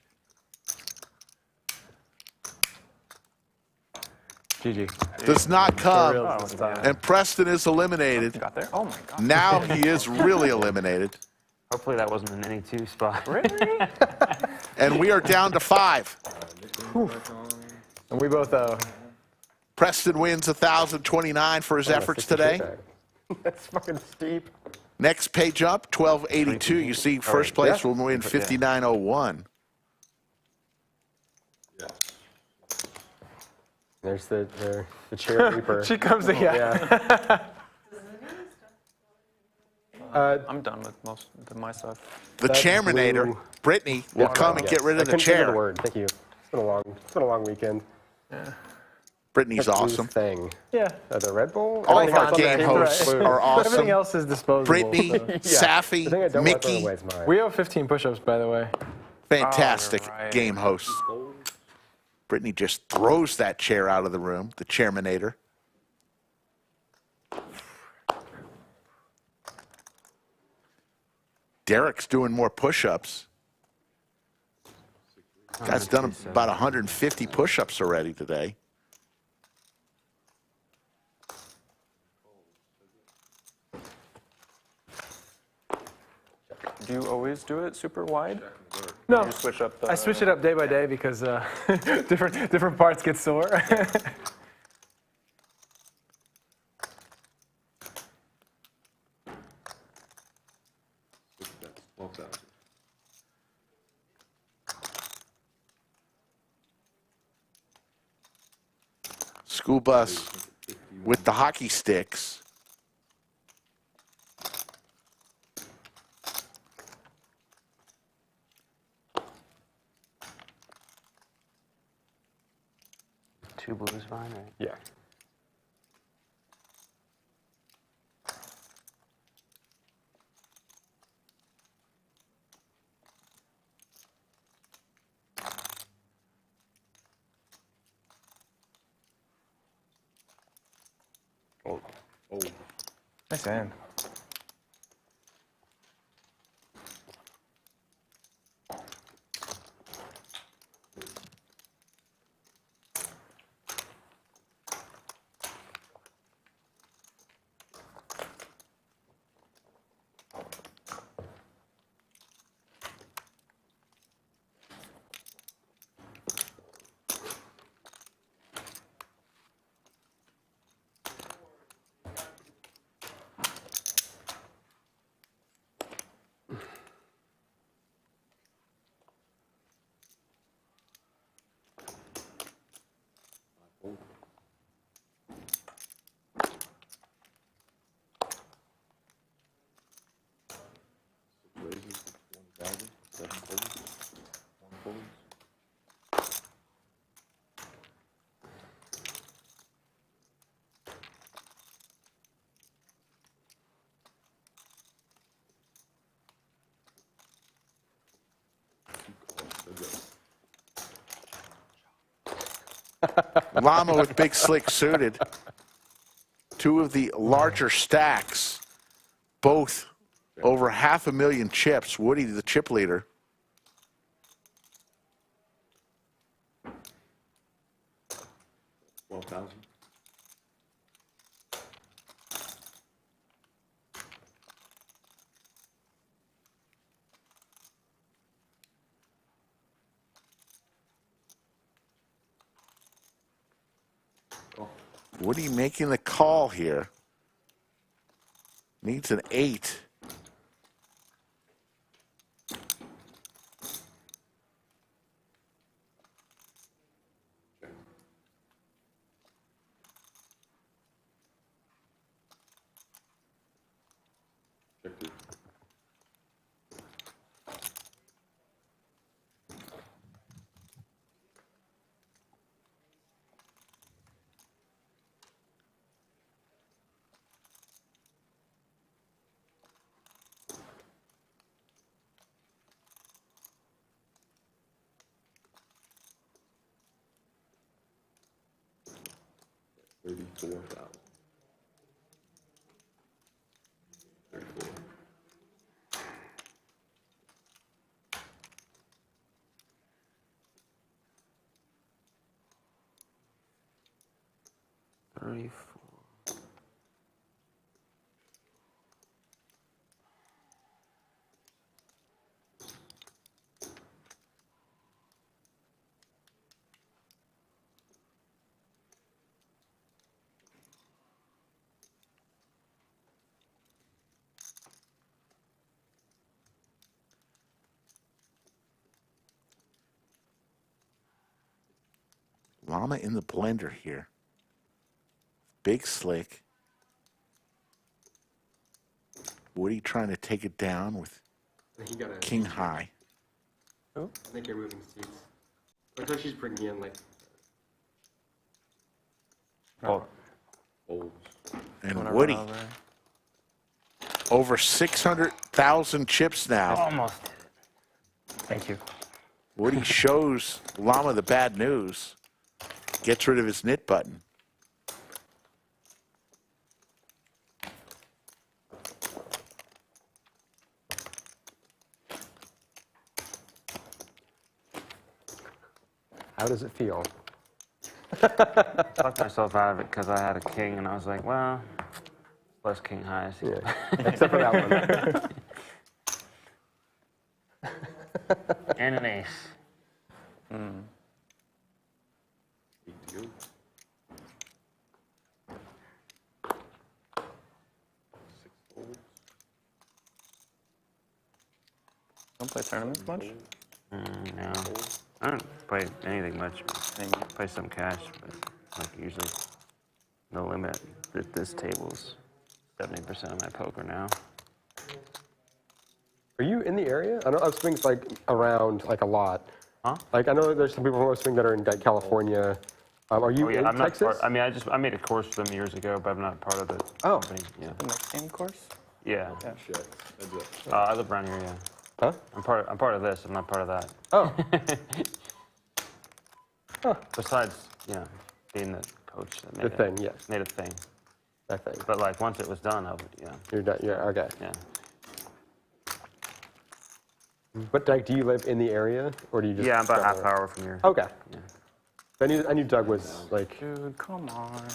GG. Does not come. real. And Preston is eliminated. Got there? Oh my god. Now he is really eliminated. Hopefully that wasn't an any 2 spot. And we are down to 5. And we both owe. Preston wins 1,029 for his efforts today. That's fucking steep. Next page up, 1282. You see, first place will win 5901. There's the chair reaper. She comes in, yeah. I'm done with most of my stuff. The chairmanator, Brittany, will come and get rid of the I couldn't think of chair. the word. Thank you. It's been a long weekend. Yeah. Brittany's That blue awesome. Thing. Yeah. The Red Bull. All of Everything our else game on there. hosts Blue. are awesome. Everything else is disposable. Brittany, so. Safi, The thing I don't want to throw Mickey, away is mine. We owe 15 push-ups, by the way. fantastic Oh, you're right. game hosts. Brittany just throws that chair out of the room, the chairmanator. Derek's doing more push-ups. Guy's done about 150 push-ups already today. Do you always do it super wide? No, You switch up the... I switch it up day by day because different parts get sore. That's 12,000. School bus with the hockey sticks. Two blues fine, right? Yeah. Oh. Nice hand. Raises 1,000, 7 folds, 1 fold. Llama with big slick suited. Two of the larger stacks, both over 500,000 chips. Woody, the chip leader. $12,000. Woody making the call here. Needs an 8. Check two. $34,000. 34. Llama in the blender here. Big slick. Woody trying to take it down with king high. Oh, I think you're moving seats. Until she's bringing in like. Oh. And Woody. Over 600,000 chips now. Almost did it. Thank you. Woody shows Llama the bad news. Gets rid of his knit button. How does it feel? Talked myself out of it because I had a king, and I was like, well, less king highs. Yeah. Except for that one. And an ace. Big deal. Don't play tournaments much? No. I don't play anything much. I play some cash, but like usually no limit. This table's 70% of my poker now. Are you in the area? I know Upswing's like around like a lot. Huh? Like I know there's some people from Upswing that are in like, California. Are you in I'm Texas? not part, I mean, I made a course for them years ago, but I'm not part of the company. Yeah. The next game course? Yeah. Yeah. Shit. That's it. I live around here. Yeah. Huh? I'm part of this. I'm not part of that. Oh. Huh. Besides, being the coach that made The thing, yes. made a thing. That thing. But like once it was done, I would, You're done. Yeah. Okay. Yeah. But like, do you live in the area, or do you just? Yeah, I'm about travel half around? hour from here. Okay. Yeah. I knew Doug was like. Dude, come on.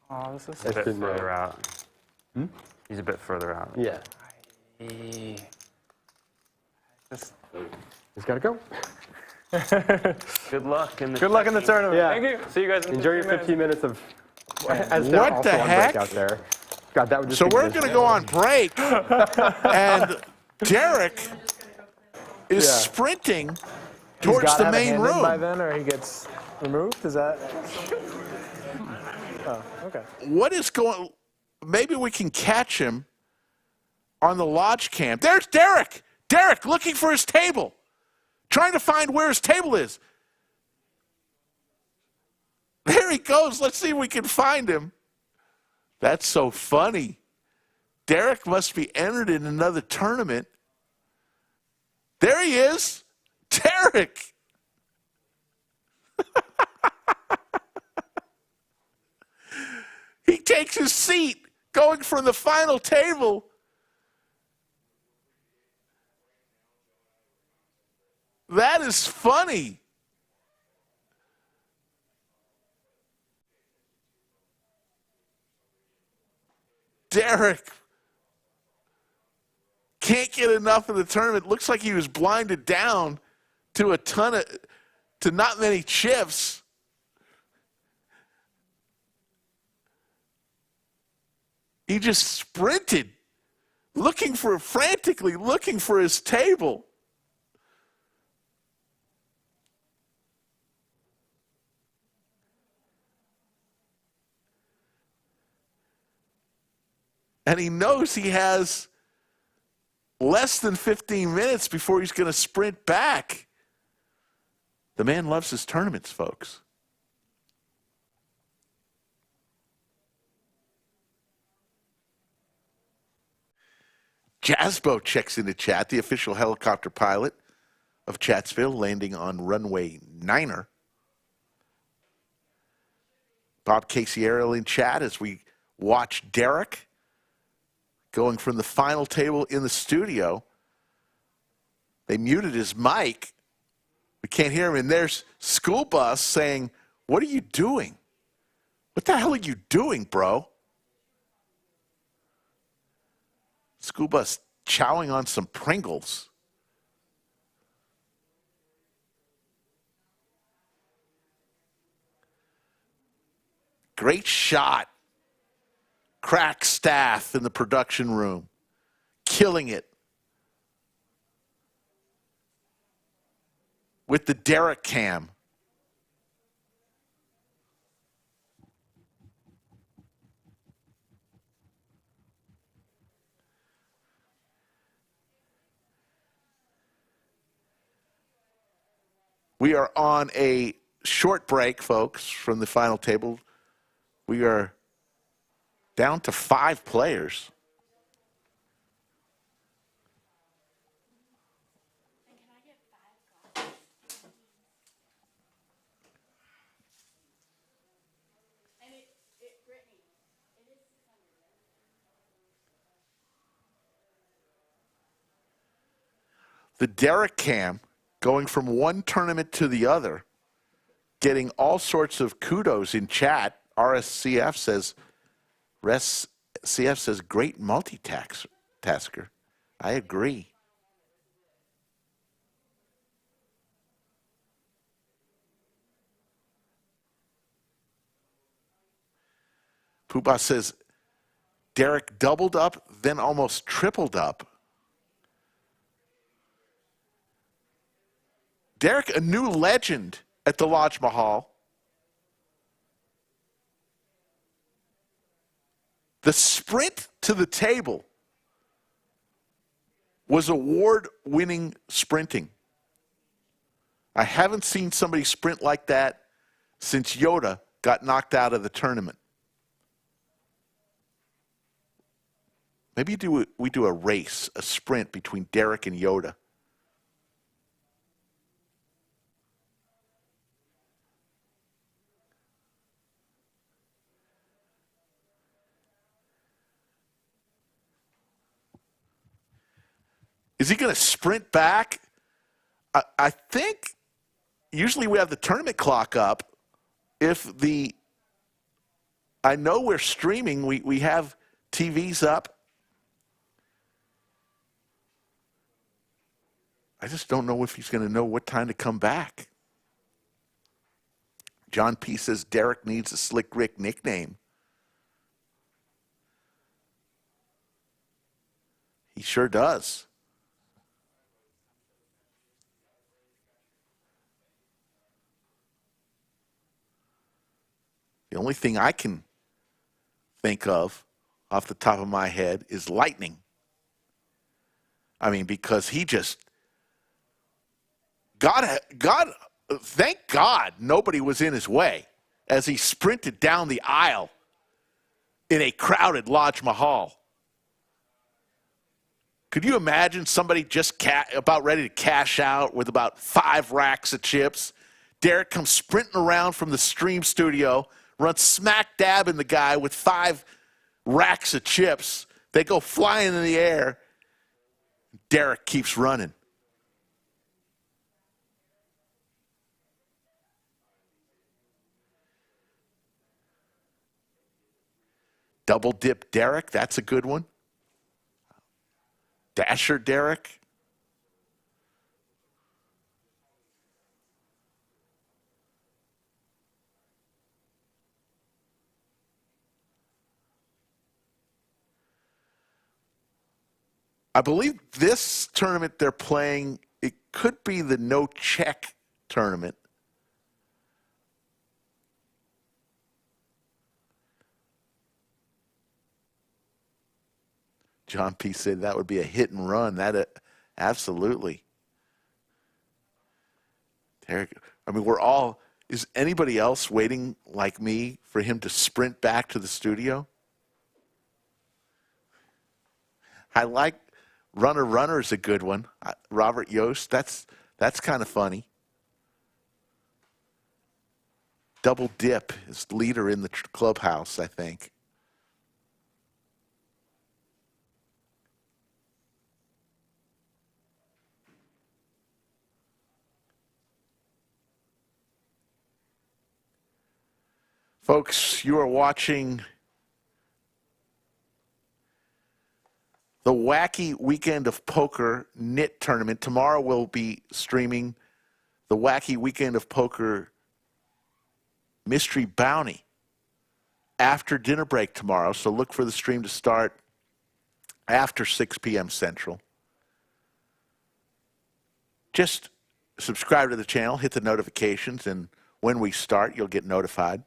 Oh, this is He's a bit been, further out. Hmm? He's a bit further out. Yeah. He's got to go. Good luck in the Good luck in the tournament. Yeah. Thank you. See you guys in Enjoy your 15 minutes of. As they're What also the on heck? break out there. God, that would just. So be we're good. going to go on break, and Derek is sprinting towards the main room. By then, or he gets removed. Is that? Oh, okay. What is going? Maybe we can catch him on the lodge cam. There's Derek. Derek looking for his table, trying to find where his table is. There he goes. Let's see if we can find him. That's so funny. Derek must be entered in another tournament. There he is. Derek. He takes his seat going from the final table. That is funny. Derek can't get enough of the tournament. Looks like he was blinded down to to not many chips. He just sprinted, frantically looking for his table. And he knows he has less than 15 minutes before he's going to sprint back. The man loves his tournaments, folks. Jasbo checks in the chat, the official helicopter pilot of Chatsville, landing on runway 9er. Bob Casey Ariel in chat as we watch Derek going from the final table in the studio. They muted his mic. We can't hear him. And there's School Bus saying, "What are you doing? What the hell are you doing, bro?" School Bus chowing on some Pringles. Great shot. Crack staff in the production room. Killing it. With the Derek cam. We are on a short break, folks, from the final table. We are down to 5 players. The Derek cam going from one tournament to the other, getting all sorts of kudos in chat. RSCF says, great multitasker. I agree. Poobah says, Derek doubled up, then almost tripled up. Derek, a new legend at the Lodge Mahal. The sprint to the table was award-winning sprinting. I haven't seen somebody sprint like that since Yoda got knocked out of the tournament. Maybe we do a race, a sprint between Derek and Yoda. Is he going to sprint back? I think usually we have the tournament clock up. I know we're streaming. We have TVs up. I just don't know if he's going to know what time to come back. John P. says Derek needs a Slick Rick nickname. He sure does. The only thing I can think of off the top of my head is lightning. I mean, because he just thank God nobody was in his way as he sprinted down the aisle in a crowded Lodge Mahal. Could you imagine somebody just about ready to cash out with about 5 racks of chips? Derek comes sprinting around from the stream studio, runs smack dab in the guy with 5 racks of chips. They go flying in the air. Derek keeps running. Double dip Derek, that's a good one. Dasher Derek. I believe this tournament they're playing, it could be the no check tournament. John P. said that would be a hit and run. That absolutely. Derek, I mean, is anybody else waiting like me for him to sprint back to the studio? I like Runner is a good one. Robert Yost, that's kind of funny. Double dip is leader in the clubhouse, I think. Folks, you are watching the Wacky Weekend of Poker NIT tournament. Tomorrow we'll be streaming the Wacky Weekend of Poker Mystery Bounty after dinner break tomorrow. So look for the stream to start after 6 p.m. Central. Just subscribe to the channel, hit the notifications, and when we start, you'll get notified.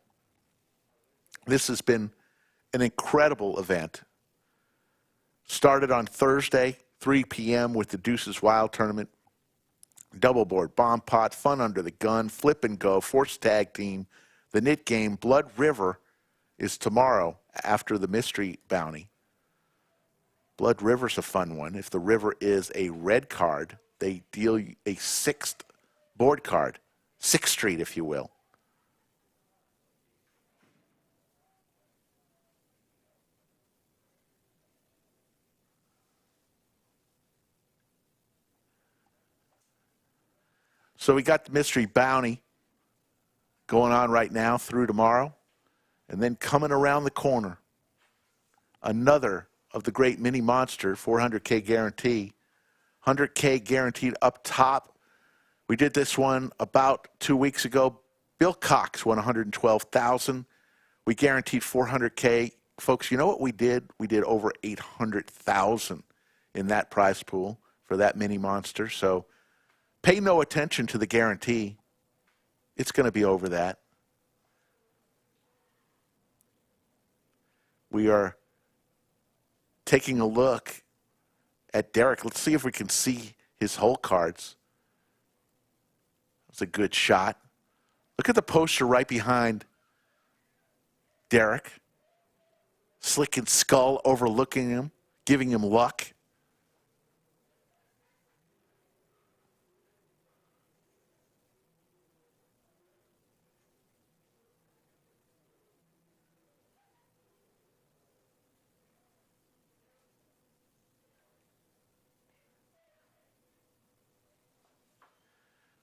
This has been an incredible event. Started on Thursday, 3 p.m. with the Deuces Wild tournament. double board, bomb pot, fun under the gun, flip and go, force tag team, the NIT game, Blood River is tomorrow after the mystery bounty. Blood River's a fun one. If the river is a red card, they deal a 6th board card, 6th street, if you will. So we got the mystery bounty going on right now through tomorrow. And then coming around the corner, another of the great mini monster, 400K guarantee, 100K guaranteed up top. We did this one about 2 weeks ago. Bill Cox won $112,000. We guaranteed 400K. Folks, you know what we did? We did over $800,000 in that prize pool for that mini monster. So pay no attention to the guarantee. It's going to be over that. We are taking a look at Derek. Let's see if we can see his hole cards. That's a good shot. Look at the poster right behind Derek. Slick and Skull overlooking him, giving him luck.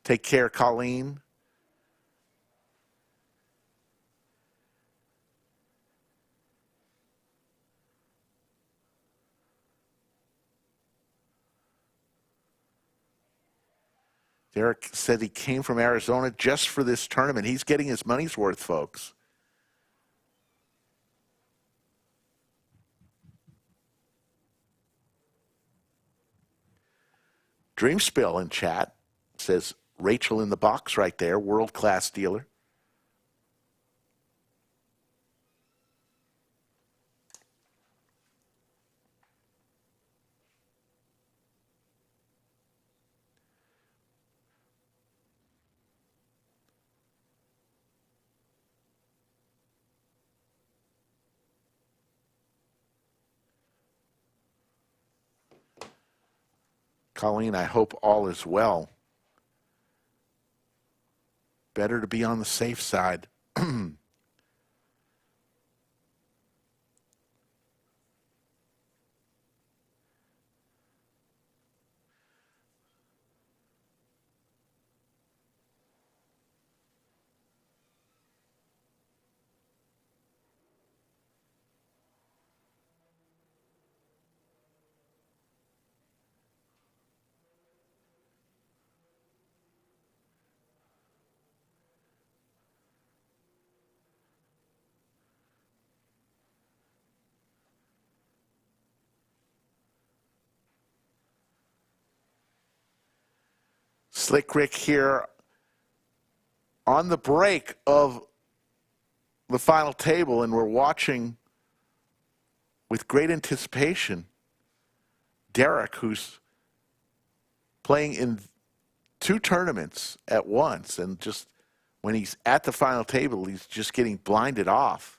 Take care, Colleen. Derek said he came from Arizona just for this tournament. He's getting his money's worth, folks. Dreamspill in chat says, Rachel in the box right there, world-class dealer. Colleen, I hope all is well. Better to be on the safe side. Slick Rick here on the break of the final table, and we're watching with great anticipation Derek, who's playing in 2 tournaments at once, and just when he's at the final table, he's just getting blinded off.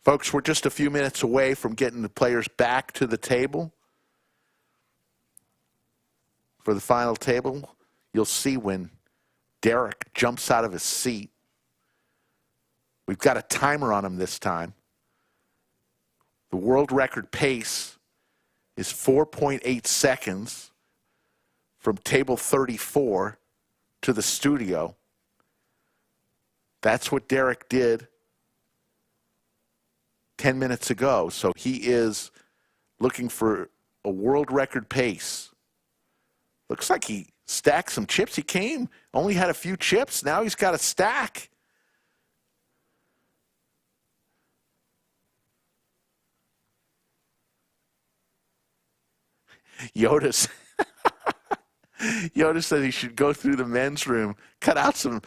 Folks, we're just a few minutes away from getting the players back to the table. For the final table, you'll see when Derek jumps out of his seat. We've got a timer on him this time. The world record pace is 4.8 seconds from table 34 to the studio. That's what Derek did 10 minutes ago. So he is looking for a world record pace. Looks like he stacked some chips. He came, only had a few chips. Now he's got a stack. Yoda said he should go through the men's room, cut out some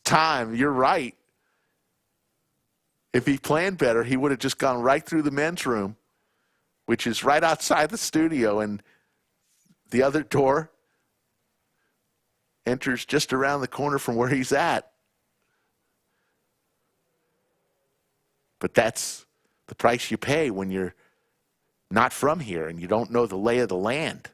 time. You're right. If he planned better, he would have just gone right through the men's room, which is right outside the studio, and the other door enters just around the corner from where he's at. But that's the price you pay when you're not from here and you don't know the lay of the land.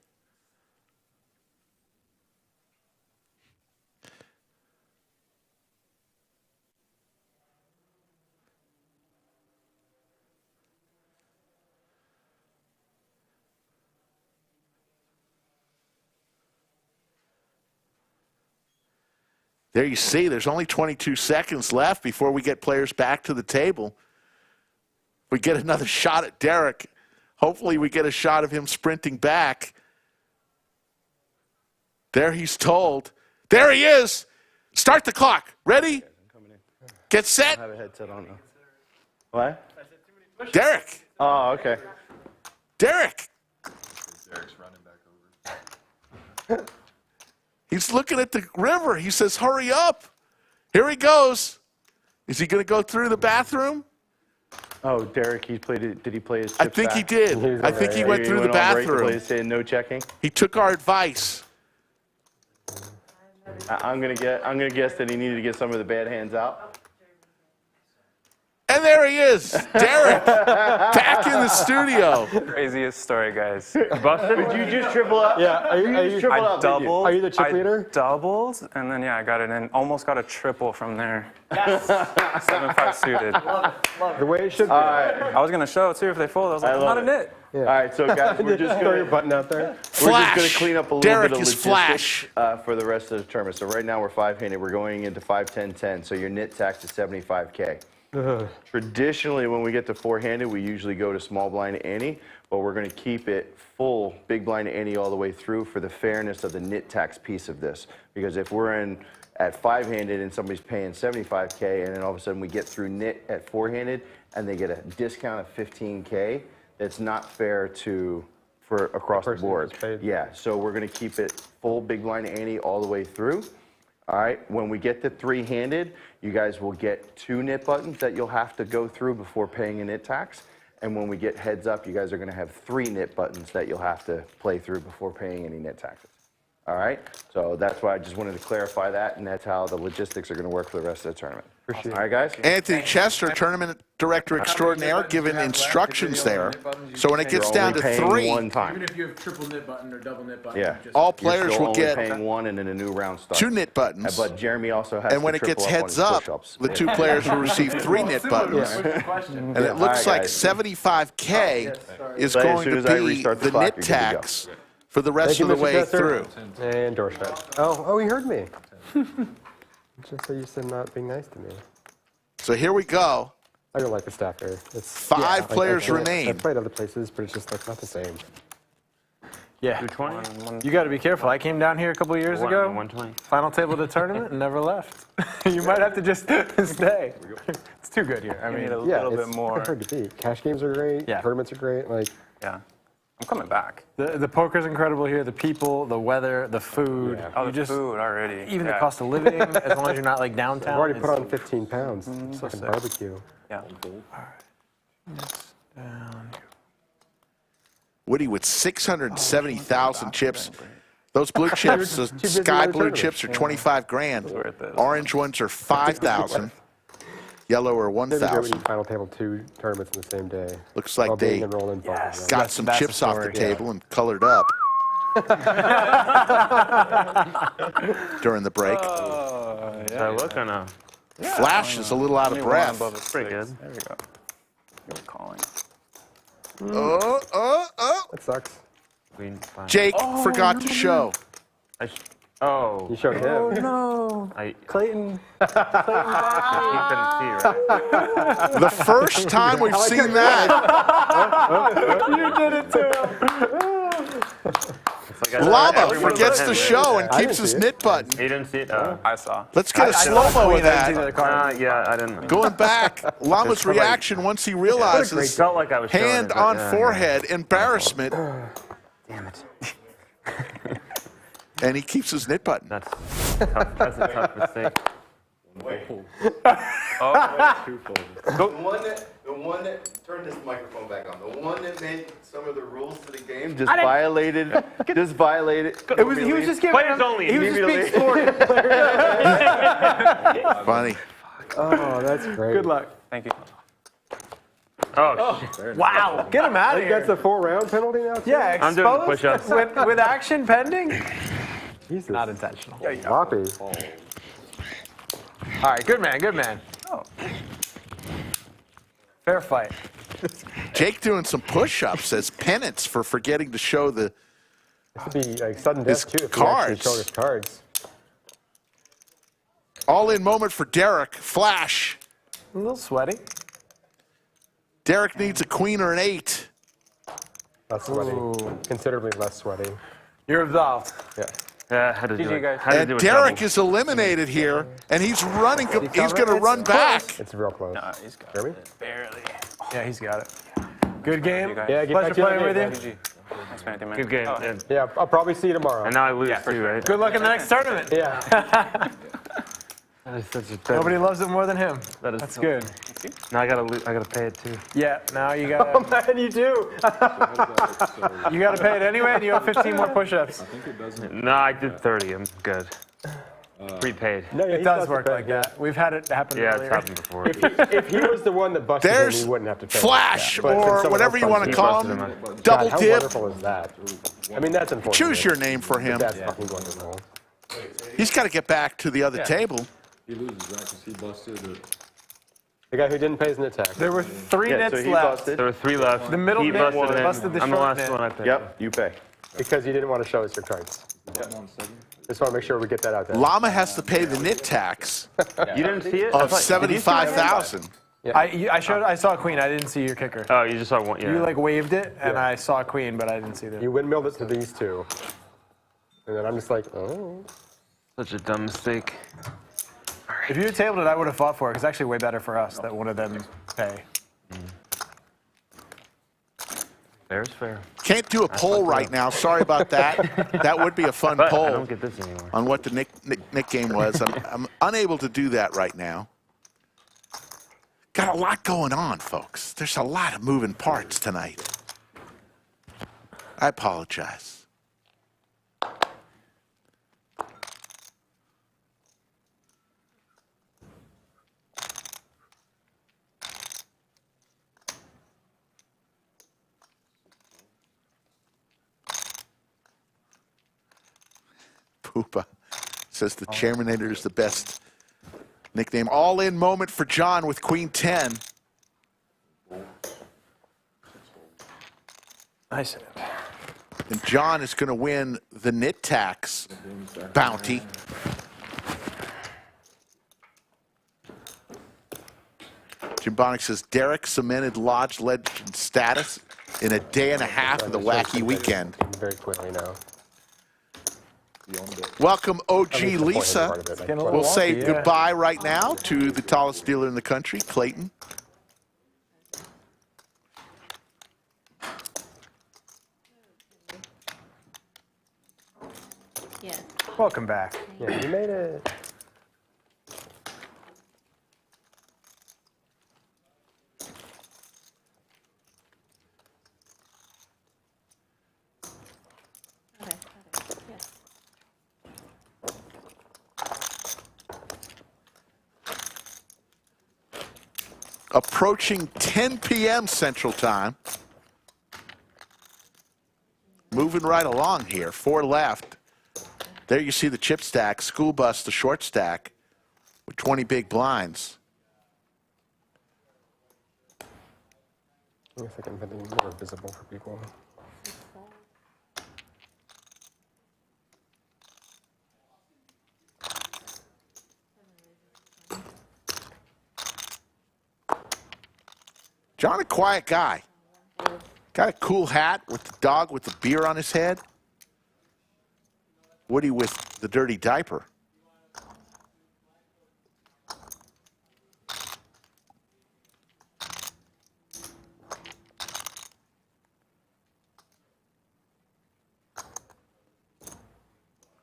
There you see, there's only 22 seconds left before we get players back to the table. We get another shot at Derek. Hopefully we get a shot of him sprinting back. There he's told. There he is. Start the clock. Ready? Get set. I have a headset on now. What? Derek. Oh, okay. Derek. Derek's running back over. He's looking at the river. He says, hurry up. Here he goes. Is he going to go through the bathroom? Oh, Derek, he played it. Did he play his chips I think back? he did. I think he went through the on break to bathroom. play, saying no checking. He took our advice. I'm gonna guess that he needed to get some of the bad hands out. And there he is, Derek, back in the studio. Craziest story, guys. Busted? Did you just triple up? Yeah, Are you triple up? doubled. Are you the chip leader? Doubled, and then yeah, I got it in. Almost got a triple from there. Yes. 7-5 suited. Love it. The way it should be. I was gonna show it too if they fold. I was like, not a nit. Yeah. All right, so guys, we're just throw your button out there. We're just going to clean up a little Derek bit of is logistics for the rest of the tournament. So right now we're 5-handed. We're going into 5-10-10. So your NIT tax is $75K. Traditionally, when we get to 4-handed, we usually go to small blind ante, but we're going to keep it full big blind ante all the way through for the fairness of the NIT tax piece of this. Because if we're in at 5-handed and somebody's paying $75K, and then all of a sudden we get through NIT at 4-handed and they get a discount of $15K, that's not fair for across the board. Yeah, so we're going to keep it full big blind ante all the way through. All right, when we get to 3-handed, you guys will get 2 NIT buttons that you'll have to go through before paying a NIT tax. And when we get heads up, you guys are going to have 3 NIT buttons that you'll have to play through before paying any NIT taxes. All right, so that's why I just wanted to clarify that, and that's how the logistics are going to work for the rest of the tournament. All right, guys? Anthony Chester, tournament director extraordinaire, giving instructions there. So when it gets down to 3, one time. Even if you have triple NIT button or double NIT button. Yeah. all players You're will still get only paying 1, and then a new round starts. 2 NIT buttons. But Jeremy also has and when to it gets triple heads on his up, push-ups. the 2 players will receive 3 NIT buttons. And it looks like $75K is So as going soon to as I be restart the the clock, NIT you're good to go. tax for the rest Thank of you, the Mr. way Chester. through. And Dorset. Oh, he heard me. Just so you said not being nice to me. So here we go. I don't like the stacker. It's 5 players remain. I've played other places, but it's just like not the same. Yeah. You got to be careful. I came down here a couple years ago. 120. Final table of the tournament and never left. You might have to just stay. It's too good here. I You mean, need a Yeah, little it's bit more. hard to beat. Cash games are great. Yeah. Tournaments are great. Like, Yeah. I'm coming back. the poker's incredible here. The people, the weather, the food. Yeah. Oh, You the just food already. even the Yeah. cost of living, as long as you're not like downtown. I've already put it's- on 15 pounds. It's like a sick. barbecue. Yeah. Down. Woody with 670,000 chips. Those blue chips, the busy sky with the blue tournament. chips are 25 grand. Worth it. Orange ones are 5,000. Yellow are Maybe go 1,000. in final table 2 tournaments in the same day. Looks like while they being enrolled in poker. Yes. got some That's the chips off the story. table and colored up during the break. So look on a Flash is a little out of breath. Above pretty good. There we go. You're calling. Oh. That sucks. Queen 5. Jake forgot to show. Oh. You showed him. Oh no. Clayton. He couldn't see, right? The first time we've seen that. You did it too. Llama forgets to show and keeps his knit button. He didn't see it? I saw. Let's get a slow-mo of that. Yeah, I didn't. Going back, Llama's reaction once he realizes felt like I was hand showing it, on but, forehead, embarrassment, Damn it. and he keeps his knit button. That's tough. That's a tough mistake. The one that turn this microphone back on. The one that made some of the rules to the game just violated. It was. He was just giving. Players only. He was just being sporty. Funny. Oh, that's great. Good luck. Thank you. Oh, Wow. Get him out of He here. gets a 4-round penalty now, too? Yeah, I'm doing exposed push-ups. with action pending. Jesus. Not intentional. Sloppy. All right, good man, good man. Oh. Fair fight. Jake doing some push-ups as penance for forgetting to show the This would be like sudden death, too, if cards. he actually showed his cards. all-in moment for Derek. Flash. A little sweaty. Derek needs a queen or an 8. Less sweaty. Considerably less sweaty. You're absolved. Yeah. Yeah, how to do GG, it. guys. How to And do a Derek double. is eliminated here, and he's running. He's going to run back. It's real close. Nah, he's got Jeremy? it. Barely. Yeah, he's got it. Good game. Yeah, get Pleasure back to you playing with later, you. man. Thanks, man. Good game. Oh. And Yeah, I'll probably see you tomorrow. now I lose too, right? Good luck in the next tournament. Yeah. That is such a Nobody loves it more than him. That is That's so- good. Now I gotta pay it too. Yeah, now you gotta. Oh man, you do. You gotta pay it anyway, and you have 15 more push-ups. No, I did 30. I'm good. Prepaid. No, yeah, It does work like that. We've had it happen Yeah, earlier. it's happened before. If he was the one that busted him, There's he wouldn't have to pay. Flash, But since or someone whatever else you want to busted call busted him. him. Double How dip. wonderful is that? I mean, that's unfortunate. Choose your name for him. That's fucking wonderful. He's got to get back to the other table. He loses, right? Because he busted it. The guy who didn't pay his net tax. There were 3 Yeah, nits so he left. busted. There were 3 left. The middle he net busted busted the I'm the short last net. one I picked. Yep, you pay. Because you didn't want to show us your cards. Just want to make sure we get that out there. Llama has to pay the knit tax You didn't see it? of 75,000. I saw a queen. I didn't see your kicker. Oh, you just saw one. Yeah. You like waved it, and I saw a queen, but I didn't see the. You windmilled it to these two. And then I'm just like, oh. Such a dumb mistake. If you had tabled it, I would have fought for it. 'Cause it's actually way better for us that one of them pay. Fair's fair. Can't do a poll right now. Sorry about that. That would be a fun But I poll don't get this anymore. on what the Nick game was. I'm unable to do that right now. Got a lot going on, folks. There's a lot of moving parts tonight. I apologize. Poopa says the Chairmanator is the best nickname. All-in moment for John with Queen 10. Nice. And John is going to win the knit tax bounty. Jim Bonnick says Derek cemented Lodge legend status in a day and a half of the Wacky weekend. Very quickly now. Welcome, OG At least the Lisa. point of it, We'll say yeah. goodbye right now to the tallest dealer in the country, Clayton. Yeah. Welcome back. Yeah, you made it. Okay. Yes. Approaching 10 p.m. Central Time. Moving right along here. 4 left. There you see the chip stack, school bus, the short stack with 20 big blinds. I guess I can make it more visible for people. John, a quiet guy. Got a cool hat with the dog with the beer on his head. Woody with the dirty diaper.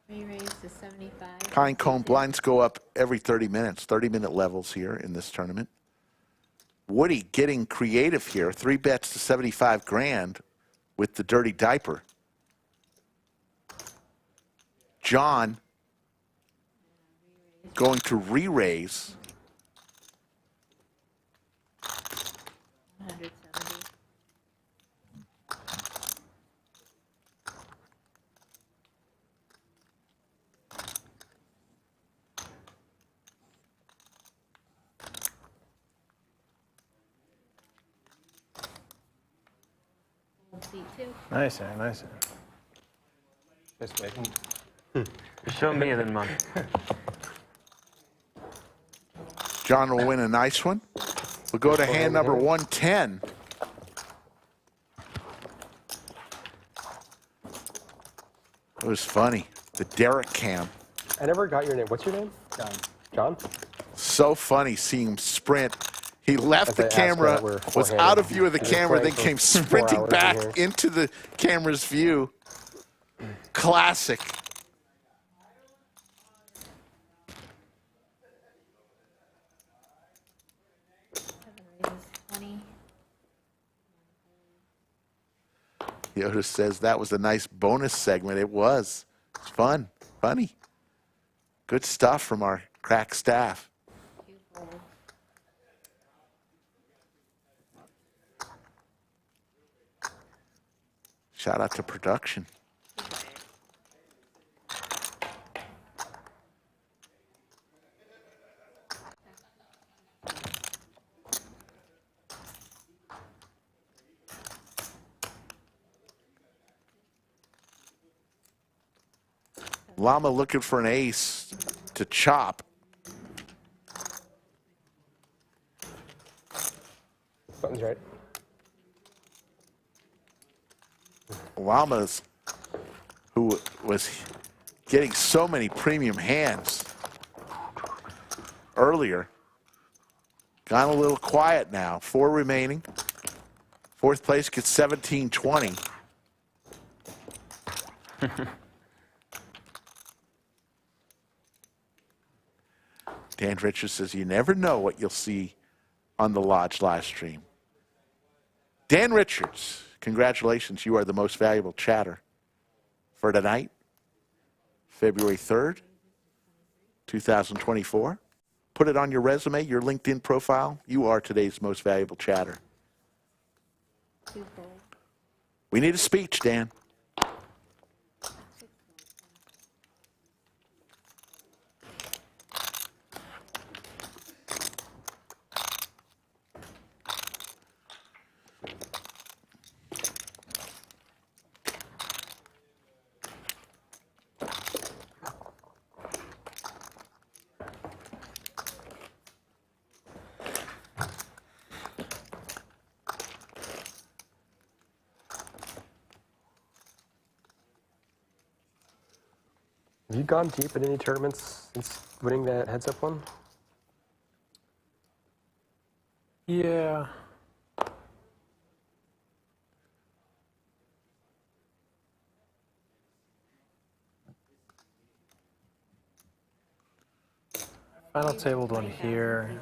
Re-raise to 75. Pine cone blinds go up every 30 minutes, 30-minute levels here in this tournament. Woody getting creative here, 3 bets to 75 grand with the dirty diaper. John going to re-raise. 170. Seat 2. Nice, nice. Just making. Show me the money. John will win a nice one. We'll go to hand number 110. It was funny. The Derek cam. I never got your name. What's your name? John. John? So funny seeing him sprint. He left the camera, was out of view of the camera, then came sprinting back into the camera's view. Classic. Yoda says that was a nice bonus segment. It was. It's fun, funny. Good stuff from our crack staff. Shout out to production. Llama looking for an ace to chop. Button's right. Llama's, who was getting so many premium hands earlier, gone a little quiet now. 4 remaining. Fourth place gets 17-20. Dan Richards says, you never know what you'll see on the Lodge live stream. Dan Richards, congratulations. You are the most valuable chatter for tonight, February 3rd, 2024. Put it on your resume, your LinkedIn profile. You are today's most valuable chatter. We need a speech, Dan. Have you gone deep in any tournaments since winning that heads-up one? Yeah. Final tabled one here.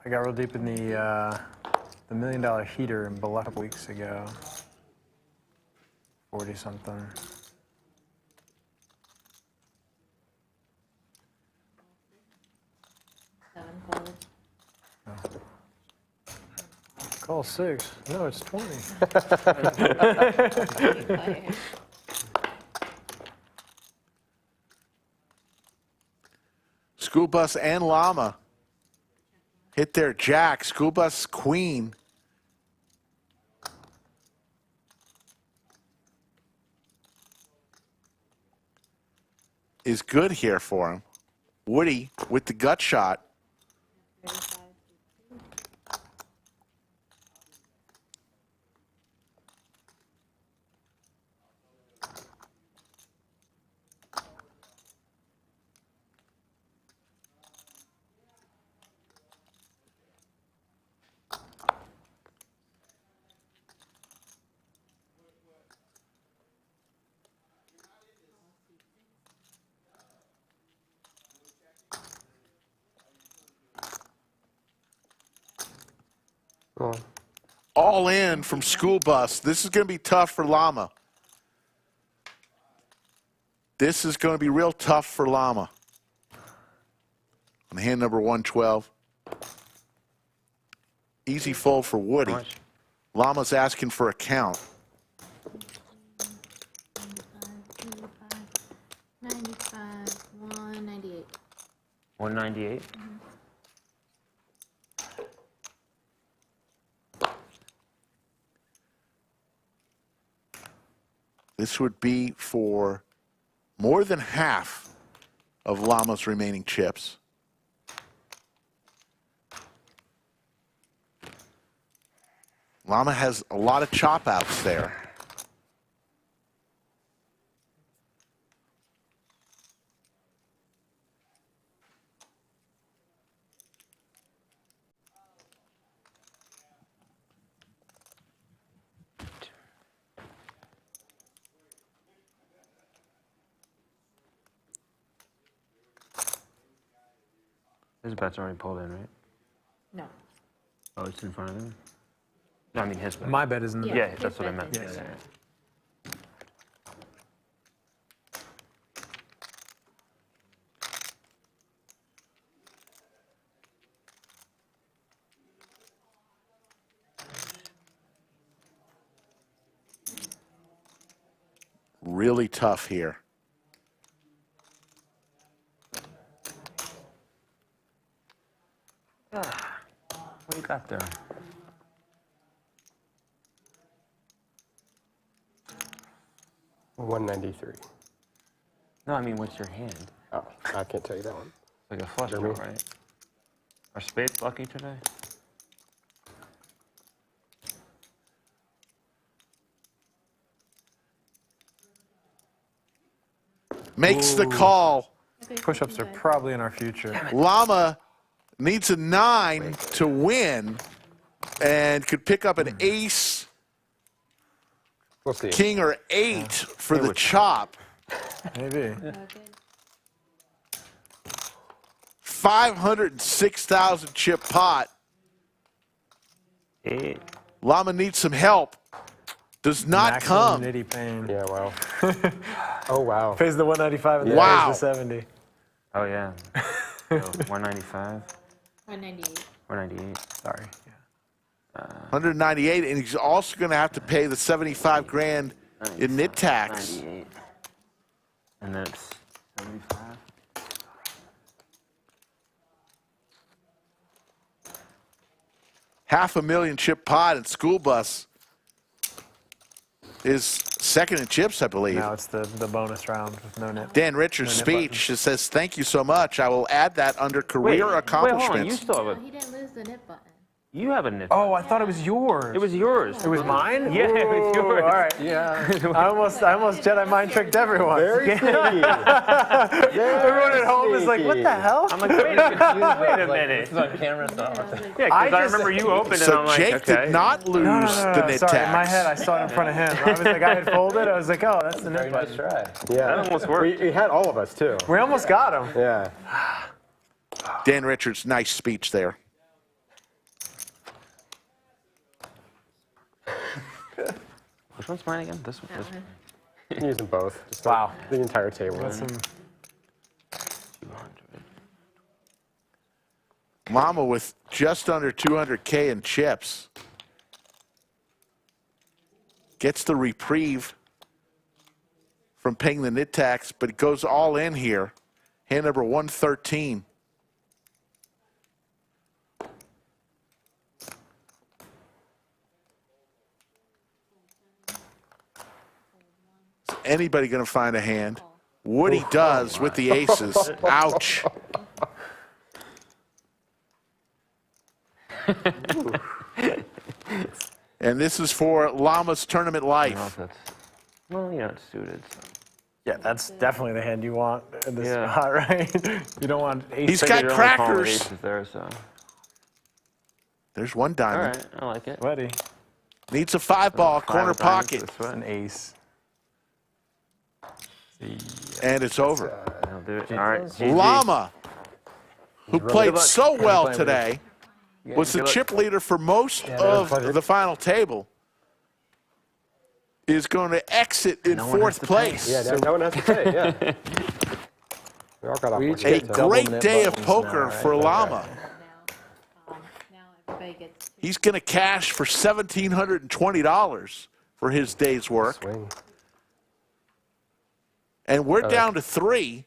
I got real deep in the $1 million heater in Biloxi a couple weeks ago. 40-something. Call 6. No, it's 20. School Bus and Llama hit their jack. School Bus queen. Is good here for him. Woody with the gut shot. all in from School Bus. This is going to be tough for Llama. This is going to be real tough for Llama. On hand number 112. Easy fold for Woody. Llama's asking for a count. 95, 198. 198. This would be for more than half of Llama's remaining chips. Llama has a lot of chop outs there. His bet's already pulled in, right? No. Oh, it's in front of him? No, I mean his bet. My bet isn't. Yeah, that's what I meant. Yes. Yeah. Really tough here. What do you got there? $193. No, I mean, what's your hand? Oh, I can't tell you that one. Like a flush draw, right? Are spades lucky today? Makes the call. Push-ups are probably in our future. Llama needs a 9 to win and could pick up an ace, We'll see. king, or 8 for the chop. Maybe. 506,000 chip pot. Llama needs some help. Does not come. Nitty pain. Yeah, wow. Oh, wow. Pays the 195 and then Wow. pays the 70. Oh, yeah. So 195. 198. 198. Sorry. 198, and he's also going to have to pay the 75 grand in NIT tax. 98. And then it's 75. $500,000 chip pot, and School Bus is second in chips, I believe. Now it's the bonus round with no net. Dan Richards' no net speech says, "Thank you so much. I will add that under career accomplishments." Wait, hold on. You still have He didn't lose the nip button. You have a nip. Oh, I thought it was yours. It was yours. It was mine? Yeah, it was yours. All right. Yeah. I almost Jedi mind tricked everyone. Very sneaky. Everyone at home is like, what the hell? I'm like, wait a minute. This is on camera, so Yeah, because I remember you opened it, and So I'm like, Jake okay. did not lose No, the NIT sorry, tax. in my head I saw it in front of him. I was like, I had folded. I was like, oh, that's the very nip nice button. try. Yeah. That almost worked. We had all of us, too. We almost got him. Yeah. Dan Richards, nice speech there. Which one's mine again? This one. That one. You can use them both. Just Wow. The entire table. Got some 200. Llama with just under 200K in chips. Gets the reprieve from paying the NIT tax, but it goes all in here. Hand number 113. Is anybody going to find a hand? Woody does with the aces. Ouch. And this is for Llama's tournament life. Well, you know, it's suited. So. Yeah, that's definitely the hand you want in this Yeah. spot, right? You don't want ace. He's got You're only calling with crackers. aces there, so. There's one All diamond. right, I like it. Ready. Needs a 5-ball, corner pocket. An ace. And it's over. I'll do it. All right. GG. Llama, who played so well Good luck. today, was the chip leader for most of the final table, is going to exit in fourth place. Yeah, no one has to pay, yeah. We all got off one. A great day of poker for Llama. He's going to cash for $1,720 for his day's work. Swing. And we're down to 3.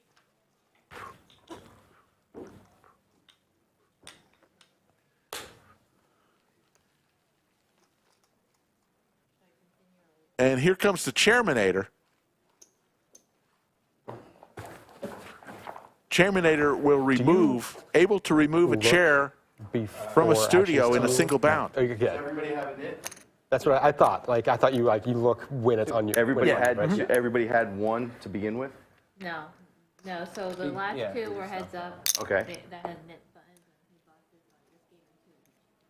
And here comes the Chairmanator. Chairmanator will remove, able to remove a chair from a studio in a single bound. Oh, you're good. Everybody have a nit? That's what I thought. Like I thought you look when it's on your. Everybody had one to begin with. No, no. So the last two were heads up. Okay. That had nit buttons.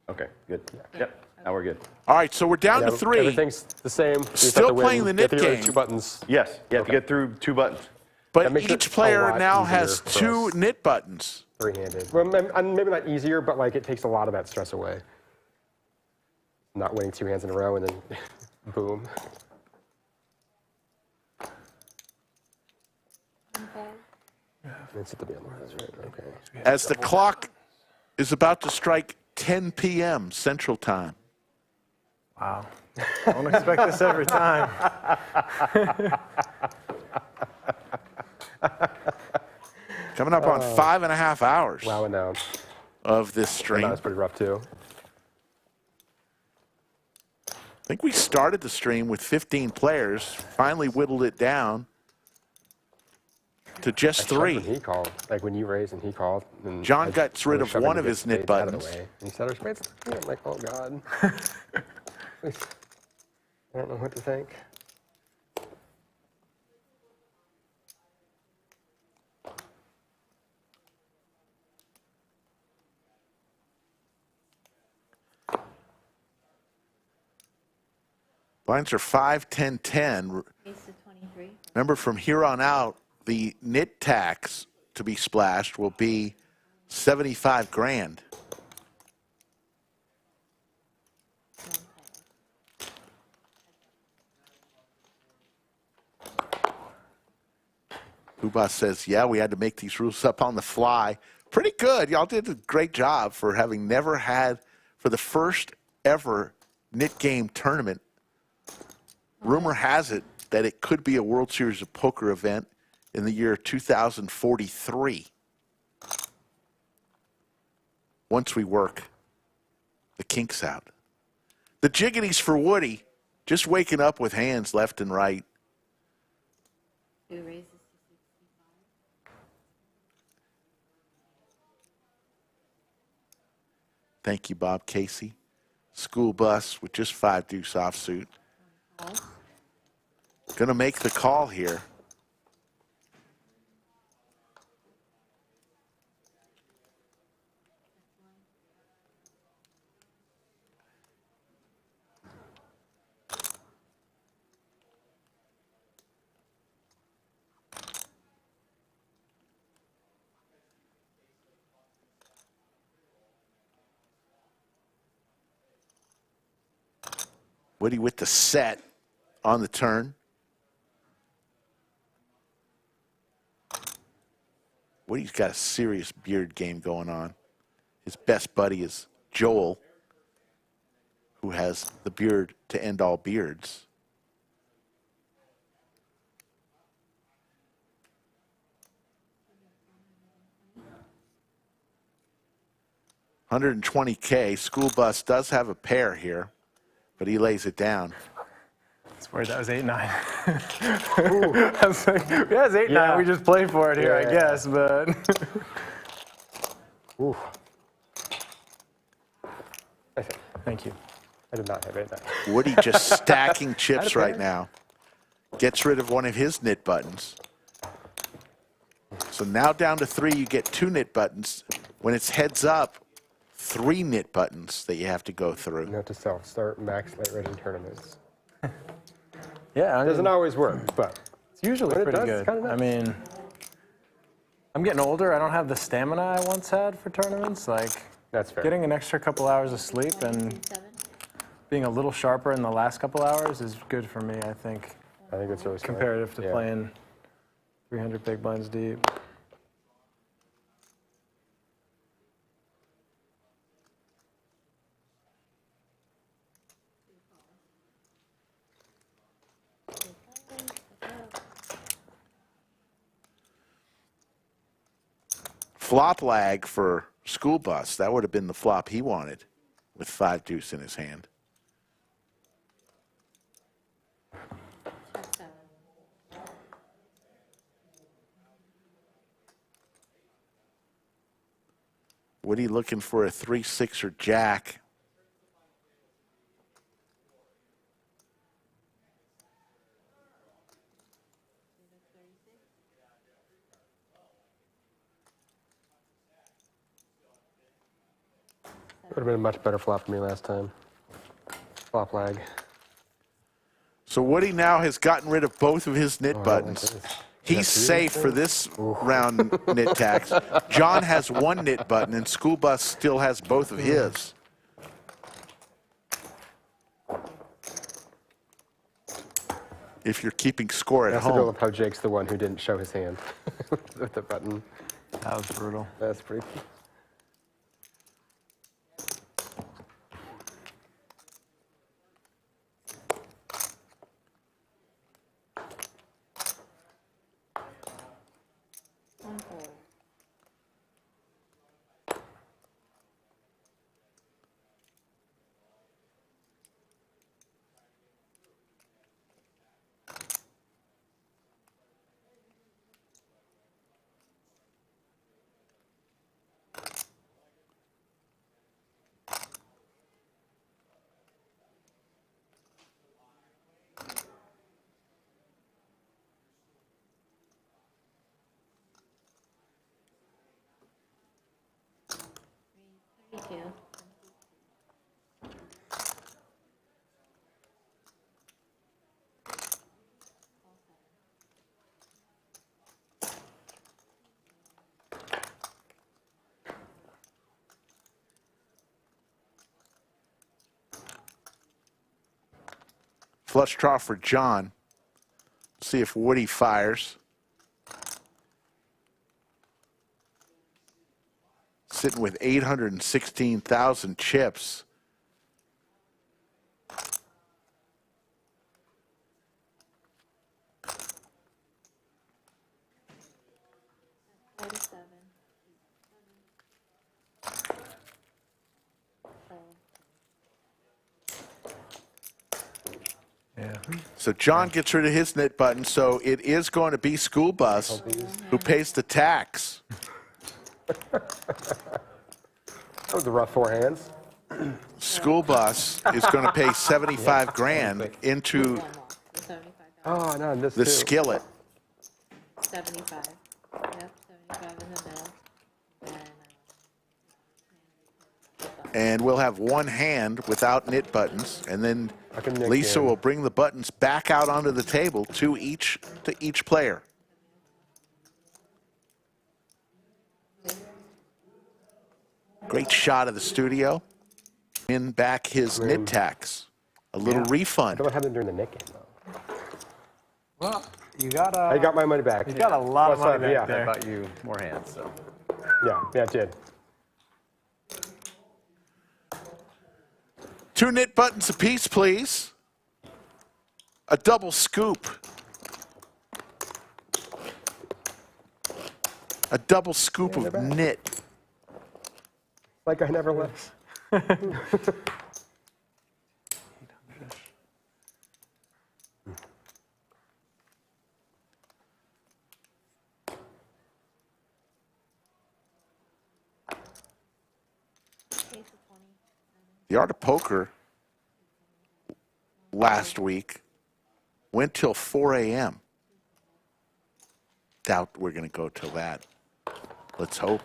Okay, good. Yep. Now we're good. All right, so we're down to 3. Everything's the same. Still playing the nit game. 2 buttons. Yes, you have to get through 2 buttons. But each player now has 2 nit buttons. 3-handed. Well, maybe not easier, but like it takes a lot of that stress away. Not winning 2 hands in a row and then boom. It's at the right. Okay. As the clock is about to strike 10 p.m. Central Time. Wow. I don't expect this every time. Coming up on 5.5 hours. Wow, no. Of this stream. That was pretty rough too. I think we started the stream with 15 players, finally whittled it down to just 3. He called, like when you raised and he called. And John got rid of one of his nit buttons. And he said, "Our spades." I'm like, oh God. I don't know what to think. Blinds are 5, 10, 10. Remember, from here on out, the nit tax to be splashed will be 75 grand. Ubas says, yeah, we had to make these rules up on the fly. Pretty good. Y'all did a great job for having never had, for the first ever nit game tournament. Rumor has it that it could be a World Series of Poker event in the year 2043. Once we work the kinks out. The jiggities for Woody, just waking up with hands left and right. Thank you, Bob Casey. School bus with just 5 deuce offsuit. Going to make the call here. Woody with the set on the turn. Woody's got a serious beard game going on. His best buddy is Joel, who has the beard to end all beards. $120K. School bus does have a pair here, but he lays it down. I swear that was 8-9. I was like, yeah, it's 8-9. Yeah. We just play for it here, I guess, but. Ooh. Thank you. I did not have 8-9. Woody just stacking chips right now. Gets rid of one of his nit buttons. So now down to 3, you get 2 nit buttons. When it's heads up, 3 nit buttons that you have to go through. Note to self, start max late rating tournaments. Yeah, it doesn't always work, but it's usually pretty good. Kind of nice. I mean, I'm getting older. I don't have the stamina I once had for tournaments. Like, That's fair. Getting an extra couple hours of sleep and being a little sharper in the last couple hours is good for me, I think. I think it's really smart. Comparative to playing 300 big blinds deep. Flop lag for School Bus. That would have been the flop he wanted with 5 deuce in his hand. Woody looking for a 3-6 or jack. Would have been a much better flop for me last time. Flop lag. So Woody now has gotten rid of both of his nit buttons. He's safe for this round nit tax. John has 1 nit button, and School Bus still has both of his. If you're keeping score at I home. love how Jake's the one who didn't show his hand with the button. That was brutal. That's pretty. Flush draw for John. See if Woody fires. Sitting with 816,000 chips. So John gets rid of his nit button, so it is going to be School Bus who pays the tax. That was a rough 4 hands. School Bus is going to pay 75 grand into the skillet. 75. Yep, 75 in the middle. And we'll have 1 hand without nit buttons, and then Lisa will bring the buttons back out onto the table to each player. Great shot of the studio. In back his nit tax. A little refund. I don't know what happened during the nit game, though. Well, you got I got my money back. You got a lot of money back there. I bought you more hands, so. Yeah, it did. 2 nit buttons apiece, please. A double scoop. A double scoop of nit. Like I never left. The Art of Poker last week went till 4 a.m. Doubt we're going to go till that. Let's hope.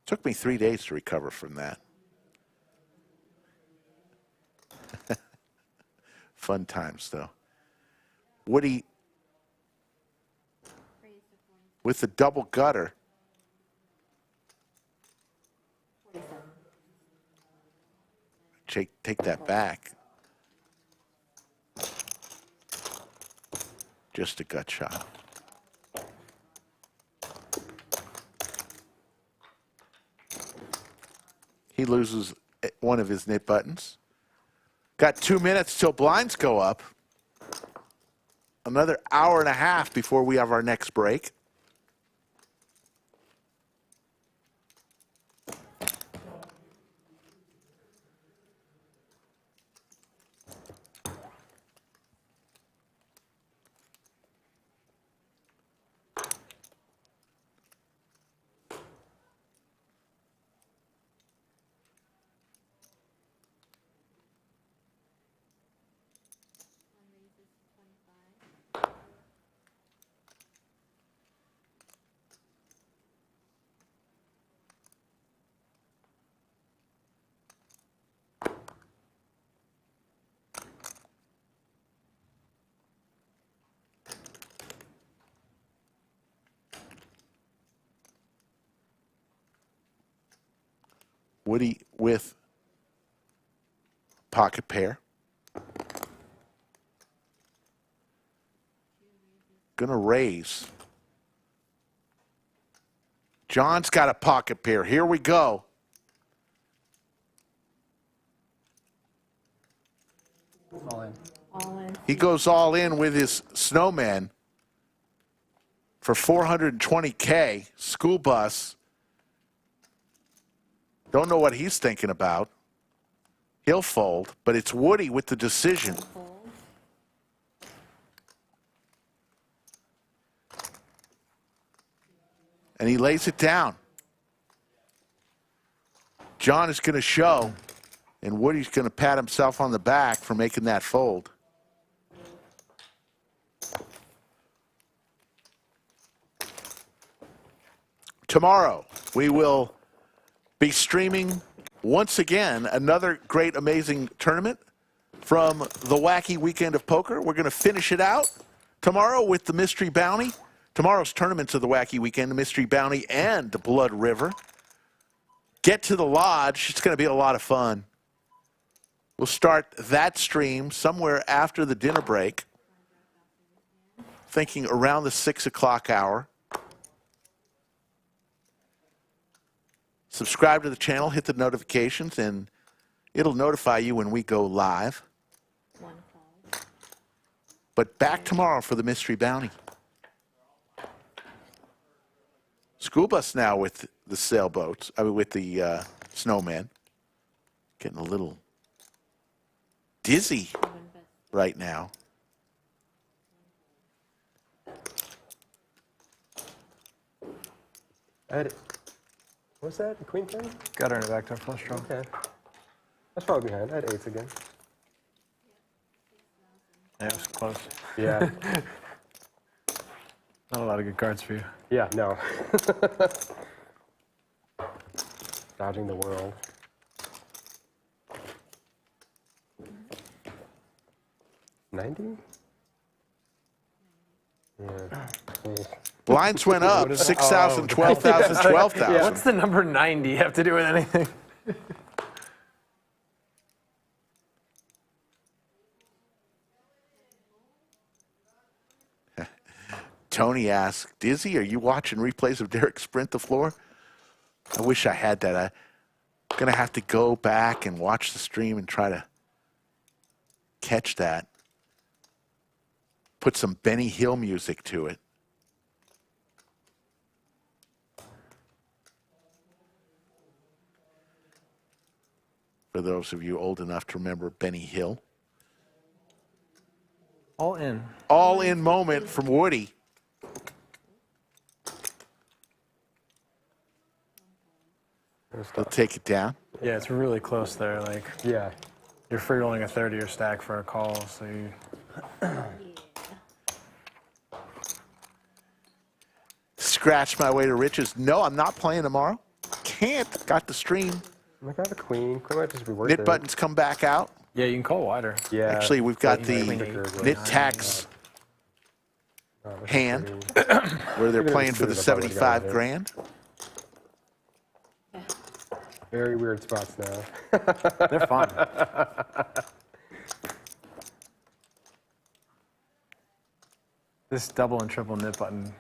Took me 3 days to recover from that. Fun times, though. Woody with the double gutter. Take that back. Just a gut shot. He loses one of his knit buttons. Got 2 minutes till blinds go up. Another hour and a half before we have our next break. Woody with pocket pair. Gonna raise. John's got a pocket pair. Here we go. All in. All in. He goes all in with his snowman for 420K. School bus. Don't know what he's thinking about. He'll fold, but it's Woody with the decision. And he lays it down. John is going to show, and Woody's going to pat himself on the back for making that fold. Tomorrow, we will be streaming once again another great, amazing tournament from the Wacky Weekend of Poker. We're going to finish it out tomorrow with the Mystery Bounty. Tomorrow's tournaments of the Wacky Weekend, the Mystery Bounty and the Blood River. Get to the lodge. It's going to be a lot of fun. We'll start that stream somewhere after the dinner break, thinking around the 6 o'clock hour. Subscribe to the channel, hit the notifications, and it'll notify you when we go live. But back tomorrow for the Mystery Bounty. School bus now with the sailboats, with the snowman. Getting a little dizzy right now. What's that? The queen thing? Gutter in the back door flush draw. Okay. That's probably behind. I had eights again. Yeah, it was close. Yeah. Not a lot of good cards for you. Yeah, no. Dodging the world. $90? Yeah. Blinds went up, 6,000, 12,000, 12,000. What's the number 90 have to do with anything? Tony asked, Dizzy, are you watching replays of Derek sprint the floor? I wish I had that. I'm going to have to go back and watch the stream and try to catch that. Put some Benny Hill music to it. For those of you old enough to remember Benny Hill. All in. All in moment from Woody. They'll take it down. Yeah, it's really close there. Like, yeah, you're free rolling a third of your stack for a call, so you. Scratch my way to riches. No, I'm not playing tomorrow. Can't. Got the stream. I got a queen. Queen might just be worth Knit it. buttons come back out. Yeah, you can call wider. Yeah. Actually, we've got the Quicker, Knit Tax hand where they're Even playing if for the it's bigger, 75 it's grand. Very weird spots now. They're fun. This double and triple nip button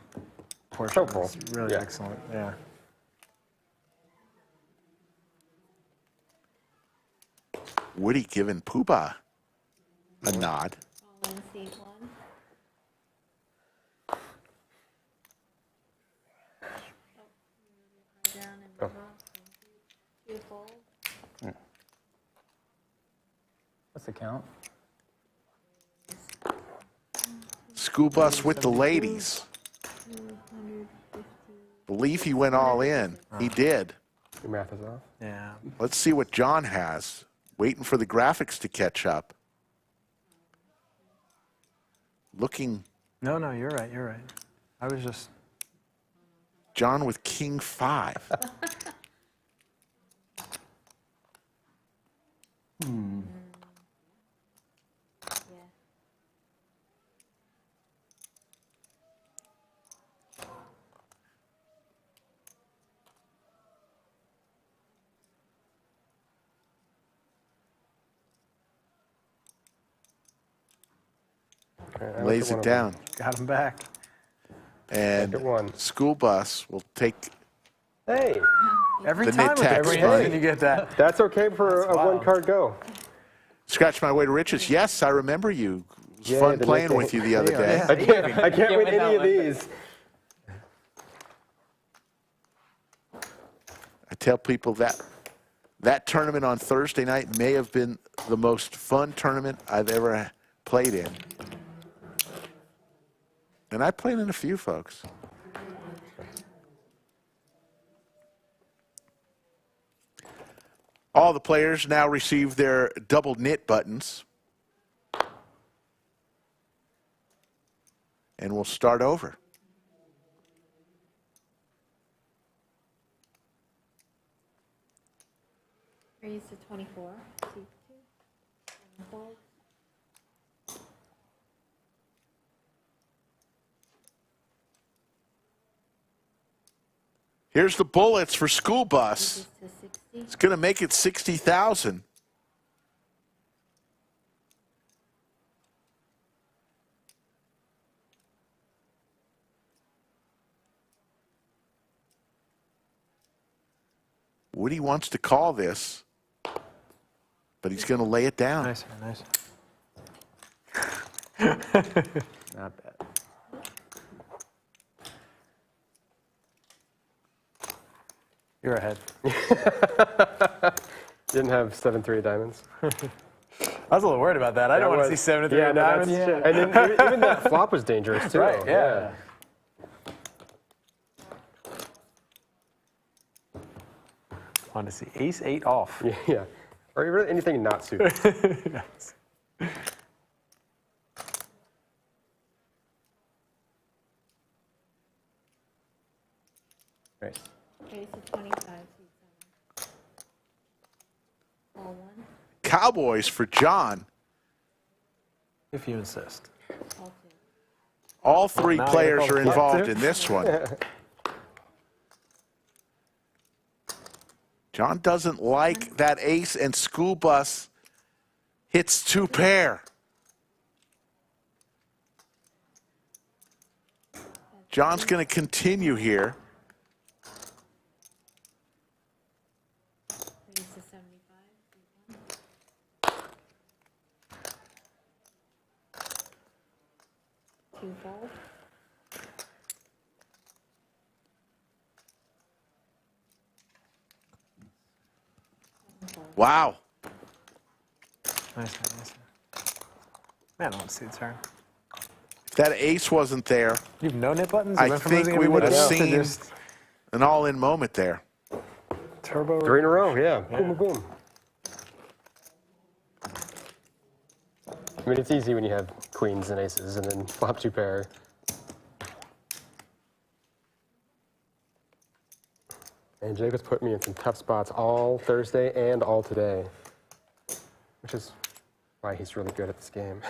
portion is really excellent. Yeah. Woody giving Poobah a nod. All in seat one. Down and move up. Two fold. What's the count? School bus with the ladies. Believe he went all in. He did. Your math is off. Yeah. Let's see what John has. Waiting for the graphics to catch up. Looking. No, you're right. You're right. I was just. John with King 5. Lays it down. Got him back. And School Bus will take. Hey. Every the time Knit with Tax every money. hand you get that. That's okay for a one-card go. Scratch my way to riches. Yes, I remember you. It was fun playing with you the other day. I can't win any of these. I tell people that tournament on Thursday night may have been the most fun tournament I've ever played in. And I played in a few, folks. All the players now receive their double knit buttons. And we'll start over. Raise to 24. Seat 2. And fold. Here's the bullets for School Bus. It's going to make it 60,000. Woody wants to call this, but he's going to lay it down. Nice. Not bad. You're ahead. Didn't have 7-3 diamonds. I was a little worried about that. I don't want to see 7-3 diamonds. And then even that flop was dangerous too. Right, yeah. Want to see ace-8 off. Yeah. Or even anything not suited. Yes. Nice. Raise to 25. Seat 7. All 1. Cowboys for John. If you insist. All 2. All three Now players you're are called involved two. in this one. John doesn't like that ace, and School Bus hits 2 pair. John's going to continue here. Raise to 75. Seat 1. 2 fold. Wow. Nice. Man, I want to see the turn. If that ace wasn't there, You have no knit buttons? I think we would have seen an all-in moment there. Turbo. 3 in a row, yeah. Boom, boom. I mean, it's easy when you have queens and aces and then flop 2 pair. And Jacob's put me in some tough spots all Thursday and all today, which is why he's really good at this game.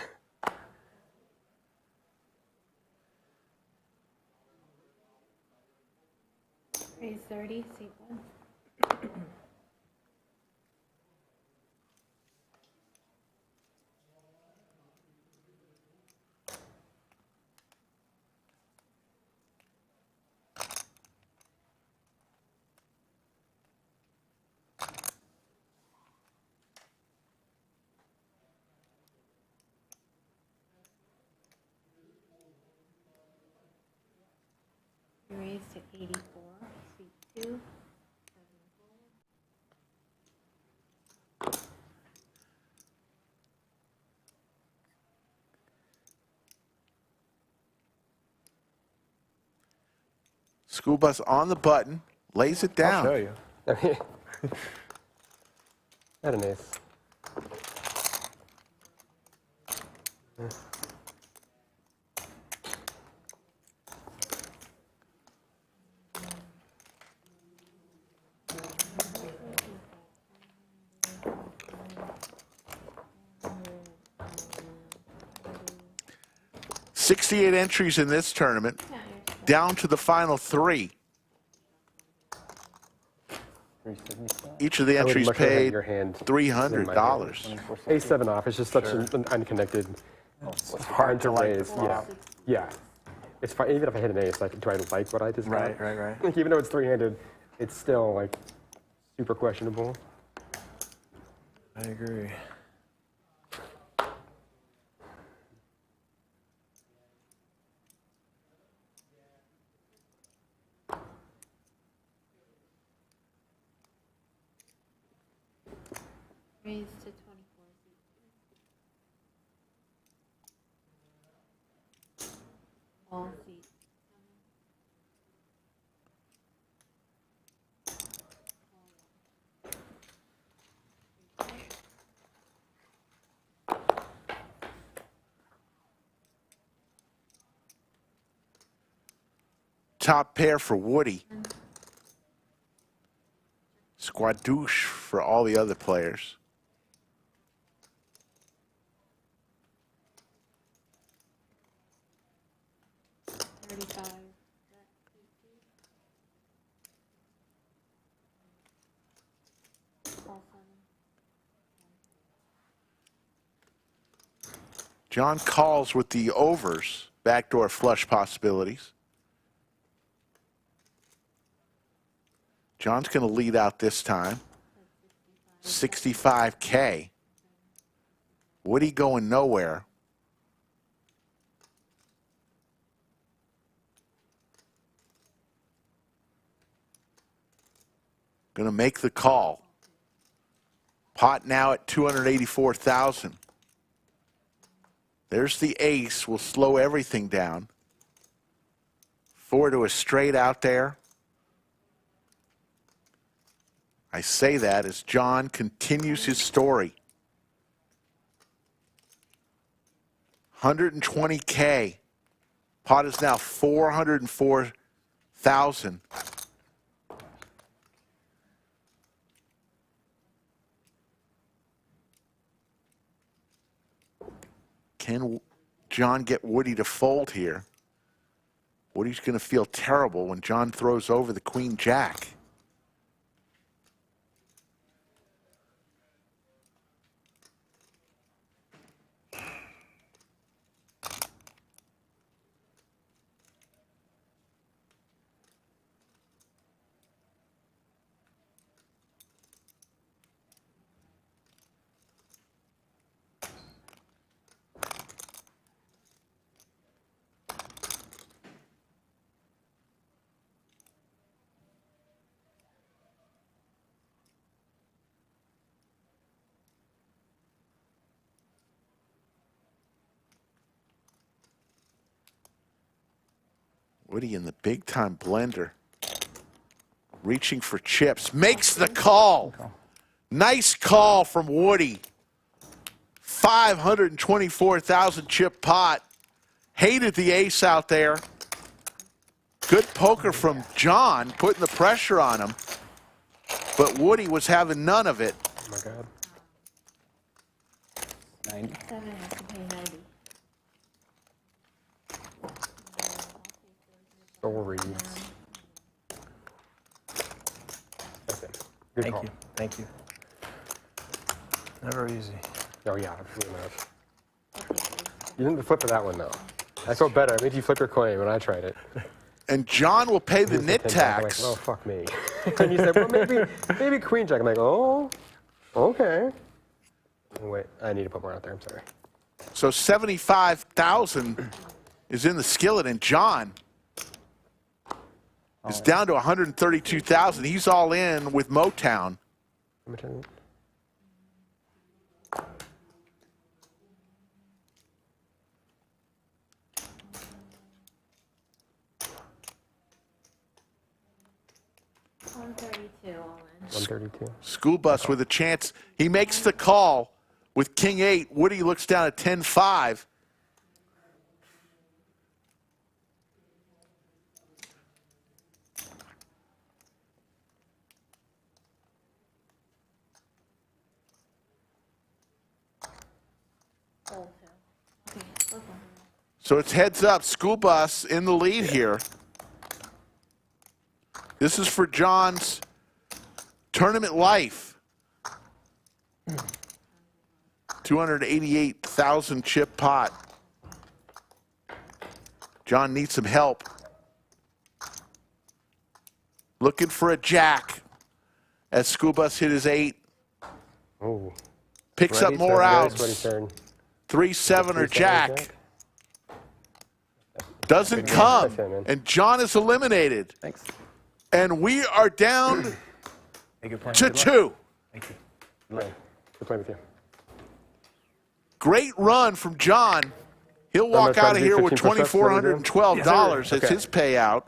Raise 30, seat 1. Raise to 84, seat 2. School Bus on the button, lays it down. I'll show you. Had an ace. 68 entries in this tournament, down to the final 3. Each of the I would entries much rather have paid your hand $300. in my hand. A7 off is just such an unconnected. It's hard to raise. Yeah, yeah. It's fine. Even if I hit an ace, like, do I like what I just got? Right. Like, even though it's 3-handed, it's still like super questionable. I agree. Raise to 24, seat 2. All seats. Top pair for Woody. Squadouche for all the other players. John calls with the overs, backdoor flush possibilities. John's going to lead out this time. 65K. Woody going nowhere. Going to make the call. Pot now at 284,000. There's the ace. Will slow everything down. 4 to a straight out there. I say that as John continues his story. 120K. Pot is now 404,000. Can John get Woody to fold here? Woody's going to feel terrible when John throws over the Queen Jack. Woody in the big-time blender. Reaching for chips. Makes the call. Nice call from Woody. 524,000 chip pot. Hated the ace out there. Good poker from John, putting the pressure on him. But Woody was having none of it. Oh, my God. 7 has to pay 90. Stories. Okay. Good Thank call. you. Thank you. Never easy. Oh, yeah, absolutely not. You didn't flip for that one, though. I felt better. I made you flip your coin when I tried it. And John will pay the NIT I'm tax. like, oh, fuck me. And you said, well, maybe queen jack. I'm like, oh, okay. Wait, I need to put more out there. I'm sorry. So 75,000 is in the skillet, and John is down to 132,000. He's all in with Motown. $132 all in. 132. School bus with a chance. He makes the call with King 8. Woody looks down at 10-5. So it's heads up. School bus in the lead here. This is for John's tournament life. 288,000 chip pot. John needs some help. Looking for a jack as School Bus hit his 8. Oh. Picks up more outs. 3-7 or jack. Doesn't come. And John is eliminated. Thanks. And we are down to 2. Thank you. Good play with you. Great run from John. He'll walk out of here with $2,412 as his payout.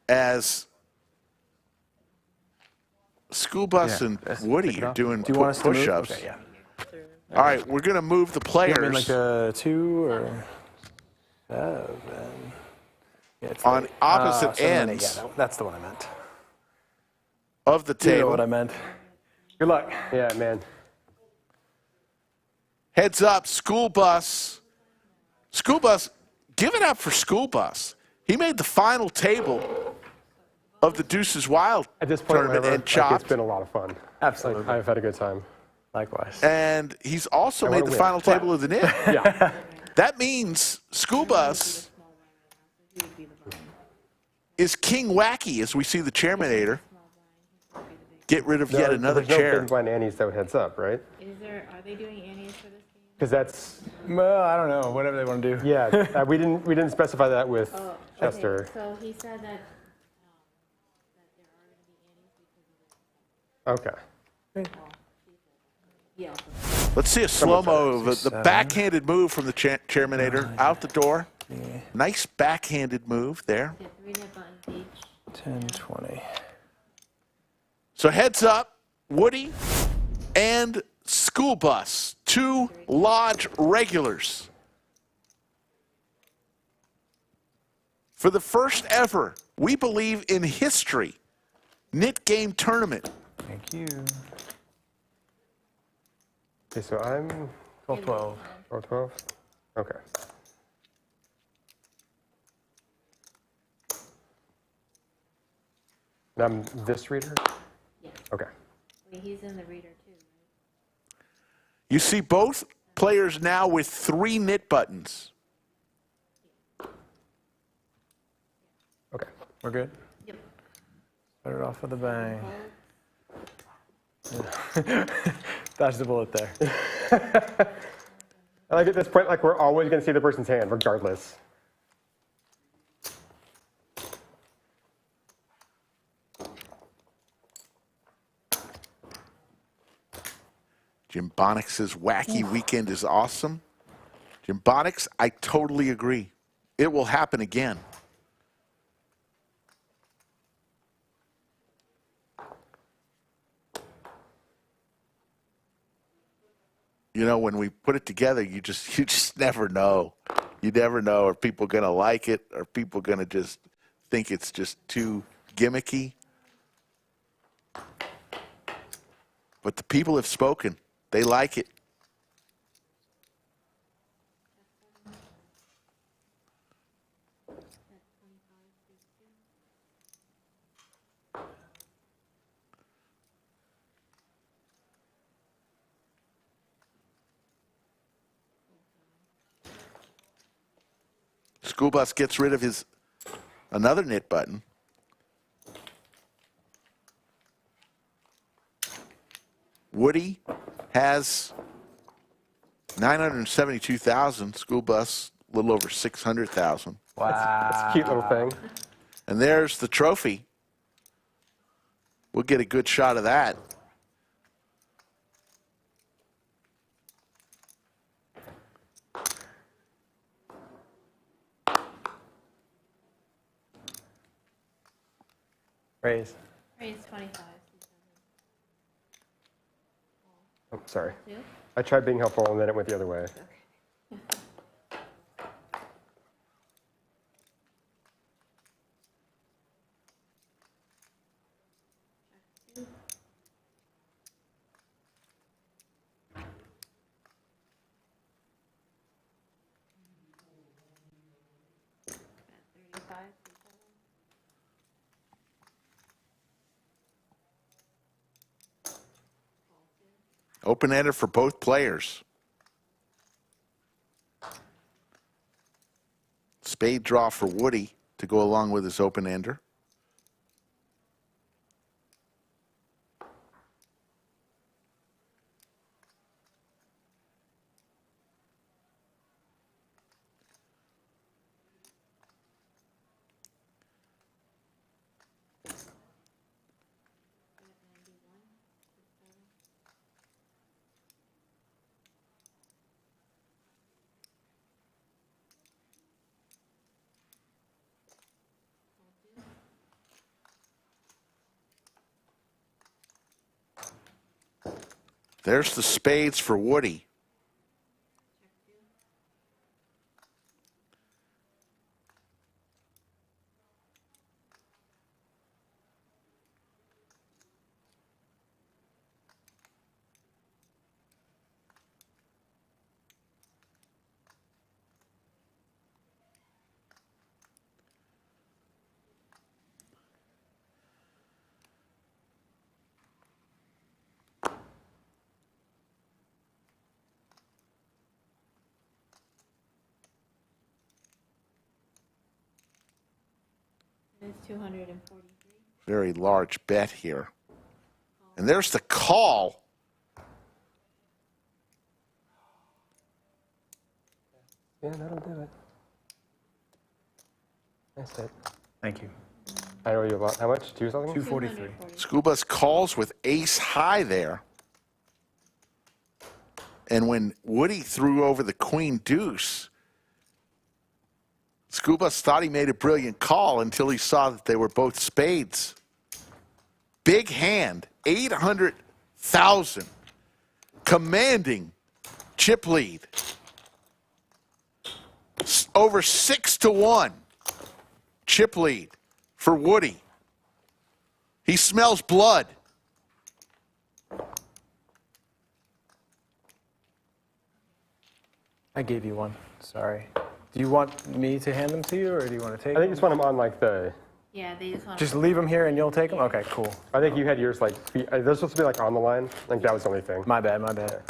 As School Bus and Woody are doing push-ups. Okay, yeah. All right, we're going to move the players. You mean like a 2 or 7? Yeah, on like, opposite 7 and 8. ends Yeah, that's the one I meant. of the table. You know what I meant. Good luck. Yeah, man. Heads up, School Bus. School Bus, give it up for School Bus. He made the final table of the Deuces Wild At this point, tournament and it's chopped. been a lot of fun. Absolutely. I've had a good time. Likewise. And he's also I made wanna the win. final table of the NIT. Yeah. That means School Bus is King Wacky as we see the chairmanator get rid of yet another there's chair. no big blind Annie's that heads up, right? Are they doing Annie's for this game? Because that's Well, I don't know. Whatever they want to do. yeah. We didn't specify that with Chester. Okay, so he said that Okay. yeah. Let's see a slow-mo of the backhanded move from the chairmanator out the door. Nice backhanded move there. 10, 20. So heads up, Woody and School Bus, 2 Lodge regulars. For the first ever, we believe in history, NIT game tournament. Thank you. Okay, so I'm 12-12. 12. Okay. And I'm this reader? Yeah. Okay. He's in the reader too. You see both players now with 3 NIT buttons. Okay. We're good? Yep. Start it off with a bang. Dodge the bullet there. I like at this point, like we're always going to see the person's hand, regardless. Jim Bonnick says wacky weekend is awesome. Jim Bonnick, I totally agree. It will happen again. You know, when we put it together, you just never know. You never know. Are people going to like it? Are people going to just think it's just too gimmicky? But the people have spoken. They like it. School Bus gets rid of his another NIT button. Woody has 972,000. School Bus a little over 600,000. Wow, that's a cute little thing. And there's the trophy. We'll get a good shot of that. Raise. Raise 25. Oh, sorry. Two. I tried being helpful and then it went the other way. Open-ender for both players. Spade draw for Woody to go along with his open-ender. There's the spades for Woody. It's 243. Very large bet here. And there's the call. Yeah, that'll do it. That's it. Thank you. I know you about how much? 2 something? 243. School Bus calls with ace high there. And when Woody threw over the queen deuce, School Bus thought he made a brilliant call until he saw that they were both spades. Big hand, 800,000, commanding chip lead. Over 6-1 chip lead for Woody. He smells blood. I gave you one. Sorry. Do you want me to hand them to you, or do you want to take I think them? you just want them on like the... Yeah, they just want Just leave them here and you'll take them? Okay, cool. I think you had yours like... They're supposed to be like on the line. I think that was the only thing. My bad, my bad.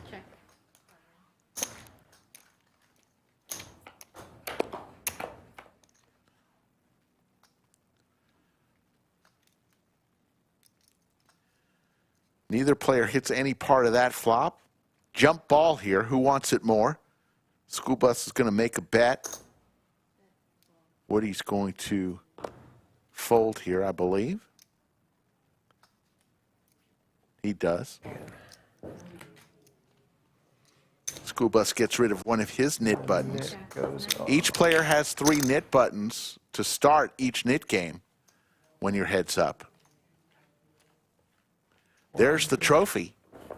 check. Neither player hits any part of that flop. Jump ball here. Who wants it more? School Bus is going to make a bet. Woody's going to fold here, I believe. He does. School Bus gets rid of one of his knit buttons. Each player has 3 knit buttons to start each knit game when you're heads up. There's the trophy.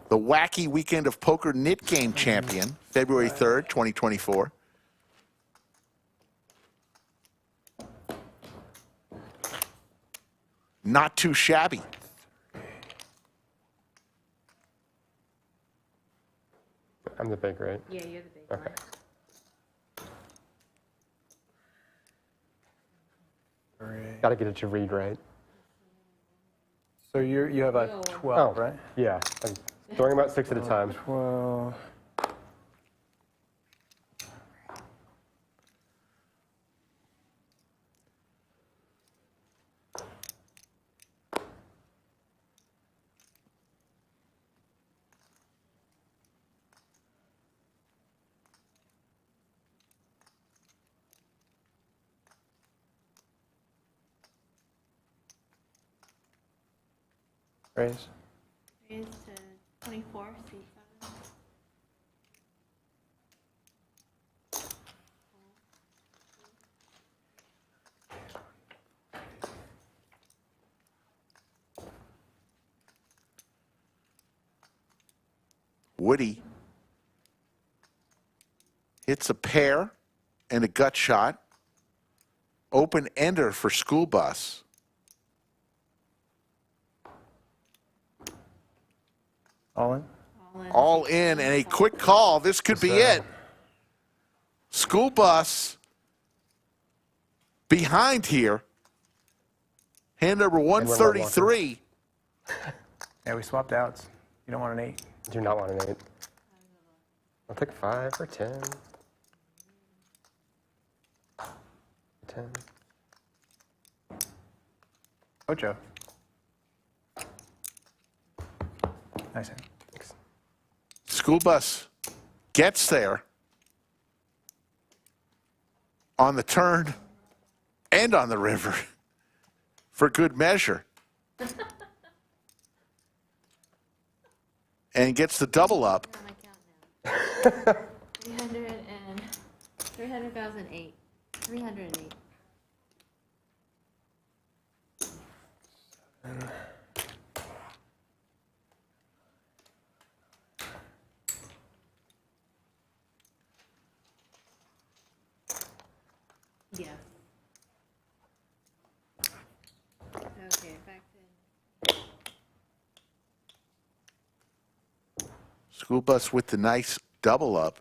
The Wacky Weekend of Poker Knit Game Champion, February 3rd, 2024. Not too shabby. I'm the big, right? Yeah, you're the big Okay. Got to get it to read right. So you have a 12, right? Yeah. I'm throwing about 6 at a time. 12. Raise. Raise to 24, seat 7. Woody hits a pair and a gut shot. Open ender for School Bus. All in? All in and a quick call. This could be it. School Bus behind here. Hand number 133. Yeah, we swapped outs. You don't want an 8. Do not want an 8. I'll take 5 or 10. 10. Ocho. Nice hand. School Bus gets there on the turn and on the river for good measure. And gets the double up. 300,008. 308. Yes. Okay, back to. School Bus with the nice double up.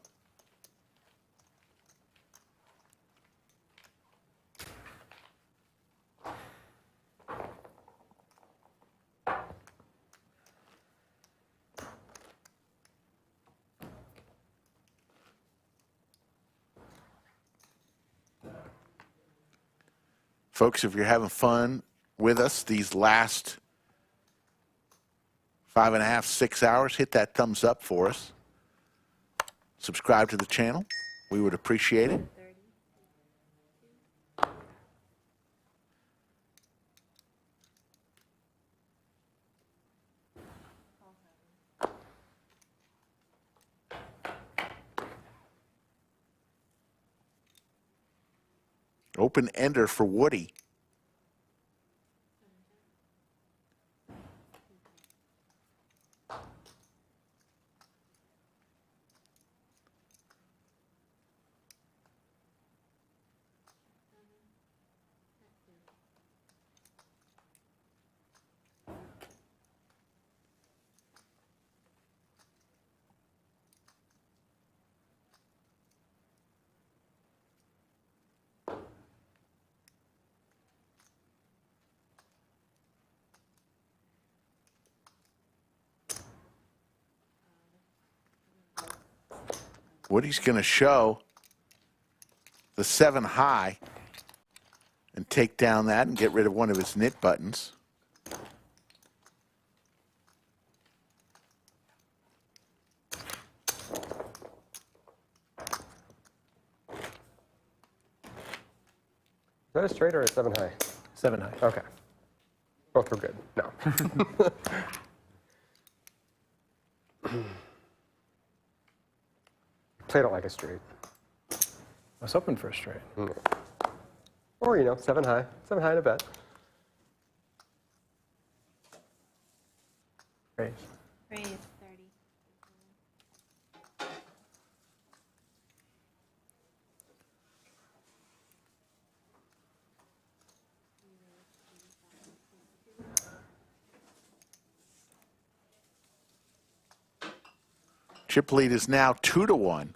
Folks, if you're having fun with us these last 5.5, 6 hours, hit that thumbs up for us. Subscribe to the channel. We would appreciate it. Open ender for Woody. Woody's going to show the 7 high and take down that and get rid of one of his knit buttons. Is that a straight or a 7 high? 7 high. Okay. Both were good. No. Played it like a straight. I was hoping for a straight. Or, you know, 7 high. 7 high in a bet. Raise. Raise 30. Chip lead is now 2-1.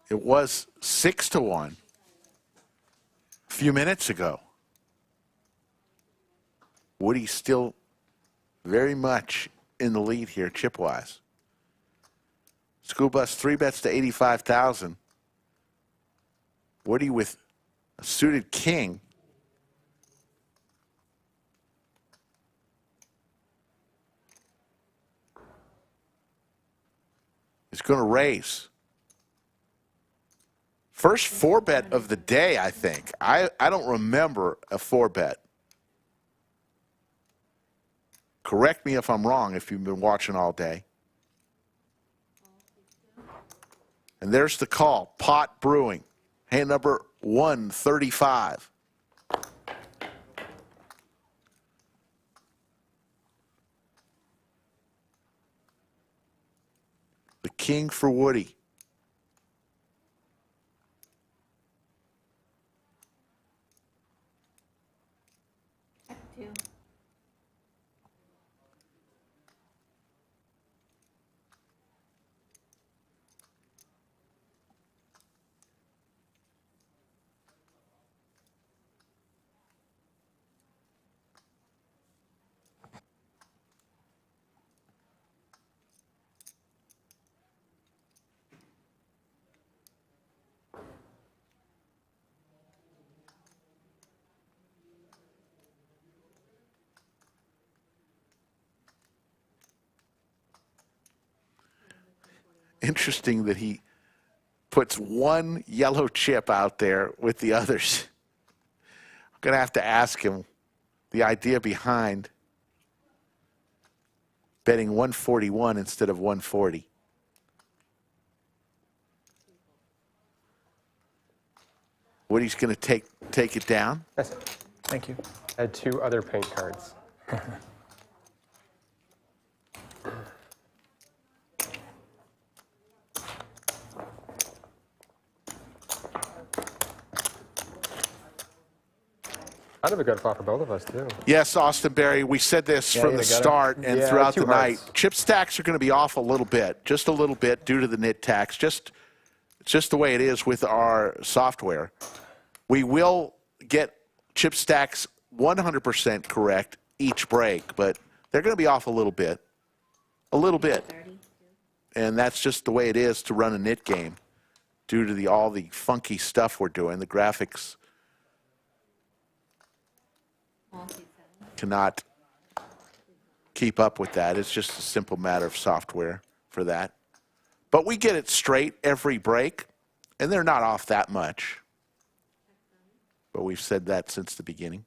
It was 6-1 a few minutes ago. Woody's still very much in the lead here, chip-wise. School Bus 3 bets to 85,000. Woody with a suited king. Is going to raise. First 4-bet of the day, I think. I don't remember a 4-bet. Correct me if I'm wrong if you've been watching all day. And there's the call. Pot brewing. Hand number 135. The king for Woody. Two. Interesting that he puts one yellow chip out there with the others. I'm going to have to ask him the idea behind betting 141 instead of 140. Woody's going to take it down. That's it. Thank you. I had 2 other paint cards. Kind of a good flop for both of us, too. Yes, Austin Berry, we said this from the start and throughout the night. Chip stacks are going to be off a little bit, just a little bit due to the NIT tax. It's just the way it is with our software. We will get chip stacks 100% correct each break, but they're going to be off a little bit. A little bit. And that's just the way it is to run a NIT game due to all the funky stuff we're doing, the graphics. Cannot keep up with that. It's just a simple matter of software for that. But we get it straight every break, and they're not off that much. But we've said that since the beginning.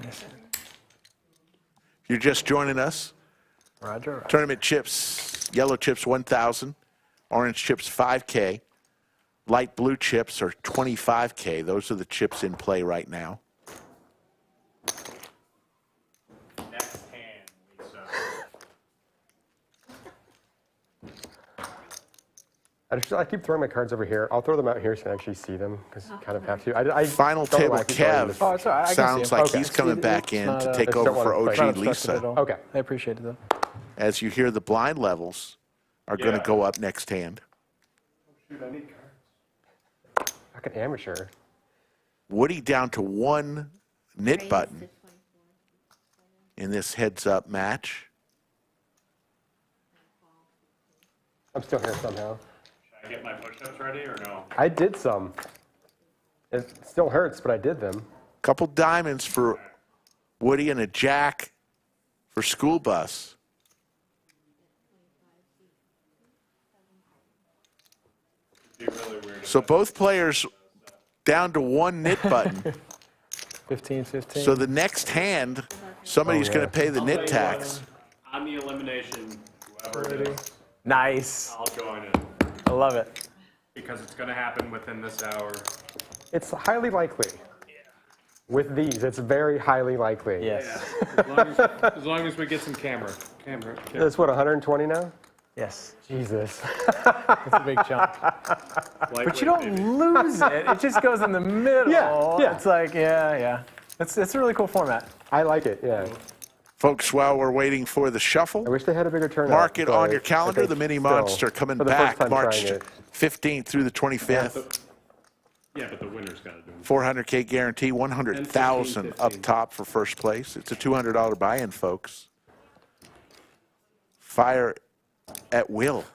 If you're just joining us, Roger. tournament chips, yellow chips 1,000. Orange chips 5K, light blue chips are 25K. Those are the chips in play right now. Next hand, Lisa. I keep throwing my cards over here. I'll throw them out here so I can actually see them because I kind of have to. I Final don't know table why I keep throwing Kev them. sounds like he's coming back in to take over for OG Lisa. Okay. I appreciate it, though. As you hear, the blind levels are going to go up next hand. Shoot, I need cards. Fucking amateur. Woody down to 1 NIT button in this heads-up match. I'm still here somehow. Should I get my push-ups ready or no? I did some. It still hurts, but I did them. Couple diamonds for Woody and a jack for School Bus. So both players down to one nit button. 15-15. So the next hand, somebody's going to pay the nit tax. On the elimination, whoever it is, Nice. I'll join it. I love it. Because it's going to happen within this hour. It's highly likely. With these, it's very highly likely. Yes. As long as we get some camera. That's what, 120 now? Yes. Jesus. That's a big chunk. But you don't lose it. It just goes in the middle. Yeah. It's like, yeah. It's a really cool format. I like it, yeah. Folks, while we're waiting for the shuffle, I wish they had a bigger turnout. mark it on but your calendar. I The think Mini still, Monster coming for the first back time March trying it. 15th through the 25th. Yeah, but the winner's got to do it. 400K guarantee, 100,000 up top for first place. It's a $200 buy-in, folks. Fire at will.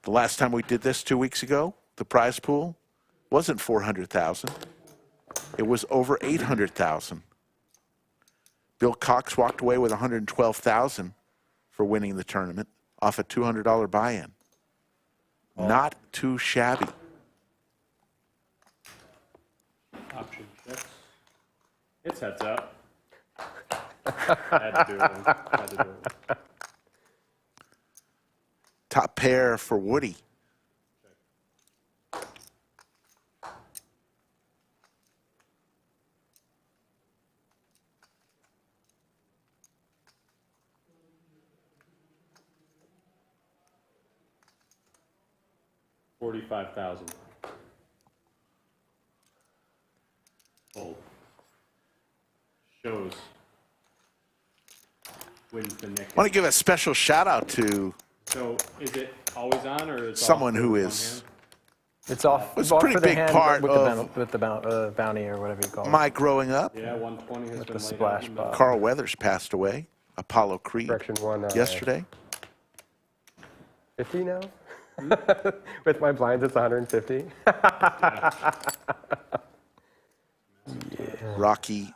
The last time we did this 2 weeks ago, the prize pool wasn't 400,000. It was over 800,000. Bill Cox walked away with 112,000 for winning the tournament off a $200 buy-in. Not too shabby. Option checks. It's heads up. Had to do it. Top pair for Woody. $45,000. Fold. Shows. Wins the neck. I want to give a special shout out to So is it always on or is someone who is It's off. was a off pretty for the big hand part with of the bounty or whatever you call it. my growing up. Yeah, 120 has With been the laid splash out. pop. Carl Weathers passed away. Apollo Creed Correction one. yesterday. 50 now? With my blinds, it's 150. Rocky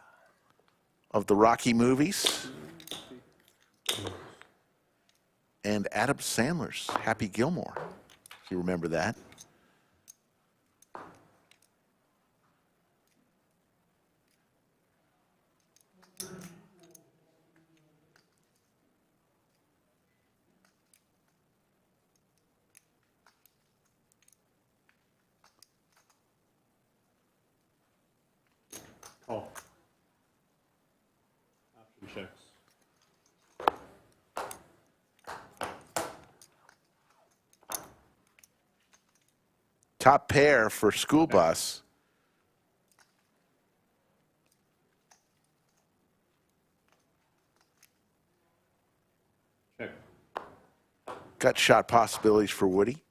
of the Rocky movies. And Adam Sandler's Happy Gilmore, if you remember that. Oh. Option checks. Top pair for School Bus. Check. Gut shot possibilities for Woody.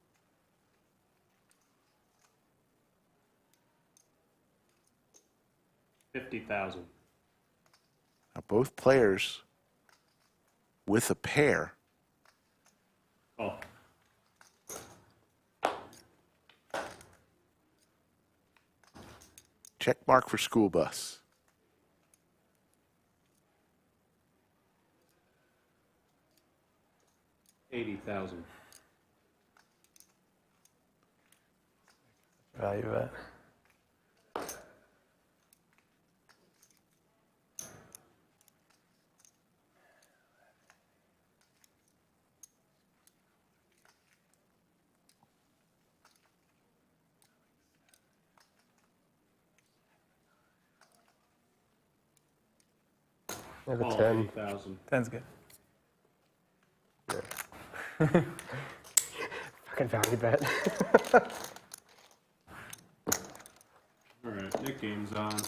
$50,000. Now both players with a pair. Oh. Check mark for School Bus. $80,000. Value bet. I have a Oh, 10. 8,000. 10's good. Fucking value bet. All right, Nick game's on.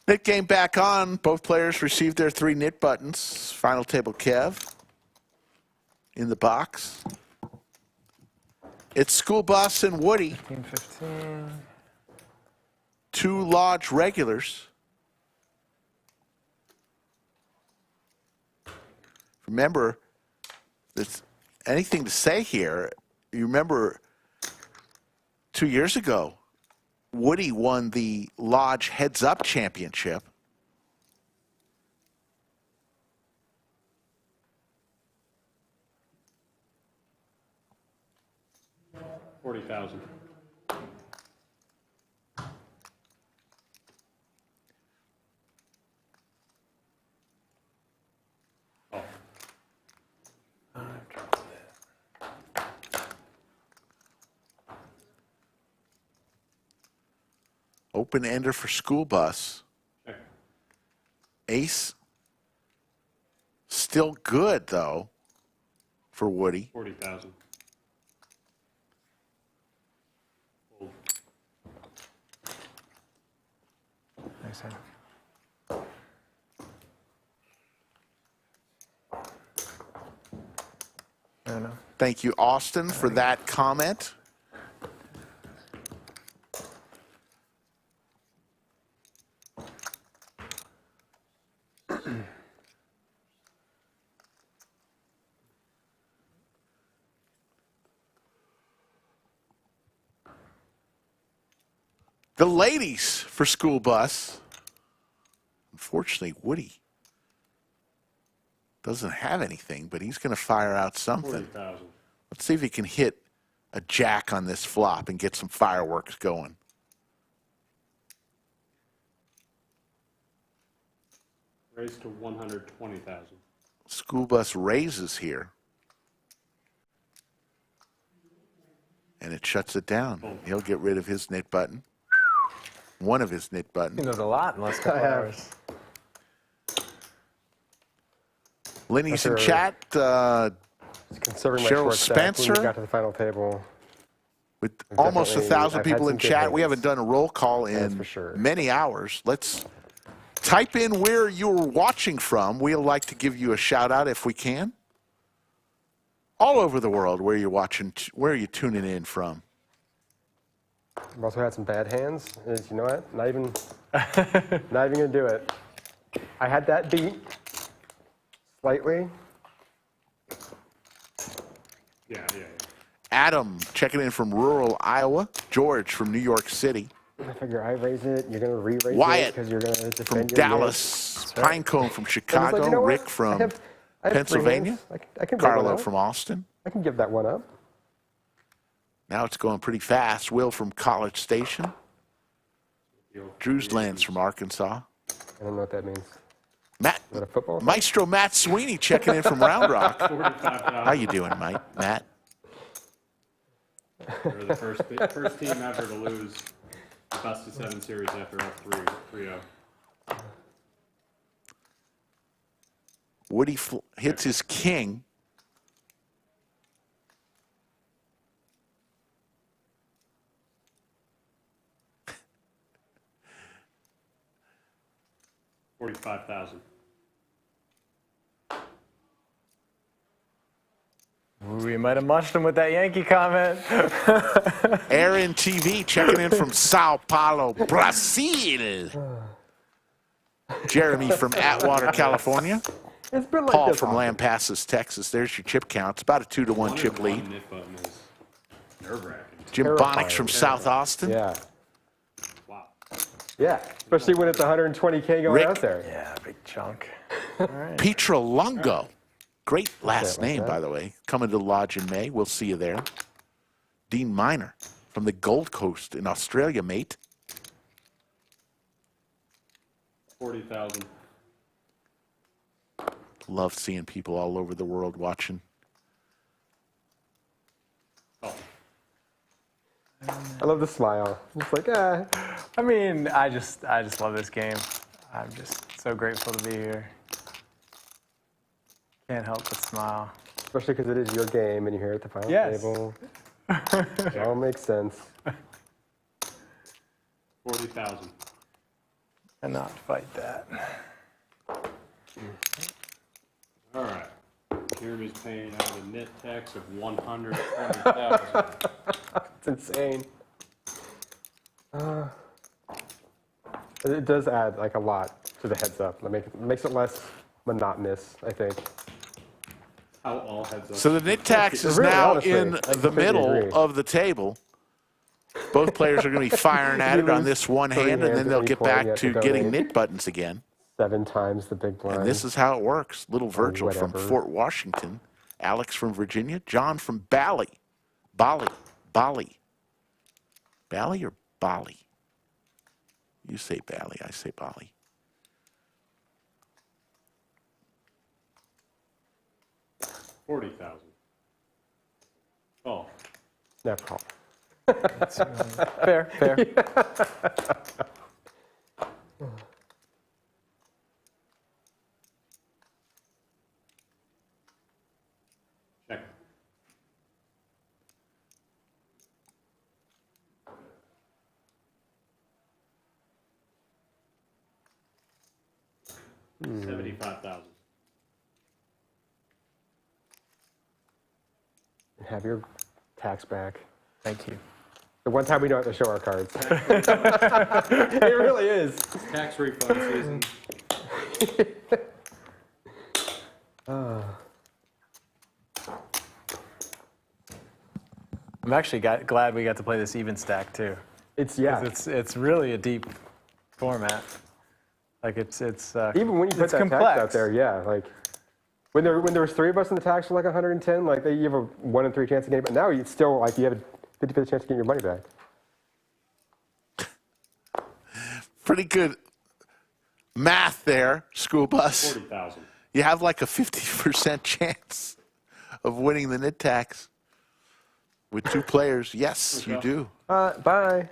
Knit game back on. Both players received their 3 knit buttons. Final table Kev in the box. It's School Bus and Woody. 15. 2 Lodge regulars. Remember, there's anything to say here. You remember 2 years ago, Woody won the Lodge Heads Up Championship. 40,000. Oh. Open ender for school bus. Check. Ace. Still good, though, for Woody. 40,000. Nice hand. I don't know. Thank you, Austin, for that comment. The ladies for school bus. Unfortunately, Woody doesn't have anything, but he's going to fire out something. 40,000. Let's see if he can hit a jack on this flop and get some fireworks going. Raised to 120,000. School bus raises here. And it shuts it down. He'll get rid of his knit button. One of his knit buttons. He knows a lot in the last couple hours. Lenny's in chat. Cheryl Spencer. When we got to the final table. With almost 1,000 people in chat. We haven't done a roll call in many hours. Let's type in where you're watching from. We'd like to give you a shout out if we can. All over the world, where you're watching, where are you tuning in from? I've also had some bad hands. You know what? Not even gonna do it. I had that beat slightly. Yeah. Adam checking in from rural Iowa. George from New York City. I figure I raise it, you're gonna re-raise it Wyatt because you're gonna defend from your Dallas. Pinecone from Chicago. you know what? Rick from I have Pennsylvania. I can bring one Carlo up. from Austin. I can give that one up. Now it's going pretty fast. Will from College Station. Drew's Lands from Arkansas. I don't know what that means. Matt, Is that a football? Maestro Matt Sweeney checking in from Round Rock. How you doing, Mike? Matt? We're the first team ever to lose the Bus J7 series after up 3-0. Woody hits his king. $45,000. We might have munched him with that Yankee comment. Aaron TV checking in from Sao Paulo, Brazil. Jeremy from Atwater, California. It's been like Paul this from often. Lampasas, Texas. There's your chip count. It's about a 2-to-1 chip lead. Jim Bonix from South Austin. Yeah. Yeah, especially when it's 120K going Rick. out there. Yeah, big chunk. Petra Lungo. Great last like name, that. by the way. Coming to the lodge in May. We'll see you there. Dean Miner from the Gold Coast in Australia, mate. 40,000. Love seeing people all over the world watching. I love the smile. It's like, I mean, I just love this game. I'm just so grateful to be here. Can't help but smile. Especially because it is your game and you're here at the final Yes. table. It all makes sense. 40,000. Cannot fight that. All right. Jeremy's paying out a net tax of 120,000. It's insane. It does add like a lot to the heads up. It makes it less monotonous, I think. How all heads up. So the knit tax is Really, now honestly, in I the completely middle agree. of the table. Both players are going to be firing at it on this one Three hand, and hands then at they'll any get point, you back have to to getting donate. knit buttons again. 7 times the big blind. And this is how it works. Little Virgil from whatever. Fort Washington, Alex from Virginia, John from Bali, Bally or Bali? You say Bally, I say Bali. $40,000. Oh. Never call. Fair, fair. Check. $75,000. Have your tax back. Thank you. The one time we don't have to show our cards. It really is. Tax refund season. I'm actually glad we got to play this even stack too. It's 'Cause it's really a deep format. Like it's even when you put that complex. tax out there, yeah, like when there was 3 of us in the tax for like 110, like you have a 1 in 3 chance of getting it, but now it's still like you have a 50% chance of getting your money back. Pretty good math there, School Bus. 40,000. You have like a 50% chance of winning the NIT tax with 2 players. Yes, you do. Bye.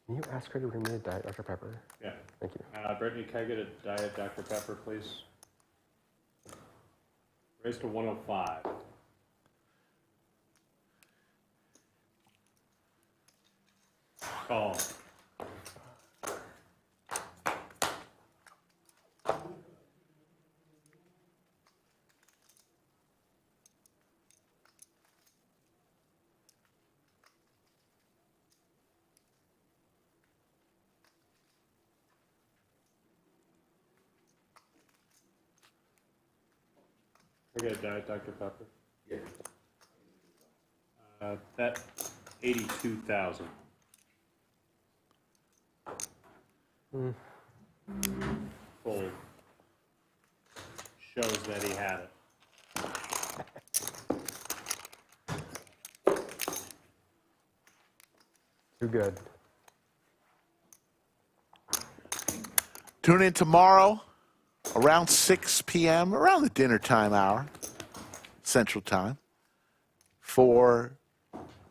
Can you ask her to bring me a Diet Dr. Pepper? Yeah. Thank you. Brittany, can I get a Diet Dr. Pepper, please? Raise to 105. Call. I get a Diet Dr. Pepper. Yeah. That 82,000. Fold. Shows that he had it. Too good. Tune in tomorrow around 6 p.m., around the dinner time hour, Central Time, for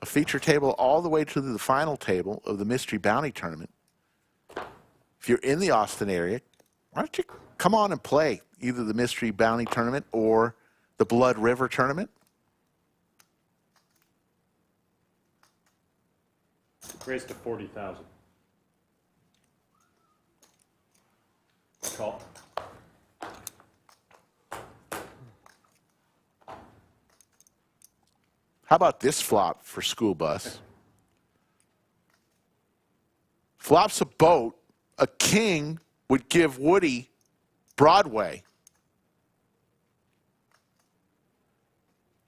a feature table all the way to the final table of the Mystery Bounty Tournament. If you're in the Austin area, why don't you come on and play either the Mystery Bounty Tournament or the Blood River Tournament? Raised to 40,000. Call. How about this flop for School Bus? Flops a boat. A king would give Woody Broadway.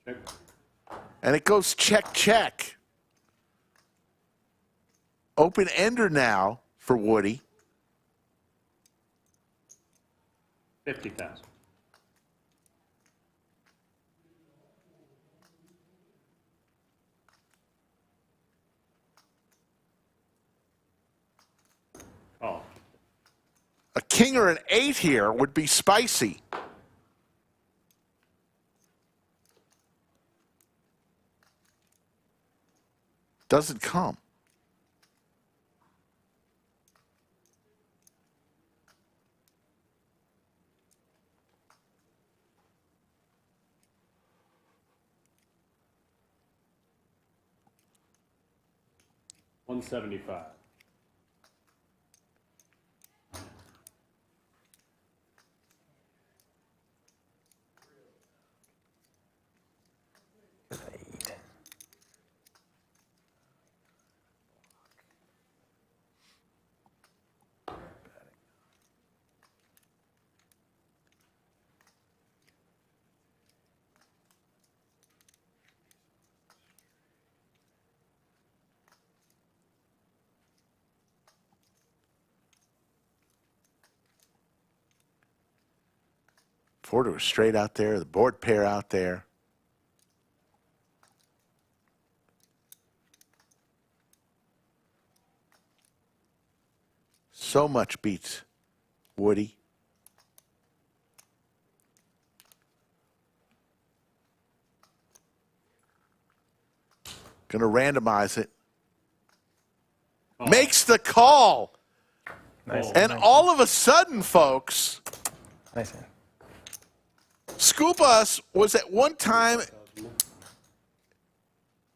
Check. And it goes check, check. Open ender now for Woody. 50,000. Oh. A king or an 8 here would be spicy. Doesn't come. $175. Porter was straight out there, the board pair out there. so much beats Woody. Gonna randomize it. Makes the call. Nice. And all of a sudden, folks, Nice hand. School Bus was at one time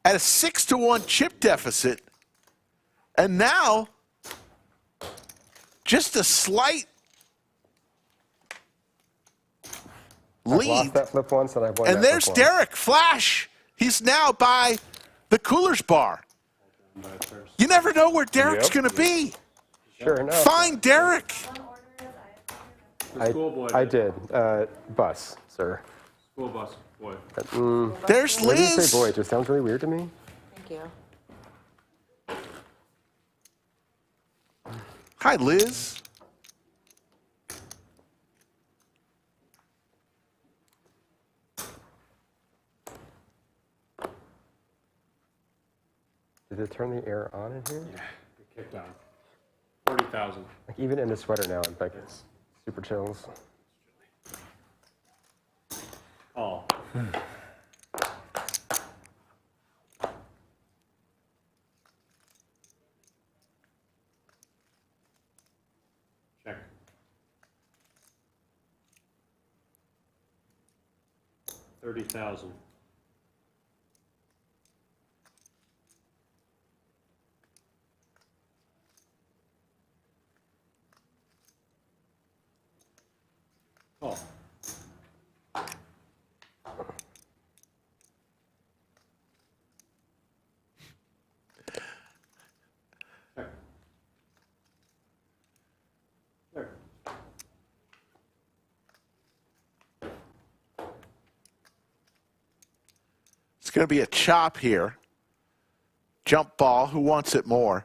at a 6-1 chip deficit, and now just a slight I've lead. lost that flip once, and I've won And that there's flip once. Derek Flash. He's now by the Coolers Bar. You never know where Derek's going to be. Sure enough. Find Derek. I did. Bus, sir. School bus, boy. There's When do you Liz. say boy? It just sounds really weird to me. Thank you. Hi, Liz. Did it turn the air on in here? Yeah, it kicked on. 40,000. Like even in the sweater now, it's like super chills. Oh. Check. $30,000. Oh. There. It's going to be a chop here. Jump ball. Who wants it more?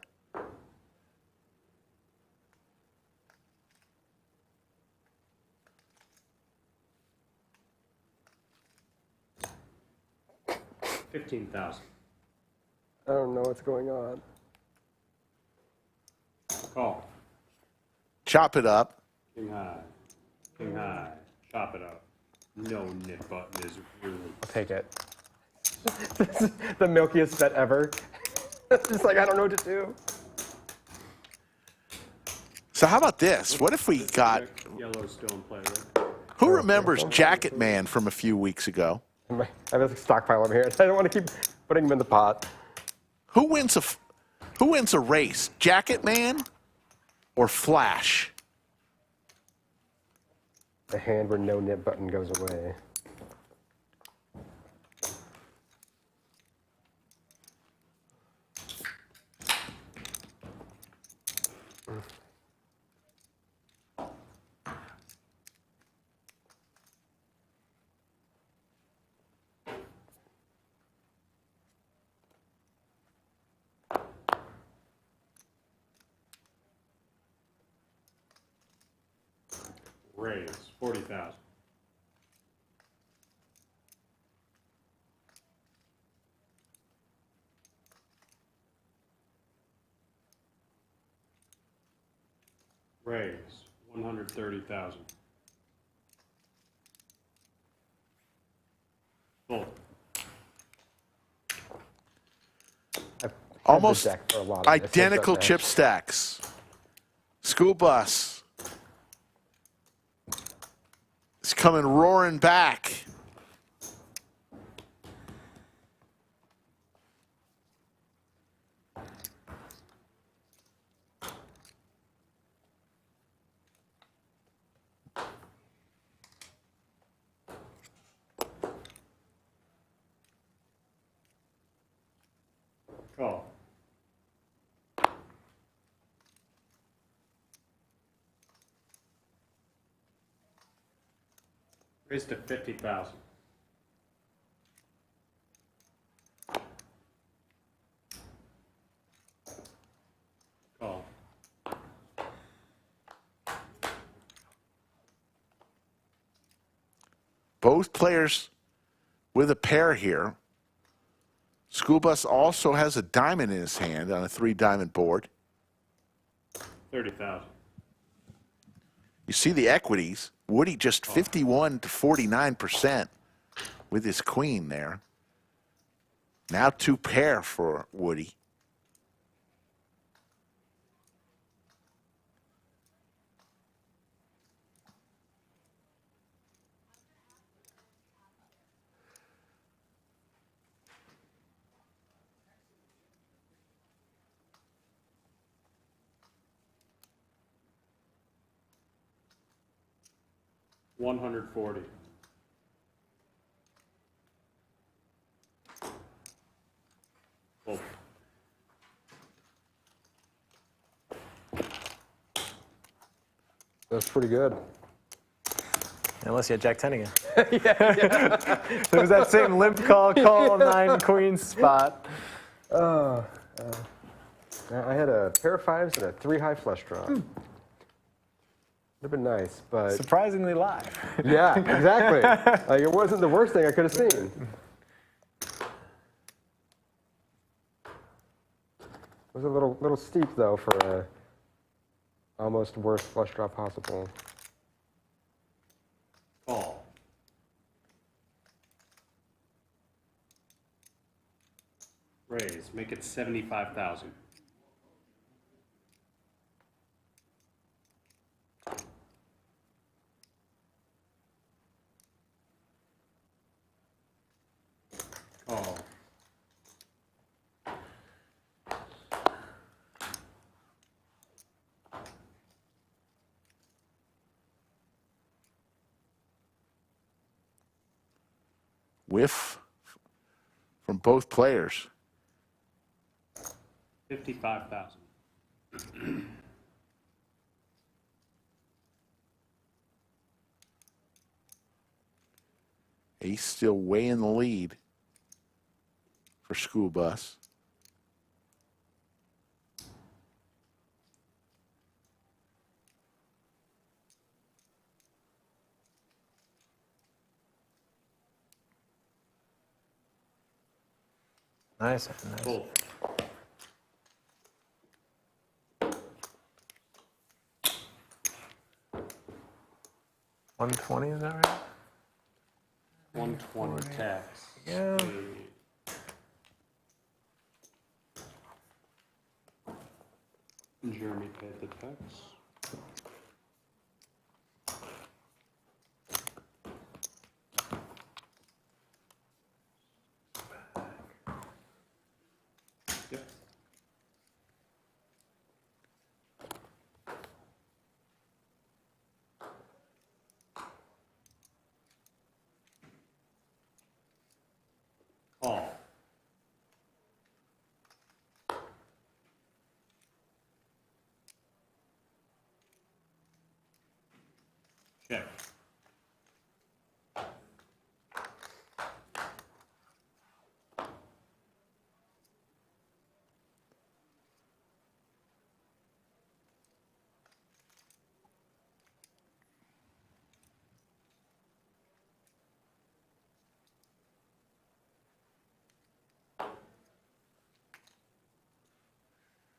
$15,000. I don't know what's going on. Call. Chop it up. King high. King high. Chop it up. No nip button is really. I'll take it. This is the milkiest bet ever. It's just like, I don't know what to do. So how about this? What if we got... Yellow's still in play, right? Who remembers Jacket Man from a few weeks ago? I have a stockpile over here. I don't want to keep putting them in the pot. Who wins a race? Jacket Man or Flash? The hand where no nip button goes away. Raise 40,000. Raise 130,000. Full. Almost deck for a lot of this. identical It's chip stacks. School Bus is coming roaring back. Call. Raise to 50,000. Call. Both players with a pair here. School Bus also has a diamond in his hand on a 3-diamond board. 30,000. You see the equities. Woody just 51 to 49% with his queen there. Now 2 pair for Woody. $140. Oh. That's pretty good. Unless you had Jack 10 again. yeah. There was that same limp call 9 queen spot. I had a pair of 5s and a 3 high flush draw. Would have been nice, but surprisingly live. Yeah, exactly. Like, it wasn't the worst thing I could have seen. It was a little steep though for a almost worst flush draw possible. Call. Raise. Make it 75,000. Call. Whiff from both players. 55,000. Ace still way in the lead for School Bus. Nice. Cool. $120, is that right? 120 tax. Yeah. Jeremy paid the tax. Yep. Call. Check.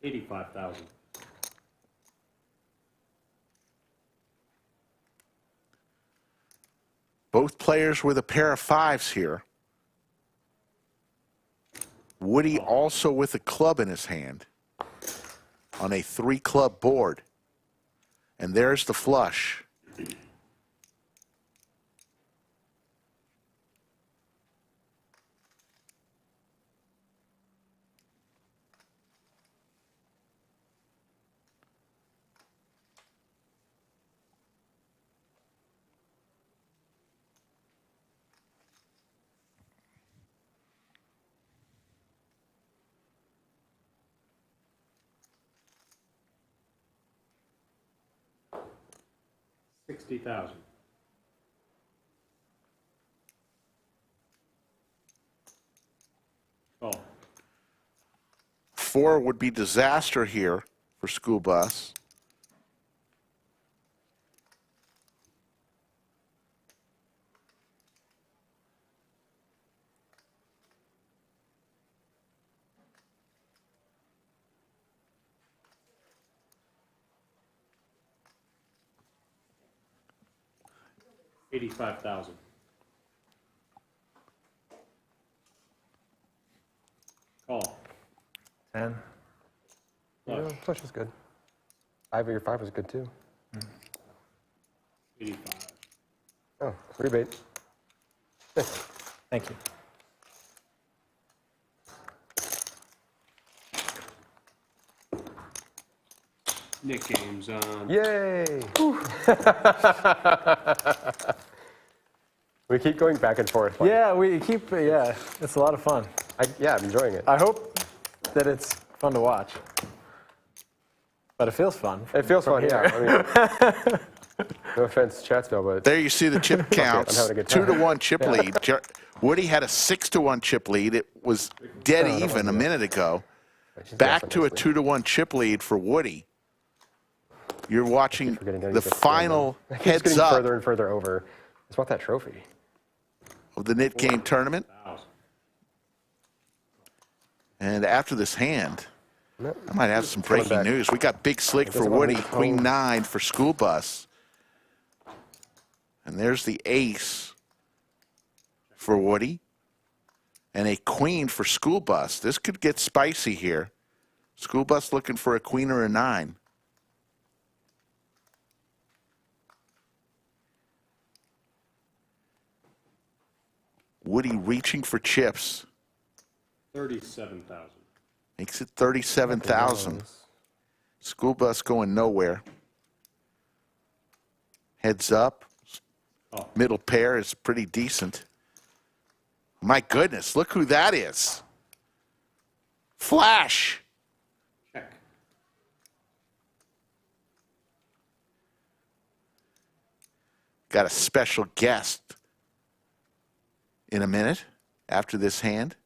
$85,000. Both players with a pair of 5s here. Woody also with a club in his hand on a 3-club board. And there's the flush. $60,000. Oh. 4 would be disaster here for School Bus. 85,000. Call. 10. Yeah, flush is good. 5 or your 5 was good too. 85. Oh, rebate. Thank you. Nick games on. Yay! We keep going back and forth. Yeah, we keep, yeah, it's a lot of fun. Yeah, I'm enjoying it. I hope that it's fun to watch. But it feels fun. It feels fun, here. yeah. I mean, no offense, Chatsville, but There you see the chip counts. I'm having a good time. 2-1 chip lead. Woody had a 6-1 chip lead. It was dead even a minute ago. Back to a 2-1 chip lead for Woody. You're watching the final it keeps heads getting up further and further over. I just want that trophy. of the NIT game tournament. And after this hand, I might have some breaking news. We got Big Slick for Woody, Queen 9 for School Bus. And there's the ace for Woody. And a queen for School Bus. This could get spicy here. School Bus looking for a queen or a 9. Woody reaching for chips. 37,000. Makes it 37,000. School Bus going nowhere. Heads up. Middle pair is pretty decent. My goodness, look who that is. Flash. Check. Got a special guest in a minute after this hand.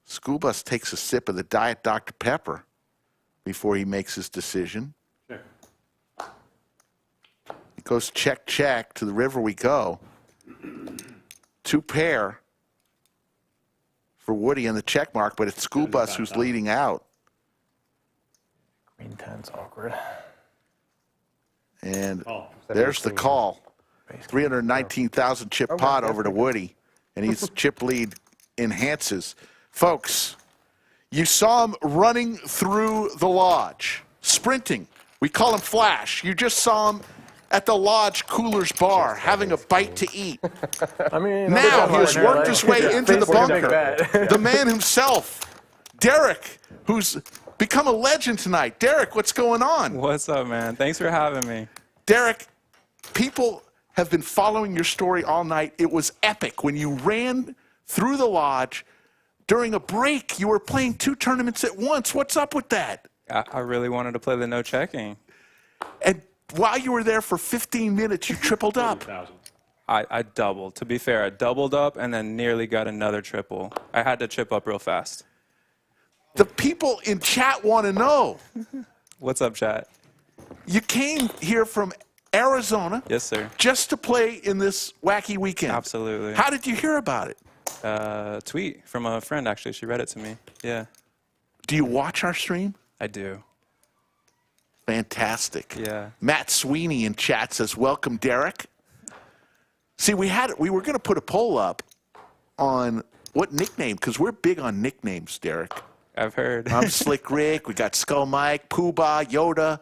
School Bus takes a sip of the Diet Dr. Pepper before he makes his decision. Check. It goes check, check. To the river we go. 2 pair for Woody in the check mark, but it's School Bus who's leading out. Queen 10's awkward. And there's the call. 319,000 chip pot over to Woody, and his chip lead enhances. Folks, you saw him running through the lodge, sprinting. We call him Flash. You just saw him at the lodge cooler's bar having a bite to eat. I mean, now he has worked his way into the bunker. The man himself, Derek, who's become a legend tonight. Derek, what's going on? What's up, man? Thanks for having me. Derek, people have been following your story all night. It was epic. When you ran through the lodge during a break, you were playing 2 tournaments at once. What's up with that? I really wanted to play the no checking. And while you were there for 15 minutes, you tripled up. I doubled. To be fair, I doubled up and then nearly got another triple. I had to chip up real fast. The people in chat want to know. What's up, chat? You came here from Arizona. Yes, sir. Just to play in this wacky weekend. Absolutely. How did you hear about it? Tweet from a friend, actually. She read it to me. Yeah. Do you watch our stream? I do. Fantastic. Yeah. Matt Sweeney in chat says, welcome, Derek. See, we were going to put a poll up on what nickname, because we're big on nicknames, Derek. I've heard. I'm Slick Rick. We got Skull Mike, Poobah, Yoda.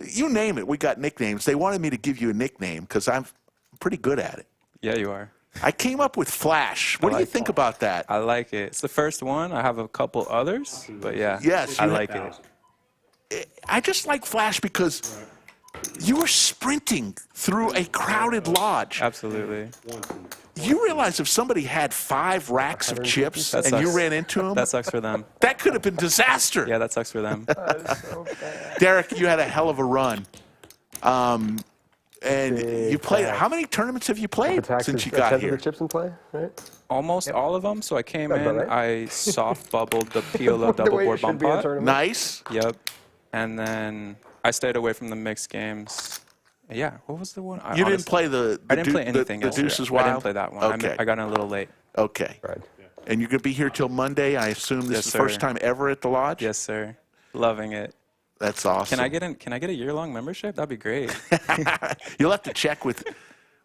You name it, we got nicknames. They wanted me to give you a nickname because I'm pretty good at it. Yeah, you are. I came up with Flash. What do you think about that? I like it. It's the first one. I have a couple others, but yeah. Yes, I like it. I just like Flash because you were sprinting through a crowded lodge. Absolutely. You realize if somebody had 5 racks of chips and you ran into them? That sucks for them. That could have been disaster. Yeah, that sucks for them. Derek, you had a hell of a run. And you played, how many tournaments have you played since you got here? Chips in play, right? Almost all of them. So I came in, I soft bubbled the PLO double board bump pot. Nice. Yep. And then I stayed away from the mixed games. Yeah, what was the one? You didn't play the I didn't play anything the yesterday. Deuces Wild? I didn't play that one. Okay. I got in a little late. Okay. Right. And you're going to be here till Monday? I assume this Yes, is the first sir. time ever at the lodge? Yes, sir. Loving it. That's awesome. Can I get a year-long membership? That'd be great. You'll have to check with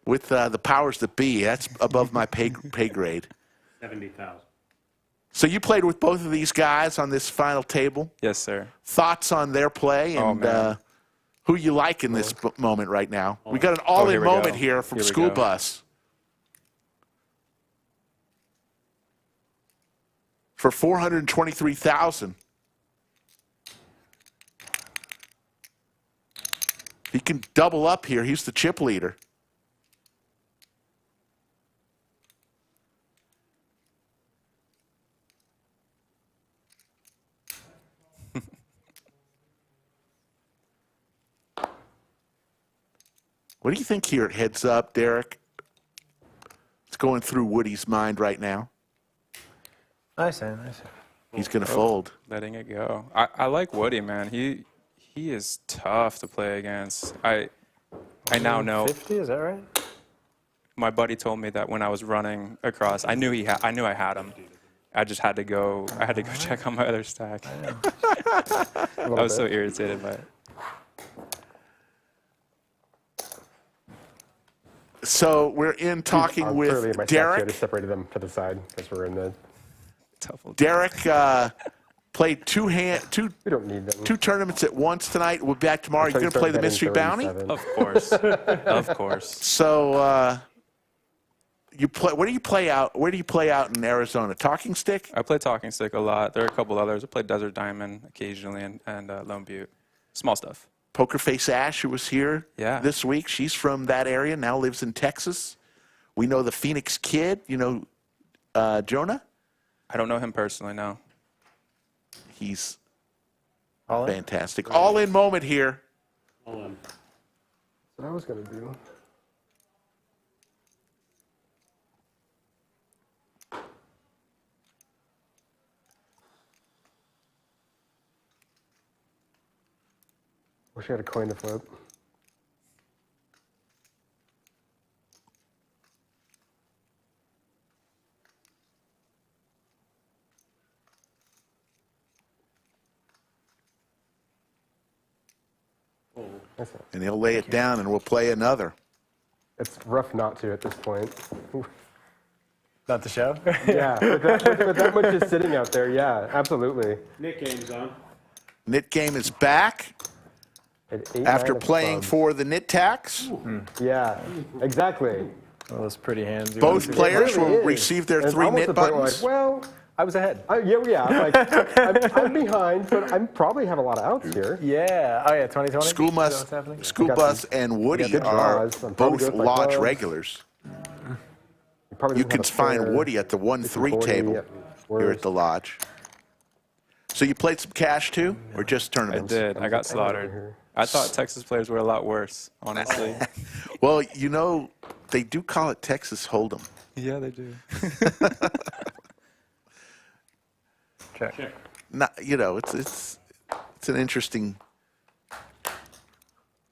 with the powers that be. That's above my pay grade. 70,000. So you played with both of these guys on this final table? Yes, sir. Thoughts on their play and who you like in this moment right now? We got an all-in moment here from School Bus. For 423,000. He can double up here. He's the chip leader. What do you think here at Heads Up, Derek? It's going through Woody's mind right now. Nice hand, nice hand. He's going to fold. Letting it go. I like Woody, man. He is tough to play against. I now know. 50, is that right? My buddy told me that when I was running across, I knew I had him. I just had to go. I had to go check on my other stack. I was so irritated by it. So we're in talking with Derek. I just separated them to the side because we're in the. Derek played two tournaments at once tonight. We'll be back tomorrow. You're going to play the Mystery Bounty? Of course, of course. So you play. Where do you play out? Where do you play out in Arizona? Talking Stick? I play Talking Stick a lot. There are a couple others. I play Desert Diamond occasionally and Lone Butte. Small stuff. Poker Face Ash, who was here this week. She's from that area, now lives in Texas. We know the Phoenix Kid. You know Jonah? I don't know him personally, no. He's fantastic. All-in moment here. All in. That's what I was going to do. Wish I had a coin to flip. And he'll lay it down, and we'll play another. It's rough not to at this point. Not to show? Yeah, with that much just sitting out there, yeah, absolutely. Nick game's on. Knit game is back after playing for the Knit Tax. Yeah, exactly. All those pretty hands. Both players will receive their 3 knit buttons. Well, I was ahead. Yeah. I'm behind, but I probably have a lot of outs here. Yeah. Oh, yeah, 2020? School Bus and Woody are both lodge regulars. You can find Woody at the 1-3 table here at the lodge. So you played some cash too, or just tournaments? I did. I got slaughtered. I thought Texas players were a lot worse, honestly. Well, you know, they do call it Texas Hold'em. Yeah, they do. Check. Not, you know, it's an interesting.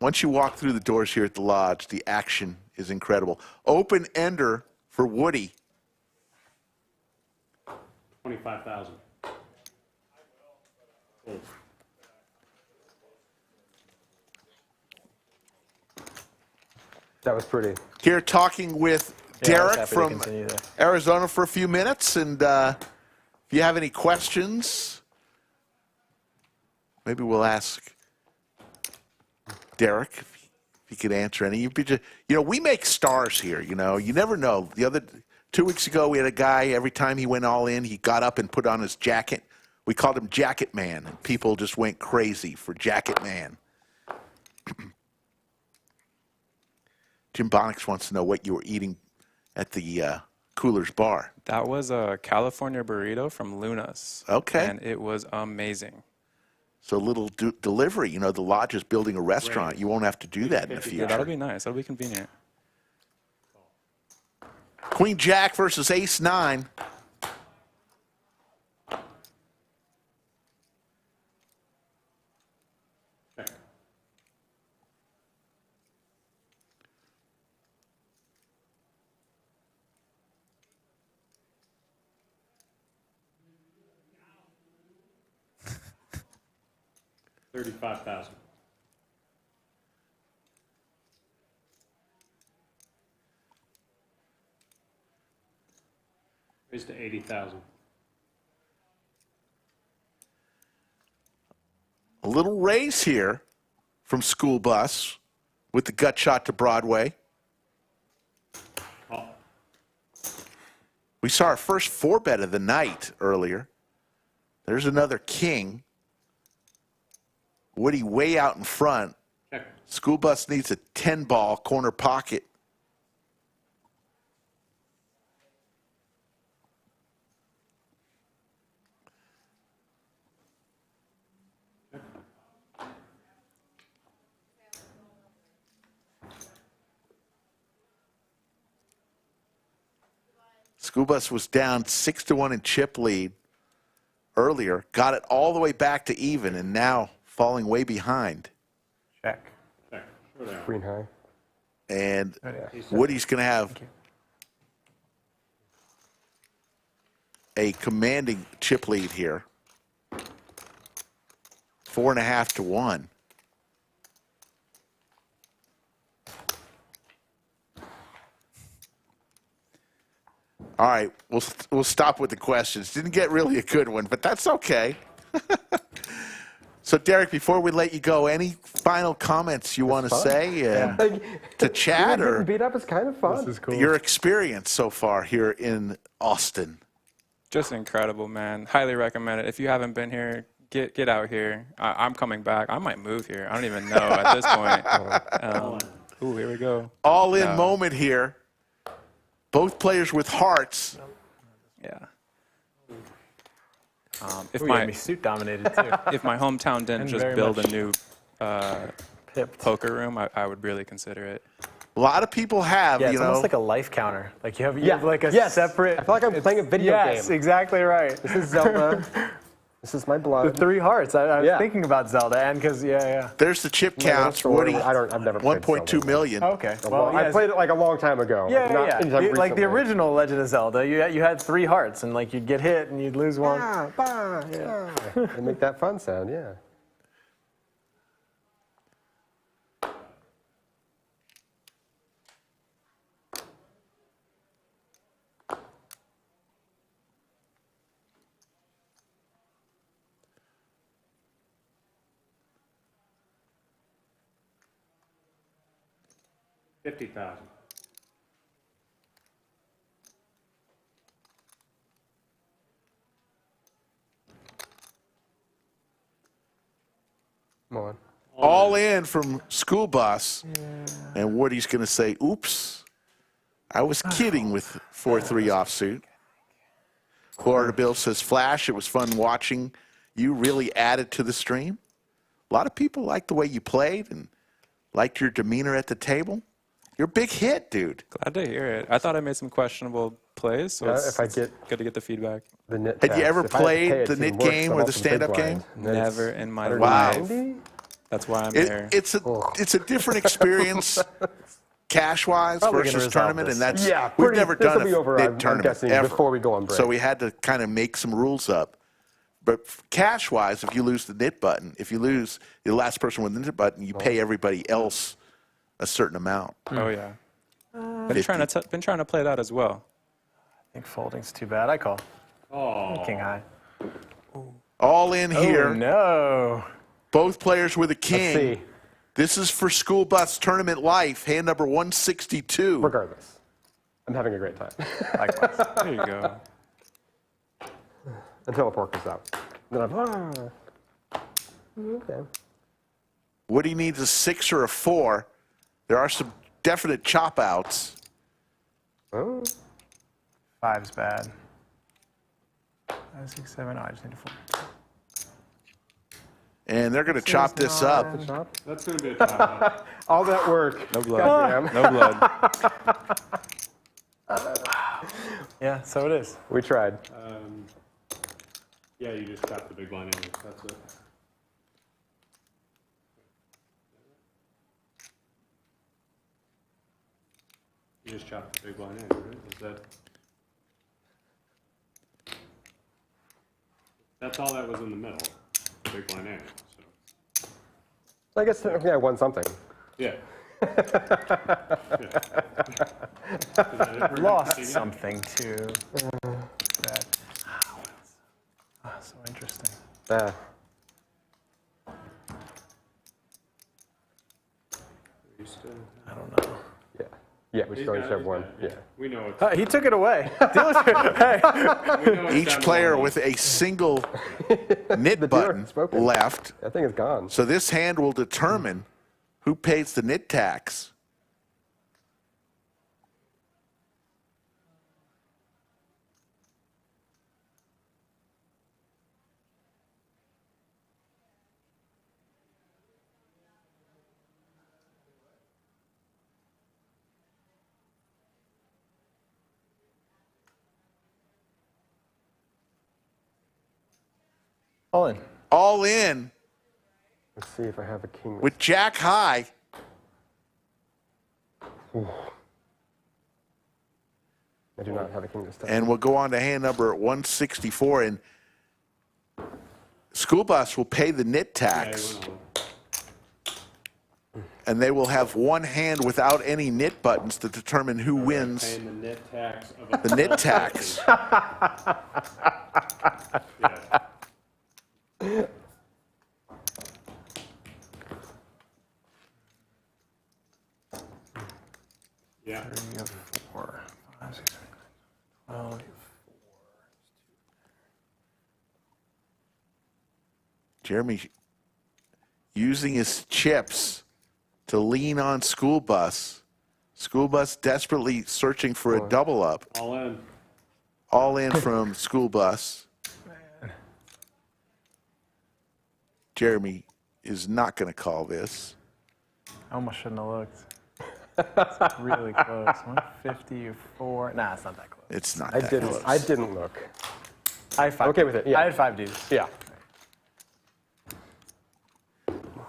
Once you walk through the doors here at the lodge, the action is incredible. Open ender for Woody. 25,000. That was pretty. Here talking with Derek from Arizona for a few minutes, and if you have any questions, maybe we'll ask Derek if he could answer any. You know, we make stars here. You know, you never know. 2 weeks ago, we had a guy. Every time he went all in, he got up and put on his jacket. We called him Jacket Man, and people just went crazy for Jacket Man. Jim Bonix wants to know what you were eating at the Cooler's Bar. That was a California burrito from Luna's. Okay. And it was amazing. So a little delivery. You know, the lodge is building a restaurant. You won't have to do that in the future. Yeah, that'll be nice. That'll be convenient. Queen Jack versus Ace 9. $35,000. Raise to 80,000. A little raise here from School Bus with the gut shot to Broadway. Oh. We saw our first 4-bet of the night earlier. There's another king. Woody way out in front. Check. School Bus needs a 10-ball corner pocket. School Bus was down 6-1 in chip lead earlier, got it all the way back to even, and now falling way behind. Check. Check. Queen high. And Woody's going to have a commanding chip lead here. 4.5 to 1. All right, we'll stop with the questions. Didn't get really a good one, but that's okay. So, Derek, before we let you go, any final comments you want to say to Chad or beat up is kind of fun. This is cool. Your experience so far here in Austin? Just incredible, man. Highly recommend it. If you haven't been here, get out here. I'm coming back. I might move here. I don't even know at this point. Ooh, here we go. All-in moment here. Both players with hearts. Yeah. If my suit dominated too. If my hometown didn't And just very build much a new poker room, I would really consider it. A lot of people have, Yeah, it's you know. almost like a life counter. Like you have like a separate. I feel like I'm playing a video game. Yes, exactly right. This is Zelda. This is my blood. The 3 hearts. I was thinking about Zelda, and because There's the chip counts. Woody, I've never played 1.2 million. Okay. Well, I played it like a long time ago. Yeah, not yeah. anytime Like the recently. original Legend of Zelda, you had 3 hearts, and like you'd get hit and you'd lose one. They make that fun sound, yeah. $50,000. Come on. All in from School Bus. And Woody's going to say, oops, I was kidding with 4-3 offsuit. Florida Bill says, Flash, it was fun watching you. Really added to the stream. A lot of people liked the way you played and liked your demeanor at the table. You're a big hit, dude. Glad to hear it. I thought I made some questionable plays, so it's good to get the feedback. Had you ever played the NIT game or the stand-up game? Never in my life. That's why I'm here. It's a different experience, cash-wise versus tournament, and that's we've never done a NIT tournament ever. Before we go on break. So we had to kind of make some rules up. But cash-wise, if you lose the NIT button, if you lose the last person with the NIT button, you pay everybody else a certain amount. Oh yeah. Been trying to play that as well. I think folding's too bad. I call. Oh. King high. All in here. Oh, no. Both players with a Let's king. see. This is for School Bus Tournament Life, hand number 162. Regardless, I'm having a great time. Likewise. There you go. Until the pork is out. Then I'm, okay. Woody needs a 6 or a 4. There are some definite chop outs. Oh. 5's bad. 5, 6, 7. Oh, I just need a 4. And they're going to chop this up. That's going to be a chop. All that work. No blood. No blood. Yeah, so it is. We tried. Yeah, you just chopped the big blind in. That's it. You just chopped the big blind in, right? Is that? That's all that was in the middle. The big blind in. So. I guess I won something. Yeah. Lost something too. So interesting. I don't know. Yeah. Yeah, we still each have one. Yeah. We know it's He took it away. Each player with a single NIT button left. That thing is gone. So this hand will determine who pays the NIT tax. All in. All in. Let's see if I have a king. With Jack high. Ooh. I do not have a king this time. And we'll go on to hand number 164. And School Bus will pay the NIT tax. And they will have one hand without any NIT buttons to determine who wins paying the NIT tax. the NIT tax. Yeah. 3, 4, 5, 6, 7, 12. Jeremy using his chips to lean on School Bus. School Bus desperately searching for a double up. All in. All in from School Bus. Jeremy is not going to call this. I almost shouldn't have looked. It's really close. 154. Nah, it's not that close. It's not I that didn't. close. I didn't look. I had 5. Okay with it. Yeah. I had 5 dudes. Yeah.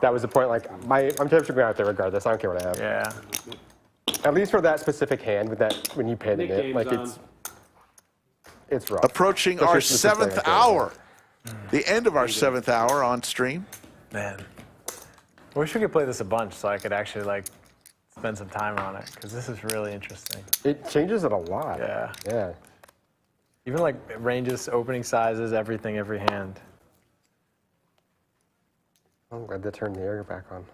That was the point. Like I'm tempted to go out there regardless. I don't care what I have. Yeah. At least for that specific hand, with that when you pay the NIT, like it's rough. Approaching our 7th hour. The end of our 7th hour on stream. Man. I wish we could play this a bunch so I could actually like spend some time on it because this is really interesting. It changes it a lot. Yeah. Yeah. Even like ranges, opening sizes, everything, every hand. I'm glad they turned the air back on.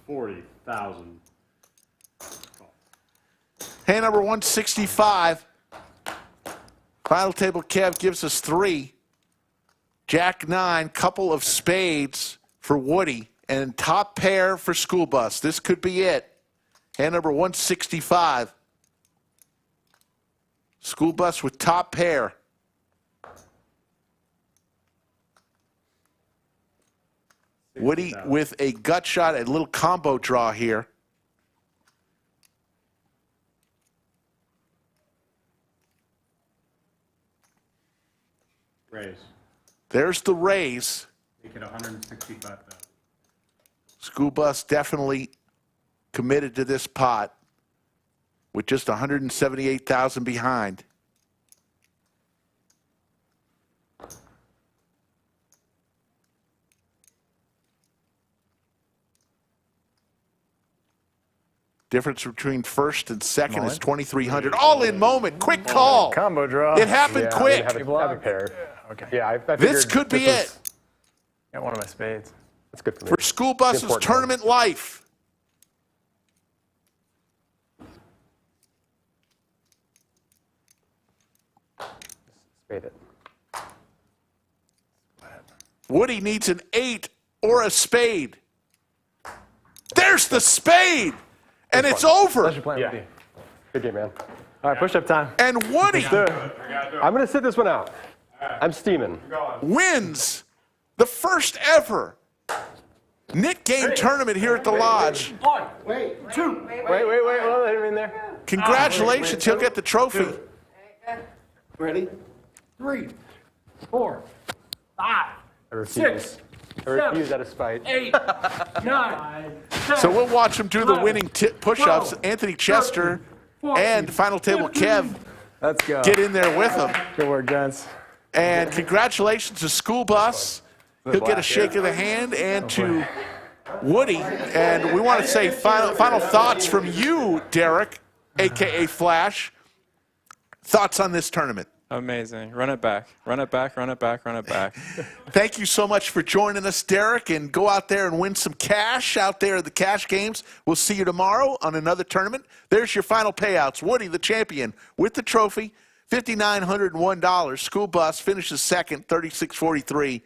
40,000. Hand number 165. Final table Kev gives us 3. Jack 9, couple of spades for Woody, and top pair for School Bus. This could be it. Hand number 165. School Bus with top pair. Woody with a gut shot, a little combo draw here. Raise. There's the raise. Make it 165,000. School Bus definitely committed to this pot with just 178,000 behind. Difference between first and second is 2,300. All in moment, quick call. Combo draw. It happened quick. Have a pair. Okay. Yeah, I figured This could be it Got one of my spades. That's good for me. for School Bus's Important. tournament life. Spade it. Woody needs an 8 or a spade. There's the spade, and it's over. Pleasure playing with you. Good game, man. All right, push-up time. And Woody I'm going to sit this one out. I'm steaming. wins the first ever NIT game tournament here at the Lodge. One, wait, two. Wait. Hold on, in there. Congratulations, he'll get the trophy. Ready? 3, 4, 5, I refuse. 6, I refuse out of spite. 8, 9, 10. So we'll watch him do the winning push-ups. Anthony Chester and Final Table Kev Let's go. get in there with him. Good work, gents. And congratulations to School Bus. He'll get a shake of the hand, and to Woody. And we want to say final thoughts from you, Derek, a.k.a. Flash. thoughts on this tournament? Amazing. Run it back. Run it back, run it back, run it back. Thank you so much for joining us, Derek, and go out there and win some cash out there at the cash games. We'll see you tomorrow on another tournament. There's your final payouts. Woody, the champion, with the trophy, $5,901. School Bus finishes second, $36.43.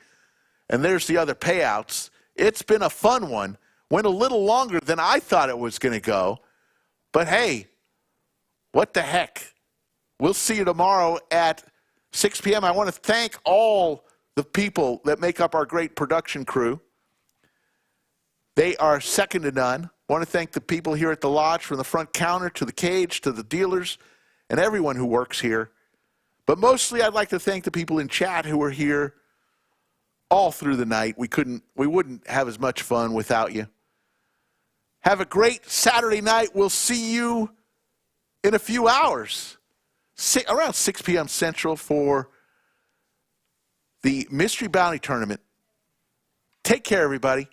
And there's the other payouts. It's been a fun one. Went a little longer than I thought it was going to go. But, hey, what the heck? We'll see you tomorrow at 6 p.m. I want to thank all the people that make up our great production crew. They are second to none. I want to thank the people here at the lodge, from the front counter to the cage to the dealers and everyone who works here. But mostly I'd like to thank the people in chat who are here all through the night. We wouldn't have as much fun without you. Have a great Saturday night. We'll see you in a few hours. Around 6 p.m. Central for the Mystery Bounty Tournament. Take care, everybody.